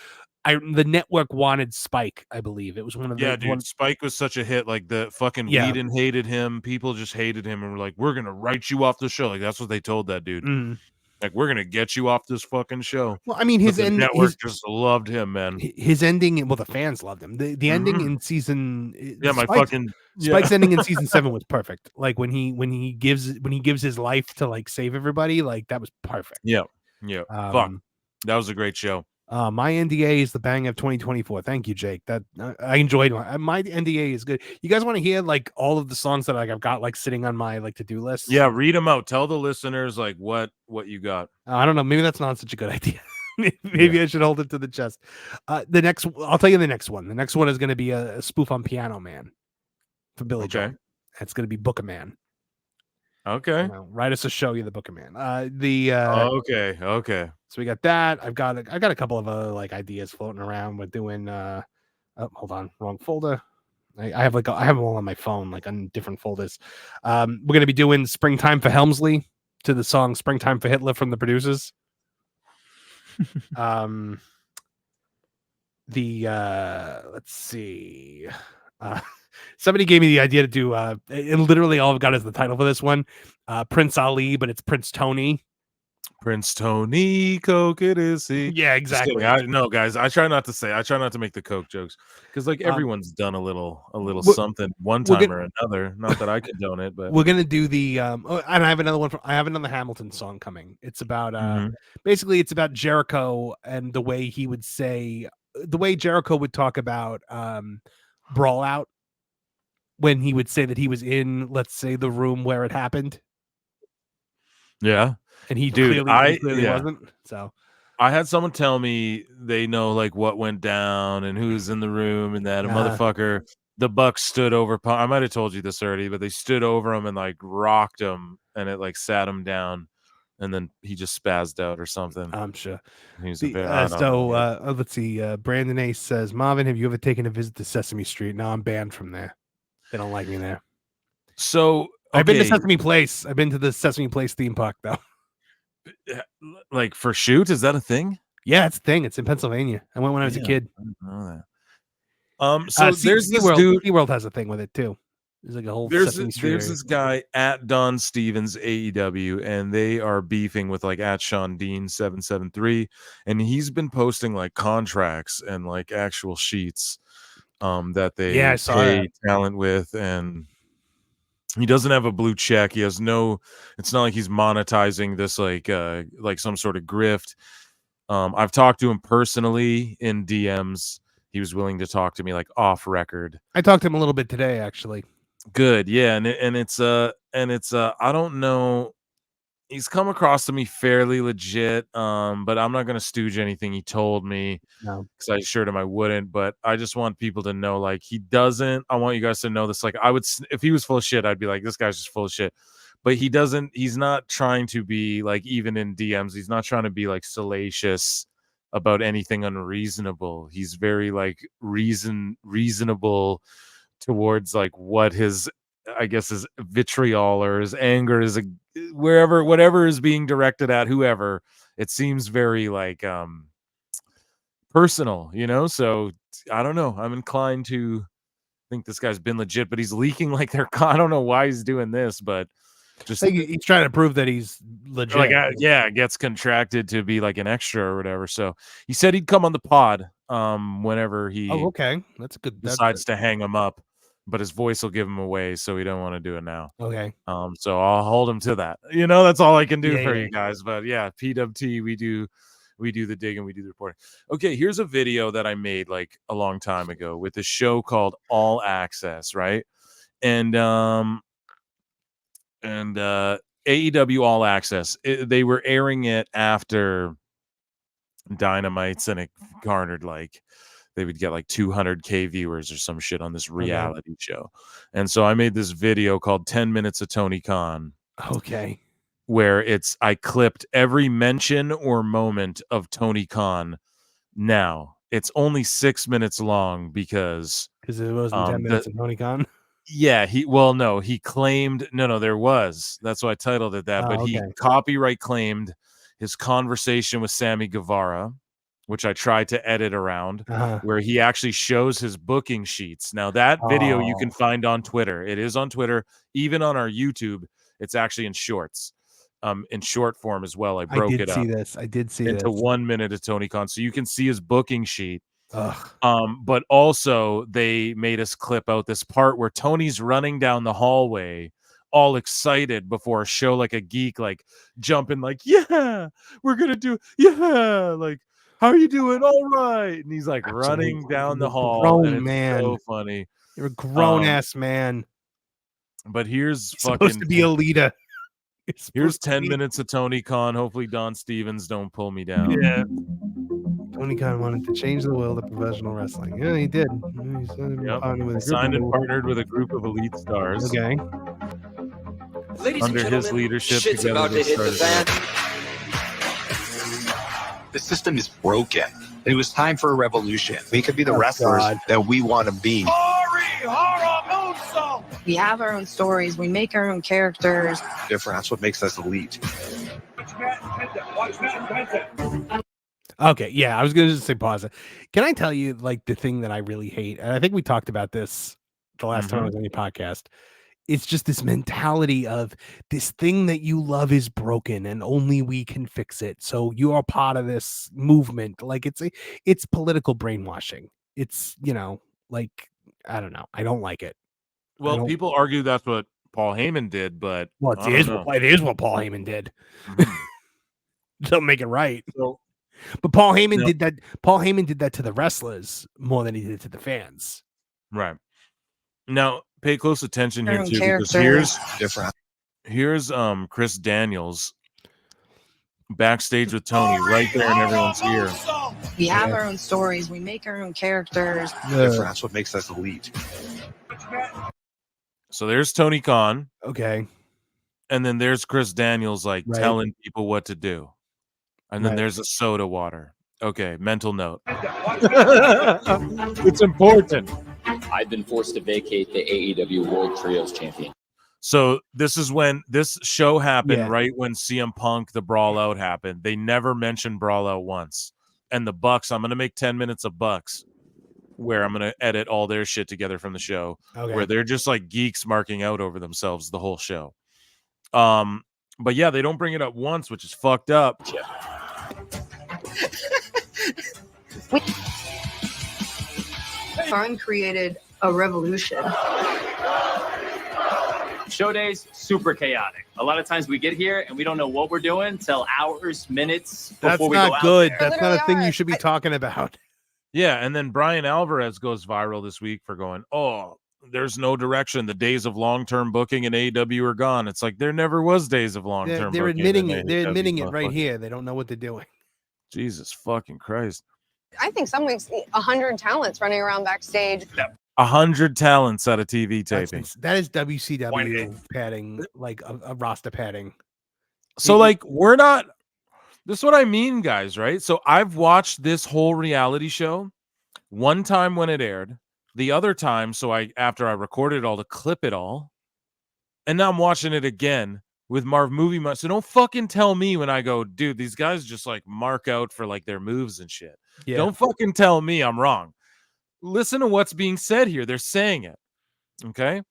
the network wanted Spike, I believe. It was one of the dude. Spike was such a hit. Like the fucking Whedon hated him. People just hated him and were like, "We're gonna write you off the show." Like that's what they told that dude. Like, we're gonna get you off this fucking show. Well, I mean, his network just loved him, man. His ending, well, the fans loved him. The ending in season, Spike's ending in season 7 was perfect. Like when he gives his life to like save everybody, like that was perfect. Yeah. Fuck, that was a great show. My NDA is the bang of 2024. Thank you, Jake. That I enjoyed. My NDA is good. You guys want to hear like all of the songs that I've got like sitting on my like to-do list? Yeah, read them out. Tell the listeners like what you got. I don't know. Maybe that's not such a good idea. Maybe I should hold it to the chest. I'll tell you the next one. The next one is going to be a spoof on Piano Man for Billy Joe. It's going to be Book a Man. Okay. Write us a show. You're the Book a Man. Okay. So we got that. I've got a couple of like ideas floating around. We're doing. Hold on, wrong folder. I have them all on my phone, like on different folders. We're gonna be doing "Springtime for Helmsley" to the song "Springtime for Hitler" from the Producers. Let's see. Somebody gave me the idea to do and literally all I've got is the title for this one, Prince Ali, but it's Prince Tony. Prince Tony, Coke it is he. Yeah, exactly. No, guys, I try not to make the Coke jokes because like everyone's done a little something one time or another. Not that I condone it, but we're gonna do the and I have another one. I have another Hamilton song coming. It's about basically it's about Jericho and the way he would say the way Jericho would talk about Brawl Out when he would say that he was in, let's say, the room where it happened. Yeah. And he clearly wasn't. So I had someone tell me they know like what went down and who's in the room and that a motherfucker, the Bucks stood over. I might have told you this already, but they stood over him and like rocked him and it like sat him down and then he just spazzed out or something. I'm sure. Let's see. Brandon Ace says, Marvin, have you ever taken a visit to Sesame Street? No, I'm banned from there. They don't like me there. So I've been to Sesame Place. I've been to the Sesame Place theme park though. Like for shoot, is that a thing? Yeah, it's a thing. It's in Pennsylvania. I went when I was a kid. I didn't know that. So there's this dude. SeaWorld has a thing with it too. There's like a whole there's this guy at Don Stevens AEW, and they are beefing with like at Sean Dean 773, and he's been posting like contracts and like actual sheets that they pay talent with, and he doesn't have a blue check. He has no. It's not like he's monetizing this like some sort of grift. I've talked to him personally in DMs. He was willing to talk to me like off record. I talked to him a little bit today, actually. Good, yeah, and it's I don't know. He's come across to me fairly legit, but I'm not gonna stooge anything he told me. No, because I assured him I wouldn't. But I just want people to know, like, he doesn't. I want you guys to know this. Like, I would, if he was full of shit, I'd be like, this guy's just full of shit. But he doesn't. He's not trying to be like, even in DMs, he's not trying to be like salacious about anything unreasonable. He's very like reasonable towards like what his, I guess, his vitriol or his anger is, whatever is being directed at whoever. It seems very like personal, so I don't know. I'm inclined to think this guy's been legit, but he's leaking like I don't know why he's doing this, but just he's trying to prove that he's legit. Like, gets contracted to be like an extra or whatever. So he said he'd come on the pod whenever he that's a good decides to hang him up, but his voice will give him away, so we don't want to do it now. Okay. So I'll hold him to that. That's all I can do for you guys. But yeah, PWT, we do We do the dig and we do the reporting. Okay, here's a video that I made like a long time ago with a show called All Access, right? And AEW All Access. They were airing it after Dynamites, and it garnered like they would get like 200K viewers or some shit on this reality show. And so I made this video called 10 Minutes of Tony Khan. Okay. Where I clipped every mention or moment of Tony Khan. Now it's only 6 minutes long because it wasn't 10 minutes of Tony Khan. Yeah, he claimed there was. That's why I titled it that. But he copyright claimed his conversation with Sammy Guevara, which I tried to edit around, where he actually shows his booking sheets. Now that video you can find on Twitter. It is on Twitter, even on our YouTube. It's actually in shorts. In short form as well. I broke it up. I did see into this. 1 minute of Tony Khan, so you can see his booking sheet. But also they made us clip out this part where Tony's running down the hallway, all excited before a show, like a geek, like jumping, like we're gonna do, like how are you doing? All right, and he's like running down the hall. Grown and it's man, so funny. You're a grown ass man. But here's supposed to be a leader. Here's 10 minutes of Tony Khan. Hopefully Don Stevens don't pull me down. Yeah. Tony Khan wanted to change the world of professional wrestling. Yeah, he did. He signed and partnered with a group of elite stars. Okay. Under his leadership, shit's about to hit the fan. The system is broken. It was time for a revolution. We could be the wrestlers that we want to be. We have our own stories. We make our own characters. Different. That's what makes us elite. Okay, yeah, I was going to just say pause it. Can I tell you, like, the thing that I really hate? And I think we talked about this the last time I was on your podcast. It's just this mentality of this thing that you love is broken and only we can fix it. So you are part of this movement. Like, it's political brainwashing. It's, like, I don't know. I don't like it. Well, people argue that's what Paul Heyman did, but it is what Paul Heyman did. Don't make it right. But Paul Heyman did that. Paul Heyman did that to the wrestlers more than he did to the fans. Right. Now, pay close attention here too, because here's Chris Daniels backstage with Tony right there in everyone's ear. We have our own stories. We make our own characters. That's what makes us elite. So there's Tony Khan. Okay. And then there's Chris Daniels telling people what to do. And then there's a soda water. Okay, mental note. It's important. I've been forced to vacate the AEW World Trios Champion. So this is when this show happened, right when CM Punk, the Brawl Out happened. They never mentioned Brawl Out once. And the Bucks, I'm going to make 10 minutes of Bucks, where I'm going to edit all their shit together from the show, where they're just like geeks marking out over themselves the whole show. But yeah, they don't bring it up once, which is fucked up. Khan created a revolution. Show days, super chaotic. A lot of times we get here and we don't know what we're doing until hours, minutes before we go out. That's not good. That's not a thing you should be talking about. Yeah, and then Brian Alvarez goes viral this week for going, there's no direction. The days of long-term booking in AEW are gone. It's like there never was days of long-term they're booking. Admitting it. They're admitting it right here. They don't know what they're doing. Jesus fucking Christ. I think some weeks 100 talents running around backstage. 100 talents at a TV taping. That is WCW padding, like a roster padding. So like we're not. This is what I mean, guys. Right? So I've watched this whole reality show one time when it aired, the other time. So after I recorded it all to clip it all, and now I'm watching it again with Marv Movie Month. So don't fucking tell me when I go, dude, these guys just like mark out for like their moves and shit. Yeah. Don't fucking tell me I'm wrong. Listen to what's being said here. They're saying it. Okay.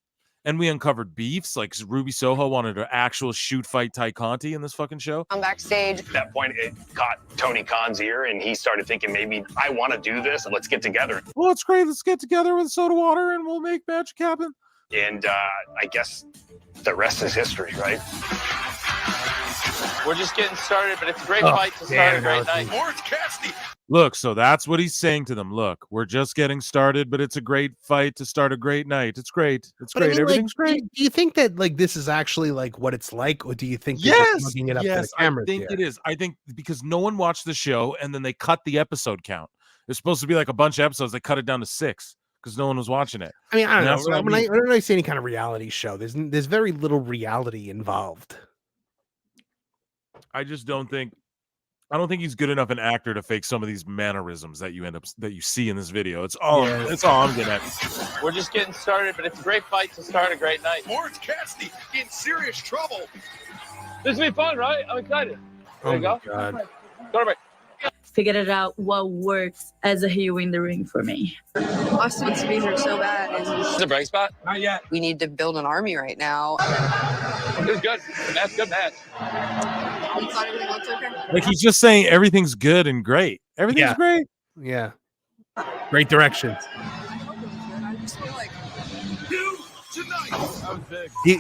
And we uncovered beefs. Like Ruby Soho wanted to actual shoot fight Ty Conti in this fucking show. I'm backstage. At that point, it caught Tony Khan's ear and he started thinking, maybe I want to do this and let's get together. Well, it's great. Let's get together with soda water and we'll make magic happen. And I guess the rest is history, right? We're just getting started, but it's a great fight to start a great night. Orange Cassidy. Look, so that's what he's saying to them. Look, we're just getting started, but it's a great fight to start a great night. It's great. It's But I great. mean, Everything's like, great. Do you think that like this is actually like what it's like, or do you think they're Yes, just looking it up for the yes, I cameras think here? it is. I think because no one watched the show and then they cut the episode count. It's supposed to be like a bunch of episodes. They cut it down to 6 because no one was watching it. I mean, I don't And that's know. what When I don't see any kind of reality show, there's very little reality involved. I just don't think. I don't think he's good enough an actor to fake some of these mannerisms that you see in this video. It's all. Yeah. It's all I'm getting at. We're just getting started, but it's a great fight to start a great night. Orange Cassidy in serious trouble. This will be fun, right? I'm excited. There you go. God. Go to break. Figured it out what works as a hero in the ring for me. Austin wants to be here so bad. Is it a break spot? Not yet. We need to build an army right now. It was good. That's good match. You thought everything looked okay? Like he's just saying everything's good and great. Everything's great. Yeah. Great directions. I just feel like He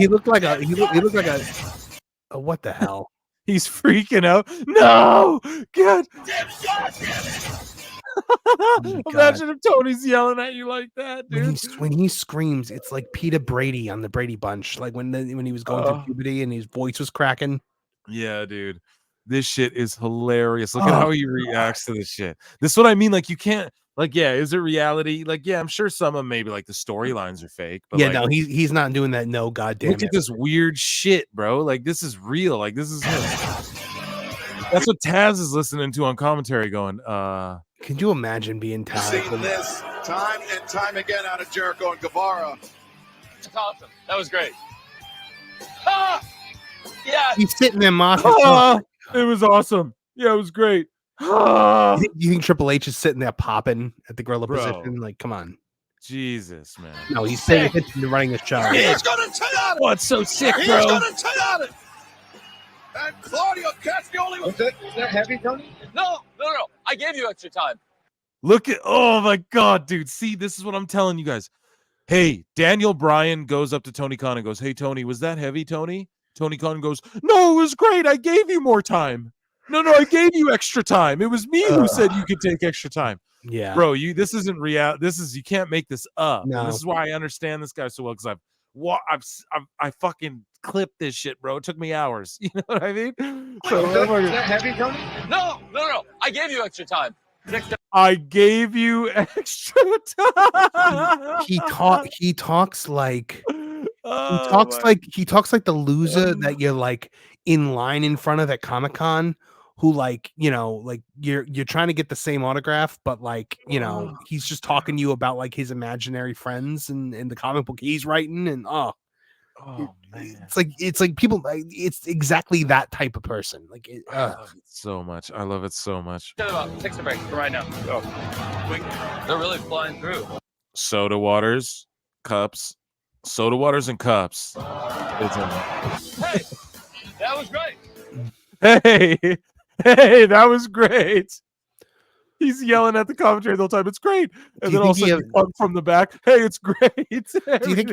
looked like a what the hell? He's freaking out. No, God. Imagine if Tony's yelling at you like that, dude. When he screams, it's like Peter Brady on the Brady Bunch, like when he was going through puberty and his voice was cracking. Yeah, dude. This shit is hilarious. Look at how he reacts to this shit. This is what I mean. Like, you can't, like, yeah, is it reality? Like, yeah, I'm sure some of maybe like the storylines are fake. But Yeah, like, no, he's not doing that. No, goddamn. look at this weird shit, bro. Like, this is real. Like, this is that's what Taz is listening to on commentary going, Can you imagine being Taz? Seen this time and time again out of Jericho and Guevara. That's awesome. That was great. Ah! Yeah. He's sitting there mocking. It was awesome. Yeah, it was great. You think Triple H is sitting there popping at the gorilla Bro. position? Like, come on. Jesus, man. No, he's paying attention to running the show. He's going to take out it. What's so sick, He's bro? going to take out it. And Claudio Castagnoli was Is that heavy, Tony? No. I gave you extra time. Look at, oh my God, dude. See, this is what I'm telling you guys. Hey, Daniel Bryan goes up to Tony Khan and goes, hey, Tony, was that heavy, Tony? Tony Khan goes, no, it was great. I gave you more time. No, I gave you extra time. It was me who said you could take extra time. Yeah. Bro, this isn't real. You can't make this up. No. And this is why I understand this guy so well, because I fucking clipped this shit, bro. It took me hours. You know what I mean? So, Is that heavy, Tony? No. I gave you extra time. I gave you extra time. He talks like he talks like the loser that you're like in line in front of at Comic-Con, who like, you know, like you're trying to get the same autograph, but like, you know, he's just talking to you about like his imaginary friends and the comic book he's writing, and man. it's like people, it's exactly that type of person. Like I love it so much. I love it so much. Take a break right now. Go. They're really flying through. Soda waters, cups, soda waters and cups. Hey, that was great. Hey, that was great. He's yelling at the commentary the whole time. It's great, and then also from the back. Hey, it's great. Do you think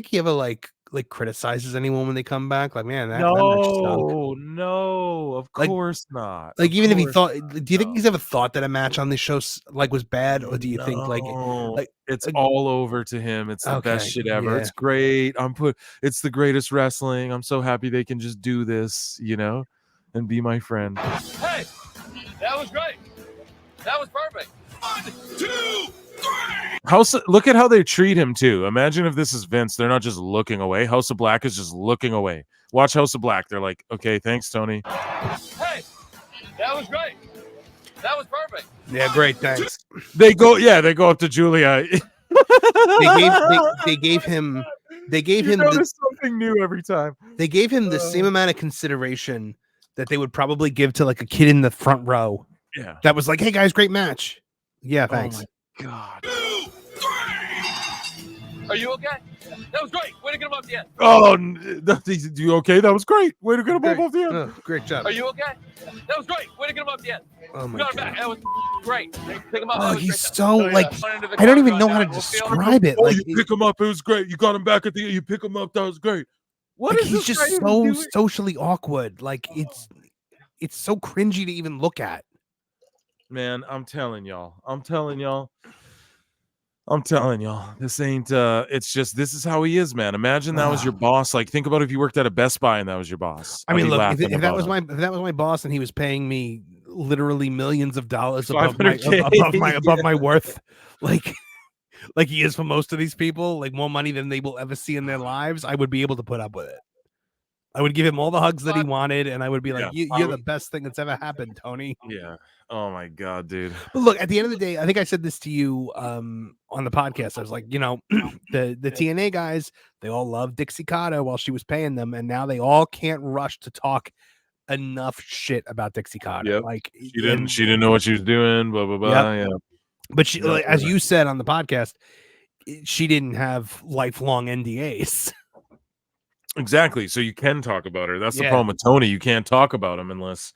he ever like criticizes anyone when they come back? Like, man, that match sucked. No, of course not. Like, even if he thought, not. do you think he's ever thought that a match on this show like was bad, or do you think like it's all over to him? It's the best shit ever. yeah. It's great. It's the greatest wrestling. I'm so happy they can just do this, you know, and be my friend. Hey, that was great. That was perfect. 1, 2, 3. Look at how they treat him too. Imagine if this is Vince. They're not just looking away. House of Black is just looking away. Watch House of Black. They're like, okay, thanks, Tony. Hey, that was great. That was perfect. Yeah, great, thanks. They go up to Julia. They gave him something new every time. They gave him the same amount of consideration that they would probably give to like a kid in the front row. Yeah. That was like, hey guys, great match. Yeah, thanks. Oh my God. 2, 3. Are you okay? That was great. Way to get him off the end. Oh, you okay? That was great. Way to get him off the end. Oh, great job. Are you okay? That was great. Way to get him off the end. Oh my Got him God. back. That was great. Pick him up. Oh, he's so like, I don't even know how to describe it. Oh, Like, you pick him up. It was great. You got him back at the. You pick him up. That was great. What like, is he's this just guy even so doing? socially awkward. Like it's so cringy to even look at. Man, I'm telling y'all. This ain't it's just this is how he is, man. Imagine that was your boss. Like, think about if you worked at a Best Buy and that was your boss. I mean, I'd be look, laughing if that was about him. my boss and he was paying me literally millions of dollars above $500K. my worth, like he is for most of these people, like more money than they will ever see in their lives, I would be able to put up with it. I would give him all the hugs that he wanted, and I would be like, "You're the best thing that's ever happened, Tony." Yeah. Oh my god, dude. But look, at the end of the day, I think I said this to you on the podcast. I was like, the TNA guys, they all love Dixie Carter while she was paying them, and now they all can't rush to talk enough shit about Dixie Carter. Yep. Like She didn't know what she was doing, blah blah blah. Yep. Yeah. But she, like, as you said on the podcast, she didn't have lifelong NDAs. Exactly. So you can talk about her. That's the Yeah. problem with Tony. You can't talk about him unless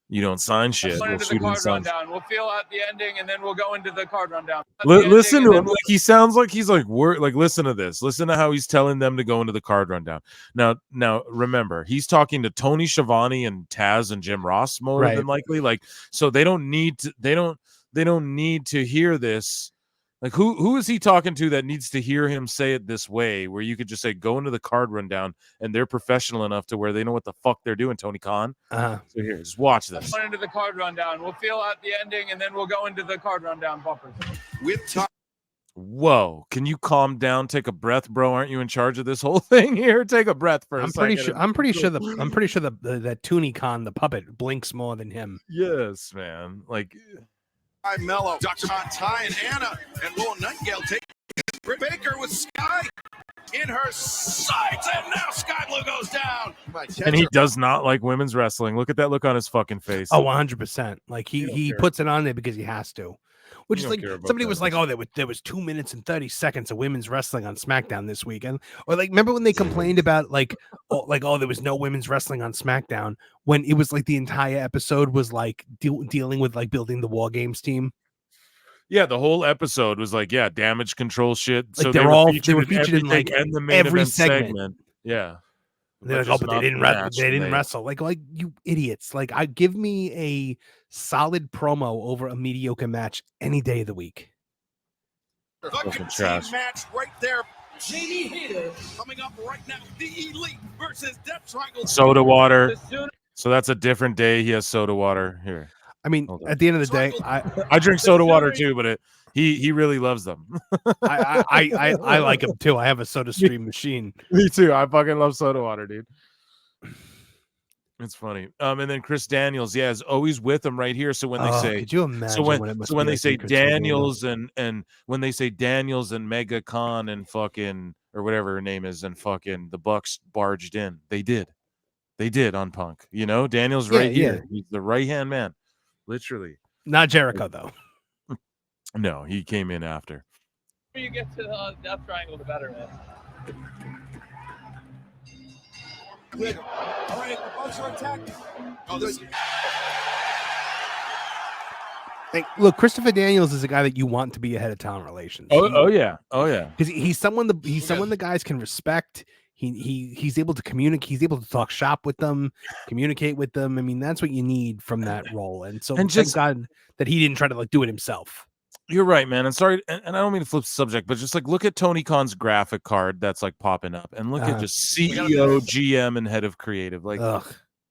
you don't sign shit. Go We'll into shoot the him card some. rundown. We'll feel out the ending, and then we'll go into the card rundown. Listen to him. Like, he sounds like he's like listen to this. Listen to how he's telling them to go into the card rundown. Now remember, he's talking to Tony Schiavone and Taz and Jim Ross more Right. than likely. Like, so they don't need to hear this. Like, who is he talking to that needs to hear him say it this way, where you could just say, go into the card rundown, and they're professional enough to where they know what the fuck they're doing, Tony Khan. Uh-huh. So here, just watch this. Go into the card rundown. We'll feel out the ending, and then we'll go into the card rundown bumpers. Whoa, can you calm down? Take a breath, bro. Aren't you in charge of this whole thing here? Take a breath for a second. I'm pretty sure that Tony Khan, the puppet, blinks more than him. Yes, man. Like, I'm Mello, Dr. Ty and Anna, and Lauren Nightingale take Britt Baker with Sky in her sights, and now Sky Blue goes down. and he does not like women's wrestling. Look at that look on his fucking face. Oh, 100%. Like he puts it on there because he has to. Which is don't like care about somebody that. was like, "Oh, there was 2 minutes and 30 seconds of women's wrestling on SmackDown this weekend." Or like, remember when they complained about oh, there was no women's wrestling on SmackDown, when it was like the entire episode was like dealing with like building the War Games team. Yeah, the whole episode was like, damage control shit. Like So they were featured in like and the main every event segment. Yeah. They're like, just but they not didn't the wrestle. match They didn't they- wrestle. Like you idiots. Like, I give me a solid promo over a mediocre match any day of the week. Fucking trash. Match right there. Jamie Hayter coming up right now. The Elite versus Death Triangle. Soda water. So that's a different day. He has soda water here. I mean, at the end of the day, I drink soda water too, but he really loves them. I like them too. I have a Soda Stream machine. Me too. I fucking love soda water, dude. It's funny. And then Chris Daniels, is always with him right here. So when they say, could you imagine so when, what it must so when be they like say being Chris Daniels? Daniels and when they say Daniels and Mega Khan and fucking or whatever her name is and fucking the Bucks barged in. They did on Punk. You know, Daniels right here. He's the right hand man, literally. Not Jericho though. No, he came in after. The you get to the Death Triangle, the better, man. All right, the Bucks are attacking. Oh, this. Like, look, Christopher Daniels is a guy that you want to be a head of talent relations. Oh yeah, because he's someone the guys can respect. He's able to communicate. He's able to talk shop with them, communicate with them. I mean, that's what you need from that role. And so, And thank just- God that he didn't try to like do it himself. You're right, man. And sorry, and I don't mean to flip the subject, but just like look at Tony Khan's graphic card that's like popping up, and look at just CEO, GM, and head of creative. Like,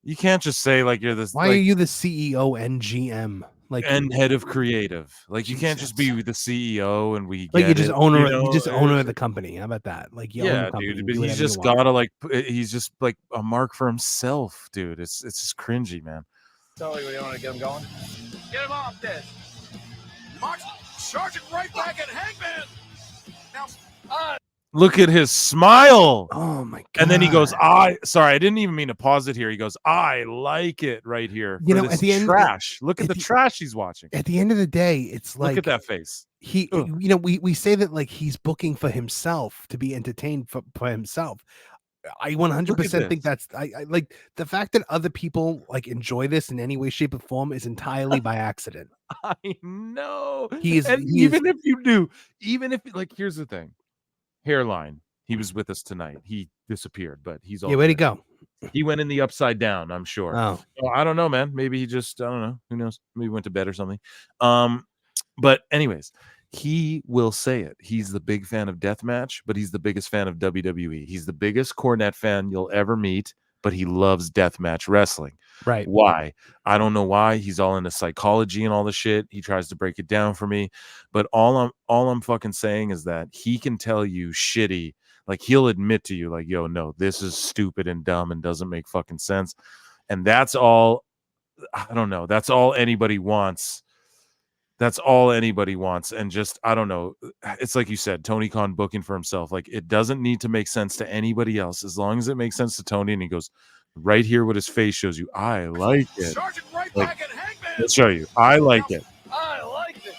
you can't just say like you're this. Why like, are you the CEO and GM? Like, and head of creative? Like, you can't just be the CEO and we. like get you just it, owner, you know? you just owner of the company. How about that? Like, you own the company, dude. But do he's whatever you just want. gotta like. He's just like a mark for himself, dude. It's just cringy, man. Totally, we want to get him going. Get him off this. Marks charging right back at Hangman. Now, Look at his smile. Oh my god! And then he goes, sorry, I didn't even mean to pause it here. He goes, I like it right here. You for know, this at the end- trash. Look at the trash he's watching. At the end of the day, it's like Look at that face. He, you know, we say that like he's booking for himself to be entertained for himself. I 100% think that's I like the fact that other people like enjoy this in any way, shape, or form is entirely by accident. I know. He is, And he even is, if you do, even if like here's the thing. Hairline. He was with us tonight. He disappeared, but he's all where'd he good. go? He went in the upside down, I'm sure. Oh. Well, I don't know, man. Maybe he just, I don't know. Who knows? Maybe he went to bed or something. But anyways, he will say it. He's the big fan of deathmatch, but he's the biggest fan of WWE. He's the biggest Cornette fan you'll ever meet, but he loves deathmatch wrestling. Right. Why? I don't know why. He's all into psychology and all the shit. He tries to break it down for me, but all I'm fucking saying is that he can tell you shitty. Like, he'll admit to you, like, yo, no, this is stupid and dumb and doesn't make fucking sense. And that's all. I don't know. That's all anybody wants. That's all anybody wants. And just, I don't know. It's like you said, Tony Khan booking for himself. Like, it doesn't need to make sense to anybody else. As long as it makes sense to Tony, and he goes right here with his face shows you, I like it. Like, let's show you. I like it. I like this.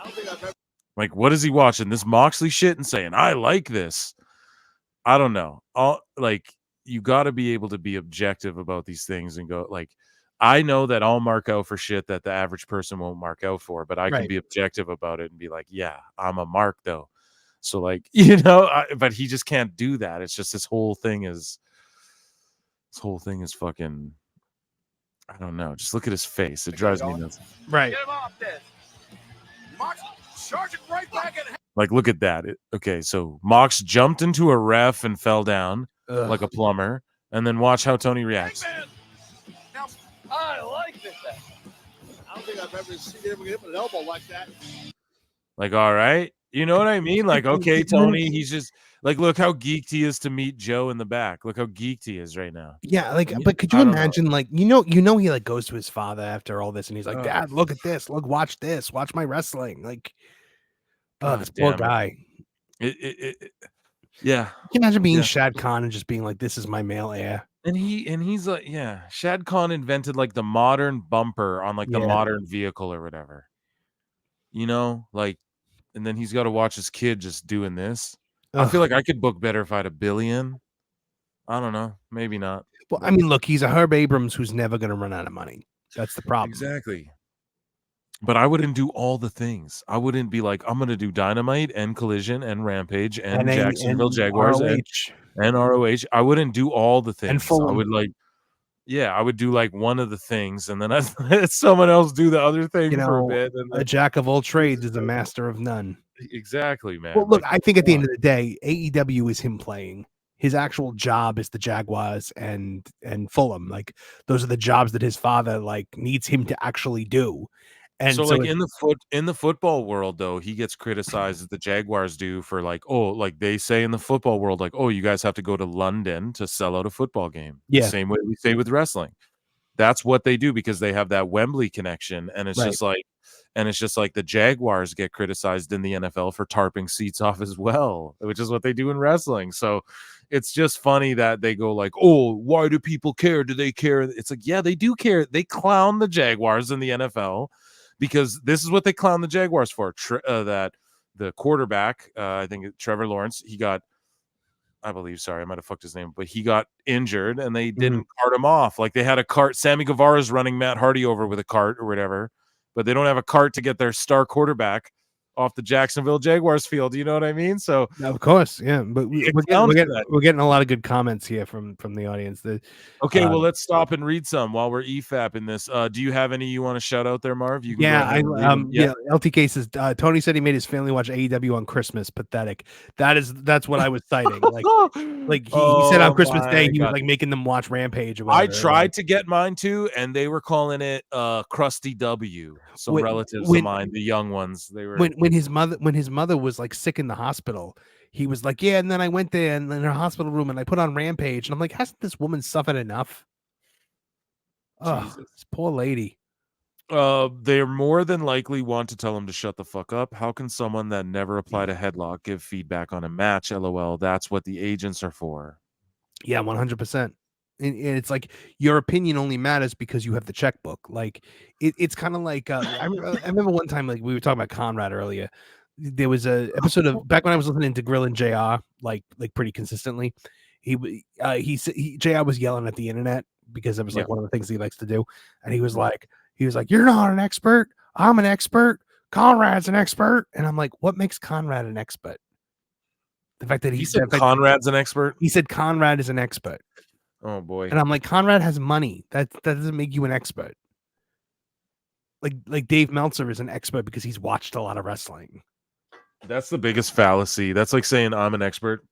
I don't think I've ever. Like, what is he watching? This Moxley shit and saying, I like this. I don't know. You got to be able to be objective about these things and go, like, I know that I'll mark out for shit that the average person won't mark out for, but I can be objective about it and be like, yeah, I'm a mark though. So, like, but he just can't do that. It's just this whole thing is fucking, I don't know. Just look at his face. It drives me nuts. Right. Get him off this. Mox charging right back and Like, look at that. Okay, so Mox jumped into a ref and fell down like a plumber, and then watch how Tony reacts. now. I like this. I don't think I've ever seen him hit with an elbow like that. Like, all right, you know what I mean? Like, okay, Tony, he's just like, look how geeked he is to meet Joe in the back. Look how geeked he is right now. Yeah, like, but could you imagine, like, he like goes to his father after all this, and he's like, Dad, look at this, watch this, watch my wrestling. Like, this poor guy. Yeah. Can you imagine being Shad Khan and just being like, this is my male heir? And he's like, yeah, Shad Khan invented like the modern bumper on like the modern vehicle or whatever. Like, and then he's got to watch his kid just doing this. I feel like I could book better if I had $1 billion. I don't know. Maybe not. Well, I mean, look, he's a Herb Abrams who's never going to run out of money. That's the problem. Exactly. But I wouldn't do all the things. I wouldn't be like, I'm going to do Dynamite and Collision and Rampage and Jacksonville Jaguars and ROH. I wouldn't do all the things. I would I would do like one of the things, and then let someone else do the other thing for a bit. And a jack of all trades is a master of none. Exactly, man. Well, look, I think at the end of the day, AEW is him playing. His actual job is the Jaguars and Fulham. Like, those are the jobs that his father like needs him to actually do. And so like in the football world, though, he gets criticized as the Jaguars do for like, like they say in the football world, like, you guys have to go to London to sell out a football game. Yeah. The same way we say with wrestling. That's what they do because they have that Wembley connection. And it's just like the Jaguars get criticized in the NFL for tarping seats off as well, which is what they do in wrestling. So it's just funny that they go like, why do people care? Do they care? It's like, yeah, they do care. They clown the Jaguars in the NFL. Because this is what they clown the Jaguars for, that the quarterback, I think Trevor Lawrence, he got, I believe, sorry, I might have fucked his name, but he got injured and they didn't cart him off. Like, they had a cart. Sammy Guevara's running Matt Hardy over with a cart or whatever, but they don't have a cart to get their star quarterback off the Jacksonville Jaguars field. You know what I mean? So of course, yeah. But we're getting a lot of good comments here from the audience. Okay, well, let's stop and read some while we're e-fapping this. Do you have any you want to shout out there, Marv? You can LTK says Tony said he made his family watch AEW on Christmas. Pathetic. That's what I was citing. Like he said on Christmas Day he was like making them watch Rampage or whatever. I tried to get mine too, and they were calling it Krusty W. Some relatives of mine, the young ones, they were when his mother was like sick in the hospital, he was like, yeah, and then I went there and in her hospital room and I put on Rampage, and I'm like, hasn't this woman suffered enough? Oh, this poor lady. They're more than likely want to tell him to shut the fuck up. How can someone that never applied a headlock give feedback on a match? LOL. That's what the agents are for. Yeah, 100%. And it's like your opinion only matters because you have the checkbook. Like it's kind of like I remember one time, like we were talking about Conrad earlier. There was a episode of back when I was listening to Grill and JR like pretty consistently. JR was yelling at the internet because it was like one of the things he likes to do, and he was like, "You're not an expert. I'm an expert. Conrad's an expert." And I'm like, "What makes Conrad an expert?" The fact that he said Conrad's an expert. He said Conrad is an expert. Oh boy. And I'm like, Conrad has money. That doesn't make you an expert. Like Dave Meltzer is an expert because he's watched a lot of wrestling. That's the biggest fallacy. That's like saying I'm an expert.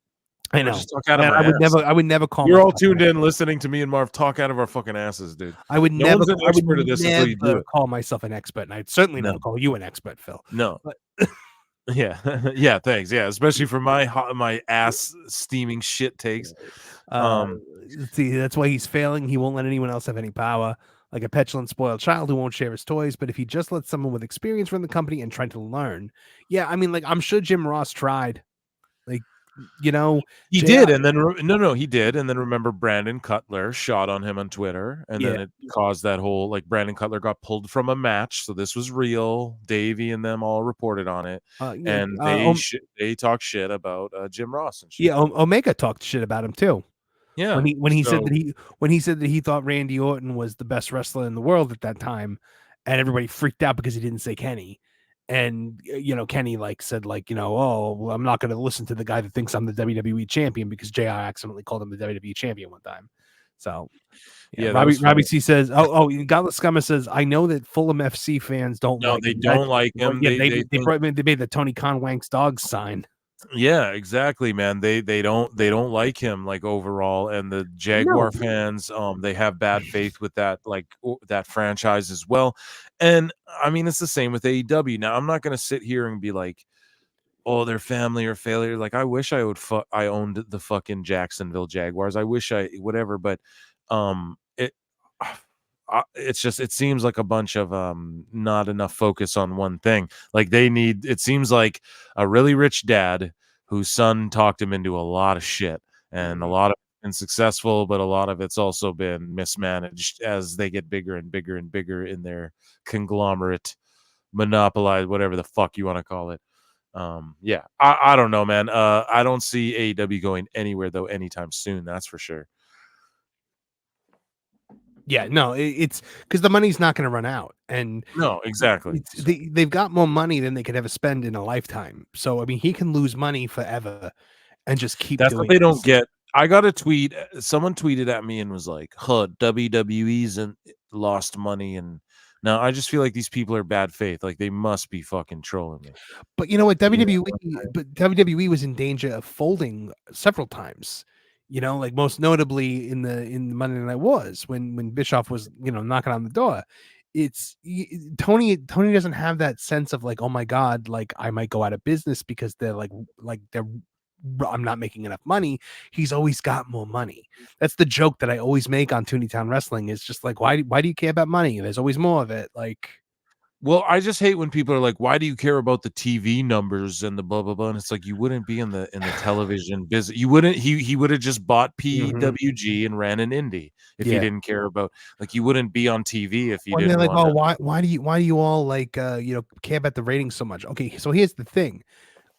I know. Just talk out of Man, my ass. I would never call. You're all tuned in listening to me and Marv talk out of our fucking asses, dude. I would no never. one's an expert of this until you do it. Call myself an expert, and I'd certainly never call you an expert, Phil. No. But yeah, yeah. Thanks. Yeah, especially for my ass steaming shit takes. See, that's why he's failing. He won't let anyone else have any power. Like a petulant, spoiled child who won't share his toys. But if he just lets someone with experience run the company and try to learn, yeah, I mean, like I'm sure Jim Ross tried. Like, you know, he did, and then he did, and then remember Brandon Cutler shot on him on Twitter, and then it caused that whole like Brandon Cutler got pulled from a match, so this was real. Davey and them all reported on it, and they talked shit about Jim Ross and shit. Yeah, Omega talked shit about him too. Yeah, when he said that he thought Randy Orton was the best wrestler in the world at that time, and everybody freaked out because he didn't say Kenny. And you know, Kenny said oh, well, I'm not going to listen to the guy that thinks I'm the WWE champion because JR accidentally called him the WWE champion one time. So yeah, Robbie C says, Godless Scummer says, I know that Fulham FC fans don't like him. Don't like him. Yeah, they made the Tony Khan wanks dogs sign. Yeah, exactly, man. They don't like him like overall, and the Jaguar fans they have bad faith with that that franchise as well. And I mean, it's the same with AEW. Now, I'm not going to sit here and be like, oh, their family or failure. Like, I wish I owned the fucking Jacksonville Jaguars. I wish whatever, but it seems like a bunch of not enough focus on one thing. Like it seems like a really rich dad whose son talked him into a lot of shit, and a lot of it's been successful, but a lot of it's also been mismanaged as they get bigger and bigger and bigger in their conglomerate, monopolized, whatever the fuck you want to call it. Yeah, I don't know, man. I don't see AEW going anywhere though anytime soon. That's for sure. Yeah, no, it's because the money's not going to run out, and no, exactly. They've got more money than they could ever spend in a lifetime. So I mean, he can lose money forever and just keep. That's what they don't get. I got a tweet. Someone tweeted at me and was like, "Huh, WWE's and lost money," and now I just feel like these people are bad faith. Like they must be fucking trolling me. But you know what, WWE was in danger of folding several times. You know, like most notably in the Monday Night Wars when Bischoff was, knocking on the door. It's Tony doesn't have that sense of like, oh my God, like I might go out of business because they're I'm not making enough money. He's always got more money. That's the joke that I always make on Toontown Wrestling is just like, why do you care about money? There's always more of it. Like, well, I just hate when people are like, why do you care about the TV numbers and the blah, blah, blah? And it's like, you wouldn't be in the television business. You wouldn't, he would have just bought PWG and ran an indie if he didn't care about, like, you wouldn't be on TV if you didn't. They're like, why do you all care about the ratings so much? Okay. So here's the thing.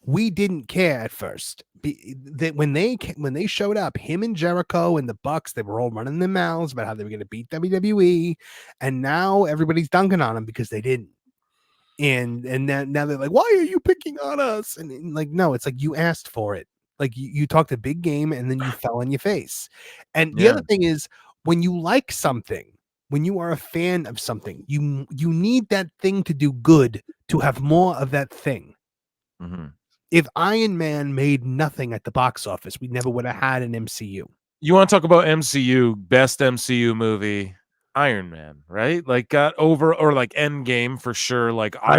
We didn't care at first. When they showed up, him and Jericho and the Bucks, they were all running their mouths about how they were going to beat WWE, and now everybody's dunking on them because they didn't. And now they're like, why are you picking on us? And like, no, it's like you asked for it. Like you talked a big game and then you fell on your face. And the other thing is, when you like something, when you are a fan of something, you need that thing to do good to have more of that thing. Mm-hmm. If Iron Man made nothing at the box office, we never would have had an MCU. You want to talk about MCU, best MCU movie, Iron Man, right? Like got over, or like Endgame for sure. Like I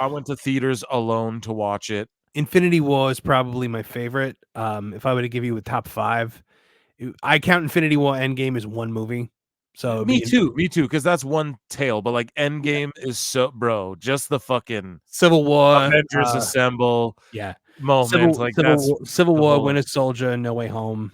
went to theaters alone to watch it. Infinity War is probably my favorite. If I were to give you a top 5, I count Infinity War Endgame as one movie. So me too, because that's one tale. But like Endgame is so, bro, just the fucking Civil War, Avengers Assemble, moment. Civil War, Winter Soldier, No Way Home,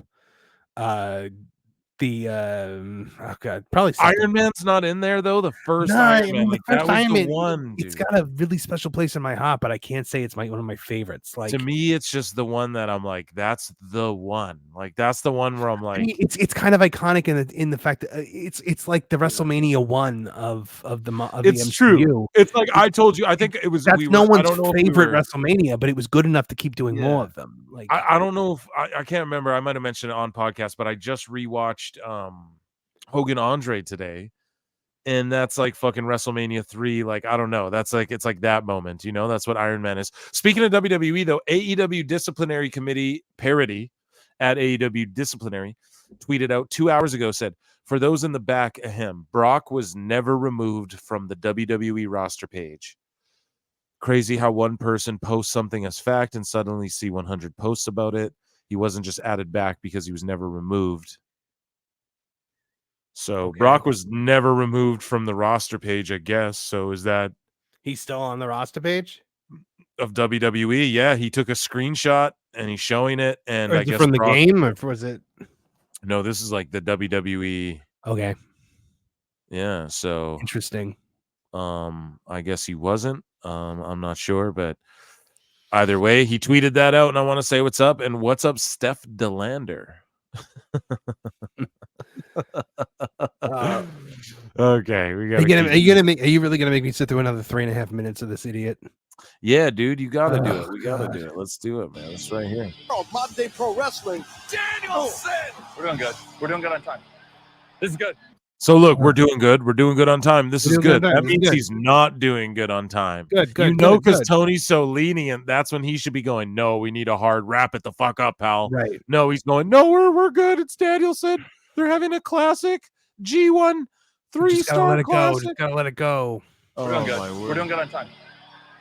probably Iron Man's not in there though. The first Iron Man, like, that was the one. It's got a really special place in my heart, but I can't say it's one of my favorites. Like, to me, it's just the one that I'm like, that's the one. Like, that's the one where I'm like, I mean, it's kind of iconic in the fact that it's like the WrestleMania 1 of the it's MCU. true. It's like I told you. I think it was that's no one's I don't know favorite WrestleMania, but it was good enough to keep doing more of them. Like, I don't know if I can't remember. I might have mentioned it on podcast, but I just rewatched Hogan Andre today, and that's like fucking WrestleMania 3. Like, I don't know. That's like, it's like that moment, you know. That's what Iron Man is. Speaking of WWE though, AEW Disciplinary Committee parody at AEW Disciplinary tweeted out 2 hours ago, said, for those in the back, Brock was never removed from the WWE roster page. Crazy how one person posts something as fact and suddenly see 100 posts about it. He wasn't just added back because he was never removed. So Brock was never removed from the roster page, I guess. So is that he's still on the roster page of WWE? Yeah, he took a screenshot and he's showing it. And or I guess from the game, or was it? No, this is like the WWE. Okay. Yeah. So interesting. I guess he wasn't. I'm not sure, but either way, he tweeted that out, and I want to say what's up. And what's up, Steph DeLander? Okay, we got. Are you really gonna make me sit through another 3.5 minutes of this idiot? Yeah, dude, you gotta do it. We gotta do it. Let's do it, man. It's right here. Modern day pro wrestling. Danielson. We're doing good. We're doing good on time. This is good. So look, we're doing good. We're doing good on time. This is good. That means good. he's not doing good on time. Good. Because Tony's so lenient. That's when he should be going, no, we need a hard wrap it the fuck up, pal. Right. No, he's going, no, we're good. It's Danielson. They're having a classic G1 3-star classic. Just gotta let it go. We're doing good. We're doing good on time.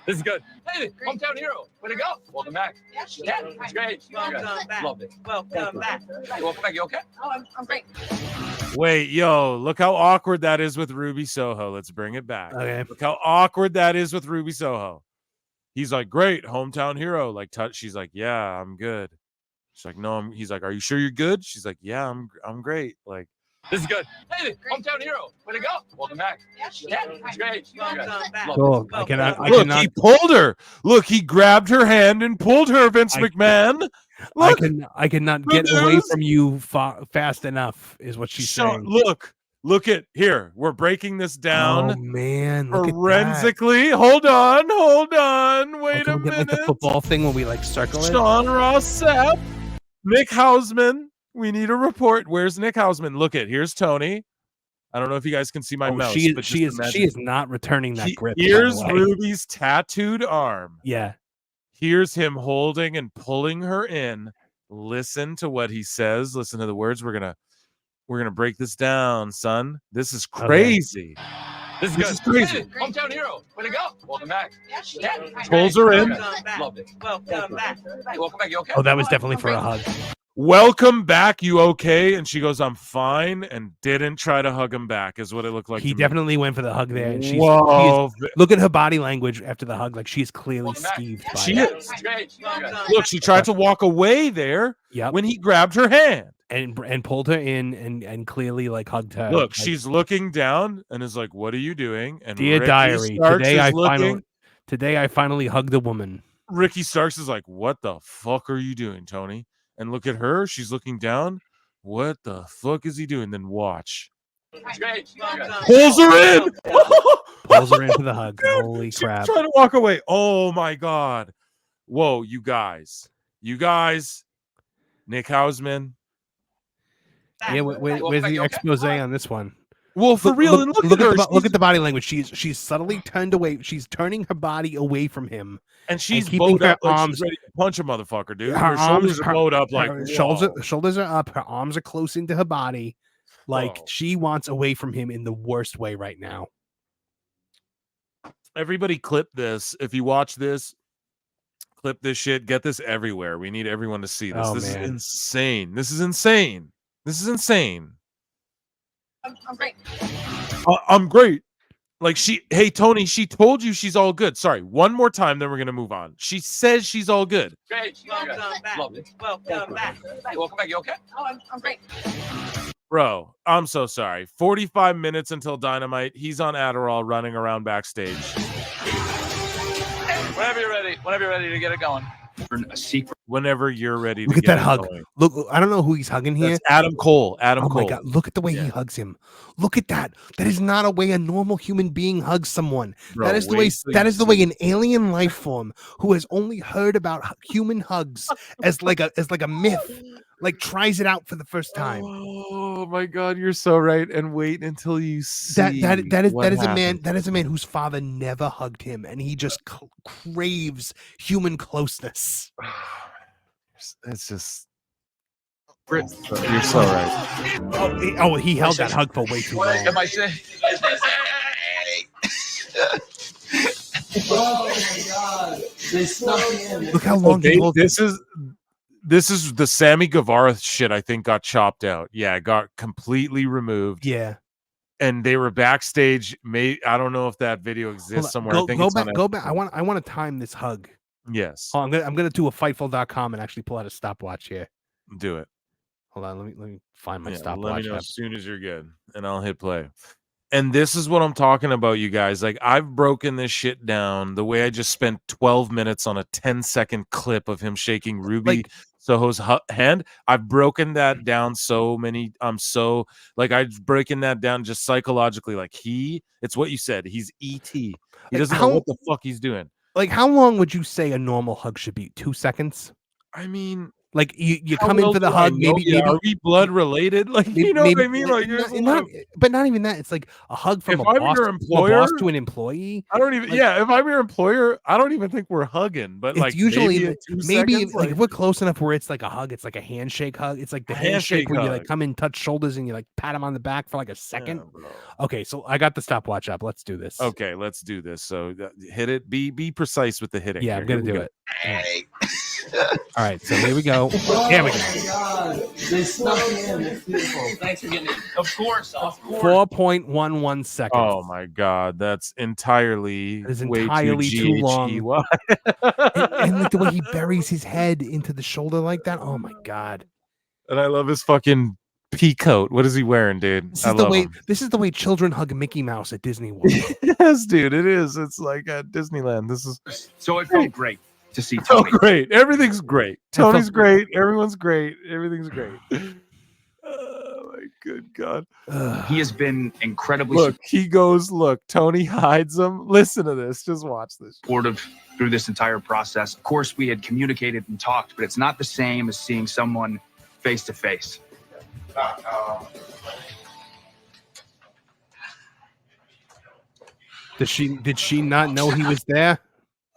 This is good. Hey, hometown hero. Way to go. Welcome back. Yeah, it's great. Welcome back. Loved it. Welcome back. Welcome back. You okay? Oh, I'm great. Wait, yo, look how awkward that is with Ruby Soho. Let's bring it back. Okay. Look how awkward that is with Ruby Soho. He's like, great, hometown hero. Like, she's like, yeah, I'm good. She's like, no, he's like, are you sure you're good? She's like, yeah, I'm great. Like, this is good. Hey, hometown hero. Way to go. Welcome back. Yeah, it's great. Welcome back. Cool. I cannot. He pulled her. Look, he grabbed her hand and pulled her, Vince McMahon. Look, I cannot get away from you fast enough, is what she's saying. Look at here. We're breaking this down. Oh man, look forensically. Hold on. Wait a minute. Like the football thing when we like circle it. Sean Ross Sapp, Nick Hausman. We need a report. Where's Nick Hausman? Look at here's Tony. I don't know if you guys can see my mouse. She is not returning that grip. Here's Ruby's tattooed arm. Yeah. Here's him holding and pulling her in. Listen to what he says. Listen to the words. We're gonna break this down, son. This is crazy. Okay. This is crazy. Hey, hometown hero. Way to go. Welcome back. Yeah, pulls her in. Loved it. Welcome back. Hey, welcome back. You okay? Oh, that was definitely for a hug. Welcome back. You okay? And she goes, I'm fine, and didn't try to hug him back, is what it looked like. He definitely went for the hug there. And look at her body language after the hug. Like she's clearly skeeved by she it. is. Look, she tried to walk away there when he grabbed her hand. And pulled her in and clearly like hugged her. Look, like, she's looking down and is like, what are you doing? And dear Ricky diary, Starks today I finally hugged a woman. Ricky Starks is like, what the fuck are you doing, Tony? And look at her. She's looking down. What the fuck is he doing? Then watch. Pulls her in. Pulls her into the hug. Holy crap. She's trying to walk away. Oh my God. Whoa, you guys. Nick Hausman. Yeah, where's the expose on this one? Well, for real, and look at her. Look at the body language. She's subtly turned away. She's turning her body away from him, and she's keeping her arms ready to punch a motherfucker, dude. Her shoulders are bowed up, like shoulders are up. Her arms are close into her body, like she wants away from him in the worst way right now. Everybody, clip this. If you watch this, clip this shit. Get this everywhere. We need everyone to see this. This is insane. This is insane. I'm great. I'm great. Like hey Tony, she told you she's all good. Sorry, one more time, then we're gonna move on. She says she's all good. Great. Welcome back. Lovely. Welcome back. Hey, welcome back. You okay? Oh, I'm great. Bro, I'm so sorry. 45 minutes until Dynamite. He's on Adderall running around backstage. Whenever you're ready to get it going. A secret. Whenever you're ready Look to at get that it hug. going. Look, I don't know who he's hugging here. That's Adam Cole. Adam Oh Cole. my God. Look at the way he hugs him. Look at that. That is not a way a normal human being hugs someone. Bro, that is the way an alien life form who has only heard about human hugs as like a myth, like tries it out for the first time. Oh my God, you're so right. And wait until you see that is a man. happens. That is a man whose father never hugged him, and he just craves human closeness. It's just. You're so right. He held that hug for way too long. Am I saying? Oh my God! They snuck in. Look how long he holds. This is the Sammy Guevara shit. I think got chopped out. Yeah, it got completely removed. Yeah, and they were backstage. I don't know if that video exists somewhere. I think go back. I want to time this hug. Yes. I'm gonna do a Fightful.com and actually pull out a stopwatch here. Do it. Hold on, let me find my stopwatch. Let me know as soon as you're good, and I'll hit play. And this is what I'm talking about, you guys. Like, I've broken this shit down the way I just spent 12 minutes on a 10-second clip of him shaking Ruby Soho's hand. I've broken that down so many. I'm breaking that down just psychologically. Like, it's what you said. He's ET. He doesn't know what the fuck he's doing. Like, how long would you say a normal hug should be? 2 seconds? I mean, like you come in for the hug, maybe are we blood related? Like, you know what I mean? Like, but not even that. It's like a hug from if I'm your employer, a boss to an employee. I don't even. If I'm your employer, I don't even think we're hugging. But it's like, usually maybe seconds, if we're close enough where it's like a hug, it's like a handshake hug. It's like the handshake where you like come in, touch shoulders, and you like pat him on the back for like a second. Okay, so I got the stopwatch up. Let's do this. Okay, let's do this. So hit it. Be precise with the hitting. Yeah, I'm gonna do it. All right, so here we go. Here we go. God. They snuck in. It's beautiful. Thanks for getting it. Of course. 4.11 seconds. Oh my God, that's entirely too GHEY. long. and like the way he buries his head into the shoulder like that. Oh my God. And I love his fucking pea coat. What is he wearing, dude? This is the way children hug Mickey Mouse at Disney World. Yes, dude, it is. It's like at Disneyland. This is so it felt great to see Tony. Oh, great. Everything's great. Tony's great. Everyone's great. Everything's great. Oh my good God. He has been incredibly Tony hides him. Listen to this. Just watch this. Supportive through this entire process. Of course, we had communicated and talked, but it's not the same as seeing someone face to face. Did she not know he was there?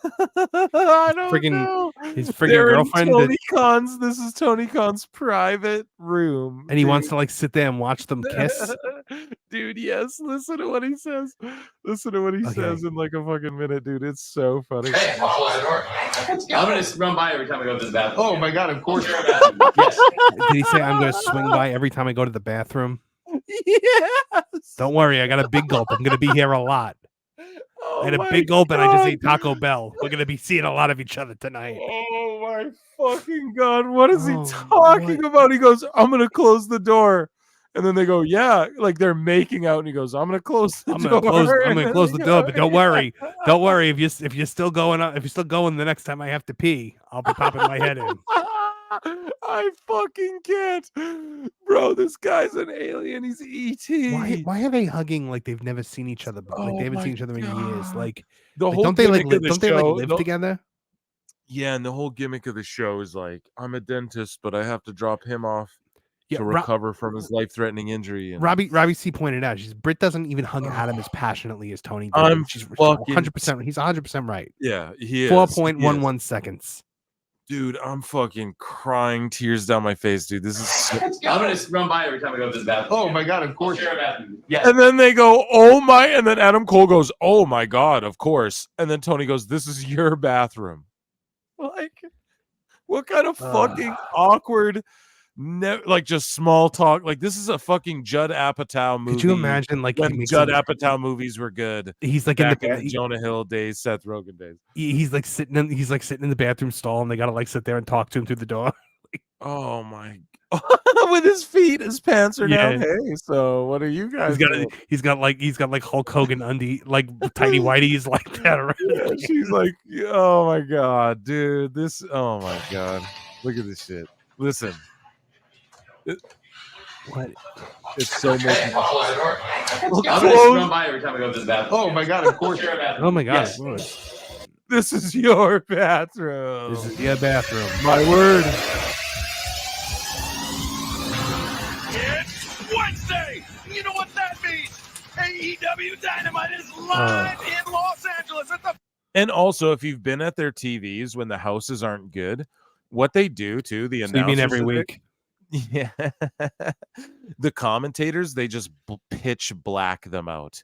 I don't know. His friggin' girlfriend. This is Tony Khan's private room, and he wants to like sit there and watch them kiss. Dude, yes. Listen to what he says. Listen to what he says in like a fucking minute, dude. It's so funny. Hey, I'll close the door. I'm gonna run by every time I go to the bathroom. Oh my God! Of course. Yes. Did he say I'm gonna swing by every time I go to the bathroom? Yes. Don't worry, I got a big gulp. I'm gonna be here a lot. I had a big gulp and I just ate Taco Bell. We're gonna be seeing a lot of each other tonight. Oh my fucking God. What is he talking about? He goes, I'm gonna close the door. And then they go, yeah, like they're making out, and he goes, I'm gonna close the door. I'm gonna close the door, but don't worry. Don't worry. If you're still going the next time I have to pee, I'll be popping my head in. I fucking can't. Bro, this guy's an alien. He's ET. Why are they hugging like they've never seen each other? Like they haven't seen each other in years. Like don't they live together? Yeah, and the whole gimmick of the show is like, I'm a dentist, but I have to drop him off to recover from his life-threatening injury. And Robbie C pointed out, Britt doesn't even hug Adam as passionately as Tony did. She's 100%. He's 100% right. Yeah, he is. 4.11 seconds. Dude, I'm fucking crying tears down my face, dude. This is. I'm gonna run by every time I go to the bathroom. Oh my God! Of course. Yes. And then they go, oh my, and then Adam Cole goes, oh my God, of course. And then Tony goes, this is your bathroom. Like, what kind of fucking awkward, like just small talk? Like, this is a fucking Judd Apatow movie. Could you imagine, like, when Judd Apatow movies were good? He's like back in Jonah Hill days, Seth Rogen days. He's sitting in the bathroom stall, and they gotta like sit there and talk to him through the door. Oh my! with his feet. His pants are down. Hey, so what are you guys doing? He's got like Hulk Hogan like tidy whities like that. Yeah, she's like, oh my god, dude, this. Oh my god, look at this shit. Listen, what? It's so much. I'm gonna run by every time I go to the bathroom. Oh my god, of course. Oh my god. Yes. This is your bathroom. This is your bathroom. My word. It's Wednesday. You know what that means? AEW Dynamite is live in Los Angeles at the. And also, if you've been at their TVs when the houses aren't good, what they do too, the announcers, you mean every week? Yeah, the commentators, they just pitch black them out,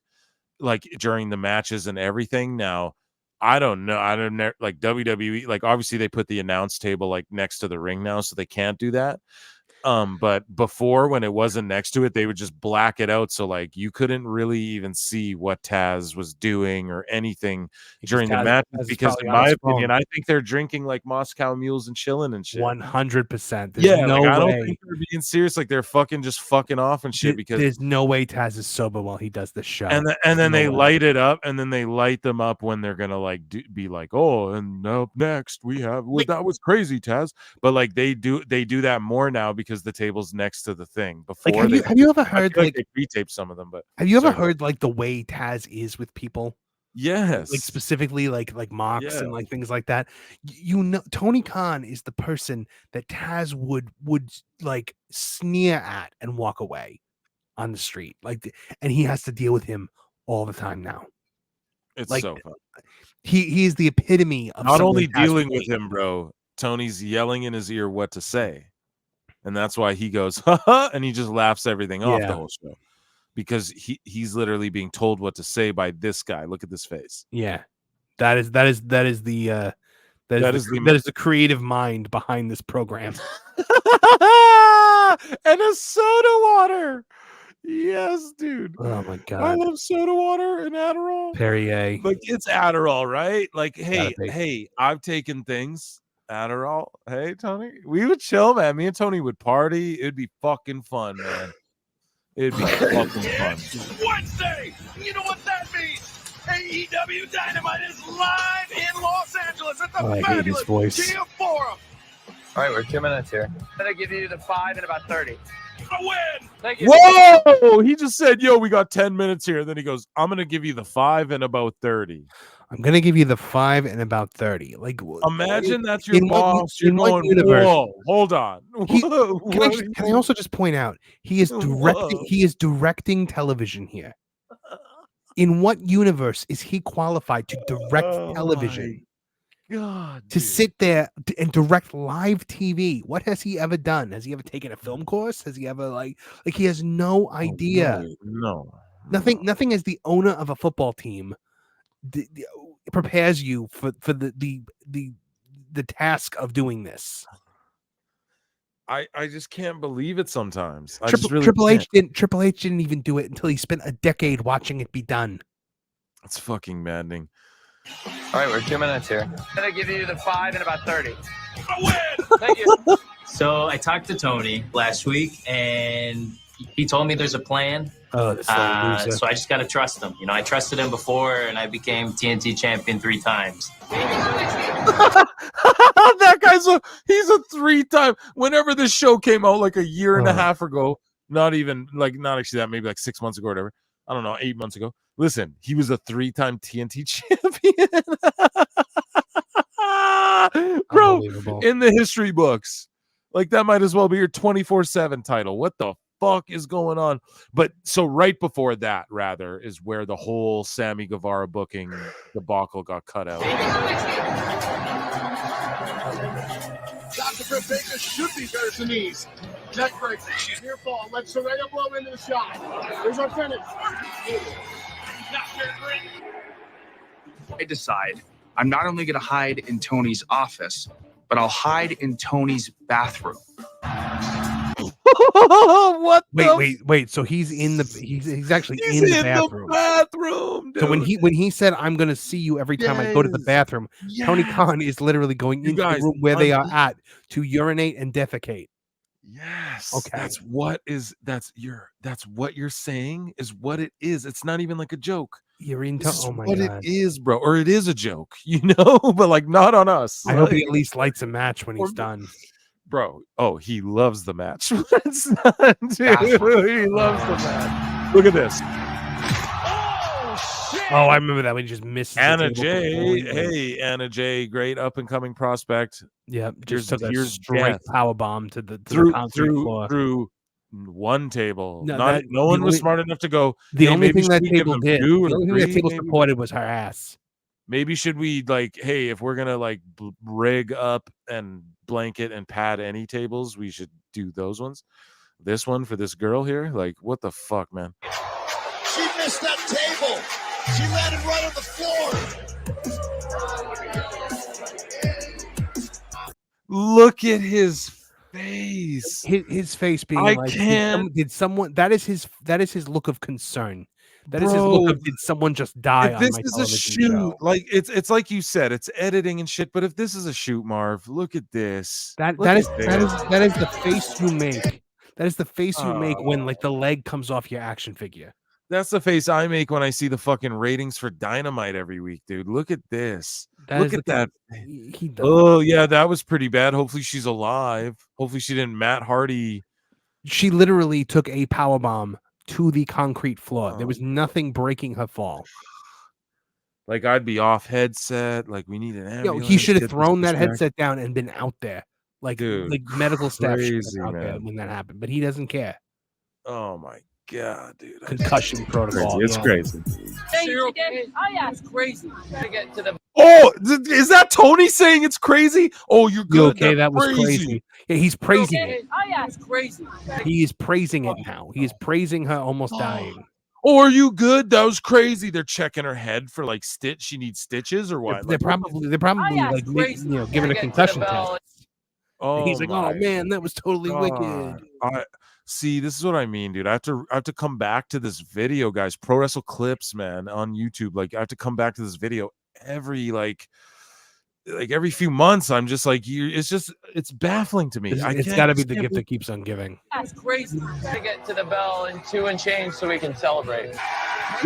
like during the matches and everything. Now, I don't know. I don't know. Like WWE, like obviously they put the announce table like next to the ring now, so they can't do that. But before, when it wasn't next to it, they would just black it out, so like you couldn't really even see what Taz was doing or anything during the match. Because in my opinion, I think they're drinking like Moscow mules and chilling and shit. 100%. Yeah, no like, I way. don't think they're being serious. Like they're fucking off and shit. Because there's no way Taz is sober while he does this show. And then they light it up, and then they light them up when they're gonna like be like, oh, and up next we have that was crazy, Taz. But like they do that more now because the table's next to the thing. Before, like, have you ever heard like they pre-tape some of them? But have you ever heard like the way Taz is with people? Yes, like specifically like Marks and like things like that. You know, Tony Khan is the person that Taz would like sneer at and walk away on the street, like, and he has to deal with him all the time now. It's like, so fun. He is the epitome of not only dealing with him, bro. Tony's yelling in his ear what to say. And that's why he goes, ha ha, and he just laughs everything off the whole show. Because he's literally being told what to say by this guy. Look at this face. Yeah. That is the creative mind behind this program. And a soda water. Yes, dude. Oh my god. I love soda water and Adderall. Perrier. Like it's Adderall, right? Like, hey, I've taken things. Adderall. Hey, Tony, we would chill, man. Me and Tony would party. It'd be fucking fun, man. It'd be fucking fun. Wednesday. You know what that means? AEW Dynamite is live in Los Angeles at the fabulous Gia Forum. All right, we're 2 minutes here. I'm gonna give you the 5 in about 30. A win. Thank you. Whoa! He just said, "Yo, we got 10 minutes here." Then he goes, "I'm gonna give you the 5 in about 30." I'm gonna give you the 5 in about 30. Like, imagine that's your boss. You're going, whoa, hold on. Can I also just point out he is directing television here. In what universe is he qualified to direct television? God, to sit there and direct live TV. What has he ever done? Has he ever taken a film course? Has he ever like he has no idea. No. Nothing as the owner of a football team prepares you for the task of doing this. I just can't believe it sometimes. Triple H didn't even do it until he spent a decade watching it be done. It's fucking maddening. All right, we're 2 minutes here. I'm gonna give you the 5 in about 30. A win. Thank you. So I talked to Tony last week, and he told me there's a plan. Oh, so I just gotta trust him. You know, I trusted him before, and I became TNT champion 3 times. That guy's he's a 3-time. Whenever this show came out, like a year and a half ago, not actually that, maybe like 6 months ago or whatever. I don't know, 8 months ago. Listen, he was a 3-time TNT champion. Bro, in the history books. Like that might as well be your 24/7 title. What the fuck is going on? But so right before that, rather, is where the whole Sammy Guevara booking debacle got cut out. Dr. Britt Baker should be better than these. Neck break. Near fall. Let Saraya blow into the shot. Here's our finish. I decide I'm not only going to hide in Tony's office, but I'll hide in Tony's bathroom. What? Wait. So he's actually in the bathroom. Dude. So when he said, "I'm going to see you every time I go to the bathroom," Tony Khan is literally going into the room where they are at to urinate and defecate. Yes. Okay. That's what you're saying is what it is. It's not even like a joke. You're into This is oh my what god. it is, bro. Or it is a joke, but like not on us. I hope he at least lights a match when he's done. Bro, he loves the match. It's not, dude. He loves the match. Look at this. Oh, I remember that when he just misses Anna J. Hey, Anna J. Great up and coming prospect. Yeah, just took a here's straight death. power bomb to the through concrete floor. through one table. No, No one was smart enough to go. The hey, only maybe thing that should we give table them did, two or the only thing that three, table maybe? supported was her ass. Maybe should we like, hey, if we're gonna like rig up and blanket and pad any tables, we should do those ones. This one for this girl here, like, what the fuck, man? She missed that table. She landed right on the floor. Look at his face. His face being I like, can't. did someone? That is his look of concern. That is his look of, did someone just die if on this my is a television shoot, show? like it's like you said, it's editing and shit. But if this is a shoot, Marv, look at this. That Look is at that is the face you make. That is the face you make when Oh. like the leg comes off your action figure. That's the face I make when I see the fucking ratings for Dynamite every week, dude. Look at this. Look at that. Oh yeah, that was pretty bad. Hopefully she's alive. Hopefully she didn't Matt Hardy. She literally took a power bomb to the concrete floor. There was Oh. nothing breaking her fall. Like I'd be off headset. Like we need an ambulance. He should have get this thrown that bitch back. headset down and been out there. Like, Dude, like medical staff should have crazy, been out there man. when that happened, but he doesn't care. Oh my god, dude. Concussion protocol. It's crazy. Hey, oh yeah, it's crazy. Gotta get to the. Oh, is that Tony saying it's crazy? Oh, you're You good. okay? That's That was crazy. Yeah, he's praising it. Oh yeah, it's crazy. He is praising it now. He is praising her almost dying. Oh, are you good? That was crazy. They're checking her head for like stitch. She needs stitches or what? They're probably like giving a concussion test. Oh, He's like, oh my man, that was totally God. wicked. See, this is what I mean, dude. I have to come back to this video, guys. Pro Wrestle Clips, man, on YouTube. Like, I have to come back to this video every every few months. I'm just like, it's baffling to me. It's got to be the gift that keeps on giving. That's crazy. Gotta get to the bell in 2 and change so we can celebrate.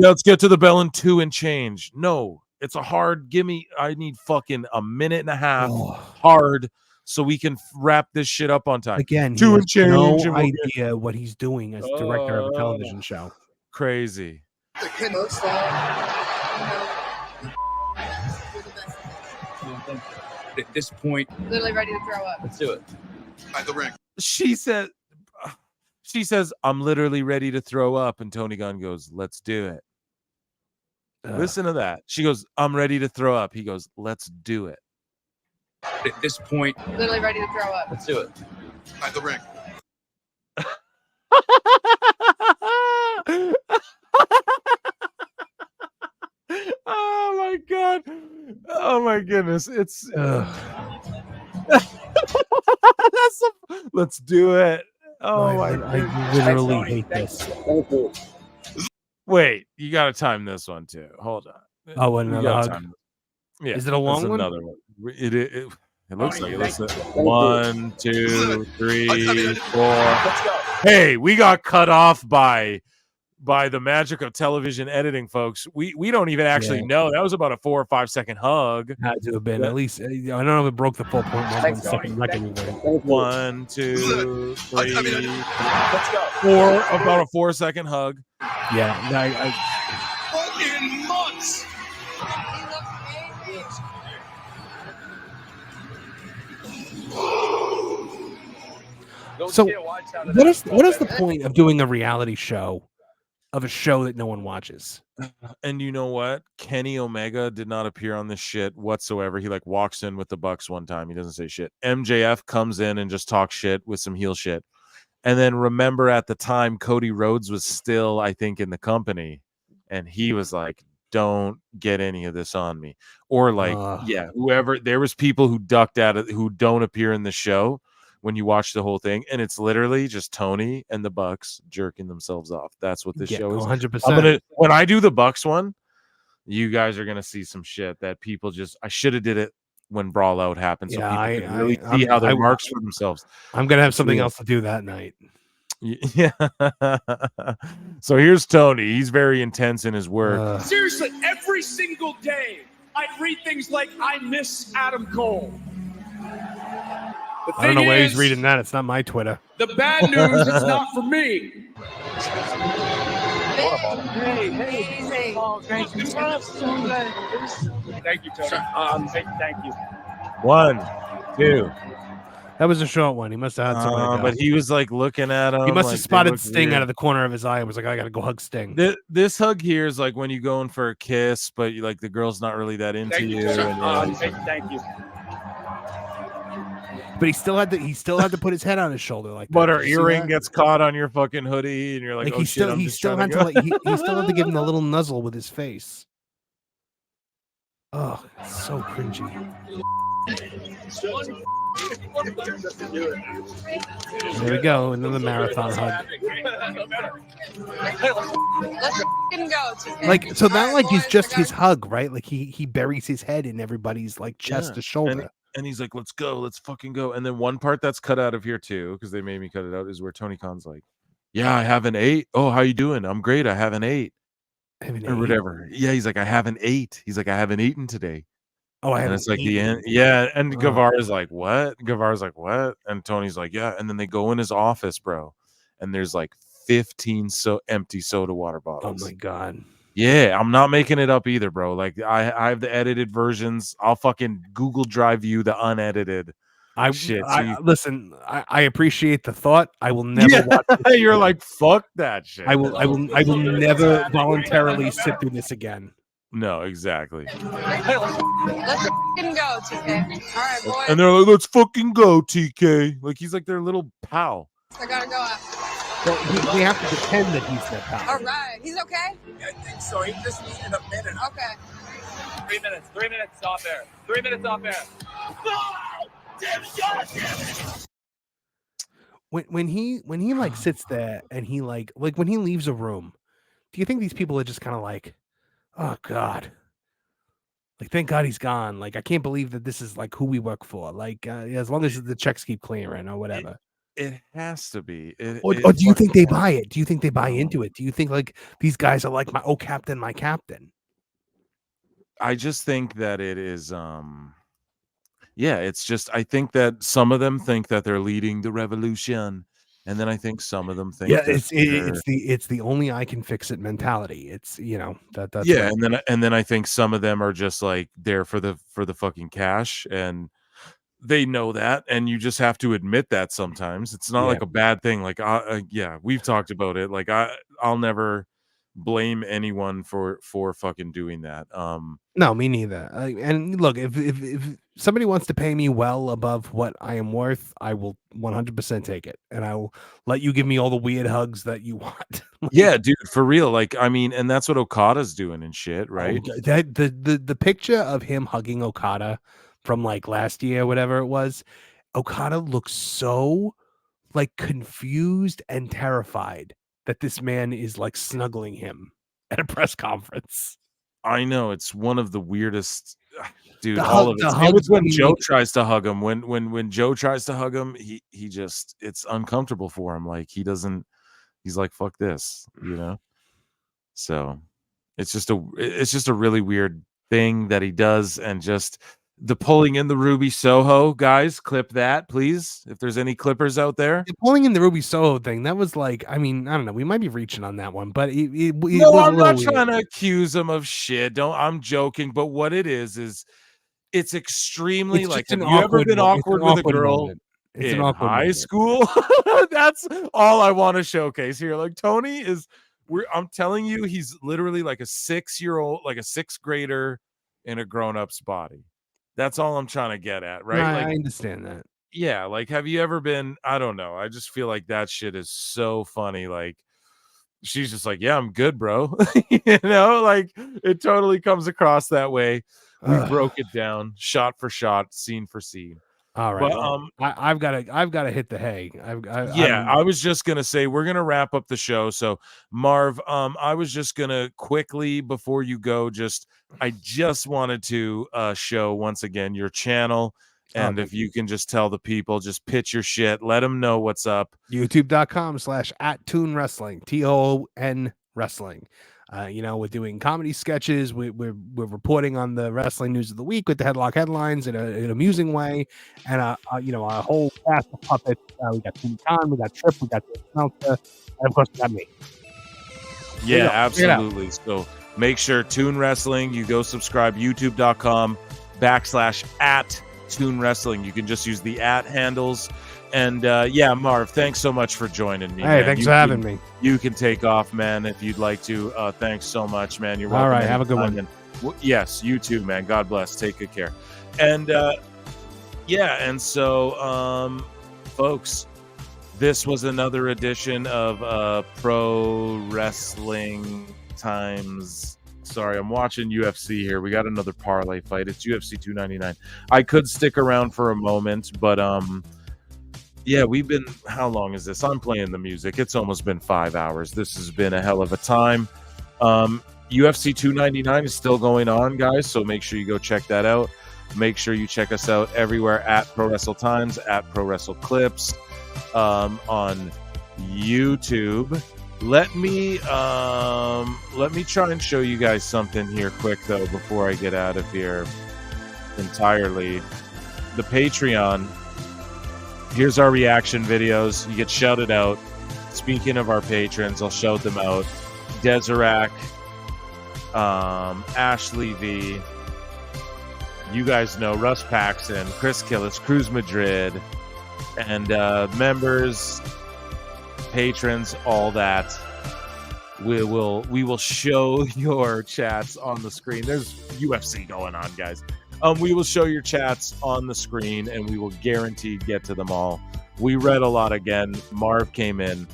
Yeah, let's get to the bell in 2 and change. No, it's a hard. I need fucking a minute and a half hard so we can wrap this shit up on time. Again, 2 and change. no and we'll get- idea what he's doing as director of a television show. Crazy. At this point, Literally ready to throw up. let's do it. At the ring. She says, I'm literally ready to throw up. And Tony Khan goes, let's do it. Listen to that. She goes, I'm ready to throw up. He goes, let's do it. At this point, Literally ready to throw up. let's do it. At the ring. Oh my god. Oh my goodness. It's let's do it. Oh my I literally hate this. Wait, you gotta time this one too. Hold on. Oh, You another gotta hug? time it. Yeah, Is it a long that's one? Another one. It looks like it. Looks like 1, 2, 3, 4. Hey, we got cut off by the magic of television editing, folks. We don't even actually know. That was about a 4 or 5 second I Had to have been at least. I don't know if it broke the 4.1 second record. 1, 2, 3, 4. About a 4 second hug. Yeah, In months. So what is the point of doing a reality show of a show that no one watches? And you know what? Kenny Omega did not appear on this shit whatsoever. He like walks in with the Bucks one time. He doesn't say shit. MJF comes in and just talks shit with some heel shit. And then remember at the time, Cody Rhodes was still, I think, in the company. And he was like, don't get any of this on me. Or like, whoever, there was people who ducked out of, who don't appear in the show when you watch the whole thing. And it's literally just Tony and the Bucks jerking themselves off. That's what this show is. 100%. When I do the Bucks one, you guys are going to see some shit that people just, I should have did it when Brawl Out happens, so Yeah, people can really see how they're marks for themselves. I'm gonna have something else to do that night. Yeah. So here's Tony. He's very intense in his work. Seriously, every single day, I'd read things like, I miss Adam Cole. I don't know where he's reading that. It's not my Twitter. The bad news, it's not for me. Hey. Oh, thank you. Thank you, Tony. Thank you. 1, 2. That was a short one. He must have had somewhere to go. But he was like looking at him. He must like, have spotted look Sting weird. out of the corner of his eye and was like, I gotta go hug Sting. This hug here is like when you go in for a kiss, but you like the girl's not really that into Thank you. you. And, Thank you. But he still had to put his head on his shoulder like that. but her Did you see earring that? gets caught on your fucking hoodie, and you're like, oh he shit, still I'm he just still trying had to to go. like he still had to give him a little nuzzle with his face. Oh, it's so cringy. There we go, another marathon hug. Let's fucking go. TK. Like, so that like is boys, just I got- his hug, right? Like he buries his head in everybody's like chest to shoulder. And he's like, let's go, let's fucking go. And then one part that's cut out of here too, because they made me cut it out, is where Tony Khan's like, yeah, I have an 8. Oh, how you doing? I'm great. I have an 8. Or whatever. Yeah, he's like, I have an 8. He's like, I haven't eaten today. Oh, I and haven't it's like eaten. the end. Yeah, and Oh. Guevara's like, what? Guevara's like, what? And Tony's like, yeah. And then they go in his office, bro, and there's like 15 empty soda water Oh bottles. my god. Yeah, I'm not making it up either, bro. Like I have the edited versions. I'll fucking Google Drive you the unedited shit. So Listen, I appreciate the thought. I will never watch this You're again. like, fuck that shit. I will never voluntarily sit through this again. No, exactly. Let's fucking go, TK. All right, boys. And they're like, let's fucking go, TK. Like he's like their little pal. I gotta go out. Well, we have to pretend that he's their pal. All right. He's okay? I think so. He just needed a minute. Okay. 3 minutes. 3 minutes off air. 3 minutes off air. When he like sits there and he like when he leaves a room, do you think these people are just kind of like, oh god, like thank God he's gone. Like I can't believe that this is like who we work for. Like as long as the checks keep clearing or whatever. It has to be. Or do you think they buy it? Do you think they buy into it? Do you think like these guys are like my captain, my captain? I just think that it is yeah, it's just I think that some of them think that they're leading the revolution, and then I think some of them think it's the only I can fix it mentality. It's that's yeah, and then I think some of them are just like there for the fucking cash, and they know that, and you just have to admit that sometimes. It's not like a bad thing. Like yeah, we've talked about it. Like I'll never blame anyone for fucking doing that. No, me neither. And look, if somebody wants to pay me well above what I am worth, I will 100% take it, and I will let you give me all the weird hugs that you want. Yeah, dude, for real. Like, I mean, and that's what Okada's doing and shit, right? That the picture of him hugging Okada from like last year, whatever it was, Okada looks so like confused and terrified that this man is like snuggling him at a press conference. I know, it's one of the weirdest, dude. The All hug- of it. the Same hugs, with when I mean, Joe like- tries to hug him. When Joe tries to hug him, he just it's uncomfortable for him. Like he doesn't. He's like, fuck this, you know. So it's just a really weird thing that he does, and just the pulling in the Ruby Soho, guys, clip that, please. If there's any clippers out there. The pulling in the Ruby Soho thing, that was like, I mean, I don't know, we might be reaching on that one, but it No, was I'm a not little trying weird. to accuse him of shit. I'm joking, but what it is it's extremely It's like, just have an you ever awkward been mo- it's an awkward with a awkward girl moment. It's an in awkward high moment. school? That's all I want to showcase here. Like Tony is, I'm telling you, he's literally like a 6-year-old, like a 6th grader in a grown-up's body. That's all I'm trying to get at, right? No, Like, I understand that. yeah, like have you ever been, I don't know, I just feel like that shit is so funny. Like she's just like, yeah, I'm good, bro. You know, like it totally comes across that way. We broke it down shot for shot, scene for scene. All right. But, I've got to hit the hay. I was just gonna say we're gonna wrap up the show. So Marv, I was just gonna quickly before you go, I just wanted to show once again your channel. And if you can just tell the people, just pitch your shit, let them know what's up. YouTube.com/@Toon Wrestling, TON Wrestling. We're doing comedy sketches. We're reporting on the wrestling news of the week with the headlock headlines in an amusing way, and a whole cast of puppets. We got Tony Khan, we got Trip, we got Meltzer, and of course we got me. Yeah, absolutely. So make sure Toon Wrestling. You go subscribe. YouTube.com/@Toon Wrestling. You can just use the @ handles. And Marv, thanks so much for joining me. Hey, man. thanks for having me. You can take off, man, if you'd like to. Thanks so much, man. You're welcome. All right, have a good one. And, yes, you too, man. God bless. Take good care. And folks, this was another edition of Pro Wrestling Times. Sorry, I'm watching UFC here. We got another parlay fight. It's UFC 299. I could stick around for a moment, but we've been, how long is this? I'm playing the music. It's almost been 5 hours. This has been a hell of a time. UFC 299 is still going on, guys, so make sure you go check that out. Make sure you check us out everywhere at Pro Wrestle Times, at Pro Wrestle Clips, on YouTube. Let me try and show you guys something here quick, though, before I get out of here entirely. The Patreon. Here's our reaction videos. You get shouted out. Speaking of our patrons, I'll shout them out. Deserac, Ashley V, you guys know, Russ Paxson, Chris Killis, Cruz Madrid, and members, patrons, all that. We will show your chats on the screen. There's UFC going on, guys. We will show your chats on the screen, and we will guaranteed get to them all. We read a lot again. Marv came in.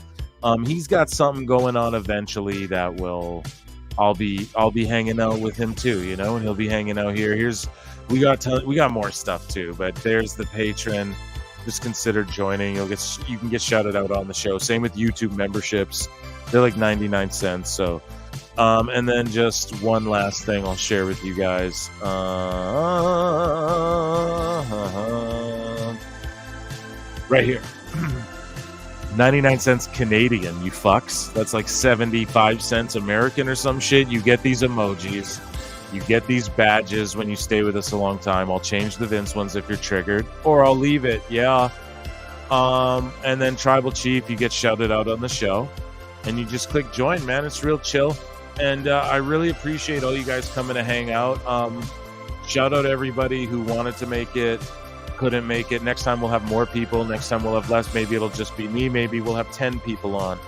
He's got something going on eventually that I'll be hanging out with him too, and he'll be hanging out here. We got more stuff too, but there's the patron. Just consider joining. You can get shouted out on the show. Same with YouTube memberships. They're like 99 cents. So, and then just one last thing I'll share with you guys. Right here. 99 cents Canadian, you fucks. That's like 75 cents American or some shit. You get these emojis. You get these badges when you stay with us a long time. I'll change the Vince ones if you're triggered, or I'll leave it. Yeah. And then Tribal Chief, you get shouted out on the show, and you just click join, man. It's real chill. And I really appreciate all you guys coming to hang out. Shout out everybody who wanted to make it, couldn't make it. Next time we'll have more people. Next time we'll have less. Maybe it'll just be me. Maybe we'll have 10 people on.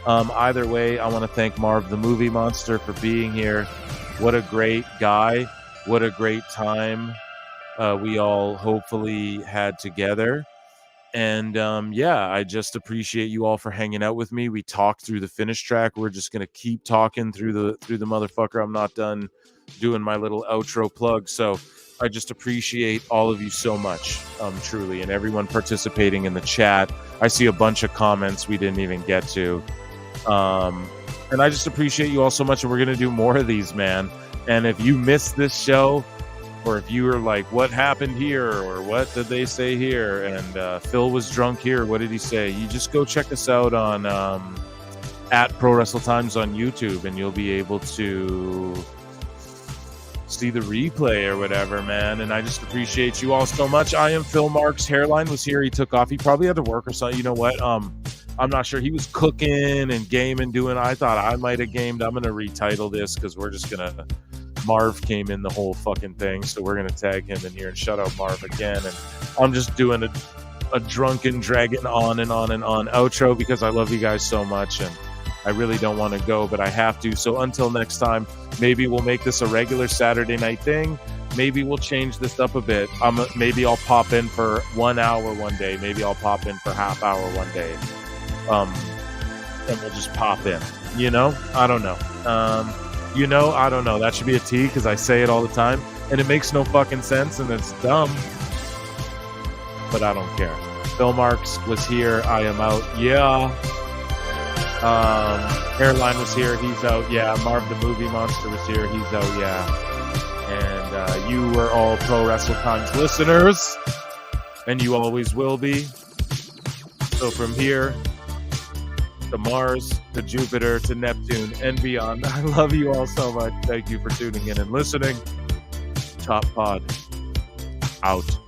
Either way, I want to thank Marv the Movie Monster for being here. What a great guy. What a great time we all hopefully had together. And I just appreciate you all for hanging out with me. We talked through the finish track. We're just going to keep talking through the motherfucker. I'm not done doing my little outro plug. So I just appreciate all of you so much, truly, and everyone participating in the chat. I see a bunch of comments we didn't even get to. And I just appreciate you all so much, and we're going to do more of these, man. And if you missed this show, or if you were like, what happened here, or what did they say here, and Phil was drunk here, what did he say? You just go check us out on at Pro Wrestle Times on YouTube, and you'll be able to see the replay or whatever, man. And I just appreciate you all so much. I am Phil. Marks Hairline was here. He took off. He probably had to work or something. You know what? I'm not sure. He was cooking and gaming, I thought I might have gamed. I'm going to retitle this because we're just going to... Marv came in the whole fucking thing, so we're going to tag him in here and shout out Marv again. And I'm just doing a drunken dragon on and on and on outro because I love you guys so much, and I really don't want to go, but I have to. So until next time, maybe we'll make this a regular Saturday night thing. Maybe we'll change this up a bit. Maybe I'll pop in for 1 hour one day. Maybe I'll pop in for half hour one day. And we'll just pop in. I don't know. I don't know. That should be a T because I say it all the time and it makes no fucking sense and it's dumb. but I don't care. Bill Marks was here. I am out. Yeah. Hairline was here. He's out. Yeah. Marv the Movie Monster was here. He's out. Yeah. And you were all Pro Wrestle Times listeners, and you always will be. So from here to Mars, to Jupiter, to Neptune, and beyond, I love you all so much. Thank you for tuning in and listening. Top Pod out.